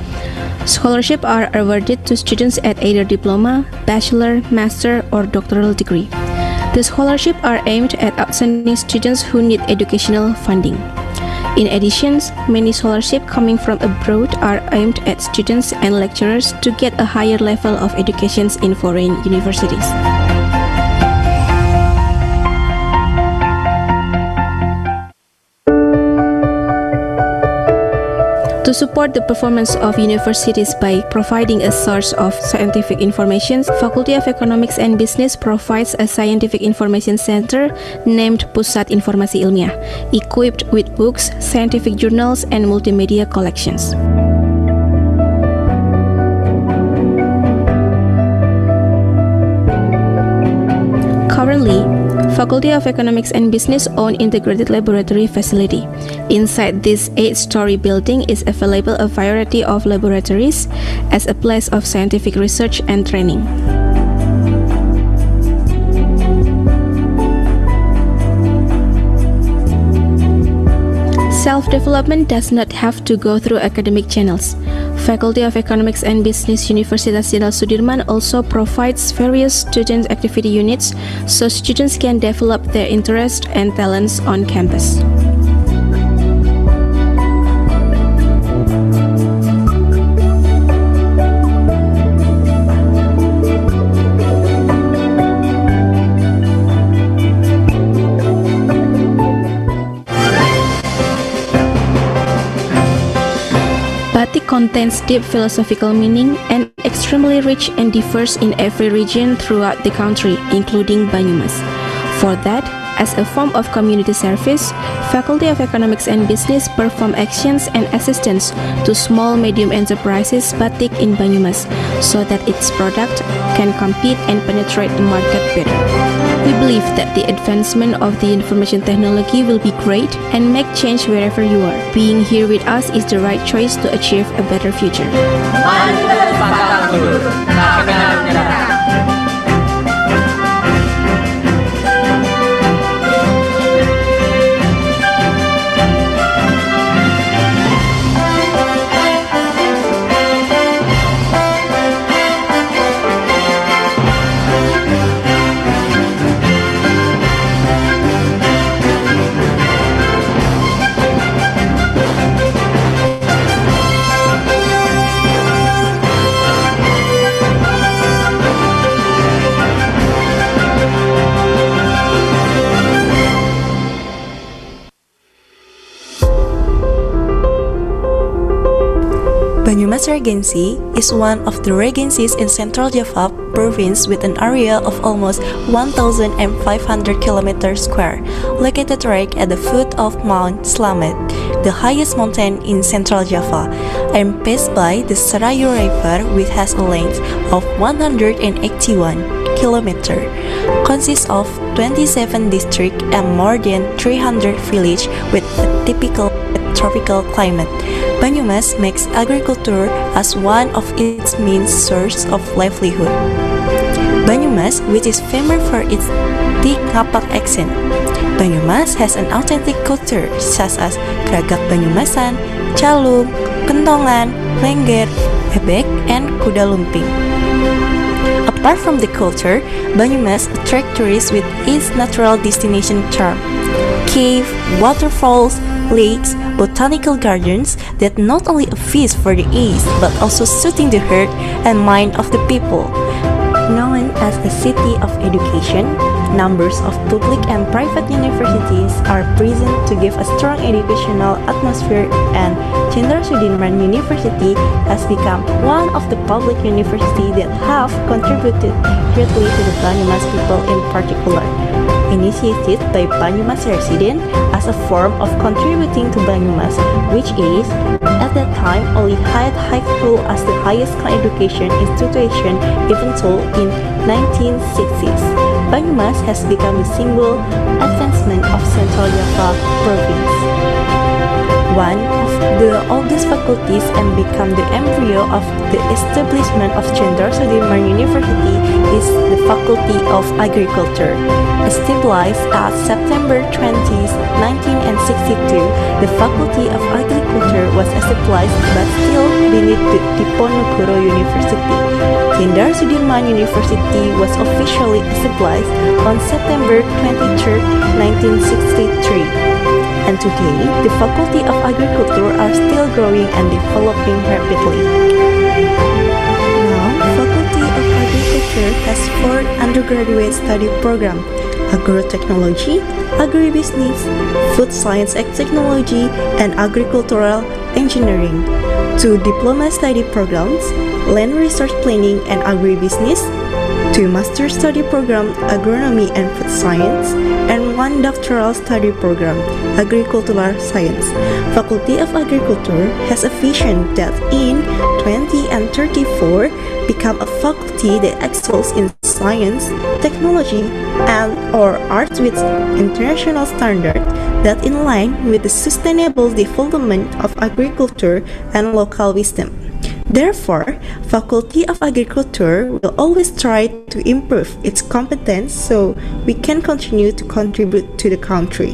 Scholarships are awarded to students at either diploma, bachelor, master, or doctoral degree. The scholarships are aimed at outstanding students who need educational funding. In addition, many scholarships coming from abroad are aimed at students and lecturers to get a higher level of education in foreign universities. To To support the performance of universities by providing a source of scientific information, Faculty of Economics and Business provides a scientific information center named Pusat Informasi Ilmiah, equipped with books, scientific journals, and multimedia collections. Currently, Faculty of Economics and Business own integrated laboratory facility. Inside this 8-story building is available a variety of laboratories as a place of scientific research and training. Self-development does not have to go through academic channels. Faculty of Economics and Business Universitas Jenderal Sudirman also provides various student activity units so students can develop their interests and talents on campus. Batik contains deep philosophical meaning and extremely rich and diverse in every region throughout the country, including Banyumas. For that, as a form of community service, Faculty of Economics and Business perform actions and assistance to small-medium enterprises batik in Banyumas so that its product can compete and penetrate the market better. We believe that the advancement of the information technology will be great and make change wherever you are. Being here with us is the right choice to achieve a better future. Banyumas Regency is one of the regencies in Central Java province with an area of almost 1,500 km², located right at the foot of Mount Slamet, the highest mountain in Central Java, and passed by the Serayu River, which has a length of 181 km, consists of 27 districts and more than 300 villages with a typical tropical climate. Banyumas makes agriculture as one of its main source of livelihood. Banyumas, which is famous for its thick Ngapak accent. Banyumas has an authentic culture such as Gragak Banyumasan, Calung, Kentongan, Lengger, Bebek, and Kuda Lumping. Apart from the culture, Banyumas attracts tourists with its natural destination charm. Cave, waterfalls, lakes, botanical gardens that not only a feast for the eyes but also soothing the heart and mind of the people. Known as a city of education, numbers of public and private universities are present to give a strong educational atmosphere, and Jenderal Sudirman University has become one of the public universities that have contributed greatly to the Banyumas people in particular. Initiated by Banyumas residents as a form of contributing to Banyumas, which is, at that time, only had high school as the highest education institution even though in 1960s. Banyumas has become the symbol advancement of Central Java province. One of the oldest faculties and become the embryo of the establishment of Jenderal Sudirman University is the Faculty of Agriculture. Established at September 20, 1962, the Faculty of Agriculture was established but still beneath the Diponegoro University. Jenderal Sudirman University was officially established on September 23, 1963. And today, the Faculty of Agriculture are still growing and developing rapidly. Now, Faculty of Agriculture has 4 undergraduate study programs: agrotechnology, agribusiness, food science and technology, and agricultural engineering, 2 diploma study programs, land research planning and agribusiness, 2 master study program, agronomy and food science, and 1 doctoral study program, agricultural science. Faculty of Agriculture has a vision that in 2034 become a faculty that excels in science, technology, and or arts with international standard that in line with the sustainable development of agriculture and local wisdom. Therefore, Faculty of Agriculture will always try to improve its competence so we can continue to contribute to the country.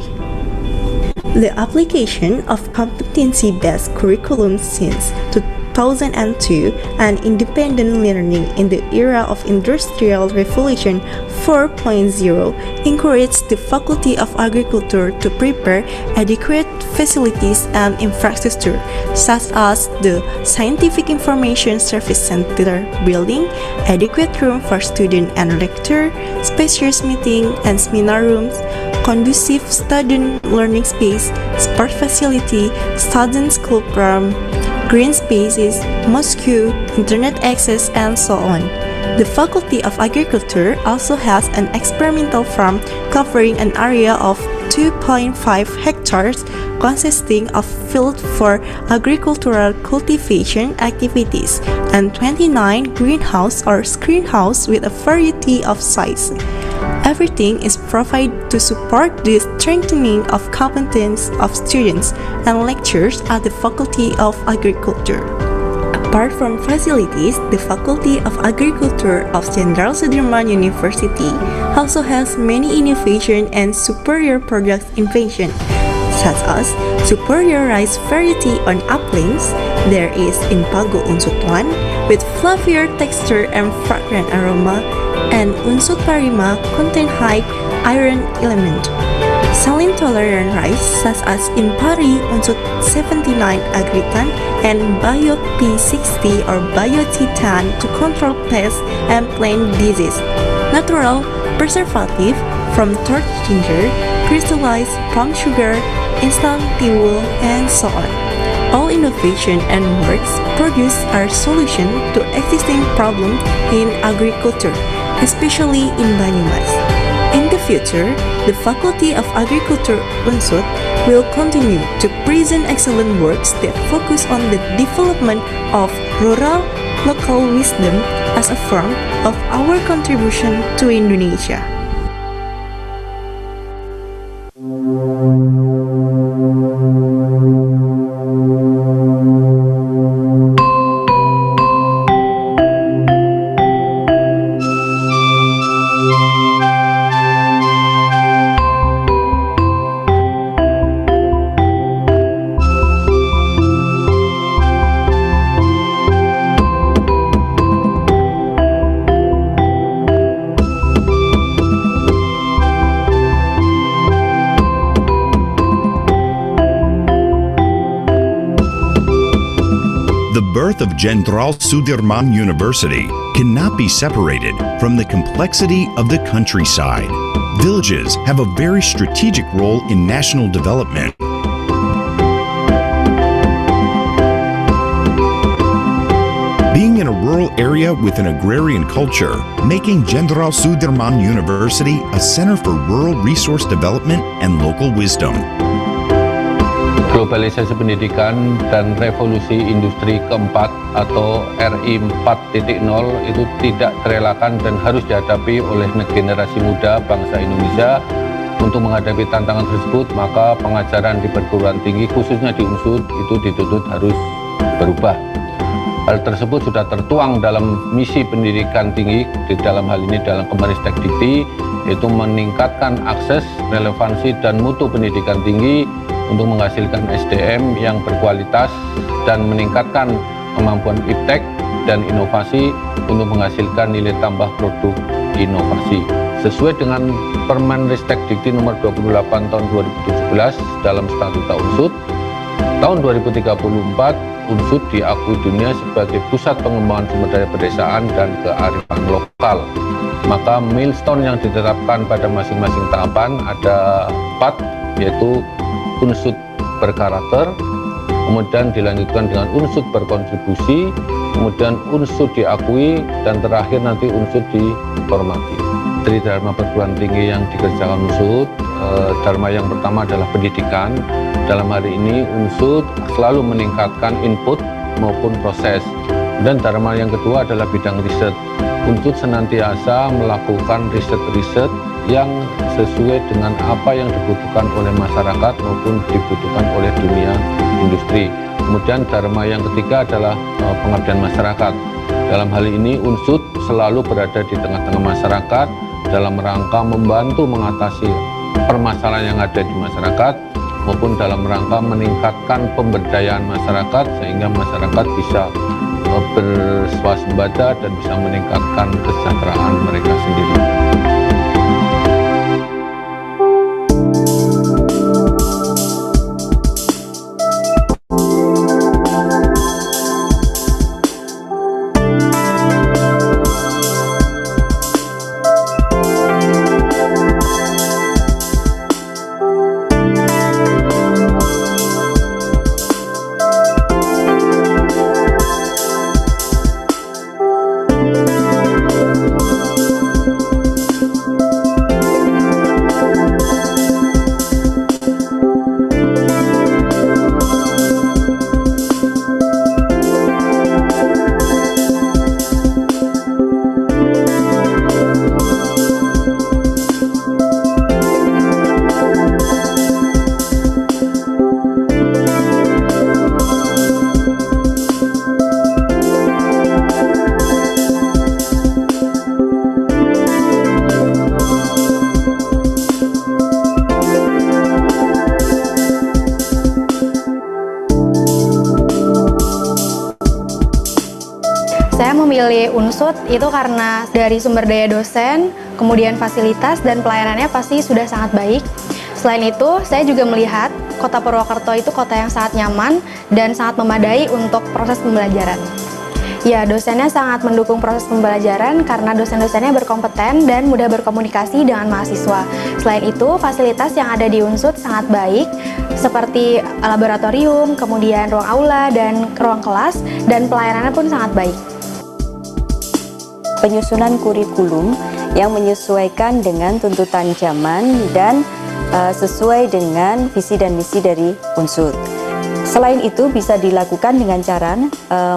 The application of competency-based curriculum since 2002 and independent learning in the era of Industrial Revolution 4.0 encouraged the Faculty of Agriculture to prepare adequate facilities and infrastructure, such as the Scientific Information Service Center building, adequate room for student and lecturer, spacious meeting and seminar rooms, conducive student learning space, sport facility, student school program, green spaces, mosque, internet access, and so on. The Faculty of Agriculture also has an experimental farm covering an area of 2.5 hectares consisting of field for agricultural cultivation activities and 29 greenhouse or screenhouse with a variety of size. Everything is provided to support the strengthening of competence of students and lecturers at the Faculty of Agriculture. Apart from facilities, the Faculty of Agriculture of Jenderal Sudirman University also has many innovation and superior product invention, such as superior rice variety on uplands. There is Impago Unsut 1 with fluffier texture and fragrant aroma, and Unsut Parima contain high iron element. Saline-tolerant rice such as Impari Unsut 79 Agritan and Bio P60 or Bio Titan to control pests and plant disease. Natural preservative from torch ginger, crystallized palm sugar, instant tea wool, and so on. All innovation and works produced are solution to existing problems in agriculture, especially in Banyumas. In the future, the Faculty of Agriculture Unsut will continue to present excellent works that focus on the development of rural local wisdom as a form of our contribution to Indonesia. The birth of Jenderal Sudirman University cannot be separated from the complexity of the countryside. Villages have a very strategic role in national development. Being in a rural area with an agrarian culture, making Jenderal Sudirman University a center for rural resource development and local wisdom. Globalisasi pendidikan dan revolusi industri keempat atau RI 4.0 itu tidak terelakkan dan harus dihadapi oleh generasi muda bangsa Indonesia. Untuk menghadapi tantangan tersebut, maka pengajaran di perguruan tinggi khususnya di Unsut itu dituntut harus berubah. Hal tersebut sudah tertuang dalam misi pendidikan tinggi, di dalam hal ini dalam Kemenristek Dikti, yaitu meningkatkan akses, relevansi, dan mutu pendidikan tinggi untuk menghasilkan SDM yang berkualitas dan meningkatkan kemampuan iptek dan inovasi untuk menghasilkan nilai tambah produk inovasi. Sesuai dengan Permenristek Dikti nomor 28 tahun 2017 dalam Statuta Unsut, tahun 2034 Unsud diakui dunia sebagai pusat pengembangan sumber daya pedesaan dan kearifan lokal. Maka milestone yang ditetapkan pada masing-masing tahapan ada 4, yaitu unsud berkarakter, kemudian dilanjutkan dengan unsud berkontribusi, kemudian unsud diakui, dan terakhir nanti unsud dihormati. Dari dharma perguruan tinggi yang dikerjakan unsud, dharma yang pertama adalah pendidikan. Dalam hari ini unsud selalu meningkatkan input maupun proses. Dan dharma yang kedua adalah bidang riset. Unsud senantiasa melakukan riset-riset yang sesuai dengan apa yang dibutuhkan oleh masyarakat maupun dibutuhkan oleh dunia industri. Kemudian dharma yang ketiga adalah pengabdian masyarakat. Dalam hal ini unsud selalu berada di tengah-tengah masyarakat dalam rangka membantu mengatasi permasalahan yang ada di masyarakat maupun dalam rangka meningkatkan pemberdayaan masyarakat sehingga masyarakat bisa berswasembada dan bisa meningkatkan kesejahteraan mereka sendiri. Saya memilih unsud itu karena dari sumber daya dosen, kemudian fasilitas dan pelayanannya pasti sudah sangat baik. Selain itu, saya juga melihat Kota Purwokerto itu kota yang sangat nyaman dan sangat memadai untuk proses pembelajaran. Ya, dosennya sangat mendukung proses pembelajaran karena dosen-dosennya berkompeten dan mudah berkomunikasi dengan mahasiswa. Selain itu, fasilitas yang ada di unsud sangat baik, seperti laboratorium, kemudian ruang aula dan ruang kelas, dan pelayanannya pun sangat baik. Penyusunan kurikulum yang menyesuaikan dengan tuntutan zaman dan sesuai dengan visi dan misi dari unsud. Selain itu bisa dilakukan dengan cara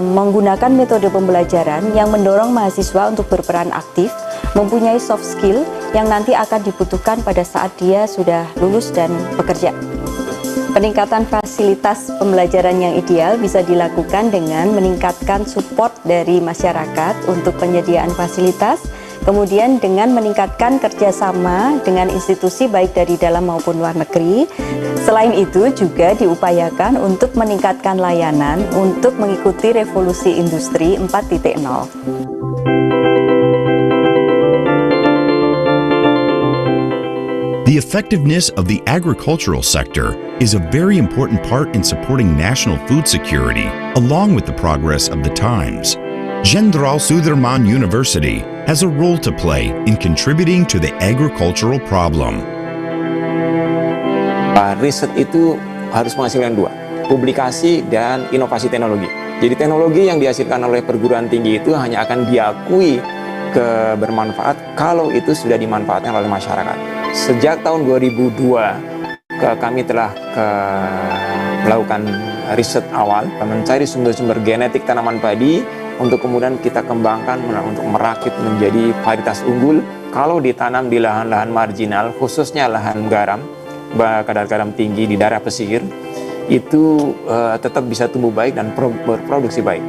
menggunakan metode pembelajaran yang mendorong mahasiswa untuk berperan aktif, mempunyai soft skill yang nanti akan dibutuhkan pada saat dia sudah lulus dan bekerja. Peningkatan fasilitas pembelajaran yang ideal bisa dilakukan dengan meningkatkan support dari masyarakat untuk penyediaan fasilitas, kemudian dengan meningkatkan kerjasama dengan institusi baik dari dalam maupun luar negeri. Selain itu juga diupayakan untuk meningkatkan layanan untuk mengikuti revolusi industri 4.0. The effectiveness of the agricultural sector is a very important part in supporting national food security, along with the progress of the times. Jenderal Sudirman University has a role to play in contributing to the agricultural problem. Riset itu harus menghasilkan dua, publikasi dan inovasi teknologi. Jadi teknologi yang dihasilkan oleh perguruan tinggi itu hanya akan diakui bermanfaat kalau itu sudah dimanfaatkan oleh masyarakat. Sejak tahun 2002 kami telah melakukan riset awal, mencari sumber-sumber genetik tanaman padi untuk kemudian kita kembangkan untuk merakit menjadi varietas unggul. Kalau ditanam di lahan-lahan marginal, khususnya lahan garam, kadar garam tinggi di daerah pesisir, itu tetap bisa tumbuh baik dan berproduksi baik.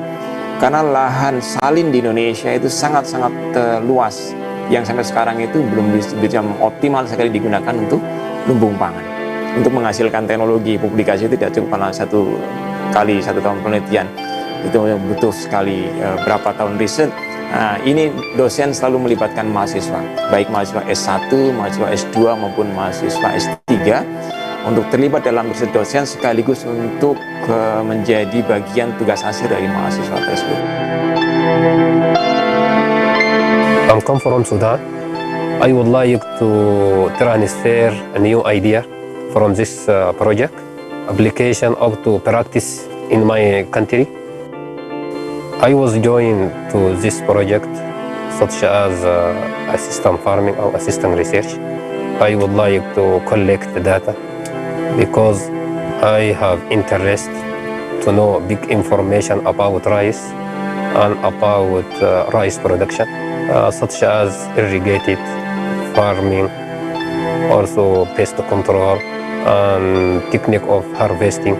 Karena lahan salin di Indonesia itu sangat-sangat luas, yang sampai sekarang itu belum bisa optimal sekali digunakan untuk lumbung pangan. Untuk menghasilkan teknologi publikasi itu tidak cukup karena satu tahun penelitian, itu butuh sekali berapa tahun riset. Nah, ini dosen selalu melibatkan mahasiswa, baik mahasiswa S1, mahasiswa S2 maupun mahasiswa S3, untuk terlibat dalam riset dosen sekaligus untuk menjadi bagian tugas akhir dari mahasiswa tersebut. I come from Sudan. I would like to transfer a new idea from this project, application up to practice in my country. I was joined to this project such as assistant farming or assistant research. I would like to collect the data because I have interest to know big information about rice and about rice production, such as irrigated farming, also pest control and technique of harvesting.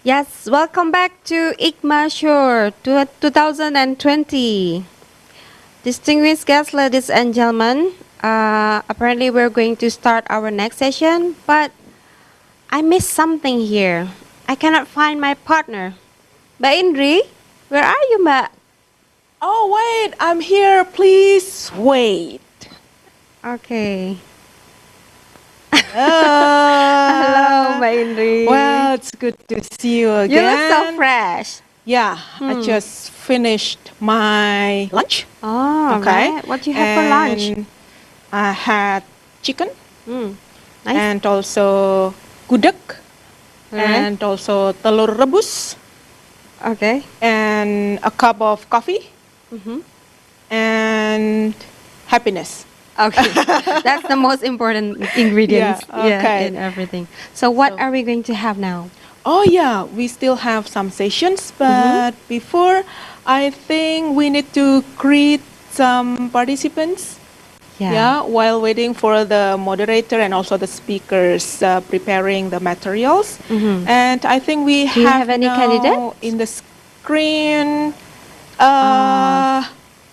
Yes, welcome back to ICMA-SURE 2020. Distinguished guests, ladies and gentlemen, apparently we're going to start our next session, but I missed something here. I cannot find my partner. Mbak Indri, where are you, Mbak? Oh, wait, I'm here. Please wait. Okay. Hello, Mbak Indri. Well, it's good to see you again. You look so fresh. Yeah, I just finished my lunch. Oh, okay. Right. What you have for lunch? I had chicken. Nice. And also gudeg. And also telur rebus. Okay. And a cup of coffee. And happiness. Okay, that's the most important ingredients in everything. So what are we going to have now? Oh yeah, we still have some sessions, but before, I think we need to greet some participants. Yeah. While waiting for the moderator and also the speakers preparing the materials. And I think we Do you have any now candidates? in the screen.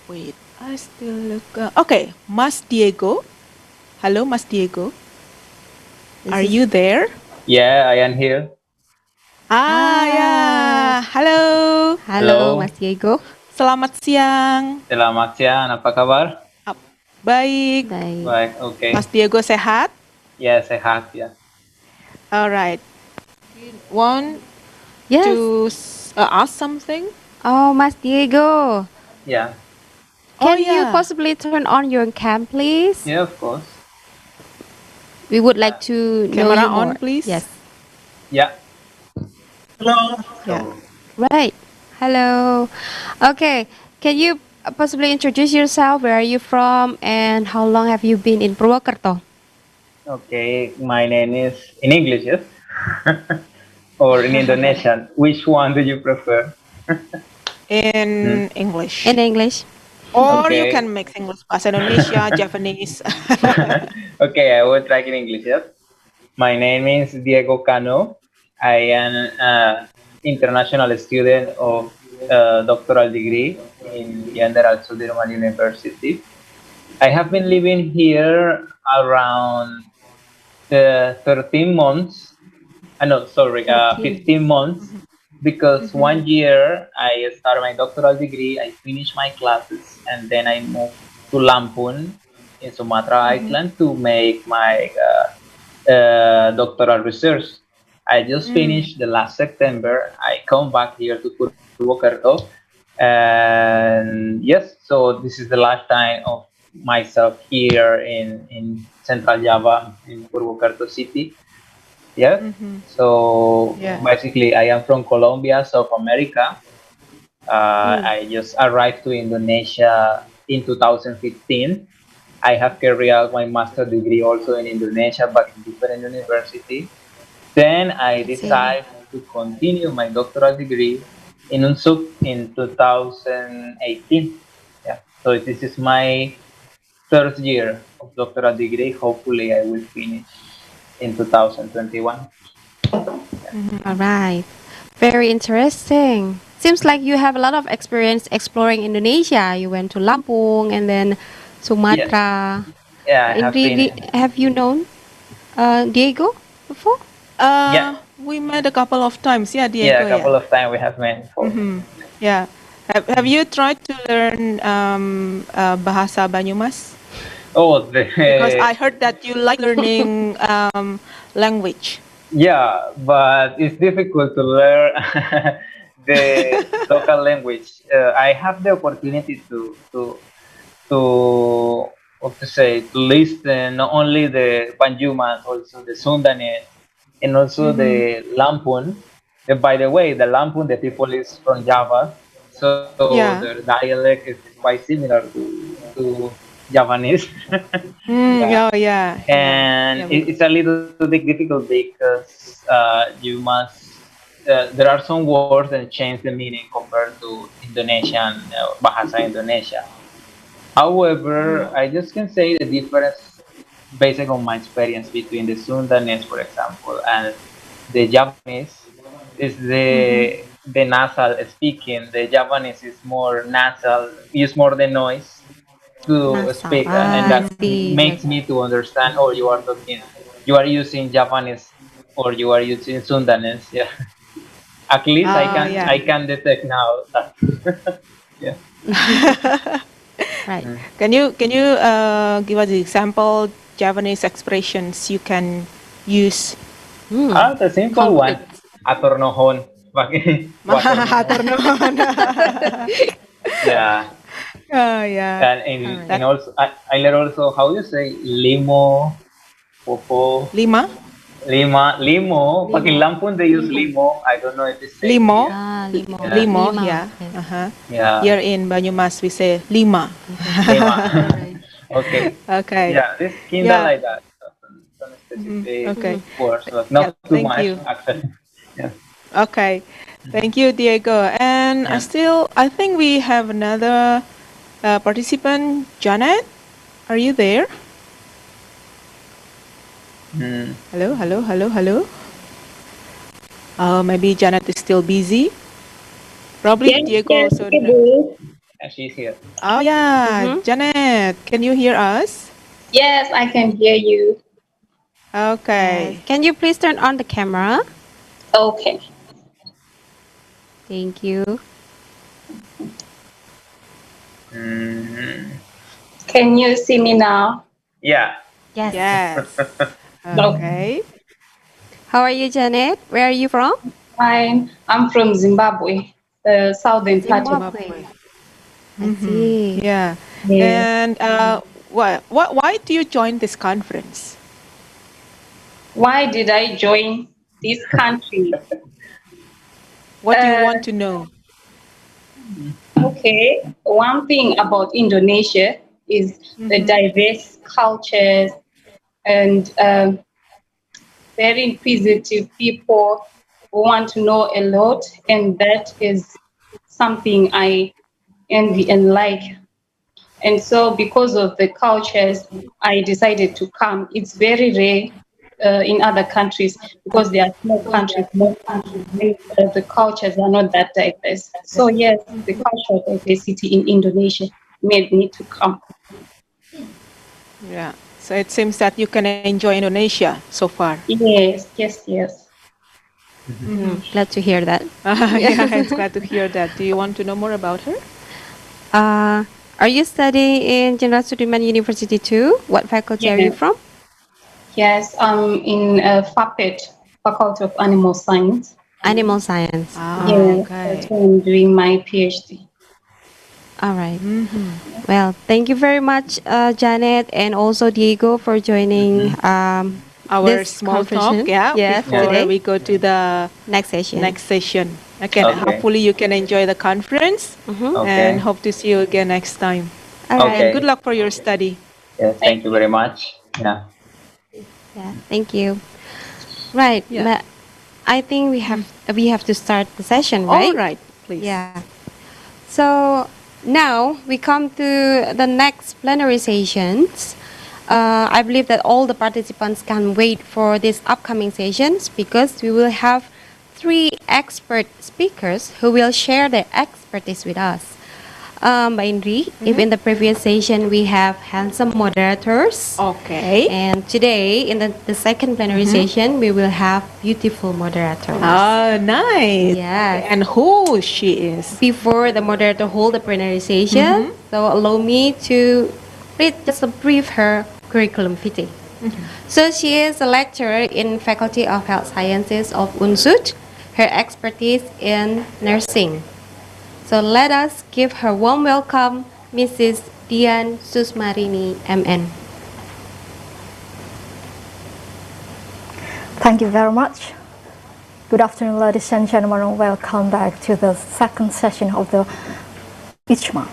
Wait, I still look. Okay, Mas Diego. Hello, Mas Diego. Are you there? Yeah, I am here. Yeah. Halo. Halo. Mas Diego. Selamat siang. Selamat siang, apa kabar? Baik. Baik, oke. Mas Diego sehat? Ya, sehat ya. Alright. Want Yes. to ask something? Oh, Mas Diego. Ya. Can you possibly turn on your cam, please? Yeah, of course. We would like to know Camera you more. on, please. Yes. Ya. Hello. Yeah. Right. Hello. Okay. Can you possibly introduce yourself? Where are you from? And how long have you been in Purwokerto? Okay, my name is in English, yes? Or in Indonesian? Which one do you prefer? In English. In English. Or you Okay. can mix English, bahasa Indonesia, Japanese. Okay, I will try in English, yes? My name is Diego Cano. I am an international student of doctoral degree in Jenderal Sudirman University. I have been living here around 13 months. 15 months. Because 1 year I started my doctoral degree, I finished my classes, and then I moved to Lampung in Sumatra Island to make my doctoral research. I just finished the last September. I come back here to Purwokerto, and yes, so this is the last time of myself here in Central Java in Purwokerto city. Yeah. So Yeah. basically, I am from Colombia, South America. I just arrived to Indonesia in 2015. I have carried out my master degree also in Indonesia, but in different university. Then I decided to continue my doctoral degree in UNSUP in 2018. Yeah. So this is my third year of doctoral degree. Hopefully, I will finish in 2021. All right. Very interesting. Seems like you have a lot of experience exploring Indonesia. You went to Lampung and then Sumatra. Yeah, I have been. Have you known Diego before? We met a couple of times. Yeah, Yeah, Diego. a couple of times we have met before. Yeah. Have you tried to learn bahasa Banyumas? Oh, Because I heard that you like learning language. Yeah, but it's difficult to learn the local language. I have the opportunity to what to say to listen not only the Banjumas, also the Sundanese, and also the Lampun. By the way, the Lampun, the people is from Java, so their dialect is quite similar to Javanese. Yeah. And it's a little bit difficult because you must there are some words that change the meaning compared to Indonesian bahasa Indonesia. However, I just can say the difference based on my experience between the Sundanese, for example, and the Japanese is the nasal speaking. The Japanese is more nasal, use more the noise to speak, and that makes me to understand. Oh, you are talking, you are using Japanese, or you are using Sundanese. Yeah, at least I can detect now that. Yeah. Right. Can you give us an example Japanese expressions you can use? The simple one, atur nuhun. Atur nuhun. Yeah. Oh yeah. And also I learned also how you say limo, popo. Lima. Limo. Pakai Lampun they use limo. I don't know if it's same Limo. here. Limo. Yeah. Yeah. Here in Banyumas we say lima. Okay. Okay. Yeah, this kinda like that. Some specific Okay. words, but not too thank much you. actually. Yeah. Okay. Thank you, Diego. And I think we have another participant, Janet. Are you there? Hello. Maybe Janet is still busy. Probably Diego also. And she's here. Oh yeah, Janet, can you hear us? Yes, I can hear you. Okay. Can you please turn on the camera? Okay. Thank you. Can you see me now? Yeah. Yes. Okay. How are you, Janet? Where are you from? Fine. I'm from Zimbabwe, the southern part of Zimbabwe. I see. Yeah. Yes. And why do you join this conference? Why did I join this country? What do you want to know? Okay. One thing about Indonesia is the diverse cultures and very inquisitive people who want to know a lot, and that is something I envy and like. And so because of the cultures, I decided to come. It's very rare in other countries because they are small countries, the cultures are not that diverse. So yes, the cultural diversity in Indonesia made me to come. Yeah. So it seems that you can enjoy Indonesia so far. Yes. Glad to hear that. Yeah, it's glad to hear that. Do you want to know more about her? Are you studying in Jenderal Sudirman University too? What faculty are you from? Yes, I'm in FAPET, Faculty of Animal Science. Animal Science. That's where I'm doing my PhD. All right. Well, thank you very much, Janet, and also Diego for joining our this small conversation. talk, yeah, Yes, before today. we go to the next session. Okay, hopefully you can enjoy the conference and hope to see you again next time. All right. And good luck for your study. Yes, thank you very much. Yeah. Yeah, thank you. Right. Yeah. I think we have to start the session, right? All right, please. Yeah. So now we come to the next plenary sessions. I believe that all the participants can wait for these upcoming sessions because we will have 3 expert speakers who will share their expertise with us. Mbak Indri, if in the previous session we have handsome moderators. Okay. And today in the second plenary session we will have beautiful moderators. Oh, nice. Yes. And who she is? Before the moderator hold the plenary session, so allow me to read just a brief her curriculum vitae. So she is a lecturer in Faculty of Health Sciences of UNSUD. Her expertise in nursing. So let us give her warm welcome, Mrs. Dian Susmarini, MN. Thank you very much. Good afternoon, ladies and gentlemen. Welcome back to the second session of the ICMA.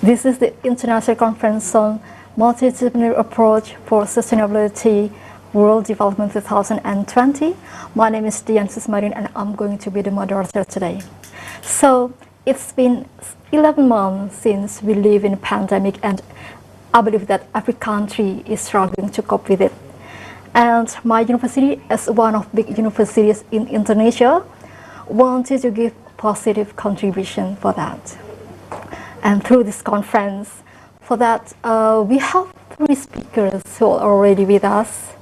This is the International Conference on Multidisciplinary Approach for Sustainability World Development 2020. My name is Dian Susmarini and I'm going to be the moderator today. So it's been 11 months since we live in a pandemic, and I believe that every country is struggling to cope with it. And my university, as one of big universities in Indonesia, wanted to give positive contribution for that. And through this conference, for that, we have 3 speakers who are already with us.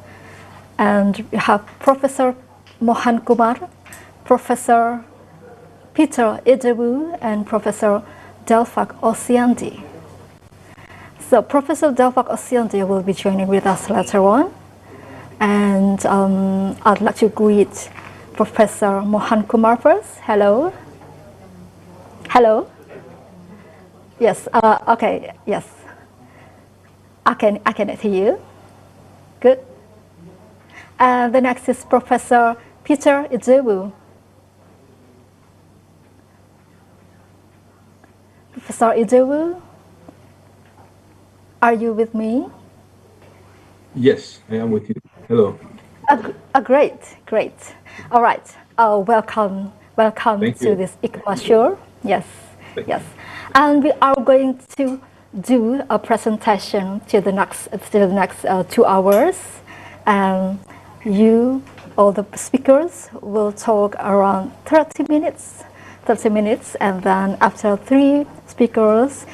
And we have Professor Mohan Kumar, Professor Peter Idebu, and Professor Delphak Osianti. So Professor Delphak Osianti will be joining with us later on. And I'd like to greet Professor Mohan Kumar first. Hello. Hello. Yes. Okay. Yes. I can hear you. Good. The next is Professor Peter Idebu. Professor Idebu, are you with me? Yes, I am with you. Hello. Great. All right. Welcome to this ICMA-SURE. Yes. And we are going to do a presentation to the next 2 hours. And you, all the speakers, will talk around 30 minutes, and then after 3 speakers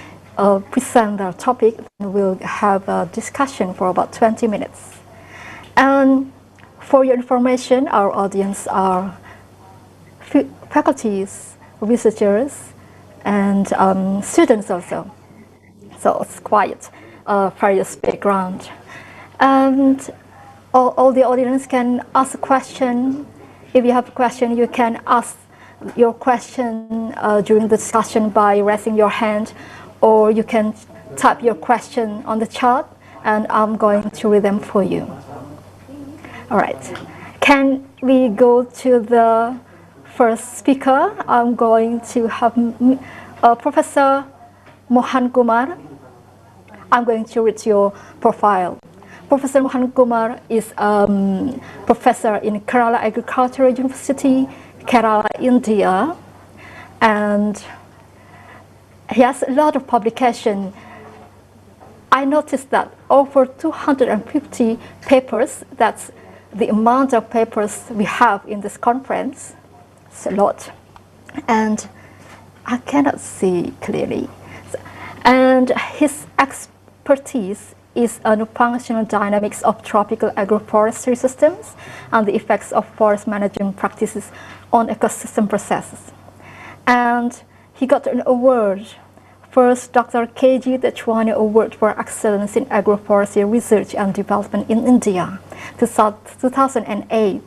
present their topic, we'll have a discussion for about 20 minutes. And for your information, our audience are faculties, researchers, and students also. So it's quite various background. And all the audience can ask a question. If you have a question, you can ask your question during the discussion by raising your hand, or you can type your question on the chat and I'm going to read them for you. All right. Can we go to the first speaker? I'm going to have Professor Mohan Kumar. I'm going to read your profile. Professor Mohan Kumar is professor in Kerala Agricultural University, Kerala, India, and he has a lot of publication. I noticed that over 250 papers, that's the amount of papers we have in this conference. It's a lot. And I cannot see clearly. And his expertise is on the functional dynamics of tropical agroforestry systems and the effects of forest management practices on ecosystem processes. And he got an award, first Dr. K.G. Techwani Award for Excellence in Agroforestry Research and Development in India, 2008.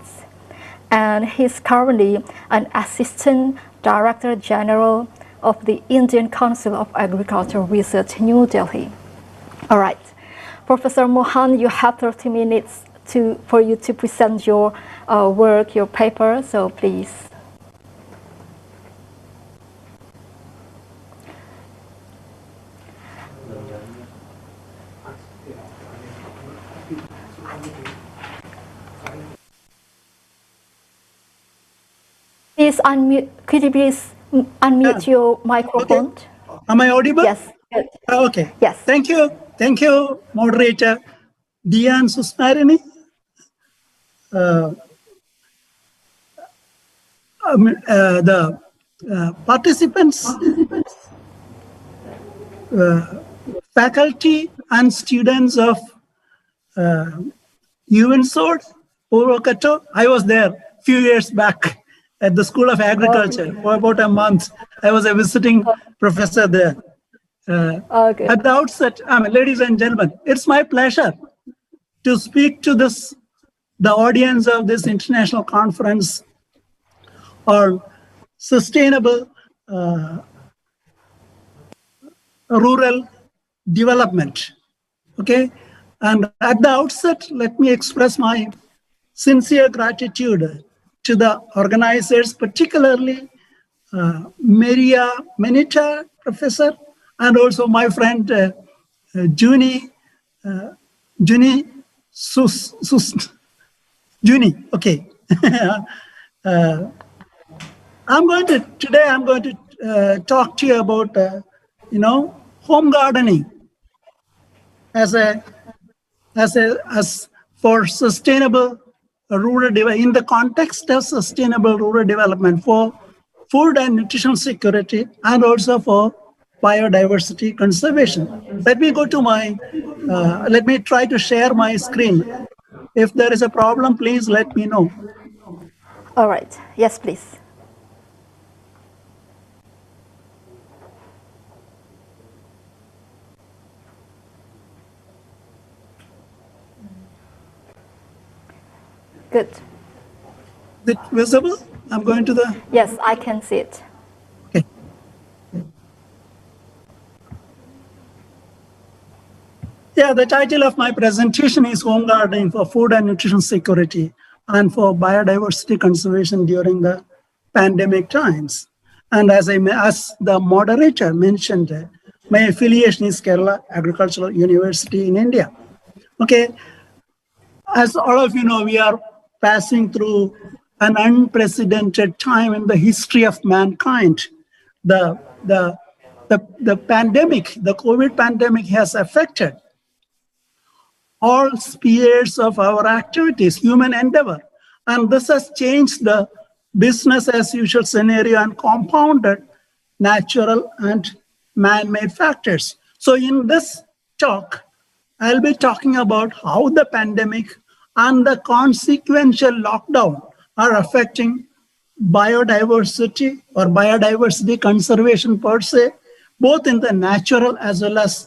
And he's currently an Assistant Director General of the Indian Council of Agricultural Research, New Delhi. All right. Professor Mohan, you have 30 minutes for you to present your work, your paper. So please. Please unmute. Could you please unmute your microphone? Okay. Am I audible? Yes. Good. Okay. Yes. Thank you, moderator Dian Susnarini. The participants, faculty and students of UNSURE, Purwokerto. I was there a few years back at the School of Agriculture for about a month. I was a visiting professor there. At the outset, ladies and gentlemen, it's my pleasure to speak to the audience of this international conference on sustainable rural development. Okay, and at the outset, let me express my sincere gratitude to the organizers, particularly Maria Menita, professor, and also my friend Juni. Okay. Today I'm going to talk to you about home gardening as for sustainable rural development, in the context of sustainable rural development for food and nutrition security, and also for biodiversity conservation. Let me go to let me try to share my screen. If there is a problem, please let me know. All right. Yes, please. Good. Is it visible? I'm going to the... Yes, I can see it. Okay. Yeah, the title of my presentation is Home Gardening for Food and Nutrition Security and for Biodiversity Conservation during the pandemic times. And as the moderator mentioned, my affiliation is Kerala Agricultural University in India. Okay. As all of you know, we are passing through an unprecedented time in the history of mankind. The pandemic, the COVID pandemic, has affected all spheres of our activities, human endeavor. And this has changed the business as usual scenario and compounded natural and man-made factors. So in this talk, I'll be talking about how the pandemic and the consequential lockdown are affecting biodiversity or biodiversity conservation per se, both in the natural as well as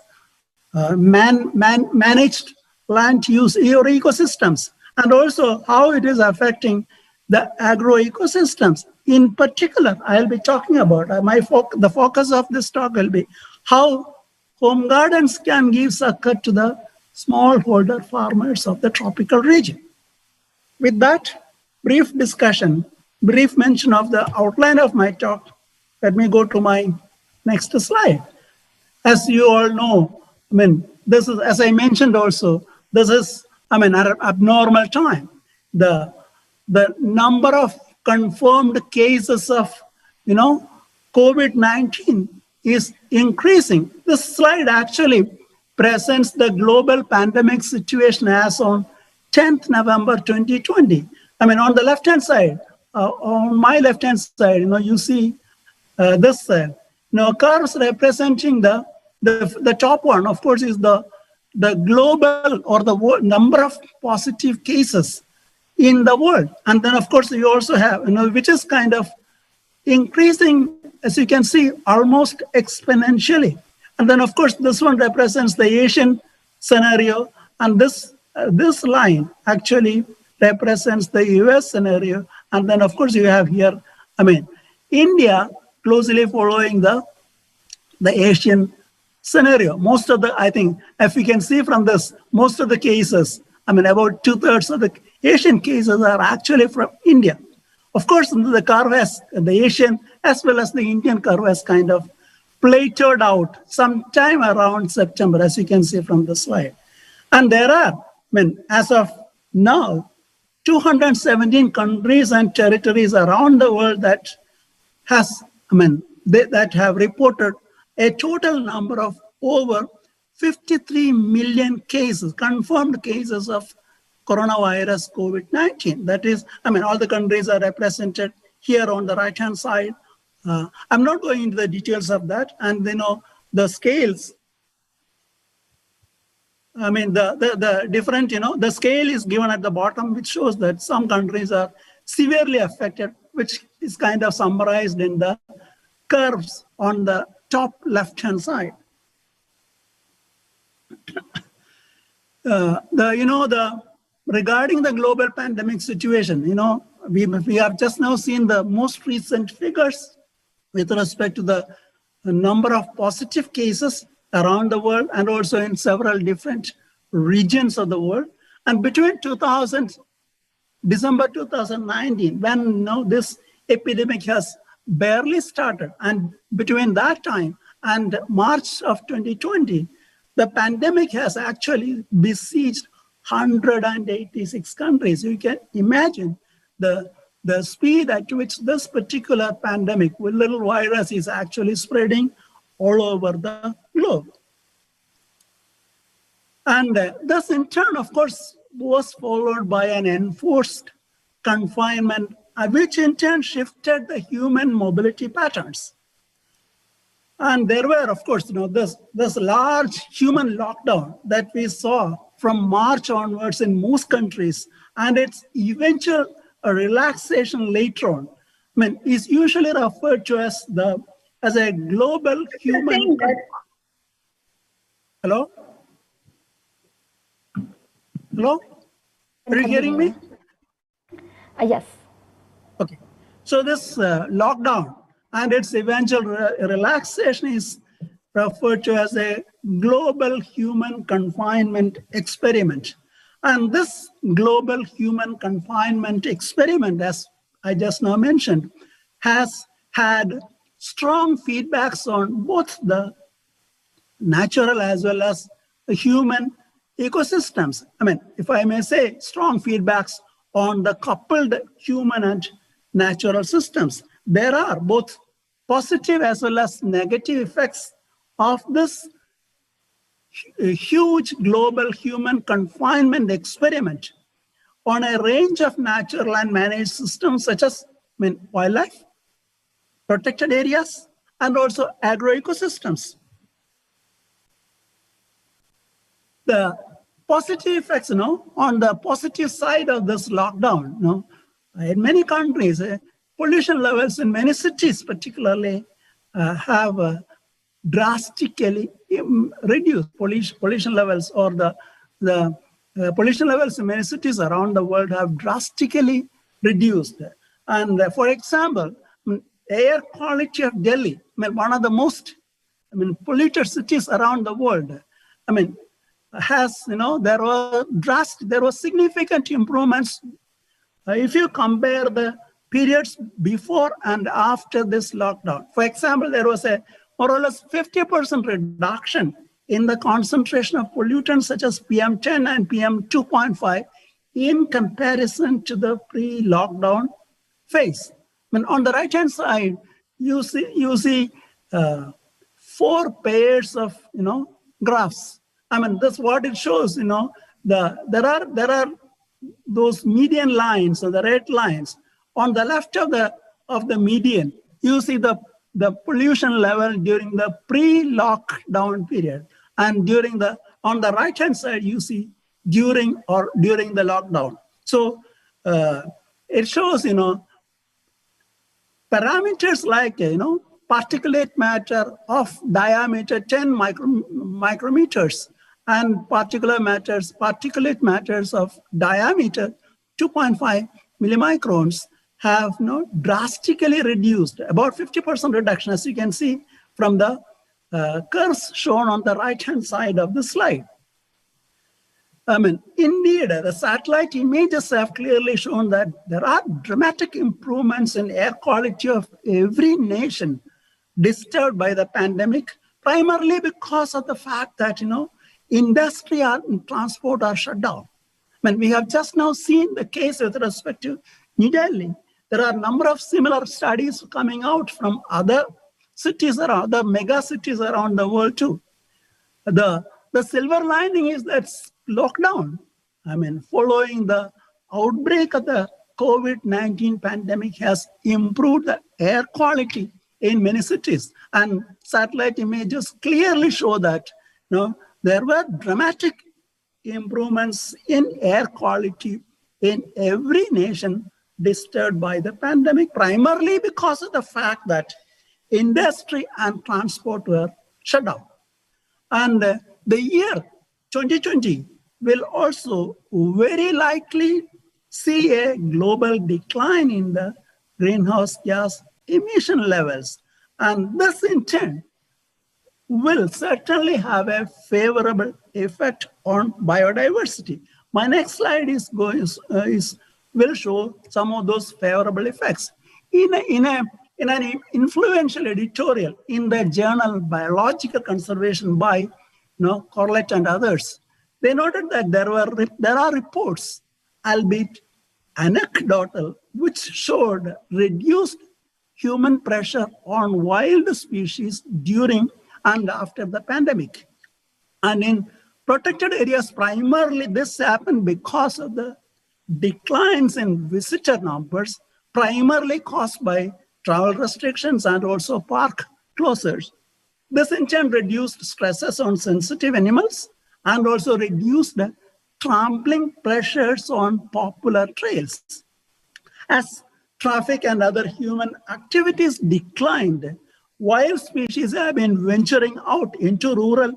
managed plant use or ecosystems, and also how it is affecting the agro ecosystems. In particular, I'll be talking about the focus of this talk will be how home gardens can give succor to the smallholder farmers of the tropical region. With that brief discussion, brief mention of the outline of my talk, let me go to my next slide. As you all know, this is, as I mentioned also, this is, an abnormal time. The number of confirmed cases of, COVID-19 is increasing. This slide actually presents the global pandemic situation as on 10th November 2020. On the left-hand side, on my left-hand side, you see this curves representing the top one, of course, is the global or the number of positive cases in the world. And then, of course, you also have, which is kind of increasing, as you can see, almost exponentially. And then, of course, this one represents the Asian scenario. And this line actually represents the US scenario. And then, of course, you have here, India closely following the Asian scenario. Most of the, I think, if you can see from this, most of the cases I mean, about 2/3 of the Asian cases are actually from India. Of course, the curve has, the Asian as well as the Indian curve has kind of plateaued out sometime around September, as you can see from the slide. And there are, I mean, as of now, 217 countries and territories around the world that has, I mean, that have reported a total number of over 53 million cases, confirmed cases of coronavirus COVID-19. That is, I mean, all the countries are represented here on the right-hand side. I'm not going into the details of that. And, you know, the scales, I mean, the different, you know, the scale is given at the bottom, which shows that some countries are severely affected, which is kind of summarized in the curves on the top left-hand side. Regarding the global pandemic situation, you know, we have just now seen the most recent figures with respect to the number of positive cases around the world and also in several different regions of the world. And between December 2019, when, you know, this epidemic has barely started, and between that time and March of 2020, the pandemic has actually besieged 186 countries. You can imagine the speed at which this particular pandemic with little virus is actually spreading all over the globe. And this in turn, of course, was followed by an enforced confinement, which in turn shifted the human mobility patterns. And there were, of course, you know, this large human lockdown that we saw from March onwards in most countries, and its eventual relaxation later on, I mean, is usually referred to as a global human. Hello? Hello? Are you hearing me? Yes. Okay. So this lockdown and its eventual relaxation is referred to as a global human confinement experiment. And this global human confinement experiment, as I just now mentioned, has had strong feedbacks on both the natural as well as the human ecosystems. I mean, if I may say, strong feedbacks on the coupled human and natural systems. There are both positive as well as negative effects of this huge global human confinement experiment on a range of natural and managed systems such as, I mean, wildlife, protected areas, and also agroecosystems. The positive effects, you know, on the positive side of this lockdown, you know, in many countries, pollution levels in many cities particularly have drastically reduced. Pollution levels, or the pollution levels in many cities around the world have drastically reduced. And for example, air quality of Delhi, I mean, one of the most, I mean, polluted cities around the world, I mean, has, you know, there were significant improvements if you compare the periods before and after this lockdown. For example, there was a more or less 50% reduction in the concentration of pollutants such as PM10 and PM2.5 in comparison to the pre-lockdown phase. I mean, on the right-hand side, you see 4 pairs of, you know, graphs. I mean, that's what it shows. You know, there are those median lines, or the red lines. On the left of the median, you see the pollution level during the pre-lockdown period, and on the right-hand side, you see during the lockdown. So it shows, you know, parameters like, you know, particulate matter of diameter 10 micrometers and particulate matters of diameter 2.5 millimicrons have, you know, drastically reduced, about 50% reduction, as you can see from the curves shown on the right-hand side of the slide. I mean, indeed, the satellite images have clearly shown that there are dramatic improvements in air quality of every nation disturbed by the pandemic, primarily because of the fact that, industry and transport are shut down. When we have just now seen the case with respect to New Delhi, there are a number of similar studies coming out from other cities or other mega cities around the world too. The silver lining is that lockdown, following the outbreak of the COVID-19 pandemic has improved the air quality in many cities. And satellite images clearly show that there were dramatic improvements in air quality in every nation disturbed by the pandemic, primarily because of the fact that industry and transport were shut down. And the year 2020 will also very likely see a global decline in the greenhouse gas emission levels. And this in turn will certainly have a favorable effect on biodiversity. My next slide will show some of those favorable effects. In an influential editorial in the journal Biological Conservation by Corlett and others, they noted that there are reports, albeit anecdotal, which showed reduced human pressure on wild species during and after the pandemic. And in protected areas, primarily this happened because of the declines in visitor numbers, primarily caused by travel restrictions and also park closures. This in turn reduced stresses on sensitive animals and also reduced the trampling pressures on popular trails. As traffic and other human activities declined, wild species have been venturing out into rural,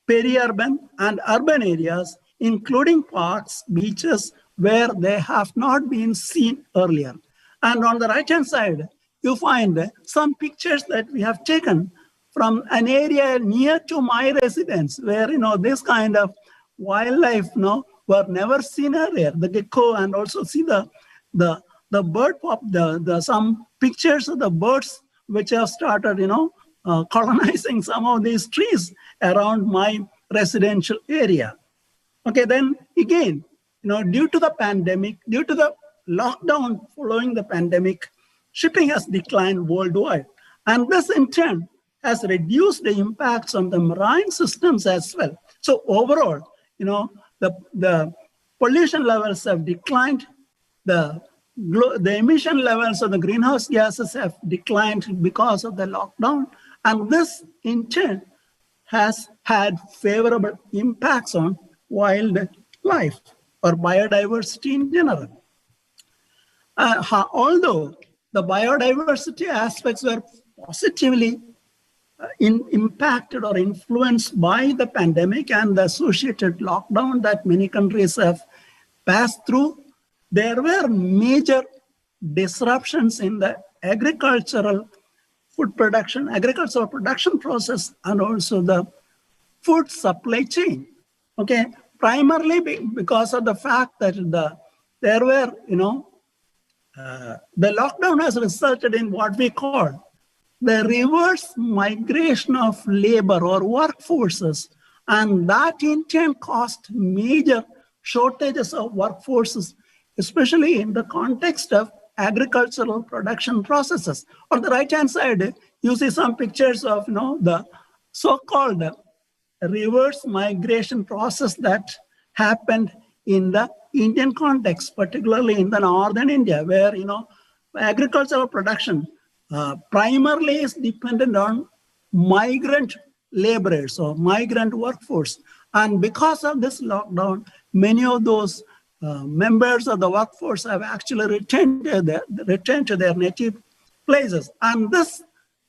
peri-urban, and urban areas, including parks, beaches, where they have not been seen earlier. And on the right-hand side, you find some pictures that we have taken from an area near to my residence, where this kind of wildlife were never seen earlier. The gecko, and also see the bird pop, some pictures of the birds which have started colonizing some of these trees around my residential area. Okay, then again, due to the pandemic, due to the lockdown following the pandemic, shipping has declined worldwide. And this in turn has reduced the impacts on the marine systems as well. So overall, the pollution levels have declined, the emission levels of the greenhouse gases have declined because of the lockdown. And this in turn has had favorable impacts on wildlife or biodiversity in general. Although the biodiversity aspects were positively impacted or influenced by the pandemic and the associated lockdown that many countries have passed through, there were major disruptions in the agricultural production process and also the food supply chain. Okay, primarily because of the fact that the lockdown has resulted in what we call the reverse migration of labor or workforces, and that in turn caused major shortages of workforces, especially in the context of agricultural production processes. On the right-hand side, you see some pictures of the so-called reverse migration process that happened in the Indian context, particularly in the northern India, where agricultural production primarily is dependent on migrant laborers or migrant workforce. And because of this lockdown, many of those members of the workforce have actually returned to their native places. And this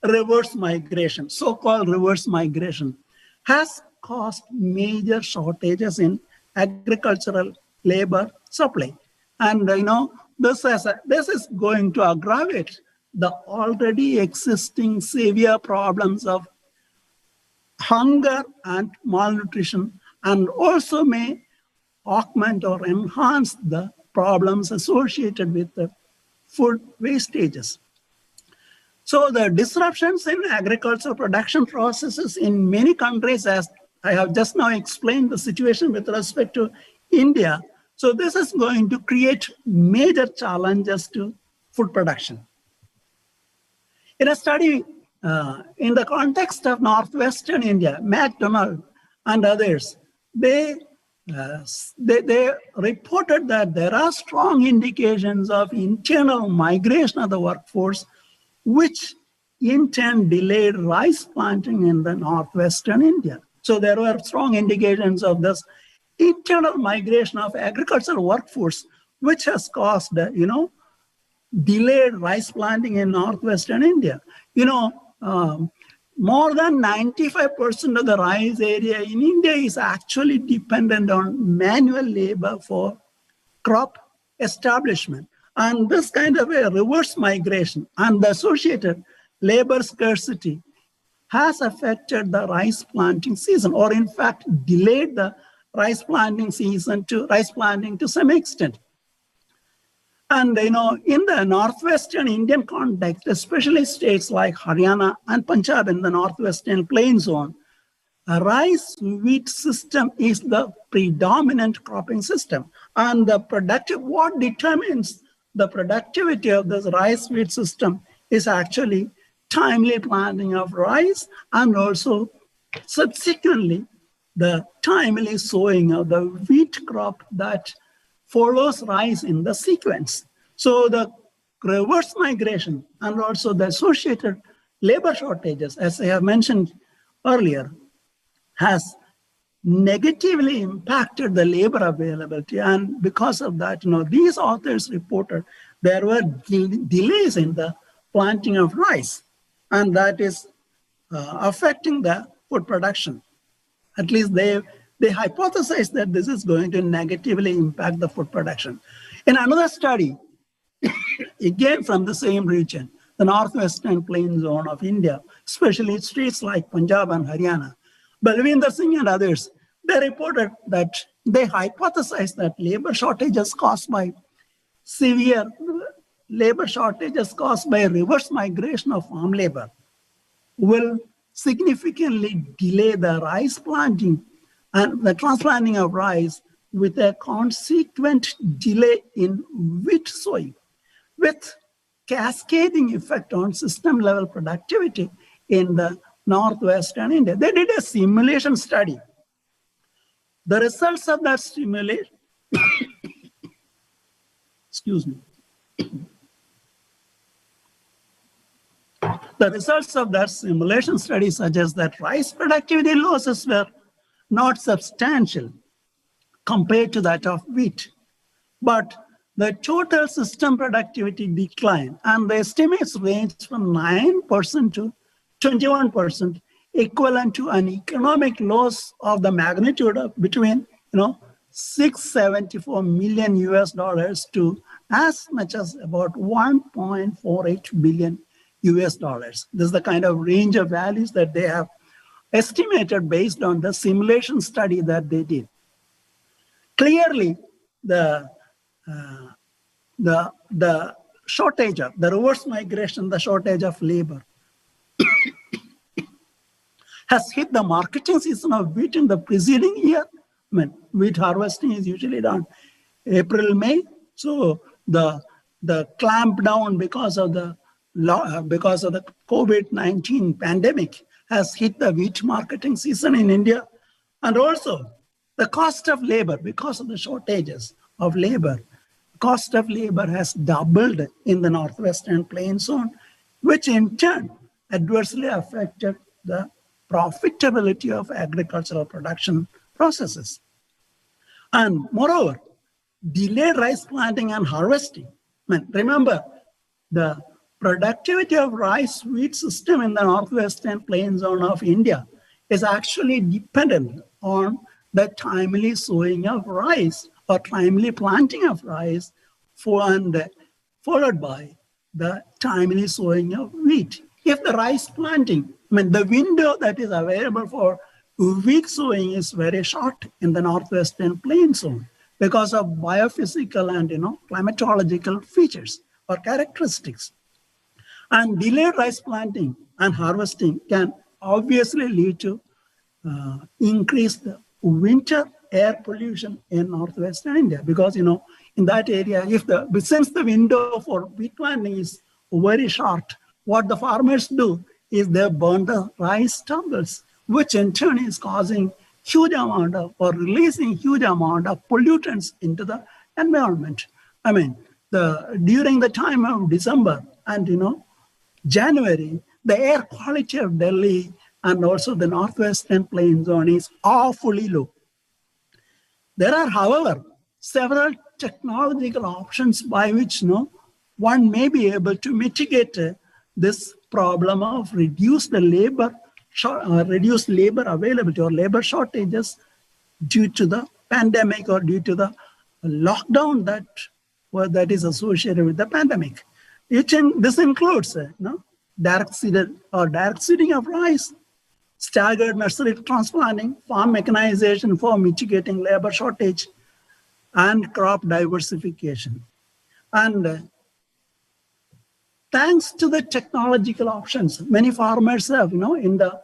reverse migration, so-called reverse migration, has caused major shortages in agricultural labor supply. And this is going to aggravate the already existing severe problems of hunger and malnutrition, and also may augment or enhance the problems associated with the food wastages. So the disruptions in agricultural production processes in many countries, as I have just now explained the situation with respect to India, so this is going to create major challenges to food production. In a study in the context of Northwestern India, McDonald and others, they reported that there are strong indications of internal migration of the workforce, which in turn delayed rice planting in the Northwestern India. So there were strong indications of this internal migration of agricultural workforce, which has caused, delayed rice planting in Northwestern India. More than 95% of the rice area in India is actually dependent on manual labor for crop establishment. And this kind of a reverse migration and the associated labor scarcity has affected the rice planting season, or in fact delayed the rice planting season to some extent. And in the Northwestern Indian context, especially states like Haryana and Punjab in the Northwestern Plain Zone, a rice wheat system is the predominant cropping system. And what determines the productivity of this rice wheat system is actually timely planting of rice, and also subsequently the timely sowing of the wheat crop that follows rice in the sequence. So the reverse migration and also the associated labor shortages, as I have mentioned earlier, has negatively impacted the labor availability. And because of that, these authors reported there were delays in the planting of rice, and that is affecting the food production. At least they hypothesized that this is going to negatively impact the food production. In another study, again from the same region, the Northwestern Plain Zone of India, especially states like Punjab and Haryana, Balwinder Singh and others, they reported that they hypothesized that labor shortages caused by reverse migration of farm labor will significantly delay the rice planting and the transplanting of rice, with a consequent delay in wheat sowing, with cascading effect on system level productivity in the Northwestern India. They did a simulation study. The results of that simulation, excuse me. The results of that simulation study suggest that rice productivity losses were not substantial compared to that of wheat, but the total system productivity declined, and the estimates range from 9% to 21%, equivalent to an economic loss of the magnitude of between $674 million to as much as about $1.48 billion. This is the kind of range of values that they have estimated based on the simulation study that they did. Clearly, the shortage of the reverse migration, the shortage of labor has hit the marketing season of wheat in the preceding year. I mean, wheat harvesting is usually done April, May. So the clamp down because of the COVID-19 pandemic has hit the wheat marketing season in India. And also the cost of labor, because of the shortages of labor, cost of labor has doubled in the Northwestern Plain Zone, which in turn adversely affected the profitability of agricultural production processes. And moreover, delayed rice planting and harvesting. Remember, the productivity of rice wheat system in the Northwestern Plain Zone of India is actually dependent on the timely sowing of rice or timely planting of rice, followed by the timely sowing of wheat. If the rice planting, the window that is available for wheat sowing is very short in the Northwestern Plain Zone, because of biophysical and climatological features or characteristics. And delayed rice planting and harvesting can obviously lead to increased winter air pollution in northwestern India, because in that area, since the window for wheat planting is very short, what the farmers do is they burn the rice stubbles, which in turn is causing huge amount of, or releasing huge amount of pollutants into the environment. I mean, during the time of December and January, the air quality of Delhi and also the northwestern plain zone is awfully low. There are, however, several technological options by which one may be able to mitigate this problem of reduced labor availability or labor shortages due to the pandemic or due to the lockdown that is associated with the pandemic. This includes direct seeding of rice, staggered nursery transplanting, farm mechanization for mitigating labor shortage, and crop diversification. And thanks to the technological options, many farmers have, in the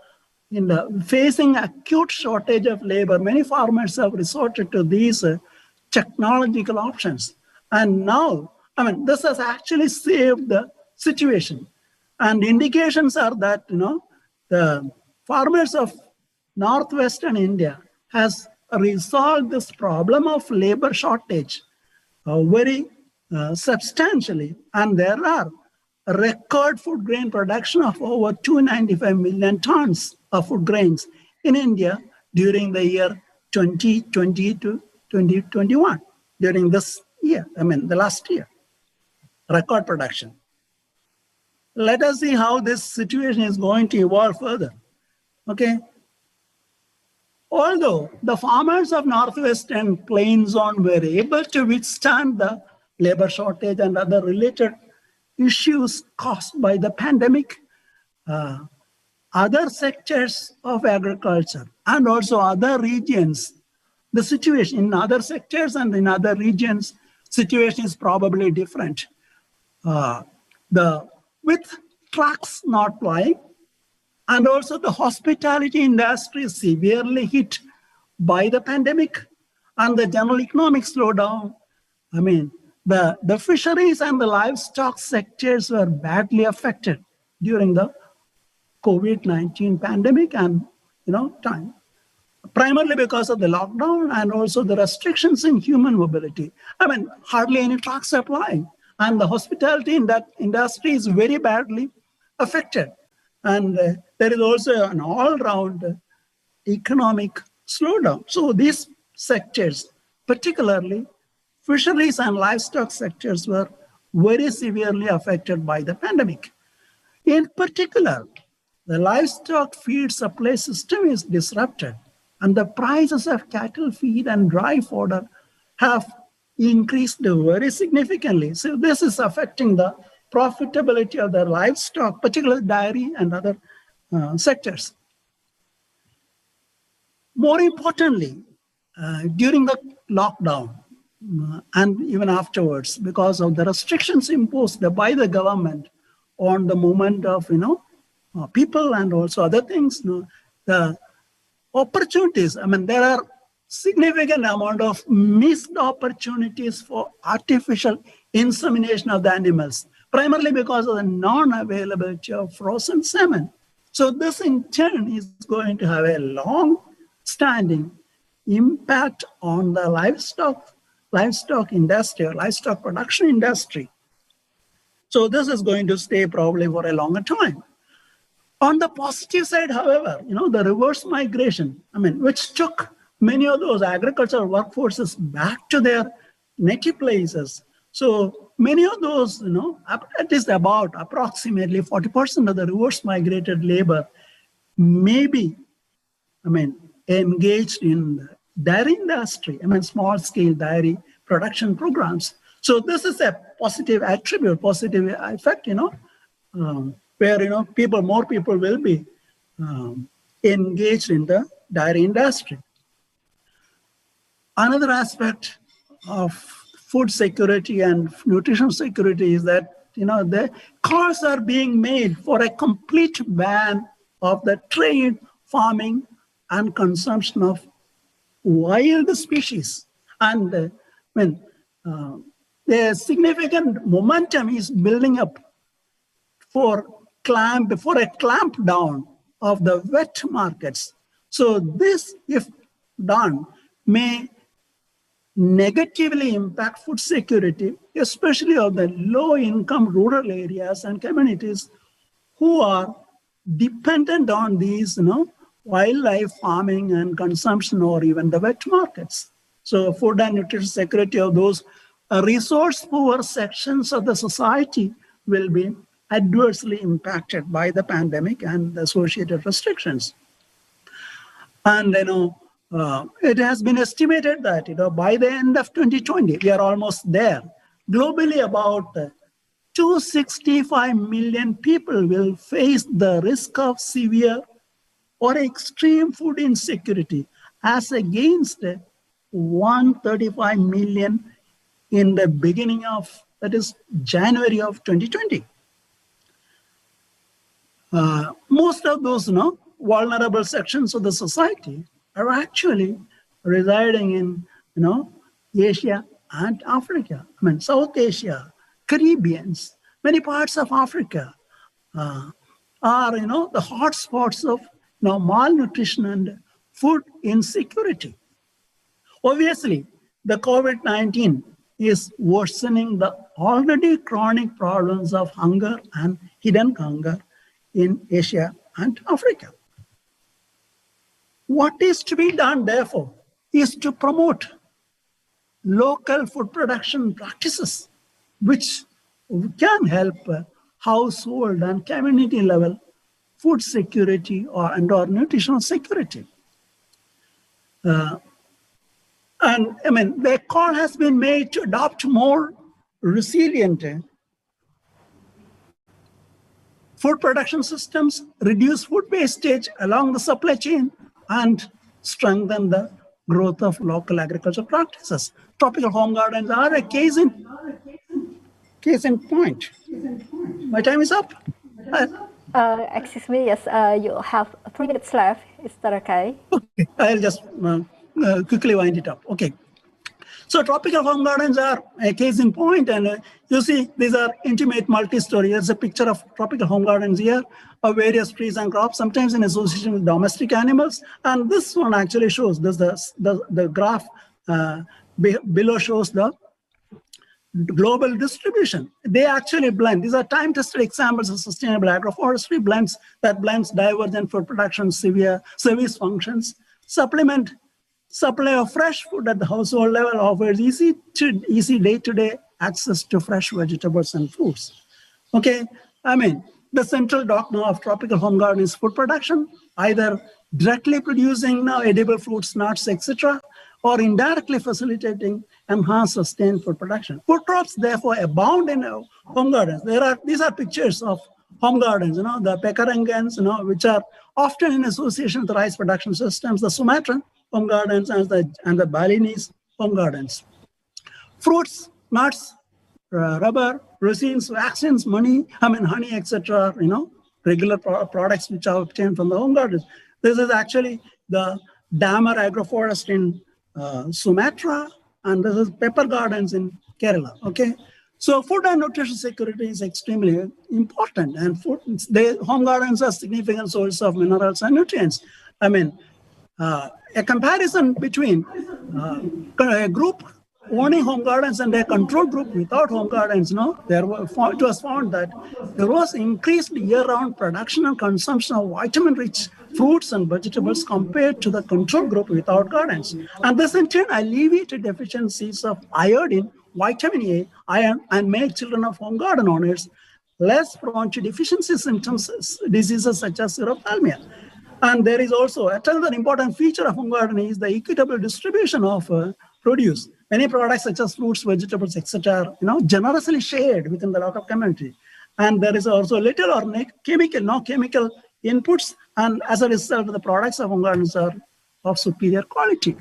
facing acute shortage of labor, many farmers have resorted to these technological options. And now, this has actually saved the situation. And indications are that, the farmers of northwestern India has resolved this problem of labor shortage very substantially. And there are record food grain production of over 295 million tons of food grains in India during the year 2020 to 2021, during this year, the last year, record production. Let us see how this situation is going to evolve further. Okay. Although the farmers of northwestern plain zone were able to withstand the labor shortage and other related issues caused by the pandemic, other sectors of agriculture and also other regions, the situation in other sectors and in other regions, situation is probably different. With trucks not plying, and also the hospitality industry is severely hit by the pandemic and the general economic slowdown. The fisheries and the livestock sectors were badly affected during the COVID-19 pandemic and time, primarily because of the lockdown and also the restrictions in human mobility. Hardly any trucks are plying, and the hospitality in that industry is very badly affected. And there is also an all-round economic slowdown. So these sectors, particularly fisheries and livestock sectors, were very severely affected by the pandemic. In particular, the livestock feed supply system is disrupted, and the prices of cattle feed and dry fodder have increased very significantly. So this is affecting the profitability of the livestock, particularly dairy and other sectors. More importantly, during the lockdown and even afterwards, because of the restrictions imposed by the government on the movement of people and also other things, the opportunities, there are significant amount of missed opportunities for artificial insemination of the animals, primarily because of the non-availability of frozen salmon. So this in turn is going to have a long-standing impact on the livestock industry or livestock production industry. So this is going to stay probably for a longer time. On the positive side, however, the reverse migration, which took many of those agricultural workforces back to their native places. So many of those, at least about approximately 40% of the reverse migrated labor may be, engaged in the dairy industry, small scale dairy production programs. So this is a positive attribute, positive effect, where, more people will be engaged in the dairy industry. Another aspect of food security and nutrition security is that, the calls are being made for a complete ban of the trade, farming, and consumption of wild species. And the significant momentum is building up for a clamp down of the wet markets. So this, if done, may negatively impact food security, especially of the low-income rural areas and communities who are dependent on these, wildlife farming and consumption, or even the wet markets. So food and nutrition security of those resource-poor sections of the society will be adversely impacted by the pandemic and the associated restrictions. And it has been estimated that by the end of 2020, we are almost there. Globally, about 265 million people will face the risk of severe or extreme food insecurity, as against 135 million in the beginning of, that is, January of 2020. Most of those vulnerable sections of the society are actually residing in Asia and Africa. South Asia, Caribbeans, many parts of Africa are the hotspots of malnutrition and food insecurity. Obviously, the COVID-19 is worsening the already chronic problems of hunger and hidden hunger in Asia and Africa. What is to be done, therefore, is to promote local food production practices, which can help household and community level food security or nutritional security. The call has been made to adopt more resilient food production systems, reduce food wastage along the supply chain, and strengthen the growth of local agriculture practices. Tropical home gardens are a case in point. My time is up. Excuse me, yes, you have 3 minutes left. Is that okay? Okay, I'll just quickly wind it up. Okay. So tropical home gardens are a case in point, and you see these are intimate multi-story. There's a picture of tropical home gardens here of various trees and crops, sometimes in association with domestic animals. And this one actually shows this, the graph below shows the global distribution. They actually blend. These are time-tested examples of sustainable agroforestry blends that blends divergent food production, service functions, supply of fresh food at the household level, offers easy day-to-day access to fresh vegetables and fruits. Okay, the central dogma of tropical home garden is food production, either directly producing edible fruits, nuts, etc., or indirectly facilitating enhanced sustained food production. Food crops, therefore, abound in home gardens. These are pictures of home gardens, the pekarangans, which are often in association with rice production systems, the Sumatran home gardens and the Balinese home gardens. Fruits, nuts, rubber, resins, vaccines, honey, etc., regular products which are obtained from the home gardens. This is actually the Damar agroforest in Sumatra, and this is pepper gardens in Kerala. Okay, so food and nutrition security is extremely important, and home gardens are significant source of minerals and nutrients. A comparison between a group owning home gardens and a control group without home gardens, it was found that there was increased year-round production and consumption of vitamin-rich fruits and vegetables compared to the control group without gardens. And this in turn alleviated deficiencies of iodine, vitamin A, iron, and made children of home garden owners less prone to deficiency symptoms, diseases such as xerophthalmia. And there is also another important feature of home gardening is the equitable distribution of produce. Many products such as fruits, vegetables, etc., generously shared within the local community. And there is also little or no chemical inputs, and as a result, the products of home gardens are of superior quality.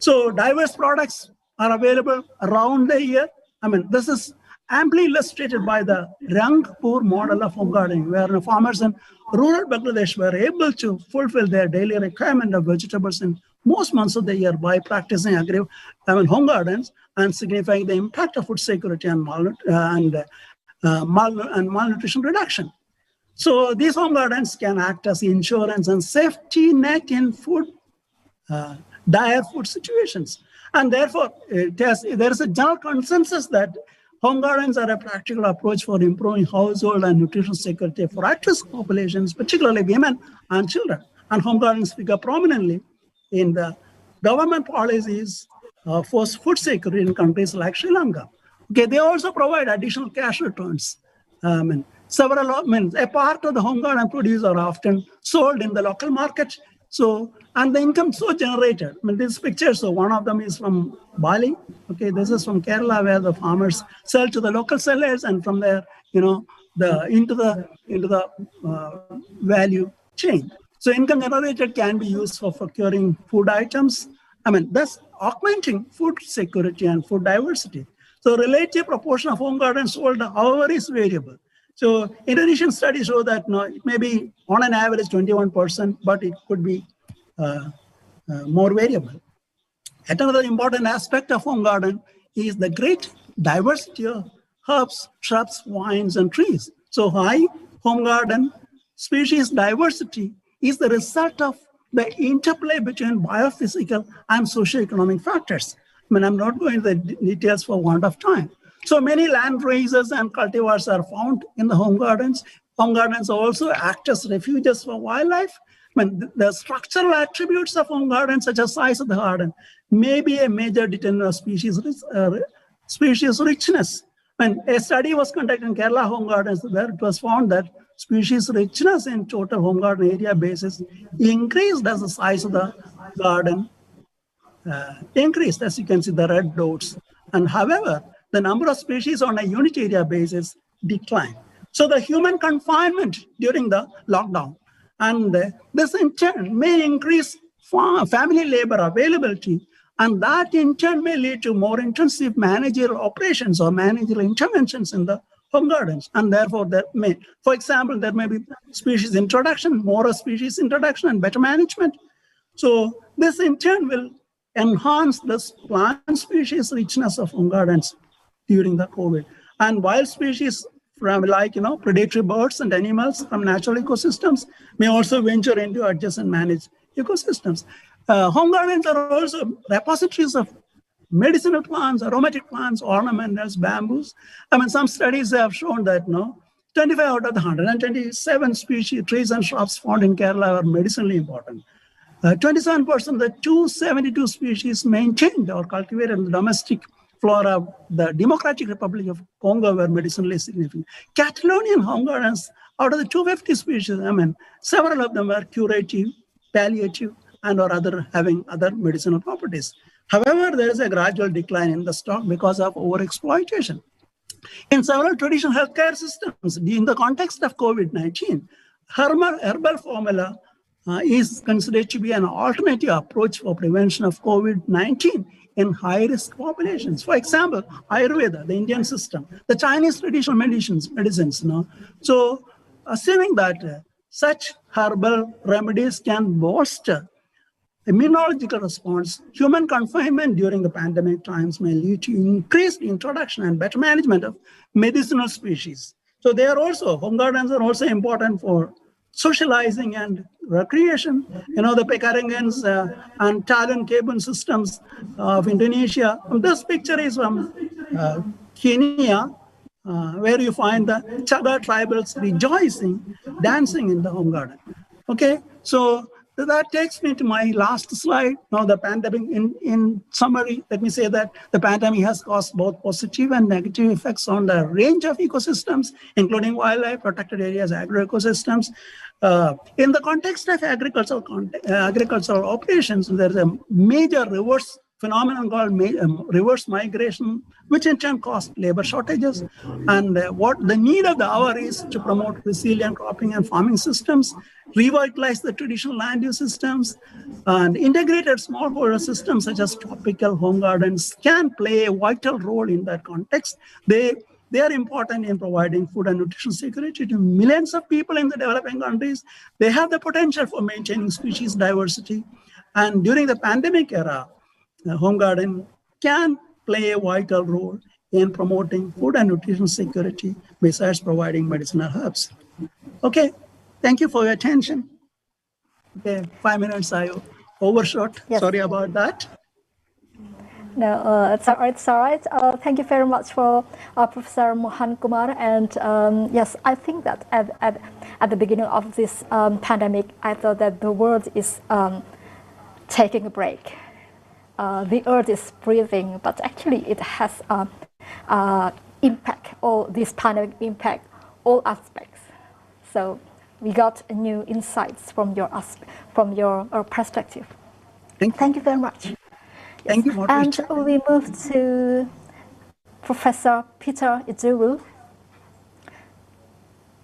So diverse products are available around the year. I mean, this is amply illustrated by the Rangpur model of home gardening, where the farmers in rural Bangladesh were able to fulfill their daily requirement of vegetables in most months of the year by practicing home gardens and signifying the impact of food security and malnutrition reduction. So these home gardens can act as insurance and safety net in dire food situations. And therefore, there is a general consensus that home gardens are a practical approach for improving household and nutrition security for at-risk populations, particularly women and children. And home gardens figure prominently in the government policies for food security in countries like Sri Lanka. Okay, they also provide additional cash returns. A part of the home garden produce are often sold in the local market. So, and the income so generated. I mean, these pictures, so one of them is from Bali. Okay, this is from Kerala, where the farmers sell to the local sellers, and from there, into the value chain. So, income generated can be used for procuring food items. I mean, thus augmenting food security and food diversity. So, relative proportion of home gardens sold, however, is variable. So Indonesian studies show that it may be on an average 21%, but it could be more variable. Another important aspect of home garden is the great diversity of herbs, shrubs, vines, and trees. So high home garden species diversity is the result of the interplay between biophysical and socioeconomic factors. I mean, I'm not going into the details for want of time. So many land races and cultivars are found in the home gardens. Home gardens also act as refuges for wildlife. I mean, the structural attributes of home gardens, such as size of the garden, may be a major determinant of species richness. When a study was conducted in Kerala home gardens, where it was found that species richness in total home garden area basis increased as the size of the garden increased, as you can see the red dots. And however, the number of species on a unit area basis declined. So the human confinement during the lockdown, and this in turn may increase family labor availability, and that in turn may lead to more intensive managerial operations or managerial interventions in the home gardens. And therefore, there may, for example, there may be species introduction, more species introduction, and better management. So this in turn will enhance the plant species richness of home gardens during the COVID. And wild species from predatory birds and animals from natural ecosystems may also venture into adjacent managed ecosystems. Home gardens are also repositories of medicinal plants, aromatic plants, ornamentals, bamboos. I mean, some studies have shown that 25 out of the 127 species, trees and shrubs found in Kerala are medicinally important. 27% of the 272 species maintained or cultivated in the domestic flora of the Democratic Republic of Congo were medicinally significant. Catalonian home gardens, out of the 250 species, I mean, several of them were curative, palliative, and or having other medicinal properties. However, there is a gradual decline in the stock because of overexploitation. In several traditional healthcare systems, in the context of COVID-19, herbal formula is considered to be an alternative approach for prevention of COVID-19 in high-risk populations. For example, Ayurveda, the Indian system, the Chinese traditional medicines. So, assuming that such herbal remedies can bolster immunological response, human confinement during the pandemic times may lead to increased introduction and better management of medicinal species. So they are also, home gardens are also important for socializing and recreation. The Pekarangans and Talon Kabun systems of Indonesia. This picture is from Kenya, where you find the Chaga tribals rejoicing, dancing in the home garden. Okay, so that takes me to my last slide. Now, the pandemic, in summary, let me say that the pandemic has caused both positive and negative effects on the range of ecosystems, including wildlife, protected areas, agroecosystems. In the context of agricultural operations, there is a major reverse phenomenon called reverse migration, which in turn caused labor shortages. And what the need of the hour is to promote resilient cropping and farming systems, revitalize the traditional land use systems, and integrated smallholder systems such as tropical home gardens can play a vital role in that context. They are important in providing food and nutrition security to millions of people in the developing countries. They have the potential for maintaining species diversity. And during the pandemic era, the home garden can play a vital role in promoting food and nutrition security besides providing medicinal herbs. Okay, thank you for your attention. Okay, 5 minutes I overshot. Yes. Sorry about that. No, it's all right. It's all right. Thank you very much for Professor Mohan Kumar. And yes, I think that at the beginning of this pandemic, I thought that the world is taking a break. The earth is breathing, but actually it has impact, all this pandemic impact all aspects. So we got new insights from your perspective. Thank you very much. Thank you, and we move to Professor Peter Ijewu.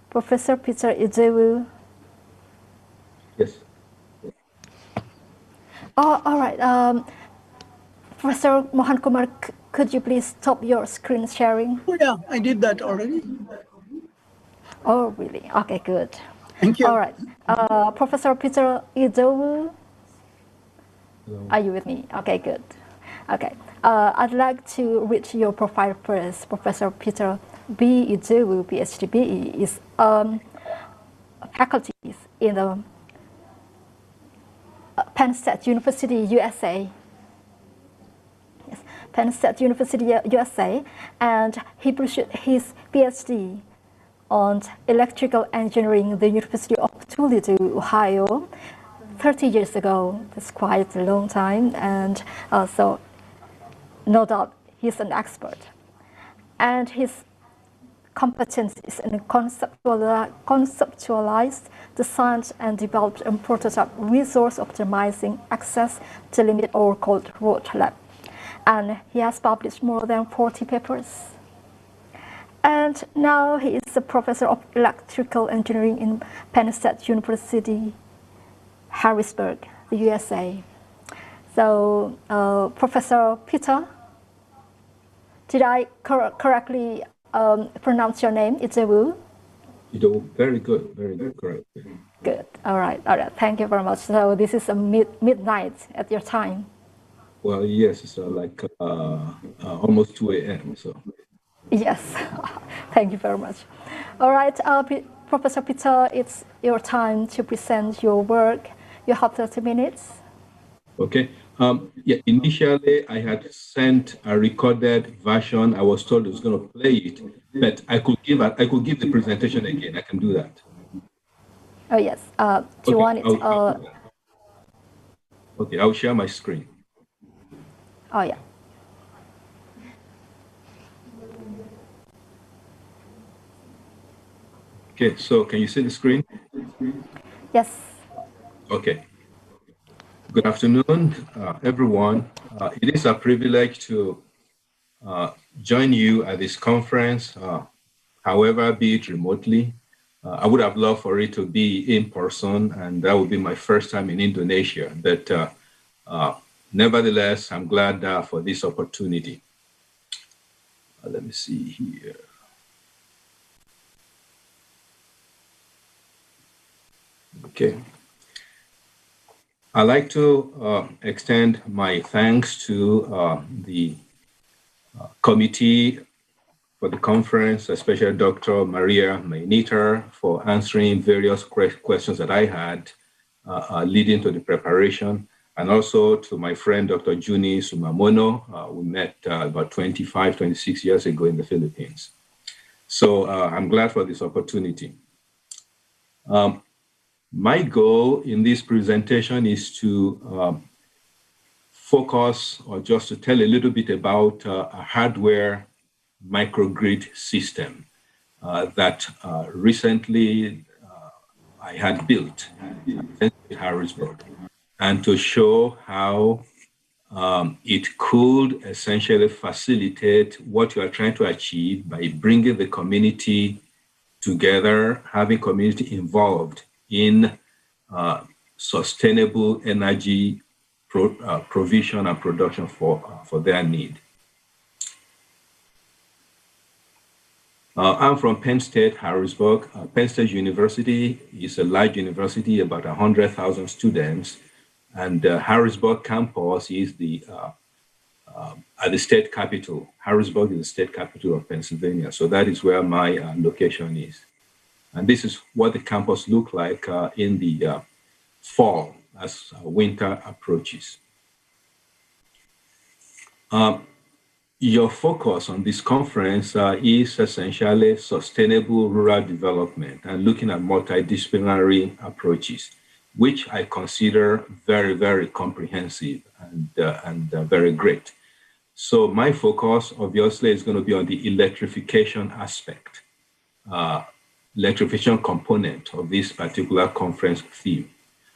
Professor Peter Ijewu. Yes. Oh, all right. Professor Mohan Kumar, could you please stop your screen sharing? Oh, yeah, I did that already. Oh, really? Okay, good. Thank you. All right. Professor Peter Ijewu. Are you with me? Okay, good. Okay. I'd like to read your profile first. Professor Peter B. Ijewu, PhD BE, is faculty in the Penn State University, USA. Yes, Penn State University, USA, and he pursued his PhD on electrical engineering at the University of Toledo, Ohio, 30 years ago. That's quite a long time, and so no doubt he's an expert. And his competence is in conceptualized, designed, and developed a prototype resource optimizing access to limited or cold road lab. And he has published more than 40 papers. And now he is a professor of electrical engineering in Penn State University, Harrisburg, the USA. So, Professor Peter, did I correctly pronounce your name? Ijewu? Ijewu, very good, correct. Good, all right. Thank you very much. So this is a midnight at your time. Well, yes, it's like almost 2 a.m. So. Yes, thank you very much. All right, Professor Peter, it's your time to present your work. You have 30 minutes. Okay. Yeah, initially I had sent a recorded version. I was told I was going to play it, but I could give the presentation again. I can do that. Oh yes. Do you want it? Okay, I'll share my screen. Oh yeah. Okay, so can you see the screen? Yes. Okay. Good afternoon, everyone. It is a privilege to join you at this conference, however, be it remotely. I would have loved for it to be in person, and that would be my first time in Indonesia. But nevertheless, I'm glad for this opportunity. Let me see here. Okay. I'd like to extend my thanks to the committee for the conference, especially Dr. Maria Mainiter for answering various questions that I had leading to the preparation, and also to my friend, Dr. Juni Sumamono. We met about 25, 26 years ago in the Philippines. So I'm glad for this opportunity. My goal in this presentation is to focus, or just to tell a little bit about a hardware microgrid system that recently I had built in Harrisburg, and to show how It could essentially facilitate what you are trying to achieve by bringing the community together, having community involved in sustainable energy provision and production for their need. I'm from Penn State, Harrisburg. Penn State University is a large university, about 100,000 students, and Harrisburg campus is at the state capital. Harrisburg is the state capital of Pennsylvania, so that is where my location is. And this is what the campus looks like in the fall as winter approaches. Your focus on this conference is essentially sustainable rural development and looking at multidisciplinary approaches, which I consider very, very comprehensive and very great. So my focus obviously is going to be on the electrification aspect, electrification component of this particular conference theme.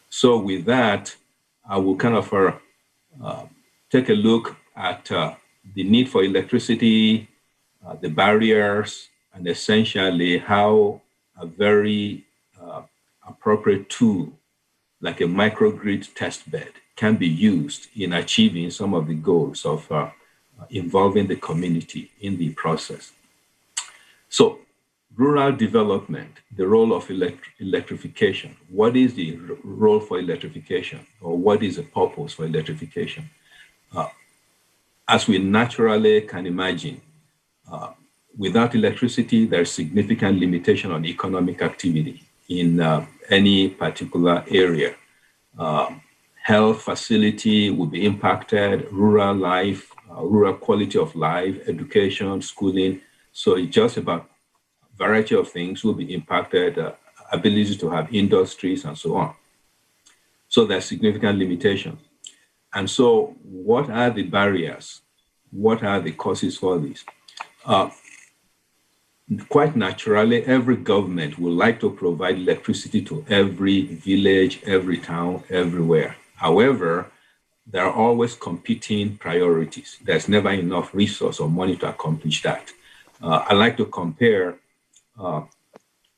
So with that, I will kind of take a look at the need for electricity, the barriers, and essentially how a very appropriate tool like a microgrid test bed can be used in achieving some of the goals of involving the community in the process. So rural development, the role of electrification. What is the role for electrification, or what is the purpose for electrification? As we naturally can imagine, without electricity, there's significant limitation on economic activity in any particular area. Health facility will be impacted, rural life, rural quality of life, education, schooling. So it's just about a variety of things will be impacted, ability to have industries and so on. So there's significant limitation. And so what are the barriers? What are the causes for this? Quite naturally, every government would like to provide electricity to every village, every town, everywhere. However, there are always competing priorities. There's never enough resource or money to accomplish that. I like to compare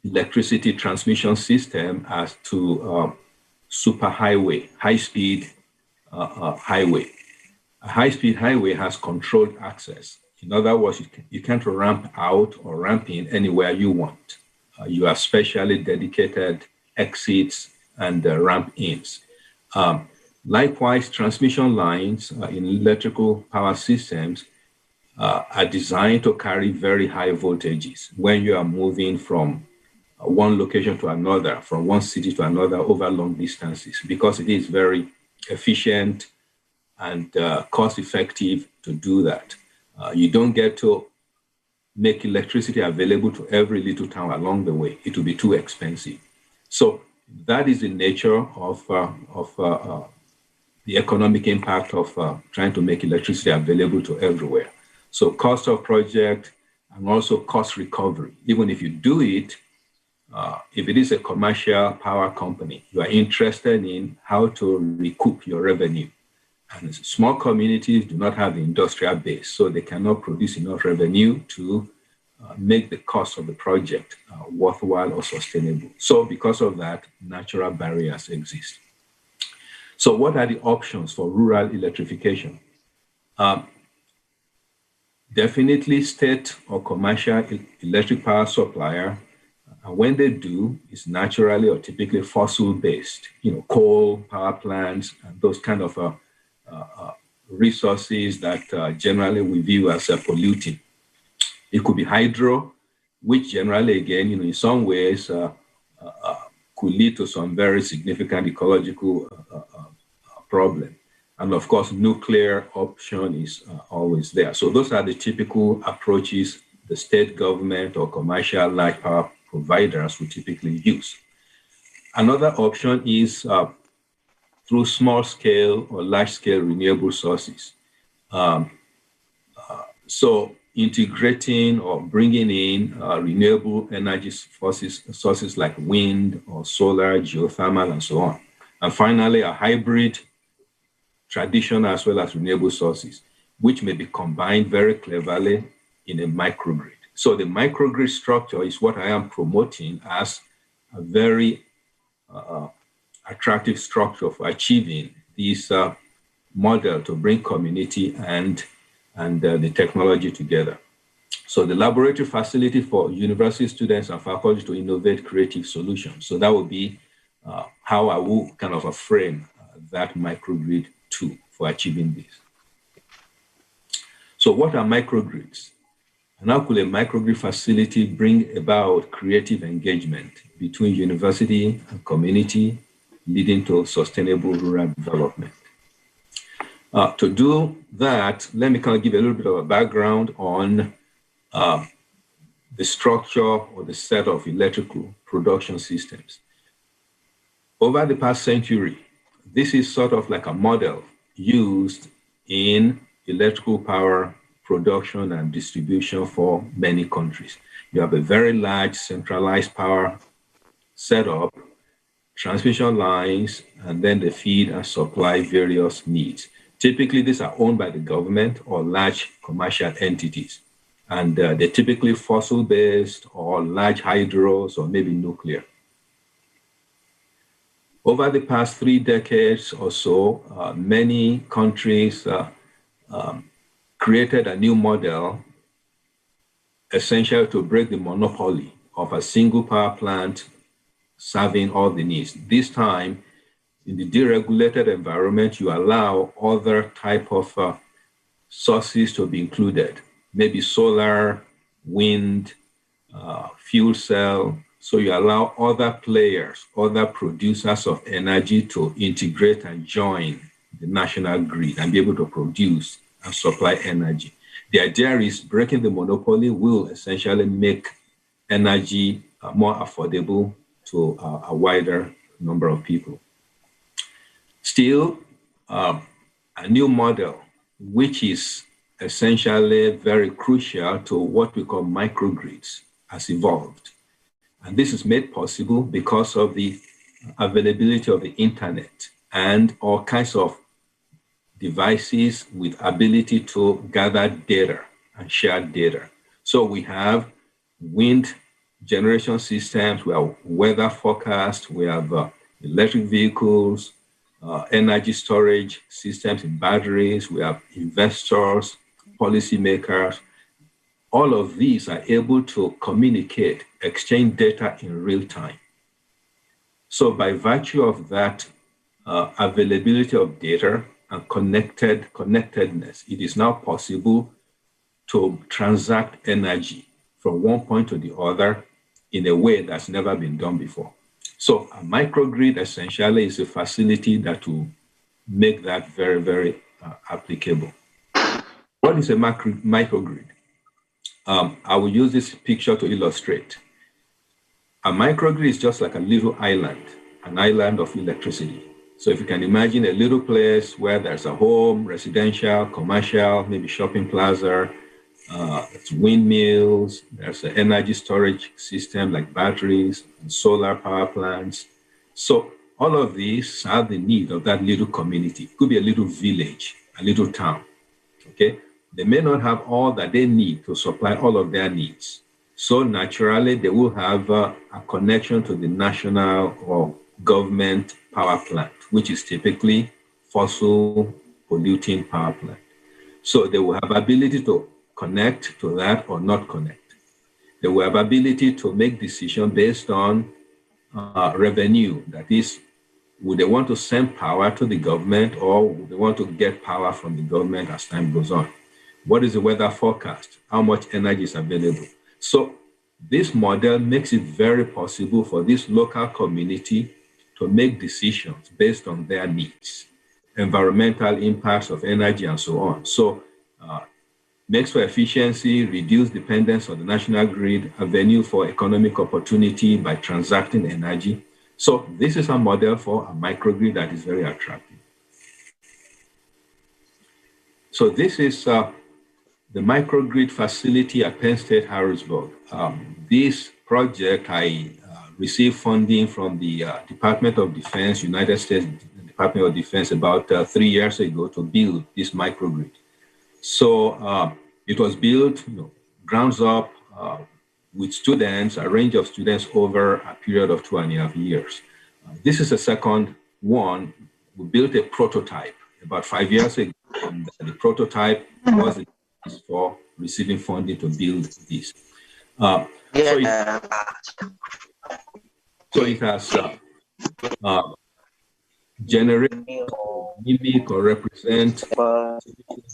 electricity transmission system as to superhighway, high-speed highway. A high-speed highway has controlled access. In other words, you can't ramp out or ramp in anywhere you want. You have specially dedicated exits and ramp ins. Likewise, transmission lines in electrical power systems are designed to carry very high voltages when you are moving from one location to another, from one city to another over long distances, because it is very efficient and cost-effective to do that. You don't get to make electricity available to every little town along the way. It will be too expensive. So that is the nature of the economic impact of trying to make electricity available to everywhere. So cost of project and also cost recovery. Even if you do it, if it is a commercial power company, you are interested in how to recoup your revenue. And small communities do not have the industrial base, so they cannot produce enough revenue to make the cost of the project worthwhile or sustainable. So because of that, natural barriers exist. So what are the options for rural electrification? Definitely state or commercial electric power supplier, and when they do, it's naturally or typically fossil-based, coal, power plants, and those kind of resources that generally we view as polluting. It could be hydro, which generally, again, in some ways could lead to some very significant ecological problem. And of course, nuclear option is always there. So those are the typical approaches the state government or commercial large power providers will typically use. Another option is through small scale or large scale renewable sources. So integrating or bringing in renewable energy sources like wind or solar, geothermal, and so on. And finally, a hybrid traditional as well as renewable sources, which may be combined very cleverly in a microgrid. So the microgrid structure is what I am promoting as a very attractive structure for achieving this model to bring community and the technology together. So the laboratory facility for university students and faculty to innovate creative solutions. So that would be how I will kind of frame that microgrid tool for achieving this. So what are microgrids? And how could a microgrid facility bring about creative engagement between university and community, leading to sustainable rural development? To do that, let me kind of give a little bit of a background on the structure or the set of electrical production systems. Over the past century, this is sort of like a model used in electrical power production and distribution for many countries. You have a very large centralized power setup, transmission lines, and then they feed and supply various needs. Typically, these are owned by the government or large commercial entities. And they're typically fossil-based or large hydros or maybe nuclear. Over the past 3 decades or so, many countries created a new model essential to break the monopoly of a single power plant serving all the needs. This time, in the deregulated environment, you allow other type of sources to be included, maybe solar, wind, fuel cell. So you allow other players, other producers of energy to integrate and join the national grid and be able to produce and supply energy. The idea is breaking the monopoly will essentially make energy more affordable to a wider number of people. Still, a new model, which is essentially very crucial to what we call microgrids, has evolved. And this is made possible because of the availability of the internet and all kinds of devices with ability to gather data and share data. So we have wind generation systems, we have weather forecast, we have electric vehicles, energy storage systems in batteries, we have investors, policymakers. All of these are able to communicate, exchange data in real time. So by virtue of that availability of data and connectedness, it is now possible to transact energy from one point to the other in a way that's never been done before. So a microgrid essentially is a facility that will make that very, very applicable. What is a microgrid? I will use this picture to illustrate. A microgrid is just like a little island, an island of electricity. So if you can imagine a little place where there's a home, residential, commercial, maybe shopping plaza, it's windmills, there's an energy storage system like batteries and solar power plants. So all of these have the need of that little community. It could be a little village, a little town, okay? They may not have all that they need to supply all of their needs. So naturally, they will have a connection to the national or government power plant, which is typically fossil polluting power plant. So they will have ability to connect to that or not connect. They will have ability to make decisions based on revenue. That is, would they want to send power to the government or would they want to get power from the government as time goes on? What is the weather forecast? How much energy is available? So this model makes it very possible for this local community to make decisions based on their needs, environmental impacts of energy and so on. So makes for efficiency, reduce dependence on the national grid, avenue for economic opportunity by transacting energy. So this is a model for a microgrid that is very attractive. So this is the microgrid facility at Penn State Harrisburg. This project, I received funding from the Department of Defense, United States Department Department of Defense about 3 years ago to build this microgrid. So it was built, grounds up with students, a range of students over a period of 2.5 years. This is the second one. We built a prototype about 5 years ago, and the prototype was for receiving funding to build this. So it has generate, mimic, or represent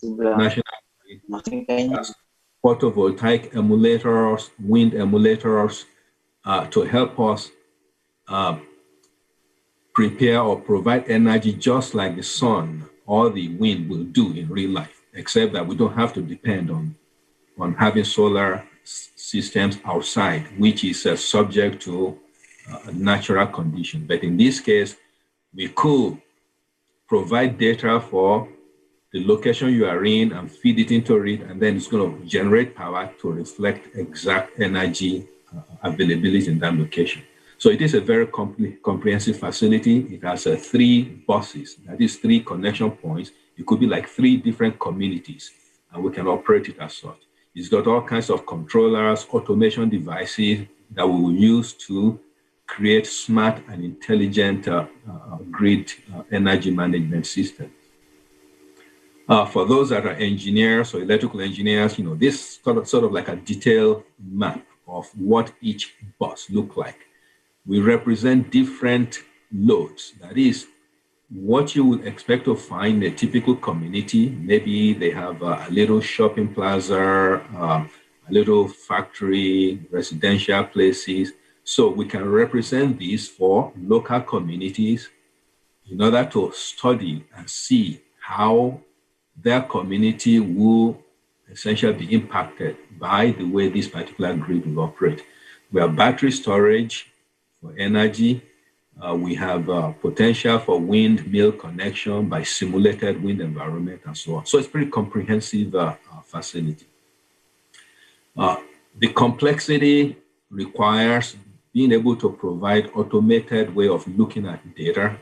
national photovoltaic emulators, wind emulators, to help us prepare or provide energy just like the sun or the wind will do in real life, except that we don't have to depend on having solar systems outside, which is subject to natural conditions. But in this case, we could provide data for the location you are in and feed it into it, and then it's going to generate power to reflect exact energy availability in that location. So it is a very comprehensive facility. It has 3 buses, that is 3 connection points. It could be like 3 different communities, and we can operate it as such. It's got all kinds of controllers, automation devices that we will use to create smart and intelligent grid energy management system. For those that are engineers or electrical engineers, this sort of like a detailed map of what each bus look like. We represent different loads. That is what you would expect to find in a typical community. Maybe they have a little shopping plaza, a little factory, residential places. So we can represent these for local communities in order to study and see how their community will essentially be impacted by the way this particular grid will operate. We have battery storage for energy. We have potential for windmill connection by simulated wind environment and so on. So it's a pretty comprehensive facility. The complexity requires being able to provide automated way of looking at data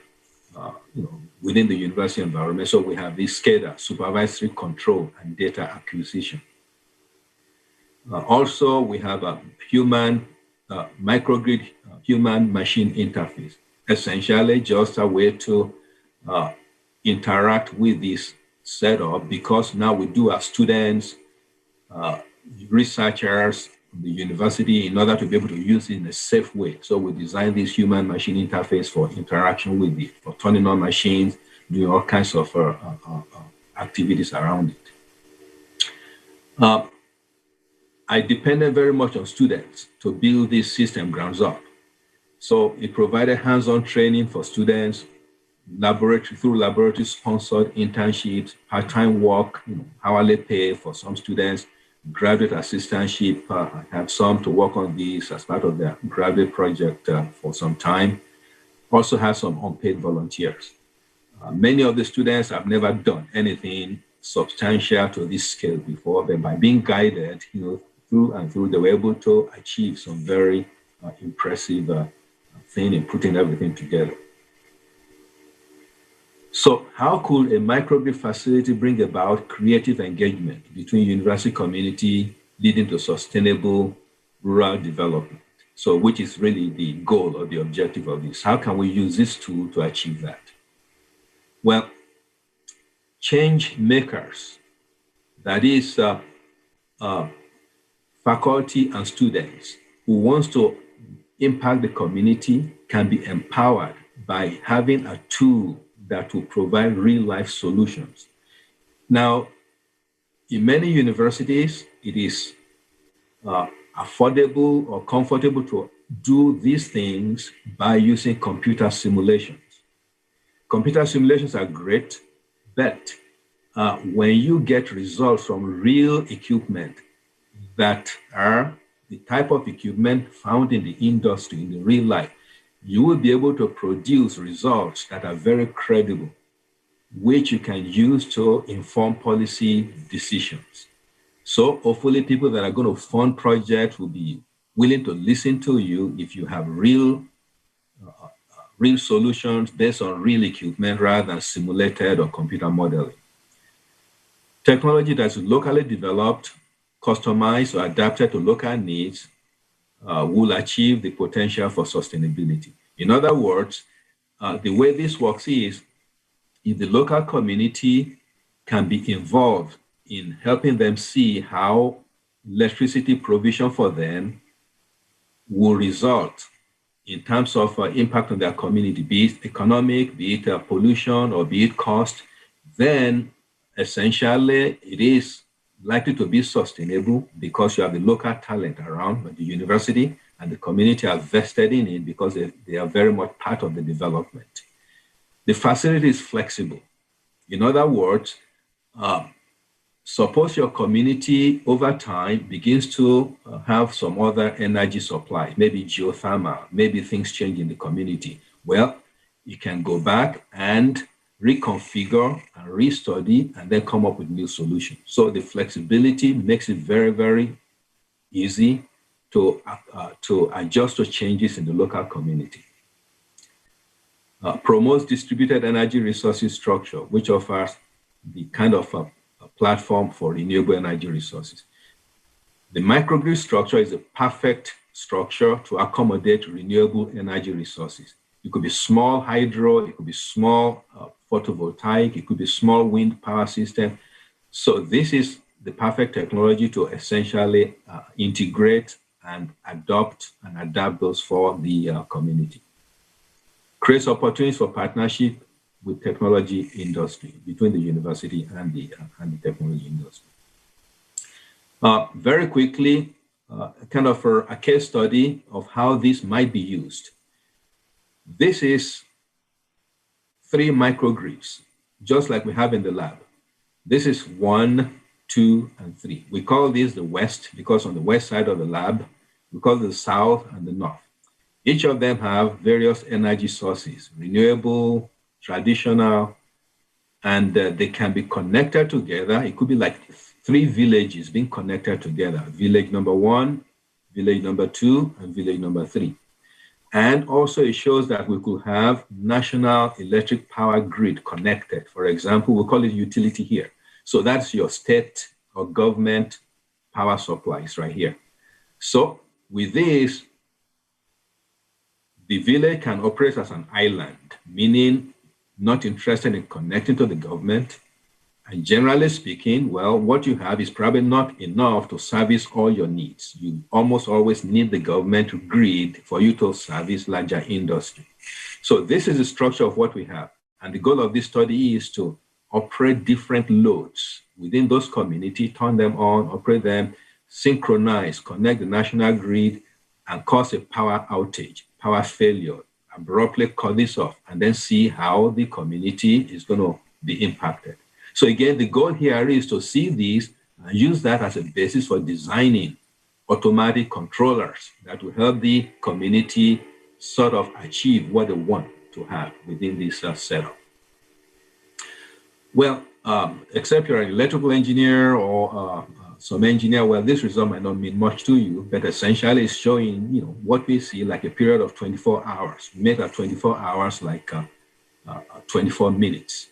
within the university environment. So we have this SCADA, supervisory control and data acquisition. Also, we have a human microgrid human-machine interface, essentially just a way to interact with this setup, because now we do have students, researchers, the university, in order to be able to use it in a safe way. So we designed this human machine interface for interaction with it, for turning on machines, doing all kinds of activities around it. I depended very much on students to build this system grounds up. So it provided hands-on training for students, through laboratory-sponsored internships, part-time work, hourly pay for some students, graduate assistantship. I have some to work on this as part of the graduate project for some time. Also have some unpaid volunteers. Many of the students have never done anything substantial to this scale before, but by being guided, through and through, they were able to achieve some very impressive thing in putting everything together. So how could a microgrid facility bring about creative engagement between university community, leading to sustainable rural development? So which is really the goal or the objective of this? How can we use this tool to achieve that? Well, change makers, that is faculty and students who wants to impact the community, can be empowered by having a tool that will provide real-life solutions. Now, in many universities, it is affordable or comfortable to do these things by using computer simulations. Computer simulations are great, but when you get results from real equipment that are the type of equipment found in the industry, in the real life, you will be able to produce results that are very credible, which you can use to inform policy decisions. So hopefully people that are going to fund projects will be willing to listen to you if you have real real solutions based on real equipment rather than simulated or computer modeling. Technology that is locally developed, customized, or adapted to local needs will achieve the potential for sustainability. In other words, the way this works is if the local community can be involved in helping them see how electricity provision for them will result in terms of impact on their community, be it economic, be it pollution, or be it cost, then essentially it is likely to be sustainable because you have the local talent around, but the university and the community are vested in it because they are very much part of the development. The facility is flexible. In other words, suppose your community over time begins to have some other energy supply, maybe geothermal, maybe things change in the community. Well, you can go back and reconfigure and restudy and then come up with new solutions. So the flexibility makes it very, very easy to adjust to changes in the local community. Promotes distributed energy resources structure, which offers the kind of a platform for renewable energy resources. The microgrid structure is a perfect structure to accommodate renewable energy resources. It could be small hydro, it could be small photovoltaic, it could be small wind power system. So this is the perfect technology to essentially integrate and adopt and adapt those for the community. Creates opportunities for partnership with technology industry, between the university and the technology industry. Very quickly, kind of a case study of how this might be used. This is 3 microgrids, just like we have in the lab. This is 1, 2, and 3. We call this the west because on the west side of the lab, we call it the south and the north. Each of them have various energy sources, renewable, traditional, and they can be connected together. It could be like 3 villages being connected together. Village number 1, village number 2, and village number 3. And also it shows that we could have national electric power grid connected. For example, we call it utility here. So that's your state or government power supplies right here. So with this, the village can operate as an island, meaning not interested in connecting to the government. And generally speaking, well, what you have is probably not enough to service all your needs. You almost always need the government grid for you to service larger industry. So this is the structure of what we have. And the goal of this study is to operate different loads within those communities, turn them on, operate them, synchronize, connect the national grid, and cause a power outage, power failure, abruptly cut this off, and then see how the community is going to be impacted. So again, the goal here is to see these and use that as a basis for designing automatic controllers that will help the community sort of achieve what they want to have within this setup. Well, except you're an electrical engineer or some engineer, well, this result might not mean much to you, but essentially it's showing, you know, what we see like a period of 24 hours. We make that 24 hours like 24 minutes.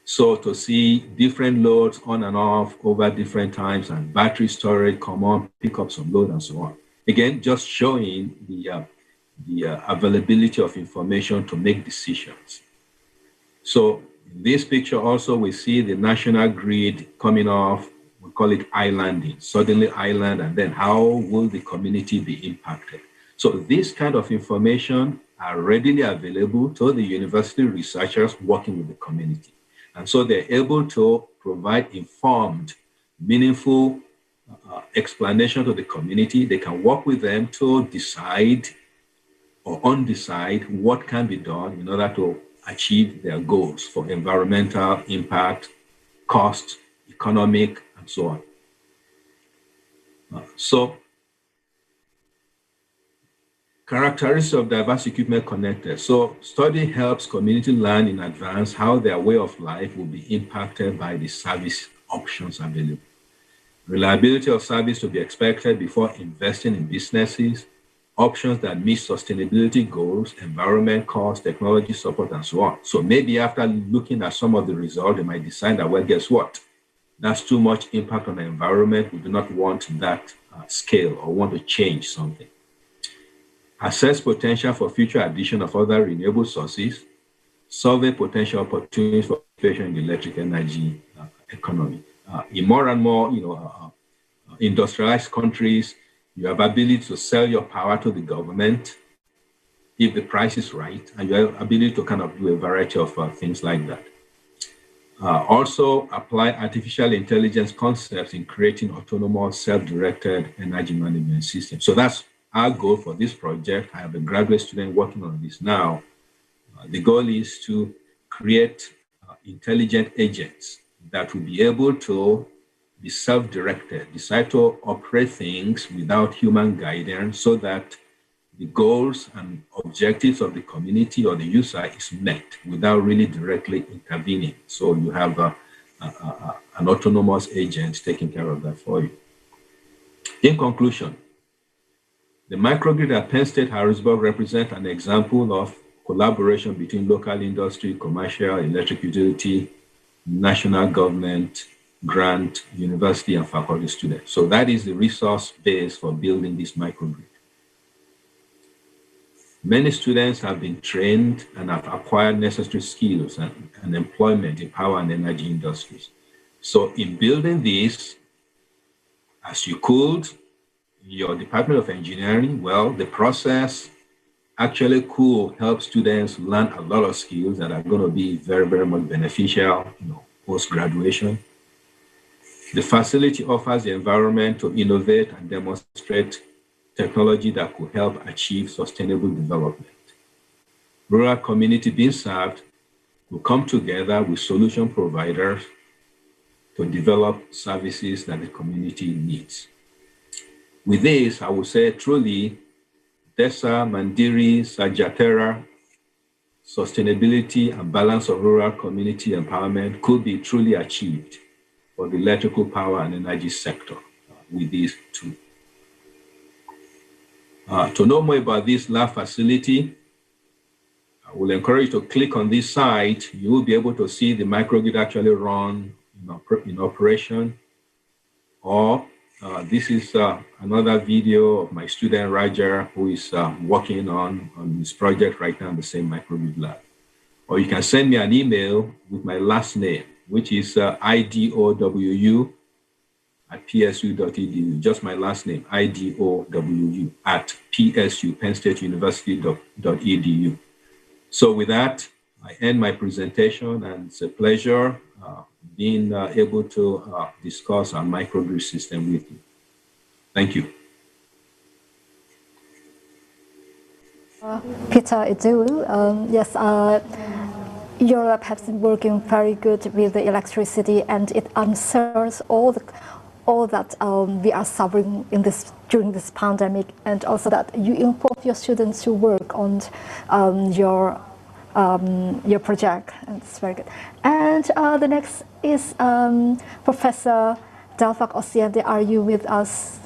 So to see different loads on and off over different times and battery storage come on, pick up some load and so on. Again, just showing the availability of information to make decisions. So in this picture also, we see the national grid coming off. We call it islanding, suddenly island, and then how will the community be impacted? So this kind of information are readily available to the university researchers working with the community. And so they're able to provide informed, meaningful explanation to the community. They can work with them to decide or undecide what can be done in order to achieve their goals for environmental impact, cost, economic, and so on. Characteristics of diverse equipment connected. So study helps community learn in advance how their way of life will be impacted by the service options available. Reliability of service to be expected before investing in businesses. options that meet sustainability goals, environment, cost, technology support, and so on. So maybe after looking at some of the results, they might decide that, well, guess what? That's too much impact on the environment. We do not want that scale or want to change something. Assess potential for future addition of other renewable sources. Survey potential opportunities for participation in the electric energy economy. In more and more, industrialized countries, you have ability to sell your power to the government if the price is right, and you have ability to kind of do a variety of things like that. Also, apply artificial intelligence concepts in creating autonomous, self-directed energy management systems. So that's our goal for this project. I have a graduate student working on this now. The goal is to create intelligent agents that will be able to be self-directed, decide to operate things without human guidance so that the goals and objectives of the community or the user is met without really directly intervening. So you have an autonomous agent taking care of that for you. In conclusion, the microgrid at Penn State Harrisburg represents an example of collaboration between local industry, commercial, electric utility, national government, grant, university, and faculty students. So that is the resource base for building this microgrid. Many students have been trained and have acquired necessary skills and employment in power and energy industries. So in building this, as you could, your Department of Engineering, well, the process actually could help students learn a lot of skills that are going to be very, very much beneficial, post-graduation. The facility offers the environment to innovate and demonstrate technology that could help achieve sustainable development. Rural community being served will come together with solution providers to develop services that the community needs. With this, I would say truly, Desa, Mandiri, Sajatera, sustainability and balance of rural community empowerment could be truly achieved for the electrical power and energy sector with these two. To know more about this lab facility, I will encourage you to click on this site. You will be able to see the microgrid actually run in operation. Or this is another video of my student Roger, who is working on this project right now in the same microgrid lab. Or you can send me an email with my last name, which is IDOWU at psu.edu, just my last name, IDOWU at PSU, Penn State University.edu. So with that, I end my presentation, and it's a pleasure being able to discuss our microgrid system with you. Thank you. Peter Idul, yes, your lab has been working very good with the electricity, and it answers all that we are suffering during this pandemic, and also that you involve your students to work on your project, and it's very good. And the next is Professor Delphak Osiante. Are you with us?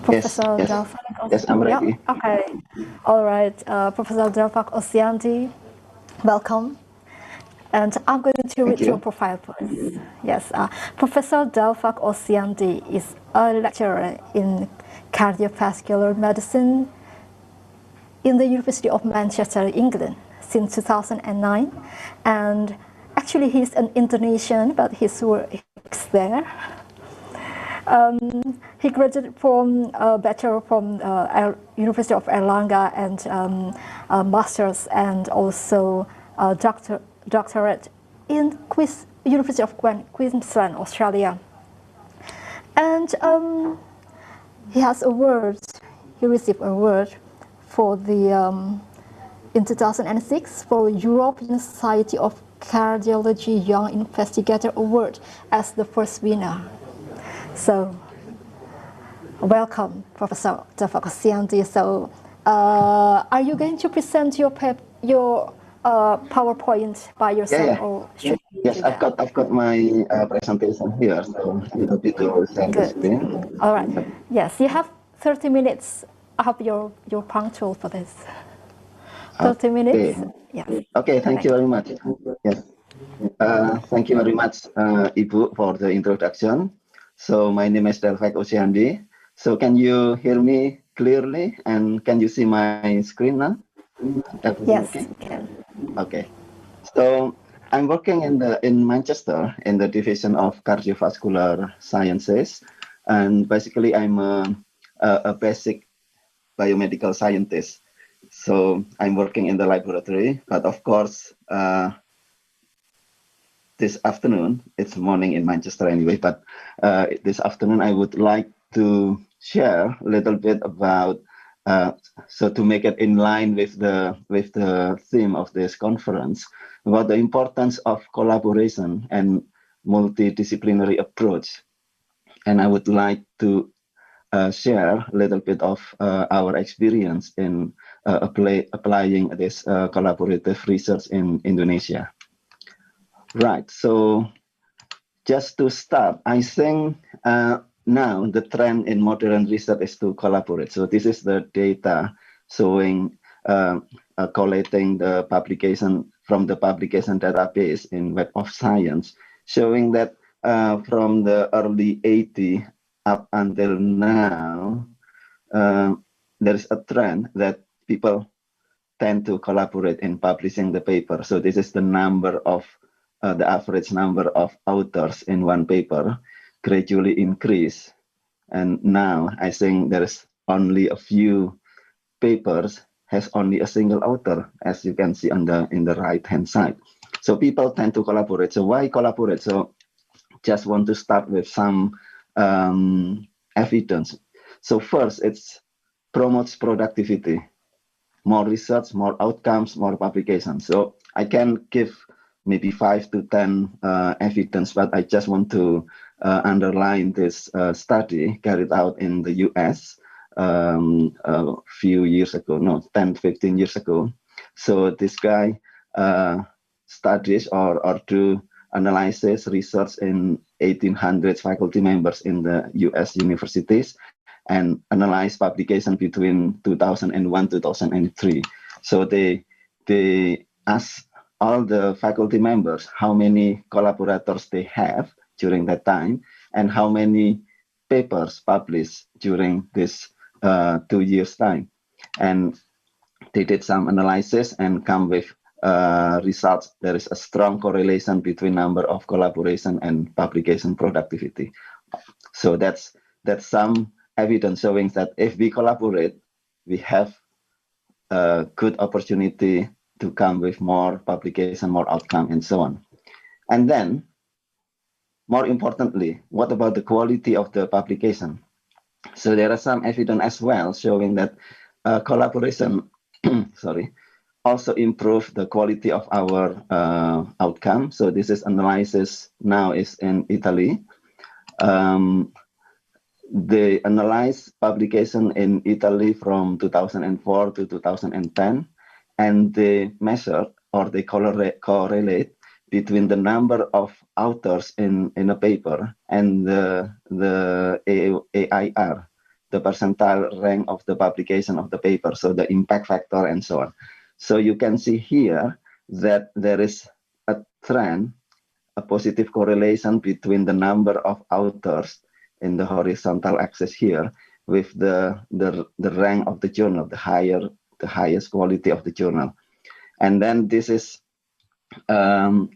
Professor Delphak? Yes, I'm ready. Yeah? Okay. All right. Professor Delphak Osiante, welcome. And I'm going to read your profile, please. Yes, Professor Delphak Osiante is a lecturer in cardiovascular medicine in the University of Manchester, England, since 2009. And actually, he's an Indonesian, but his work is there. He graduated from a bachelor from University of Erlangen, and master's, and also doctorate in University of Queensland, Australia. And he has he received an award for in 2006 for European Society of Cardiology Young Investigator Award as the first winner. So, welcome, Professor Delphak Osiante. So, are you going to present your PowerPoint by yourself, or should we Yes, do that? I've got my presentation here, so I'm happy to share the screen. All right. Yes, you have 30 minutes. I hope you're punctual for this. 30 minutes. Yes. Okay, thank you very much. Yes. Thank you very much, Ibu, for the introduction. So my name is Delvek Osiandi. So can you hear me clearly, and can you see my screen now? Yes. Okay. Okay. So I'm working in Manchester in the division of cardiovascular sciences, and basically I'm a basic biomedical scientist. So I'm working in the laboratory, but of course, this afternoon, it's morning in Manchester anyway, but this afternoon I would like to share a little bit about, so to make it in line with the theme of this conference, about the importance of collaboration and multidisciplinary approach. And I would like to share a little bit of our experience in applying this collaborative research in Indonesia. Right, so just to start, I think now the trend in modern research is to collaborate. So this is the data showing, collating the publication from the publication database in Web of Science, showing that from the early 80s up until now, there is a trend that people tend to collaborate in publishing the paper. So this is the number of the average number of authors in one paper gradually increase. And now I think there's only a few papers has only a single author, as you can see on in the right-hand side. So people tend to collaborate. So why collaborate? So just want to start with some evidence. So first, it's promotes productivity. More research, more outcomes, more publications. So I can give maybe 5 to 10 evidence, but I just want to underline this study carried out in the US a few years ago, no, 10, 15 years ago. So this guy studies or do analysis research in 1,800 faculty members in the US universities and analyze publication between 2001 2003. So they ask all the faculty members how many collaborators they have during that time and how many papers published during this 2 years time. And they did some analysis and come with results. There is a strong correlation between number of collaboration and publication productivity. So that's some evidence showing that if we collaborate, we have a good opportunity to come with more publication, more outcome, and so on. And then, more importantly, what about the quality of the publication? So there are some evidence as well showing that collaboration, also improve the quality of our outcome. So this is analysis now is in Italy. They analyzed publication in Italy from 2004 to 2010, and they measure or they correlate between the number of authors in a paper and the AIR, the percentile rank of the publication of the paper, so the impact factor and so on. So you can see here that there is a trend, a positive correlation between the number of authors in the horizontal axis here with the rank of the journal, the highest quality of the journal. And then this is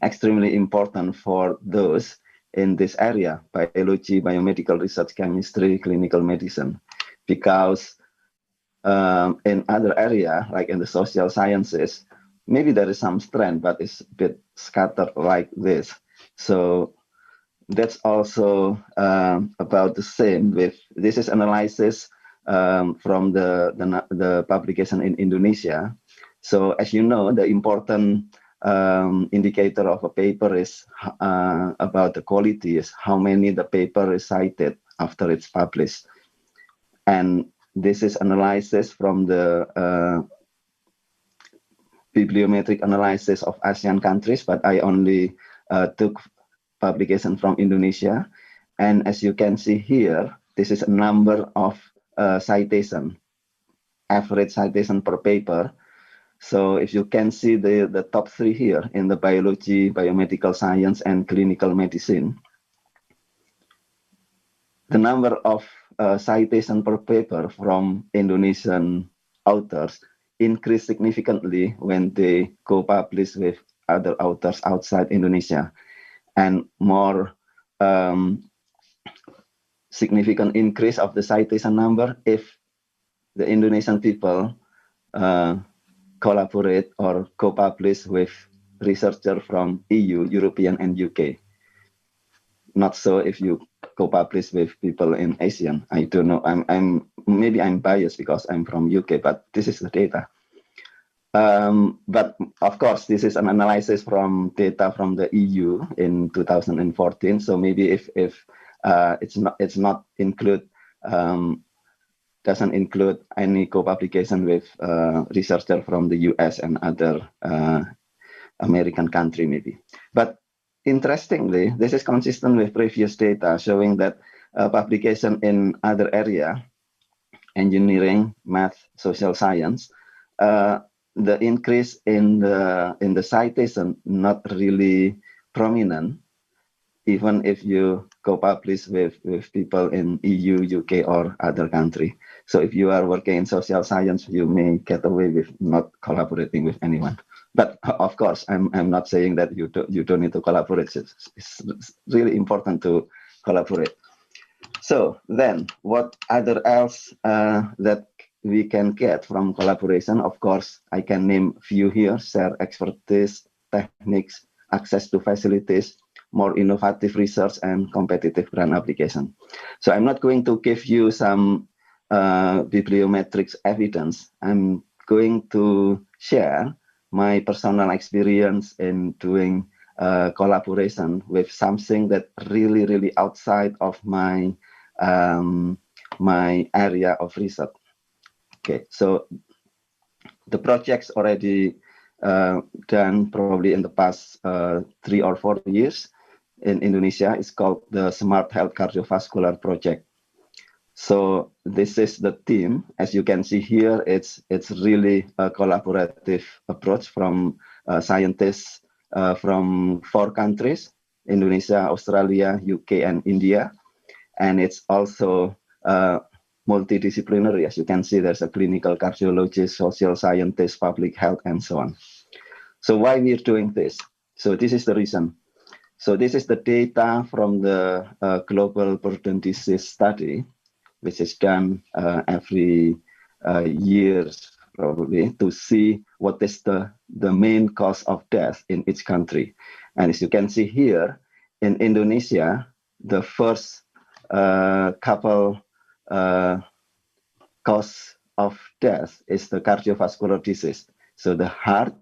extremely important for those in this area, biology, biomedical research, chemistry, clinical medicine, because in other area, like in the social sciences, maybe there is some strength, but it's a bit scattered like this. So that's also about the same with, this is analysis from the publication in Indonesia. So as you know, the important indicator of a paper is about the quality is how many the paper is cited after it's published. And this is analysis from the bibliometric analysis of ASEAN countries, but I only took publication from Indonesia. And as you can see here, this is a number of citation, average citation per paper. So if you can see the top three here in the biology, biomedical science, and clinical medicine, the number of citation per paper from Indonesian authors increase significantly when they co-publish with other authors outside Indonesia, and more significant increase of the citation number if the Indonesian people collaborate or co-publish with researchers from EU, European, and UK. Not so if you co-publish with people in ASEAN. I don't know. Maybe I'm biased because I'm from UK, but this is the data. But of course, this is an analysis from data from the EU in 2014. So maybe if it's not include doesn't include any co-publication with researcher from the US and other American country maybe. But interestingly, this is consistent with previous data showing that publication in other area, engineering, math, social science, the increase in the citation not really prominent, even if you co-publish with people in EU, UK, or other country. So if you are working in social science, you may get away with not collaborating with anyone. But of course, I'm not saying that you don't need to collaborate. It's really important to collaborate. So then, what other else that we can get from collaboration? Of course, I can name few here: share expertise, techniques, access to facilities, more innovative research, and competitive brand application. So I'm not going to give you some bibliometrics evidence. I'm going to share my personal experience in doing collaboration with something that really outside of my my area of research. Okay, so the project's already done probably in the past 3 or 4 years in Indonesia. It's called the Smart Health Cardiovascular Project. So this is the team. As you can see here, it's really a collaborative approach from scientists from 4 countries: Indonesia, Australia, UK, and India. And it's also multidisciplinary. As you can see, there's a clinical cardiologist, social scientist, public health, and so on. So why we're doing this? So this is the reason. So this is the data from the Global Burden Disease Study, which is done every year probably, to see what is the main cause of death in each country. And as you can see here, in Indonesia, the first couple cause of death is the cardiovascular disease. So the heart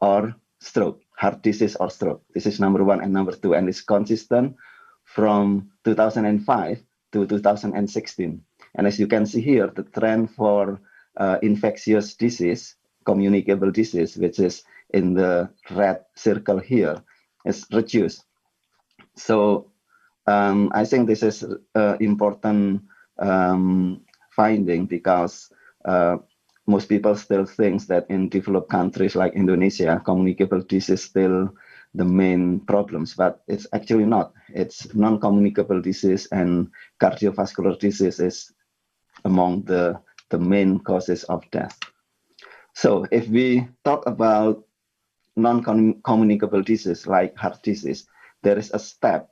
or stroke, heart disease or stroke. This is number 1 and number 2, and it's consistent from 2005 to 2016. And as you can see here, the trend for infectious disease, communicable disease, which is in the red circle here, is reduced. So I think this is important finding, because most people still think that in developed countries like Indonesia, communicable disease is still the main problems, but it's actually not. It's non-communicable disease and cardiovascular disease is among the main causes of death. So if we talk about non-communicable disease like heart disease, there is a step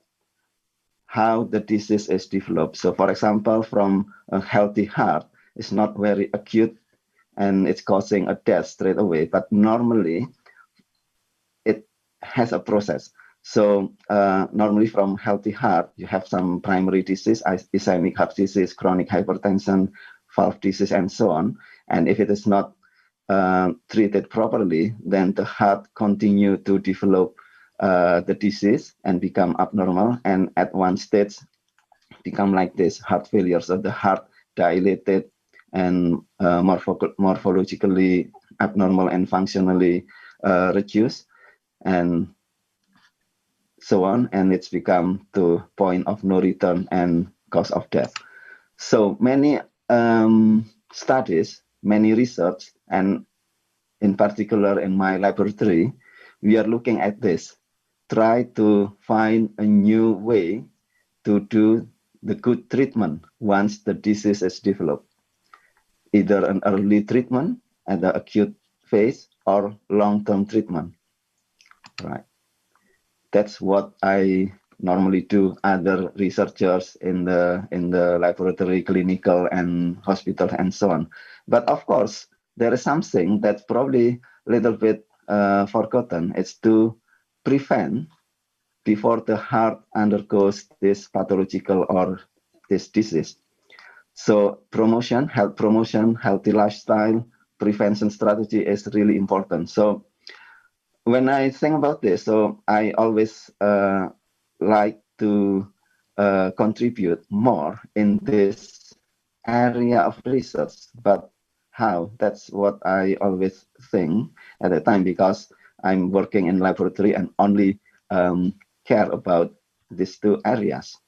how the disease is developed. So for example, from a healthy heart, it's not very acute and it's causing a death straight away, but normally it has a process. So normally from healthy heart, you have some primary disease, ischemic heart disease, chronic hypertension, valve disease, and so on. And if it is not treated properly, then the heart continue to develop the disease and become abnormal, and at one stage become like this, heart failure. So the heart dilated and morphologically abnormal and functionally reduced, and so on, and it's become to point of no return and cause of death. So many studies, many research, and in particular in my laboratory, we are looking at this, try to find a new way to do the good treatment once the disease is developed, either an early treatment at the acute phase or long-term treatment. Right. That's what I normally do. Other researchers in the laboratory, clinical, and hospital, and so on. But of course, there is something that's probably a little bit forgotten. It's to prevent before the heart undergoes this pathological or this disease. So promotion, healthy lifestyle, prevention strategy is really important. So when I think about this, so I always like to contribute more in this area of research, but how? That's what I always think at the time, because I'm working in laboratory and only care about these two areas.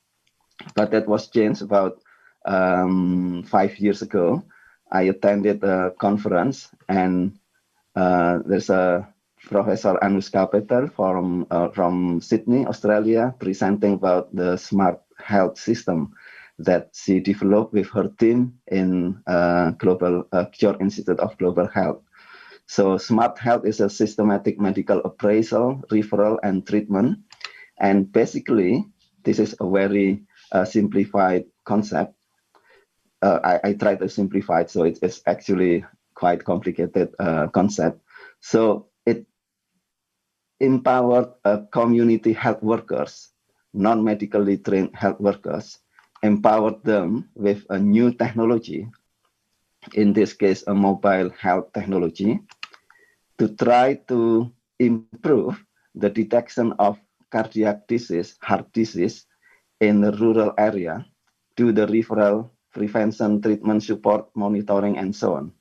But that was changed about 5 years ago. I attended a conference, and there's a Professor Anushka Patel from Sydney, Australia, presenting about the smart health system that she developed with her team in ICAH-SURE Institute of Global Health. So smart health is a systematic medical appraisal, referral, and treatment. And basically, this is a very simplified concept. I try to simplify it, so it's actually quite complicated concept. So it empowered community health workers, non-medically trained health workers, empowered them with a new technology, in this case, a mobile health technology, to try to improve the detection of cardiac disease, heart disease, in the rural area, do the referral, prevention, treatment, support, monitoring, and so on.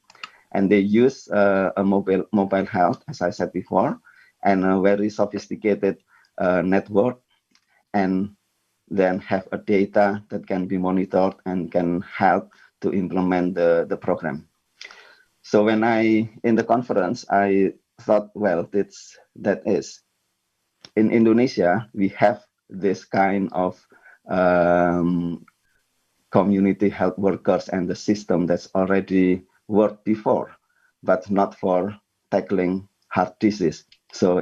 And they use a mobile health, as I said before, and a very sophisticated network, and then have a data that can be monitored and can help to implement the program. So when in the conference, I thought, well, that is, in Indonesia, we have this kind of community health workers and the system that's already worked before, but not for tackling heart disease. So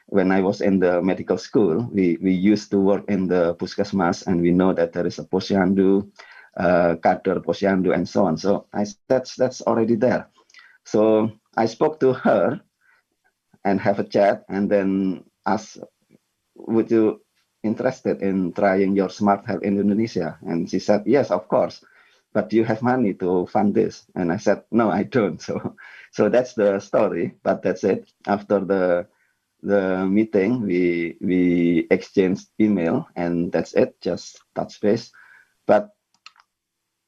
when I was in the medical school, we used to work in the puskesmas, and we know that there is a posyandu, kader posyandu, and so on. So that's already there. So I spoke to her and have a chat, and then asked, would you interested in trying your smart health in Indonesia? And she said, yes, of course, but do you have money to fund this? And I said, no, I don't. So that's the story, but that's it. After the meeting, we exchanged email, and that's it, just touch base. But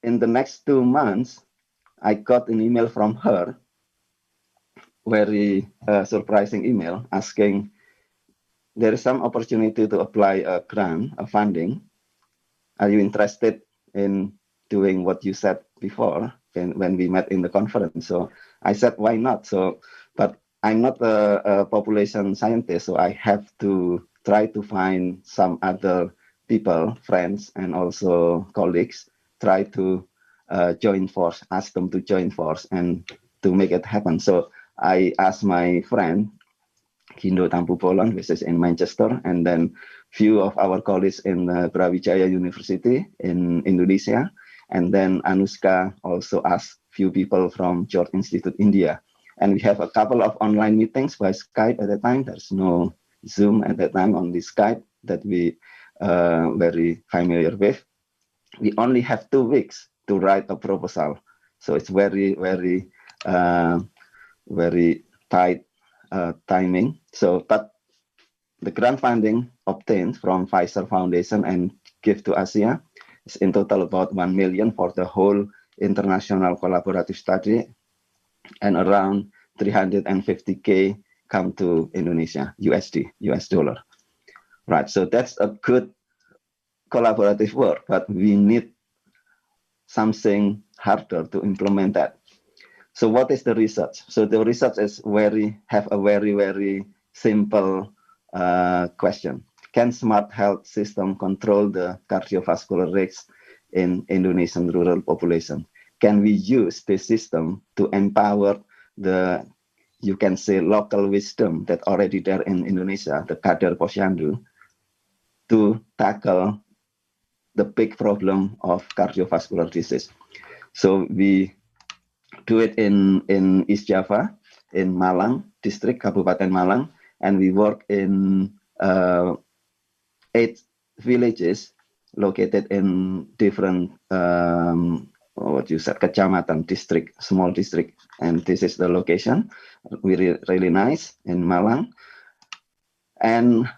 in the next 2 months, I got an email from her, very surprising email, asking, there is some opportunity to apply a grant, a funding. Are you interested in doing what you said before when we met in the conference? So I said, why not? But I'm not a population scientist, so I have to try to find some other people, friends, and also colleagues, try to join force, ask them to join force and to make it happen. So I asked my friend, Kindo Tampu Polon, which is in Manchester, and then few of our colleagues in Brawijaya University in Indonesia, and then Anushka also asked few people from George Institute, India. And we have a couple of online meetings by Skype at the time. There's no Zoom at that time, only Skype that we very familiar with. We only have 2 weeks to write a proposal. So it's very, very, very tight timing. So, but the grant funding obtained from Pfizer Foundation and Give to Asia is in total about 1 million for the whole international collaborative study, and around 350K come to Indonesia, US dollar. Right, so that's a good collaborative work, but we need something harder to implement that. So what is the research? So the research is have a very simple question. Can smart health system control the cardiovascular risk in Indonesian rural population? Can we use this system to empower the, you can say, local wisdom that already there in Indonesia, the Kader Posyandu, to tackle the big problem of cardiovascular disease? So we do it in East Java, in Malang district, Kabupaten Malang, and we work in 8 villages located in different kecamatan, district, small district, and this is the location. Really nice in Malang. And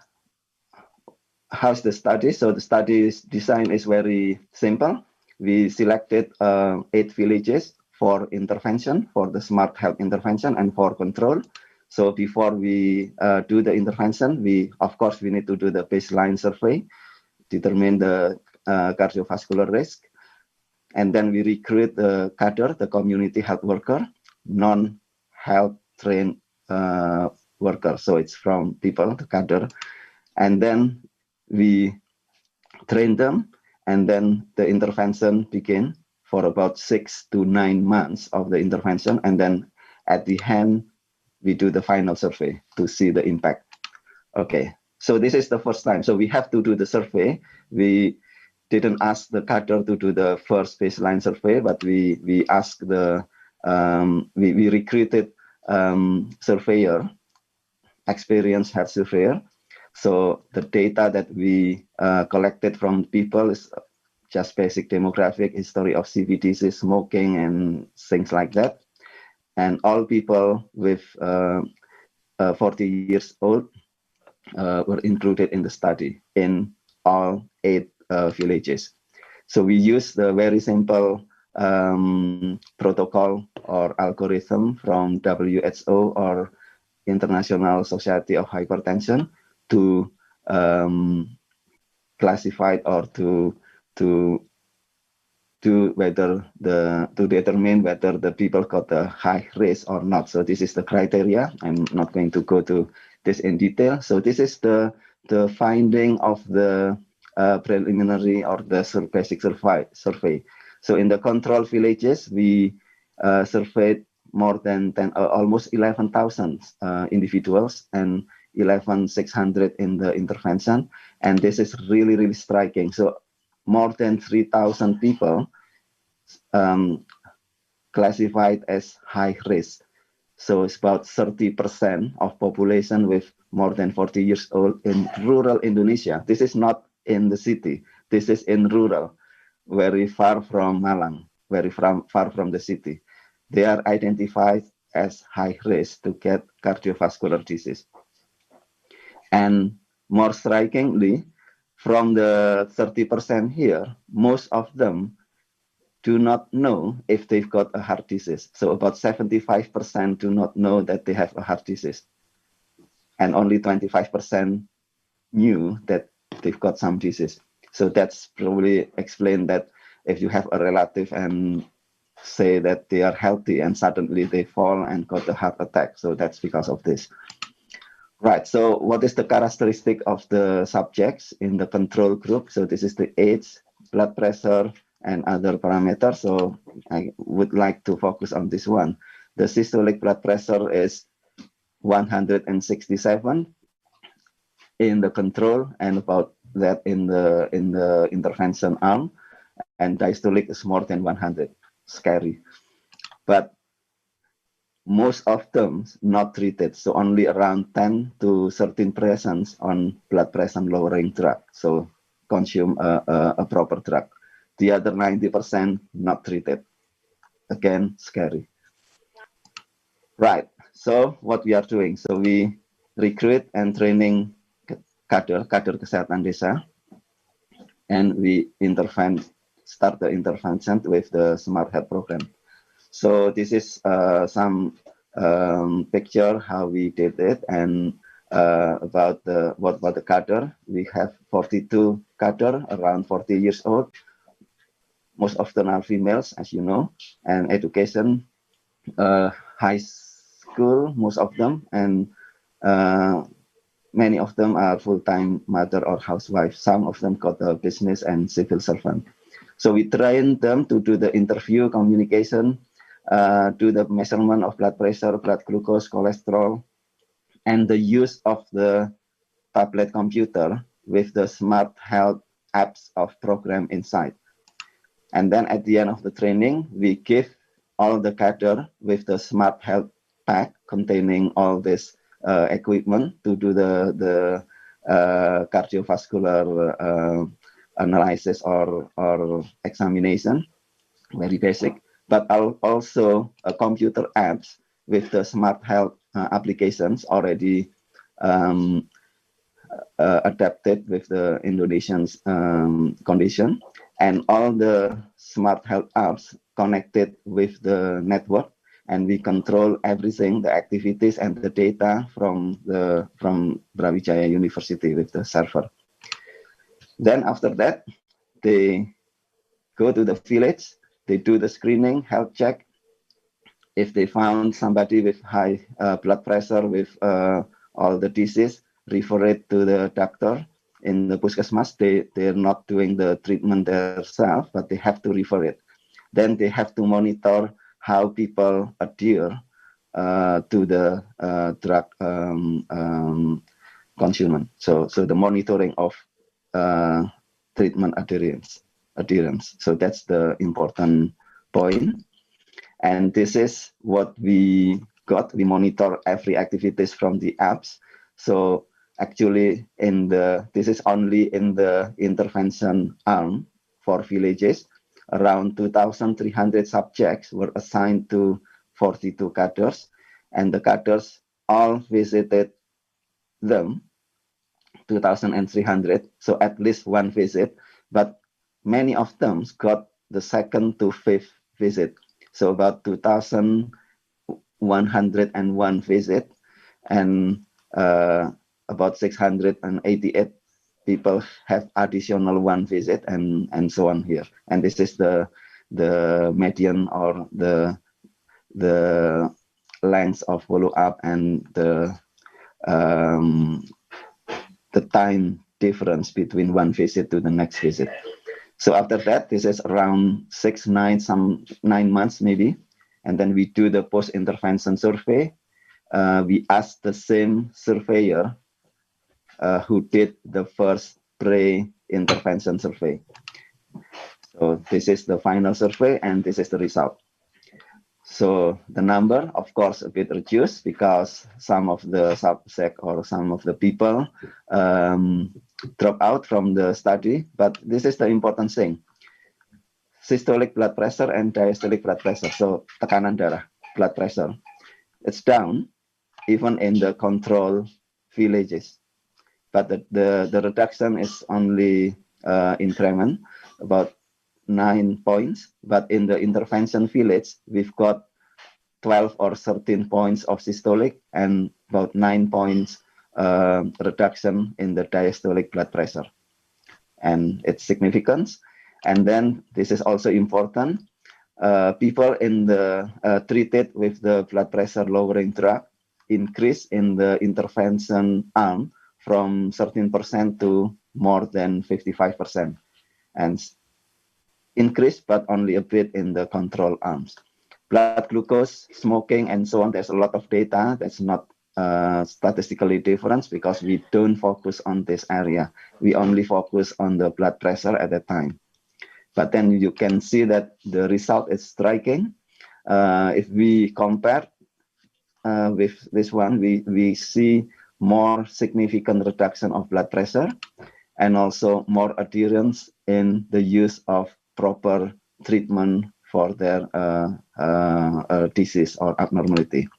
how's the study? So the study's design is very simple. We selected 8 villages for intervention, for the smart health intervention and for control. So before we do the intervention, of course we need to do the baseline survey, determine the cardiovascular risk, and then we recruit the kader, the community health worker, non-health trained worker. So it's from people, the kader, and then we train them, and then the intervention begin for about 6 to 9 months of the intervention, and then at the end we do the final survey to see the impact. Okay, so this is the first time. So we have to do the survey. We didn't ask the kader to do the first baseline survey, but we asked the we recruited surveyor, experienced health surveyor. So the data that we collected from people is just basic demographic, history of CVD, smoking, and things like that. And all people with 40 years old were included in the study in all 8 villages. So we use the very simple protocol or algorithm from WHO or International Society of Hypertension to classify or to determine whether the people got a high risk or not. So this is the criteria. I'm not going to go to this in detail. So this is the finding of the preliminary or the basic survey. So in the control villages, we surveyed more than almost 11,000 individuals and 11,600 in the intervention, and this is really striking. So more than 3,000 people classified as high risk. So it's about 30% of population with more than 40 years old in rural Indonesia. This is not in the city. This is in rural, very far from Malang, very far from the city. They are identified as high risk to get cardiovascular disease. And more strikingly, from the 30% here, most of them do not know if they've got a heart disease. So about 75% do not know that they have a heart disease. And only 25% knew that they've got some disease. So that's probably explained that if you have a relative and say that they are healthy and suddenly they fall and got a heart attack. So that's because of this. Right, so what is the characteristic of the subjects in the control group? So this is the age, blood pressure, and other parameters. So I would like to focus on this one. The systolic blood pressure is 167 in the control and about that in the intervention arm, and diastolic is more than 100. Scary. But most of them not treated, so only around 10 to 13% on blood pressure lowering drug, so consume a proper drug. The other 90% not treated. Again, scary. Right, so what we are doing, so we recruit and training kader kesehatan desa, and we start the intervention with the smart health program. So this is some picture how we did it, and about the cadre. We have 42 cadre, around 40 years old. Most of them are females, as you know, and education, high school, most of them, and many of them are full-time mother or housewife. Some of them got a business and civil servant. So we train them to do the interview, communication, do the measurement of blood pressure, blood glucose, cholesterol, and the use of the tablet computer with the smart health apps of program inside. And then at the end of the training, we give all the cadre with the smart health pack containing all this equipment to do the cardiovascular analysis or examination, very basic, but also computer apps with the smart health applications already adapted with the Indonesian's condition, and all the smart health apps connected with the network, and we control everything, the activities and the data from Brawijaya University with the server. Then after that, they go to the village, they do the screening, health check. If they found somebody with high blood pressure, with all the disease, refer it to the doctor. In the puskesmas, they're not doing the treatment themselves, but they have to refer it. Then they have to monitor how people adhere to the drug consumption. So the monitoring of treatment adherence. So that's the important point. And this is what we got. We monitor every activities from the apps. So actually, this is only in the intervention arm for villages. Around 2,300 subjects were assigned to 42 cadres, and the cadres all visited them, 2,300. So at least one visit, but many of them got the second to fifth visit. So about 2,101 visit, and about 688 people have additional one visit, and so on here. And this is the median or the length of follow up and the time difference between one visit to the next visit. So after that, this is around 6, 9, some 9 months maybe, and then we do the post-intervention survey. We ask the same surveyor who did the first pre-intervention survey. So this is the final survey, and this is the result. So the number, of course, a bit reduced because some of the subject or some of the people drop out from the study. But this is the important thing: systolic blood pressure and diastolic blood pressure. So tekanan darah, blood pressure, it's down even in the control villages. But the reduction is only increment, about 9 points. But in the intervention village, we've got 12 or 13 points of systolic and about 9 points reduction in the diastolic blood pressure. And it's significant. And then this is also important. People in the treated with the blood pressure lowering drug increase in the intervention arm from 13% to more than 55%, and increase, but only a bit in the control arms. Blood glucose, smoking, and so on, there's a lot of data that's not statistically different because we don't focus on this area. We only focus on the blood pressure at that time. But then you can see that the result is striking. If we compare with this one, we see more significant reduction of blood pressure and also more adherence in the use of proper treatment for their disease or abnormality.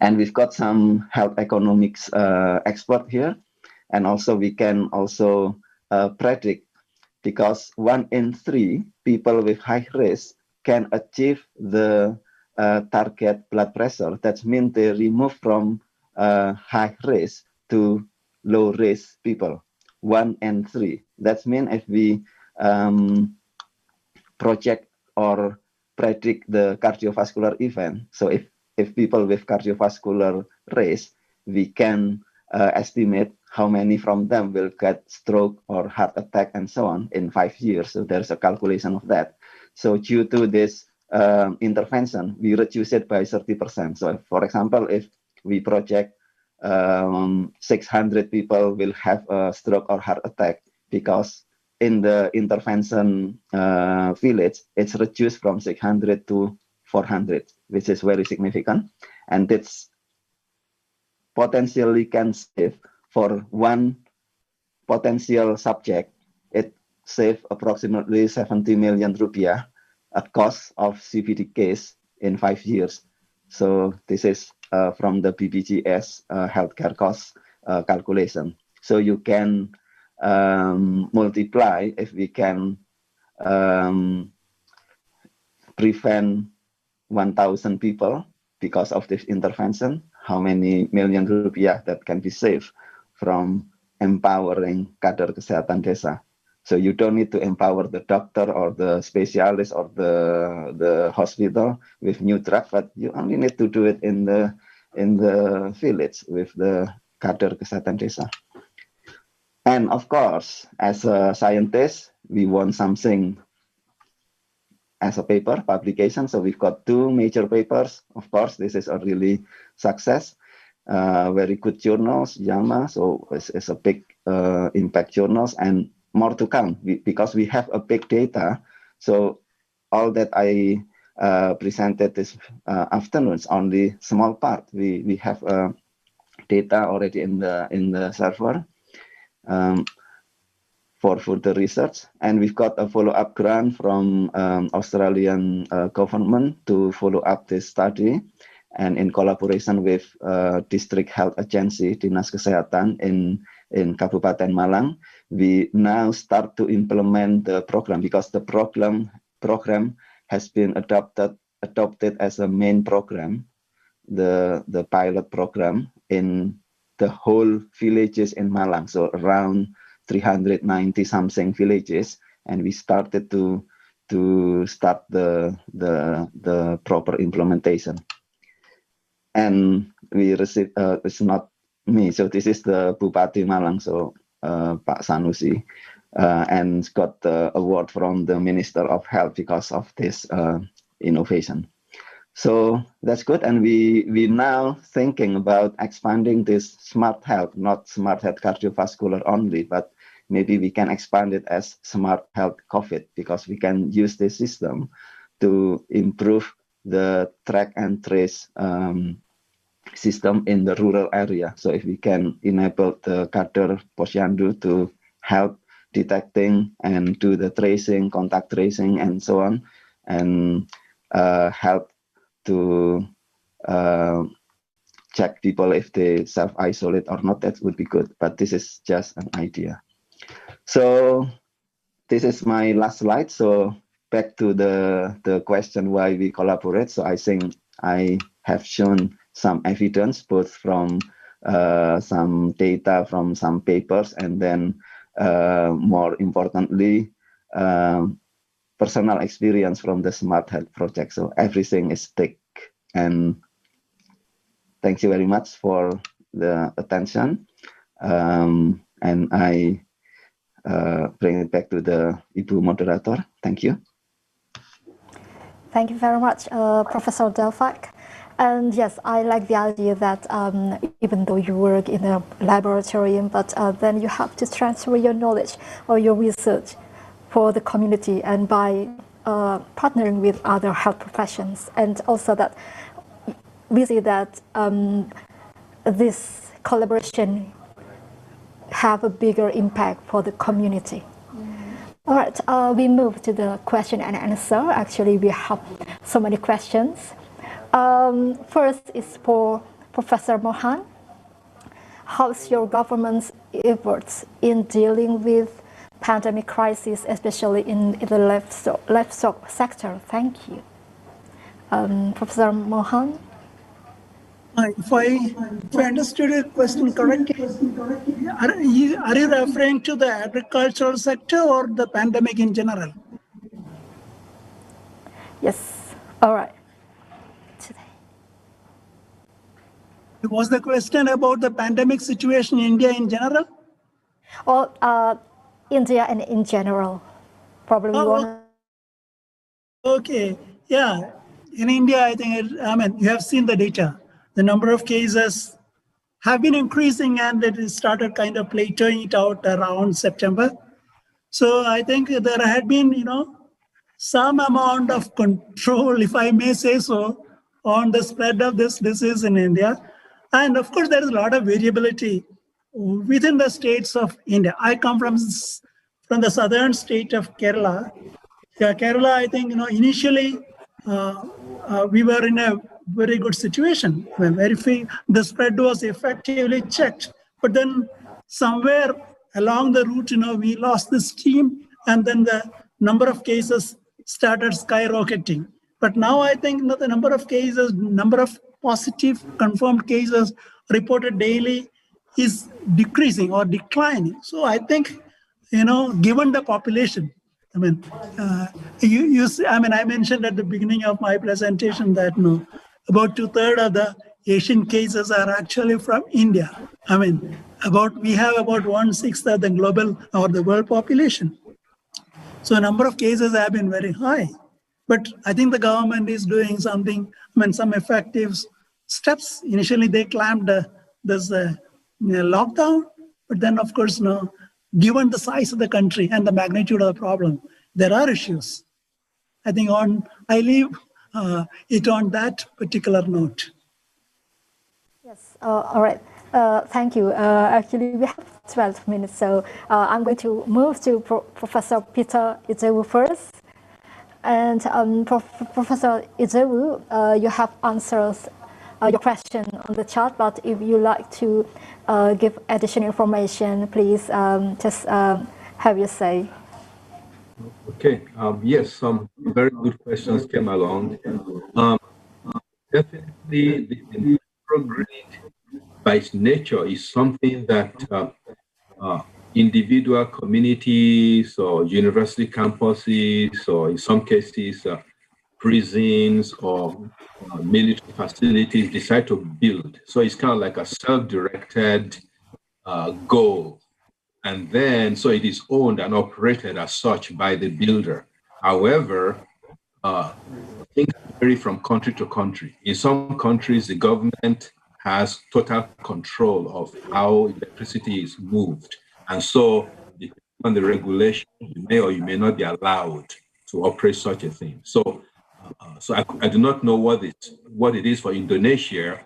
And we've got some health economics expert here, and also we can also predict, because 1 in 3 people with high risk can achieve the target blood pressure. That means they remove from high risk to low risk people, 1 and 3. That means if we project or predict the cardiovascular event, so if people with cardiovascular risk, we can estimate how many from them will get stroke or heart attack and so on in 5 years. So there's a calculation of that. So due to this intervention, we reduce it by 30%. So for example, if we project 600 people will have a stroke or heart attack, because in the intervention village, it's reduced from 600 to 400, which is very significant. And it's potentially can save for one potential subject, it save approximately 70 million rupiah at cost of CVD case in 5 years. So this is from the BPJS healthcare cost calculation. So you can multiply if we can prevent 1,000 people because of this intervention, how many million rupiah that can be saved from empowering kader kesehatan desa. So you don't need to empower the doctor or the specialist or the hospital with new drugs, but you only need to do it in the village with the kader kesehatan desa. And of course, as a scientist, we want something as a paper publication. So we've got 2 major papers. Of course, this is a really success. Very good journals, JAMA. So it's a big impact journals, and more to come because we have a big data. So all that I presented this afternoon is only small part. We have data already in the server for further research, and we've got a follow-up grant from Australian government to follow up this study, and in collaboration with District Health Agency Dinas Kesehatan in Kabupaten Malang, we now start to implement the program because the program has been adopted as a main program, the pilot program in the whole villages in Malang, so around 390 something villages, and we started to start the proper implementation. And we received it's not me, so this is the Bupati Malang, so Pak Sanusi, and got the award from the Minister of Health because of this innovation. So that's good, and we now thinking about expanding this smart health, not smart health cardiovascular only, but maybe we can expand it as smart health COVID, because we can use this system to improve the track and trace system in the rural area. So if we can enable the Kader Posyandu to help detecting and do the tracing, contact tracing, and so on, and help to check people if they self-isolate or not, that would be good. But this is just an idea. So this is my last slide. So back to the question why we collaborate. So I think I have shown some evidence, both from some data from some papers, and then more importantly, personal experience from the Smart Health project. So everything is thick. And thank you very much for the attention. And I bring it back to the Ibu Moderator. Thank you. Thank you very much, Professor Delphak. And yes, I like the idea that even though you work in a laboratorium, but then you have to transfer your knowledge or your research for the community, and by partnering with other health professions. And also that we see that this collaboration have a bigger impact for the community. All right, we move to the question and answer. Actually, we have so many questions. First is for Professor Mohan. How's your government's efforts in dealing with pandemic crisis, especially in the livestock sector? Thank you. Professor Mohan? If I understood your question correctly, are you referring to the agricultural sector or the pandemic in general? Yes. All right. Was the question about the pandemic situation in India in general? Or India and in general? Probably Okay. Yeah. In India, I think, you have seen the data. The number of cases have been increasing and it started kind of plateauing it out around September. So I think there had been, some amount of control, if I may say so, on the spread of this disease in India. And of course, there is a lot of variability within the states of India. I come from the southern state of Kerala. Yeah, Kerala, I think, initially we were in a very good situation. When the spread was effectively checked. But then somewhere along the route, we lost the steam and then the number of cases started skyrocketing. But now I think the number of cases, number of positive confirmed cases reported daily is decreasing or declining. So I think, given the population, I mentioned at the beginning of my presentation that about 2/3 of the Asian cases are actually from India. We have about 1/6 of the global or the world population. So a number of cases have been very high. But I think the government is doing something, some effective steps. Initially, they claimed this lockdown, but then, of course, given the size of the country and the magnitude of the problem, there are issues. I think I leave it on that particular note. Yes, all right. Thank you. Actually, we have 12 minutes, so I'm going to move to Professor Peter Izewu first. And Professor Izewu, you have answered your question on the chat, but if you like to give additional information, please just have your say. Okay. Yes, some very good questions came along. Definitely, the microgrid by its nature is something that individual communities or university campuses, or in some cases, prisons or military facilities decide to build. So it's kind of like a self-directed goal. And then, so it is owned and operated as such by the builder. However, things vary from country to country. In some countries, the government has total control of how electricity is moved. And so, depending on the regulation, you may or you may not be allowed to operate such a thing. So I do not know what it is for Indonesia,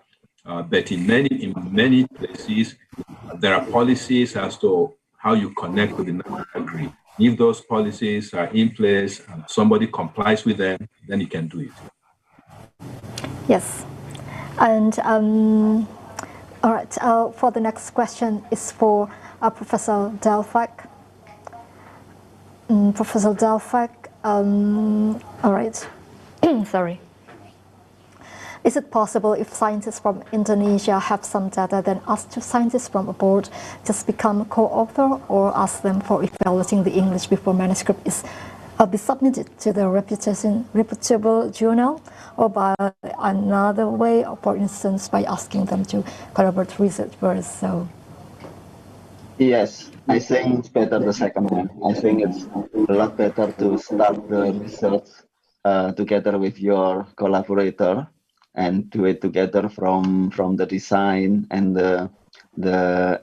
but in many places, there are policies as to how you connect with the national grid. If those policies are in place and somebody complies with them, then you can do it. Yes. And all right, for the next question is for Professor Delphak. Professor Delphak, all right, sorry. Is it possible if scientists from Indonesia have some data, then ask two scientists from abroad just become co-author, or ask them for evaluating the English before manuscript is be submitted to the reputable journal, or by another way, or for instance, by asking them to collaborate research first? So, yes, I think it's better the second one. I think it's a lot better to start the research together with your collaborator and do it together from the design and the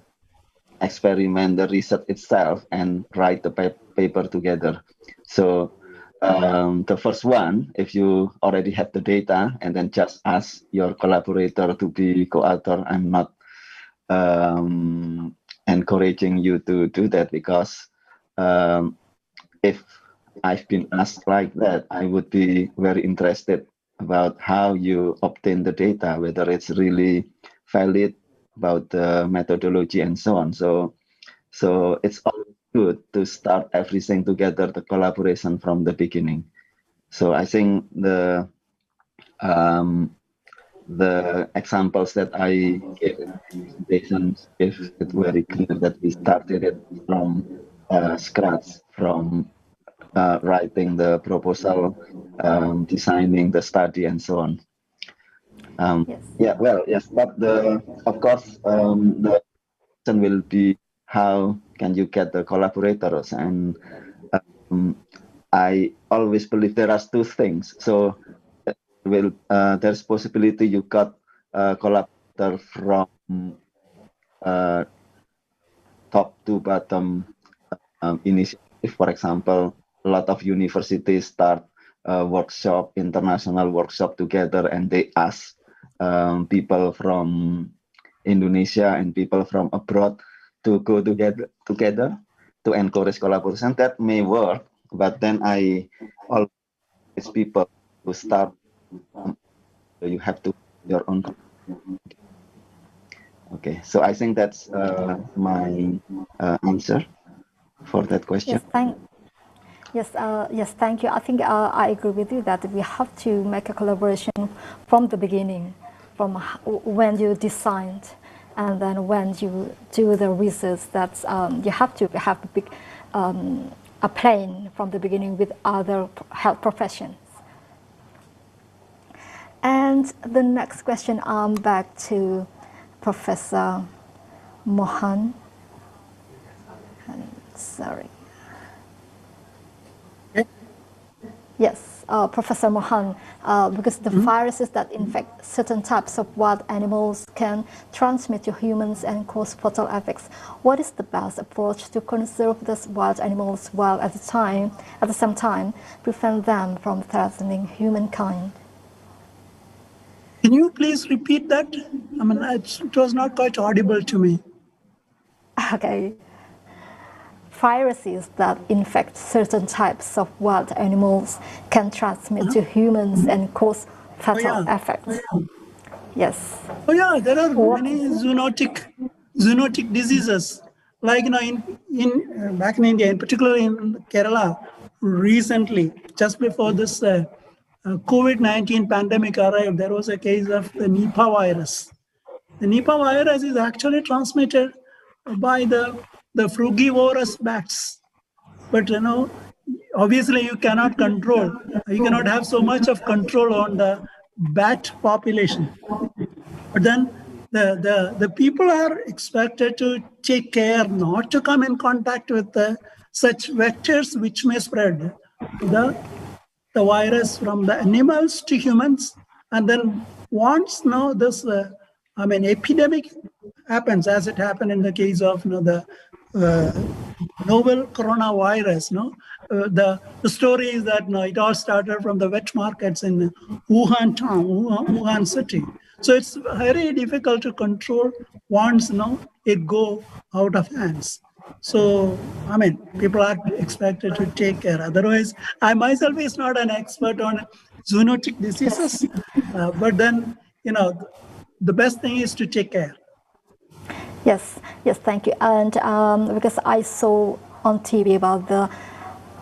experiment, the research itself, and write the paper together. So the first one, if you already have the data, and then just ask your collaborator to be co-author. I'm not encouraging you to do that, because if I've been asked like that, I would be very interested about how you obtain the data, whether it's really valid, about the methodology and so on. So it's always good to start everything together, the collaboration from the beginning. So I think the The examples that I gave in the presentation is it very clear that we started it from scratch, from writing the proposal, designing the study, and so on. Yeah, well, yes, but of course, the question will be how can you get the collaborators? And I always believe there are two things. So there's possibility you got collaborator from top to bottom initiative. For example, a lot of universities start workshop, international workshop together, and they ask people from Indonesia and people from abroad to go together to encourage collaboration. That may work, but then I always people to start. You have to your own. Okay, so I think that's my answer for that question. Yes, thank you. I think I agree with you that we have to make a collaboration from the beginning, from when you designed, and then when you do the research. That you have to have a plan from the beginning with other health professions. And the next question, back to Professor Mohan. Sorry. Yes, Professor Mohan, because the viruses that infect certain types of wild animals can transmit to humans and cause fatal effects. What is the best approach to conserve these wild animals while at the same time prevent them from threatening humankind? Can you please repeat that? I mean, it was not quite audible to me. Okay. Viruses that infect certain types of wild animals can transmit to humans and cause fatal effects. Yes. Oh yeah, there are many zoonotic diseases. Like in back in India, in particular in Kerala, recently, just before this COVID-19 pandemic arrived, there was a case of the Nipah virus. The Nipah virus is actually transmitted by the frugivorous bats. But obviously you cannot control. You cannot have so much of control on the bat population. But then the people are expected to take care not to come in contact with such vectors which may spread the virus from the animals to humans. And then once this epidemic happens, as it happened in the case of the novel coronavirus, the story is that it all started from the wet markets in Wuhan town, Wuhan city. So it's very difficult to control once it go out of hands. So, people are expected to take care. Otherwise, I myself is not an expert on zoonotic diseases, but then, the best thing is to take care. Yes, thank you. And because I saw on TV about the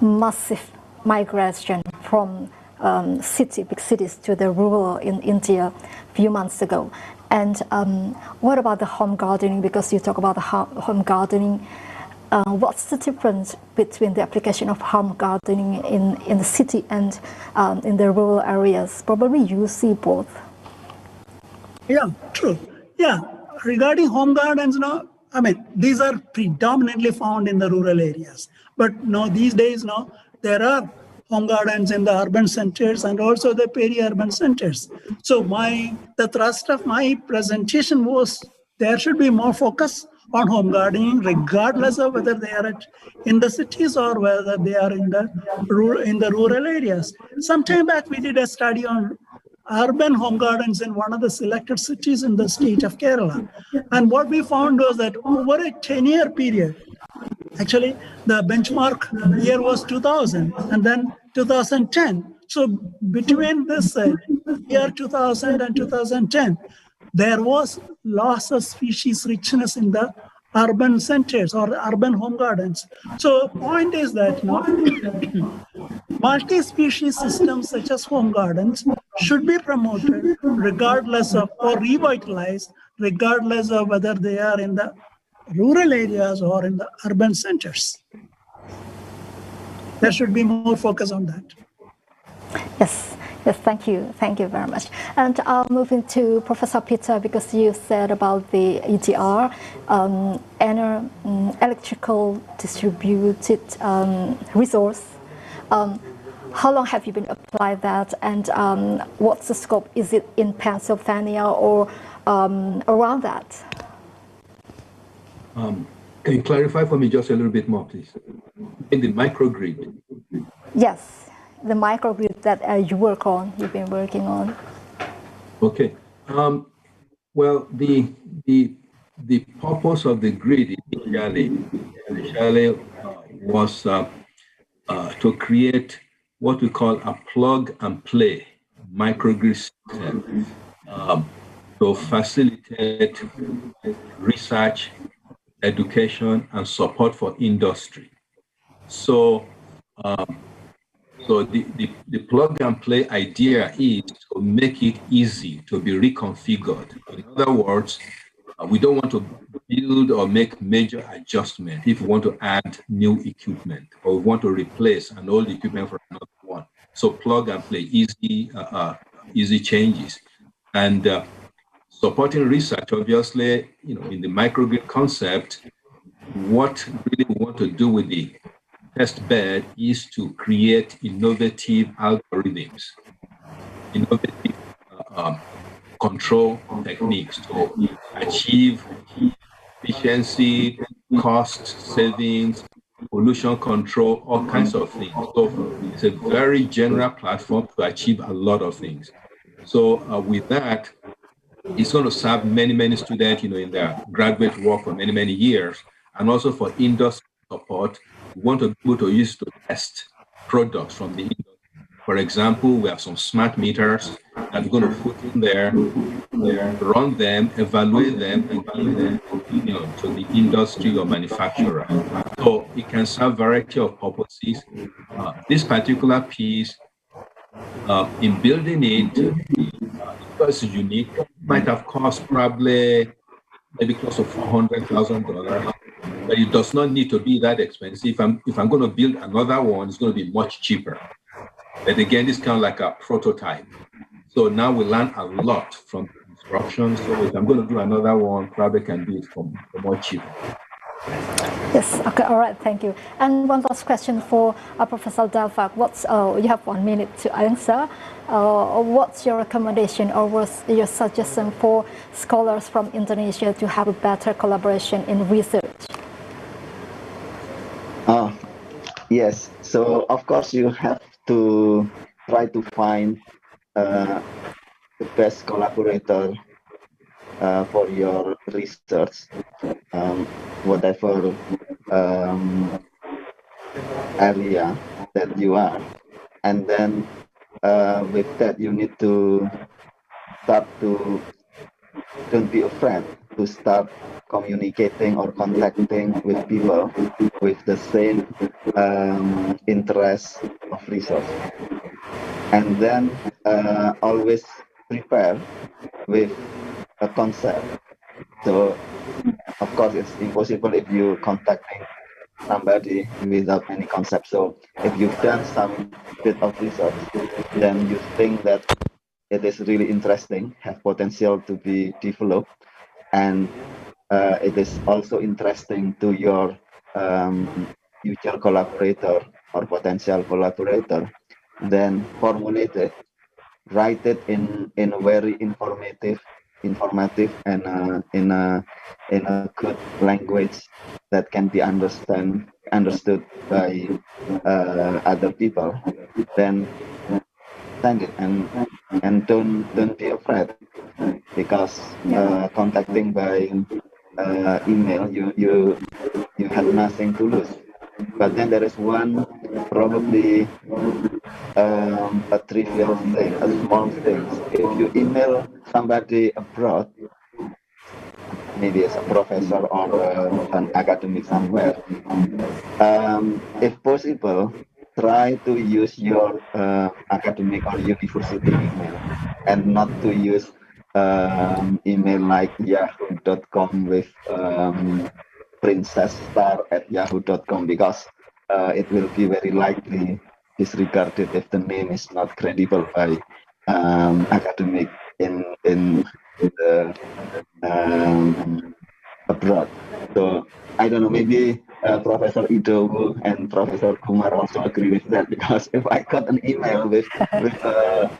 massive migration from big cities to the rural in India a few months ago. And what about the home gardening? Because you talk about the home gardening. What's the difference between the application of home gardening in the city and in the rural areas? Probably you see both. Yeah, true. Yeah, regarding home gardens, these are predominantly found in the rural areas. But these days, there are home gardens in the urban centers and also the peri-urban centers. So the thrust of my presentation was there should be more focus on home gardening, regardless of whether they are in the cities or whether they are in the rural areas. Some time back, we did a study on urban home gardens in one of the selected cities in the state of Kerala. And what we found was that over a 10-year period, actually, the benchmark year was 2000 and then 2010. So between this year 2000 and 2010, there was loss of species richness in the urban centers or urban home gardens. So point is that Multi-species systems such as home gardens should be promoted regardless of or revitalized regardless of whether they are in the rural areas or in the urban centers. There should be more focus on that. Yes, thank you very much. And moving to Professor Peter, because you said about the EDR, electrical distributed resource. How long have you been applying that, and what's the scope? Is it in Pennsylvania or around that? Can you clarify for me just a little bit more, please? In the microgrid. Yes, the microgrid that you've been working on. Okay. Well, the purpose of the grid initially was to create what we call a plug and play microgrid system to facilitate research, education, and support for industry. So, the plug and play idea is to make it easy to be reconfigured. In other words, we don't want to build or make major adjustments if we want to add new equipment, or we want to replace an old equipment for another one. So plug and play, easy changes. And supporting research, obviously, in the microgrid concept, what really we want to do with the test bed is to create innovative algorithms, innovative control techniques to achieve efficiency, cost savings, pollution control, all kinds of things. So it's a very general platform to achieve a lot of things. So with that, it's going to serve many students, in their graduate work for many years, and also for industry support. We want to be able to use to test products from the industry. For example, we have some smart meters that we're going to put in there, run them, evaluate them, and give them to the industry or manufacturer. So it can serve a variety of purposes. This particular piece, in building it, because it's unique, might have cost probably maybe close to $400,000. But it does not need to be that expensive. If I'm going to build another one, it's going to be much cheaper. But again, it's kind of like a prototype. So now we learn a lot from the instructions. So if I'm going to do another one, probably can do it for more cheaper. Yes, okay, all right, thank you. And one last question for Professor Delphak. You have 1 minute to answer. What's your recommendation or what's your suggestion for scholars from Indonesia to have a better collaboration in research? Yes, so of course you have to try to find the best collaborator for your research, whatever area that you are. And then with that, you need to don't be afraid to start communicating or contacting with people with the same interest of research. And then always prepare with a concept. So of course it's impossible if you contacting somebody without any concept. So if you've done some bit of research, then you think that it is really interesting, have potential to be developed, and it is also interesting to your future collaborator or potential collaborator, then formulate it, write it in a very informative and in a good language that can be understood by other people. Then send it and don't be afraid, because contacting by email you have nothing to lose. But then there is one probably a trivial thing, a small thing. If you email somebody abroad, maybe as a professor or an academic somewhere, if possible, try to use your academic or university email and not to use email like yahoo.com with princessstar@yahoo.com, because it will be very likely disregarded if the name is not credible by academic in the abroad. So I don't know, maybe Professor Idowu and Professor Kumar also agree with that, because if I got an email with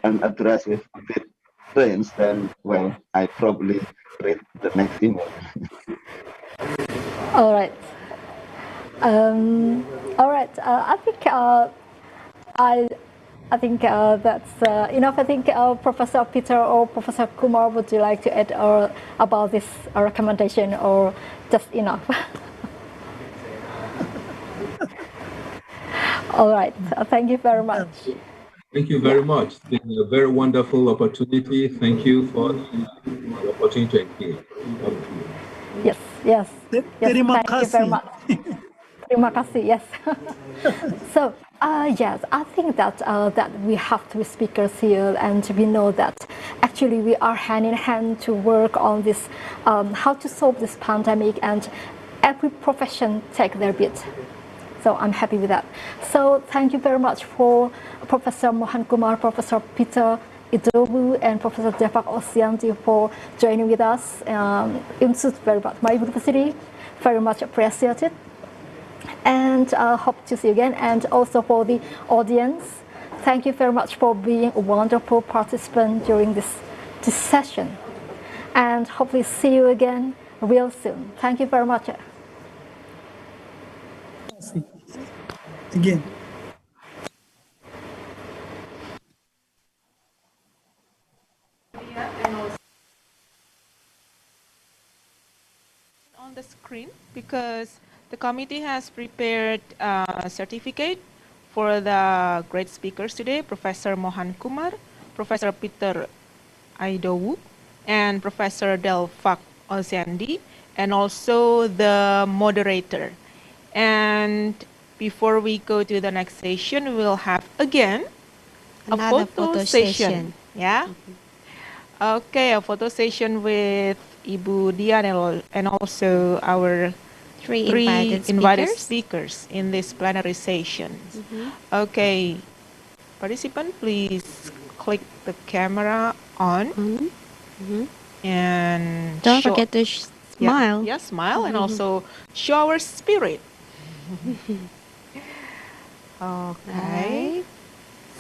an address with a bit strange, then well, I probably read the next email. All right. All right. I think that's enough. I think Professor Peter or Professor Kumar, would you like to add about this recommendation, or just enough? All right. Thank you very much. Thank you very much. It's been a very wonderful opportunity. Thank you for the opportunity to engage. Yes. Yes. Yes. Thank you very much. Terima kasih. Yes. So, yes, I think that that we have three speakers here, and we know that actually we are hand in hand to work on this, how to solve this pandemic, and every profession take their bit. So I'm happy with that. So thank you very much for Professor Mohan Kumar, Professor Peter Idowu, and Professor Deepak Osyanti for joining with us. Unsud very much, my university, very much appreciated. And hope to see you again. And also for the audience, thank you very much for being a wonderful participant during this session. And hopefully see you again real soon. Thank you very much. Again. On the screen, because the committee has prepared a certificate for the great speakers today, Professor Mohan Kumar, Professor Peter Idowu, and Professor Deepak Osyanti, and also the moderator. And before we go to the next session, we'll have again Another a photo session. Yeah. Okay, a photo session with Ibu Dian and also our three invited speakers in this plenary session. Okay, participant, please click the camera on. And don't forget to smile. Yeah, smile, and also show our spirit. Okay.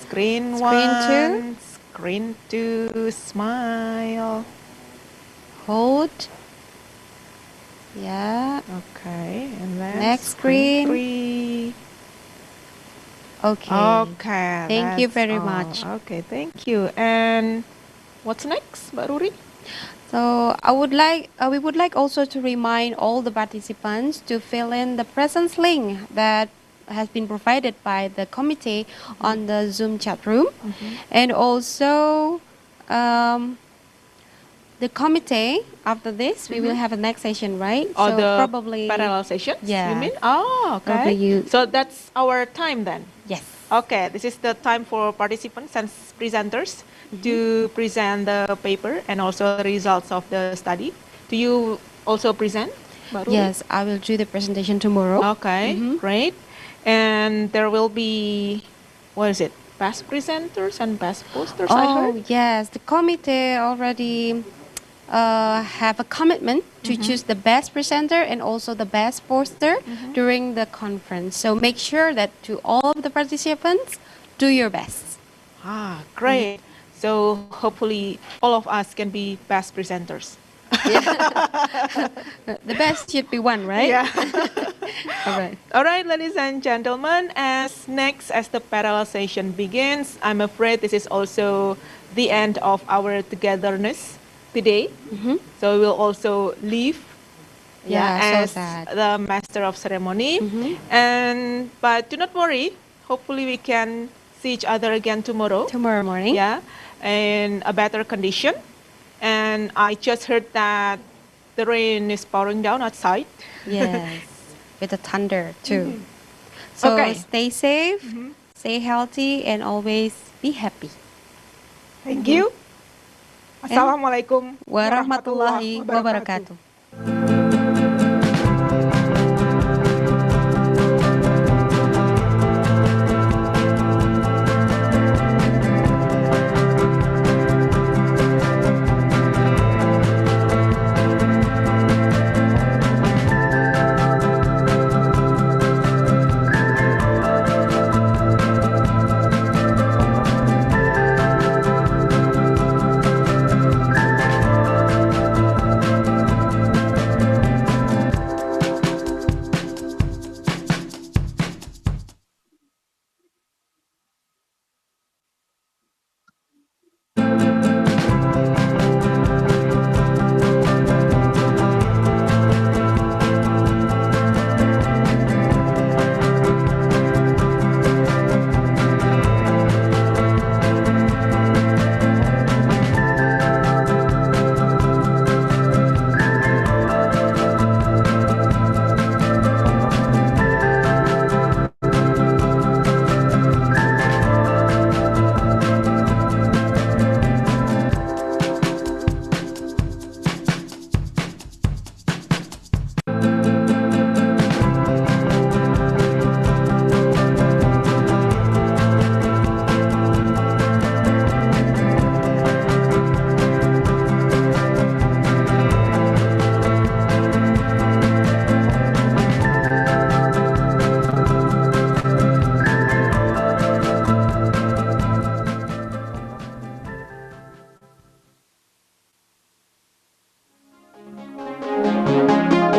Screen one, screen two, smile. Hold. Yeah. Okay, and then next screen. Three. Okay. Okay. Thank you very much. Okay, thank you. And what's next, Mbak Ruri? So we would like also to remind all the participants to fill in the presence link that has been provided by the committee on the Zoom chat room, and also the committee after this we will have a next session, right? Or so the probably parallel sessions. Yeah. You mean? Oh, okay. So that's our time then. Yes. Okay, this is the time for participants and presenters to present the paper and also the results of the study. Do you also present, Mbak Ruri? Yes, I will do the presentation tomorrow. Okay, great. And there will be, what is it, best presenters and best posters, I heard? Oh, yes, the committee already have a commitment to choose the best presenter and also the best poster during the conference. So make sure that to all of the participants, do your best. Ah, great. So hopefully all of us can be best presenters. The best should be one, right? Yeah. All right. All right, ladies and gentlemen, as the parallel session begins, I'm afraid this is also the end of our togetherness today. So we will also leave as the master of ceremony. But do not worry, hopefully we can see each other again tomorrow. Tomorrow morning. Yeah, in a better condition. And I just heard that the rain is pouring down outside. Yes, with the thunder too. So stay safe, stay healthy, and always be happy. Thank you. Assalamualaikum warahmatullahi wabarakatuh.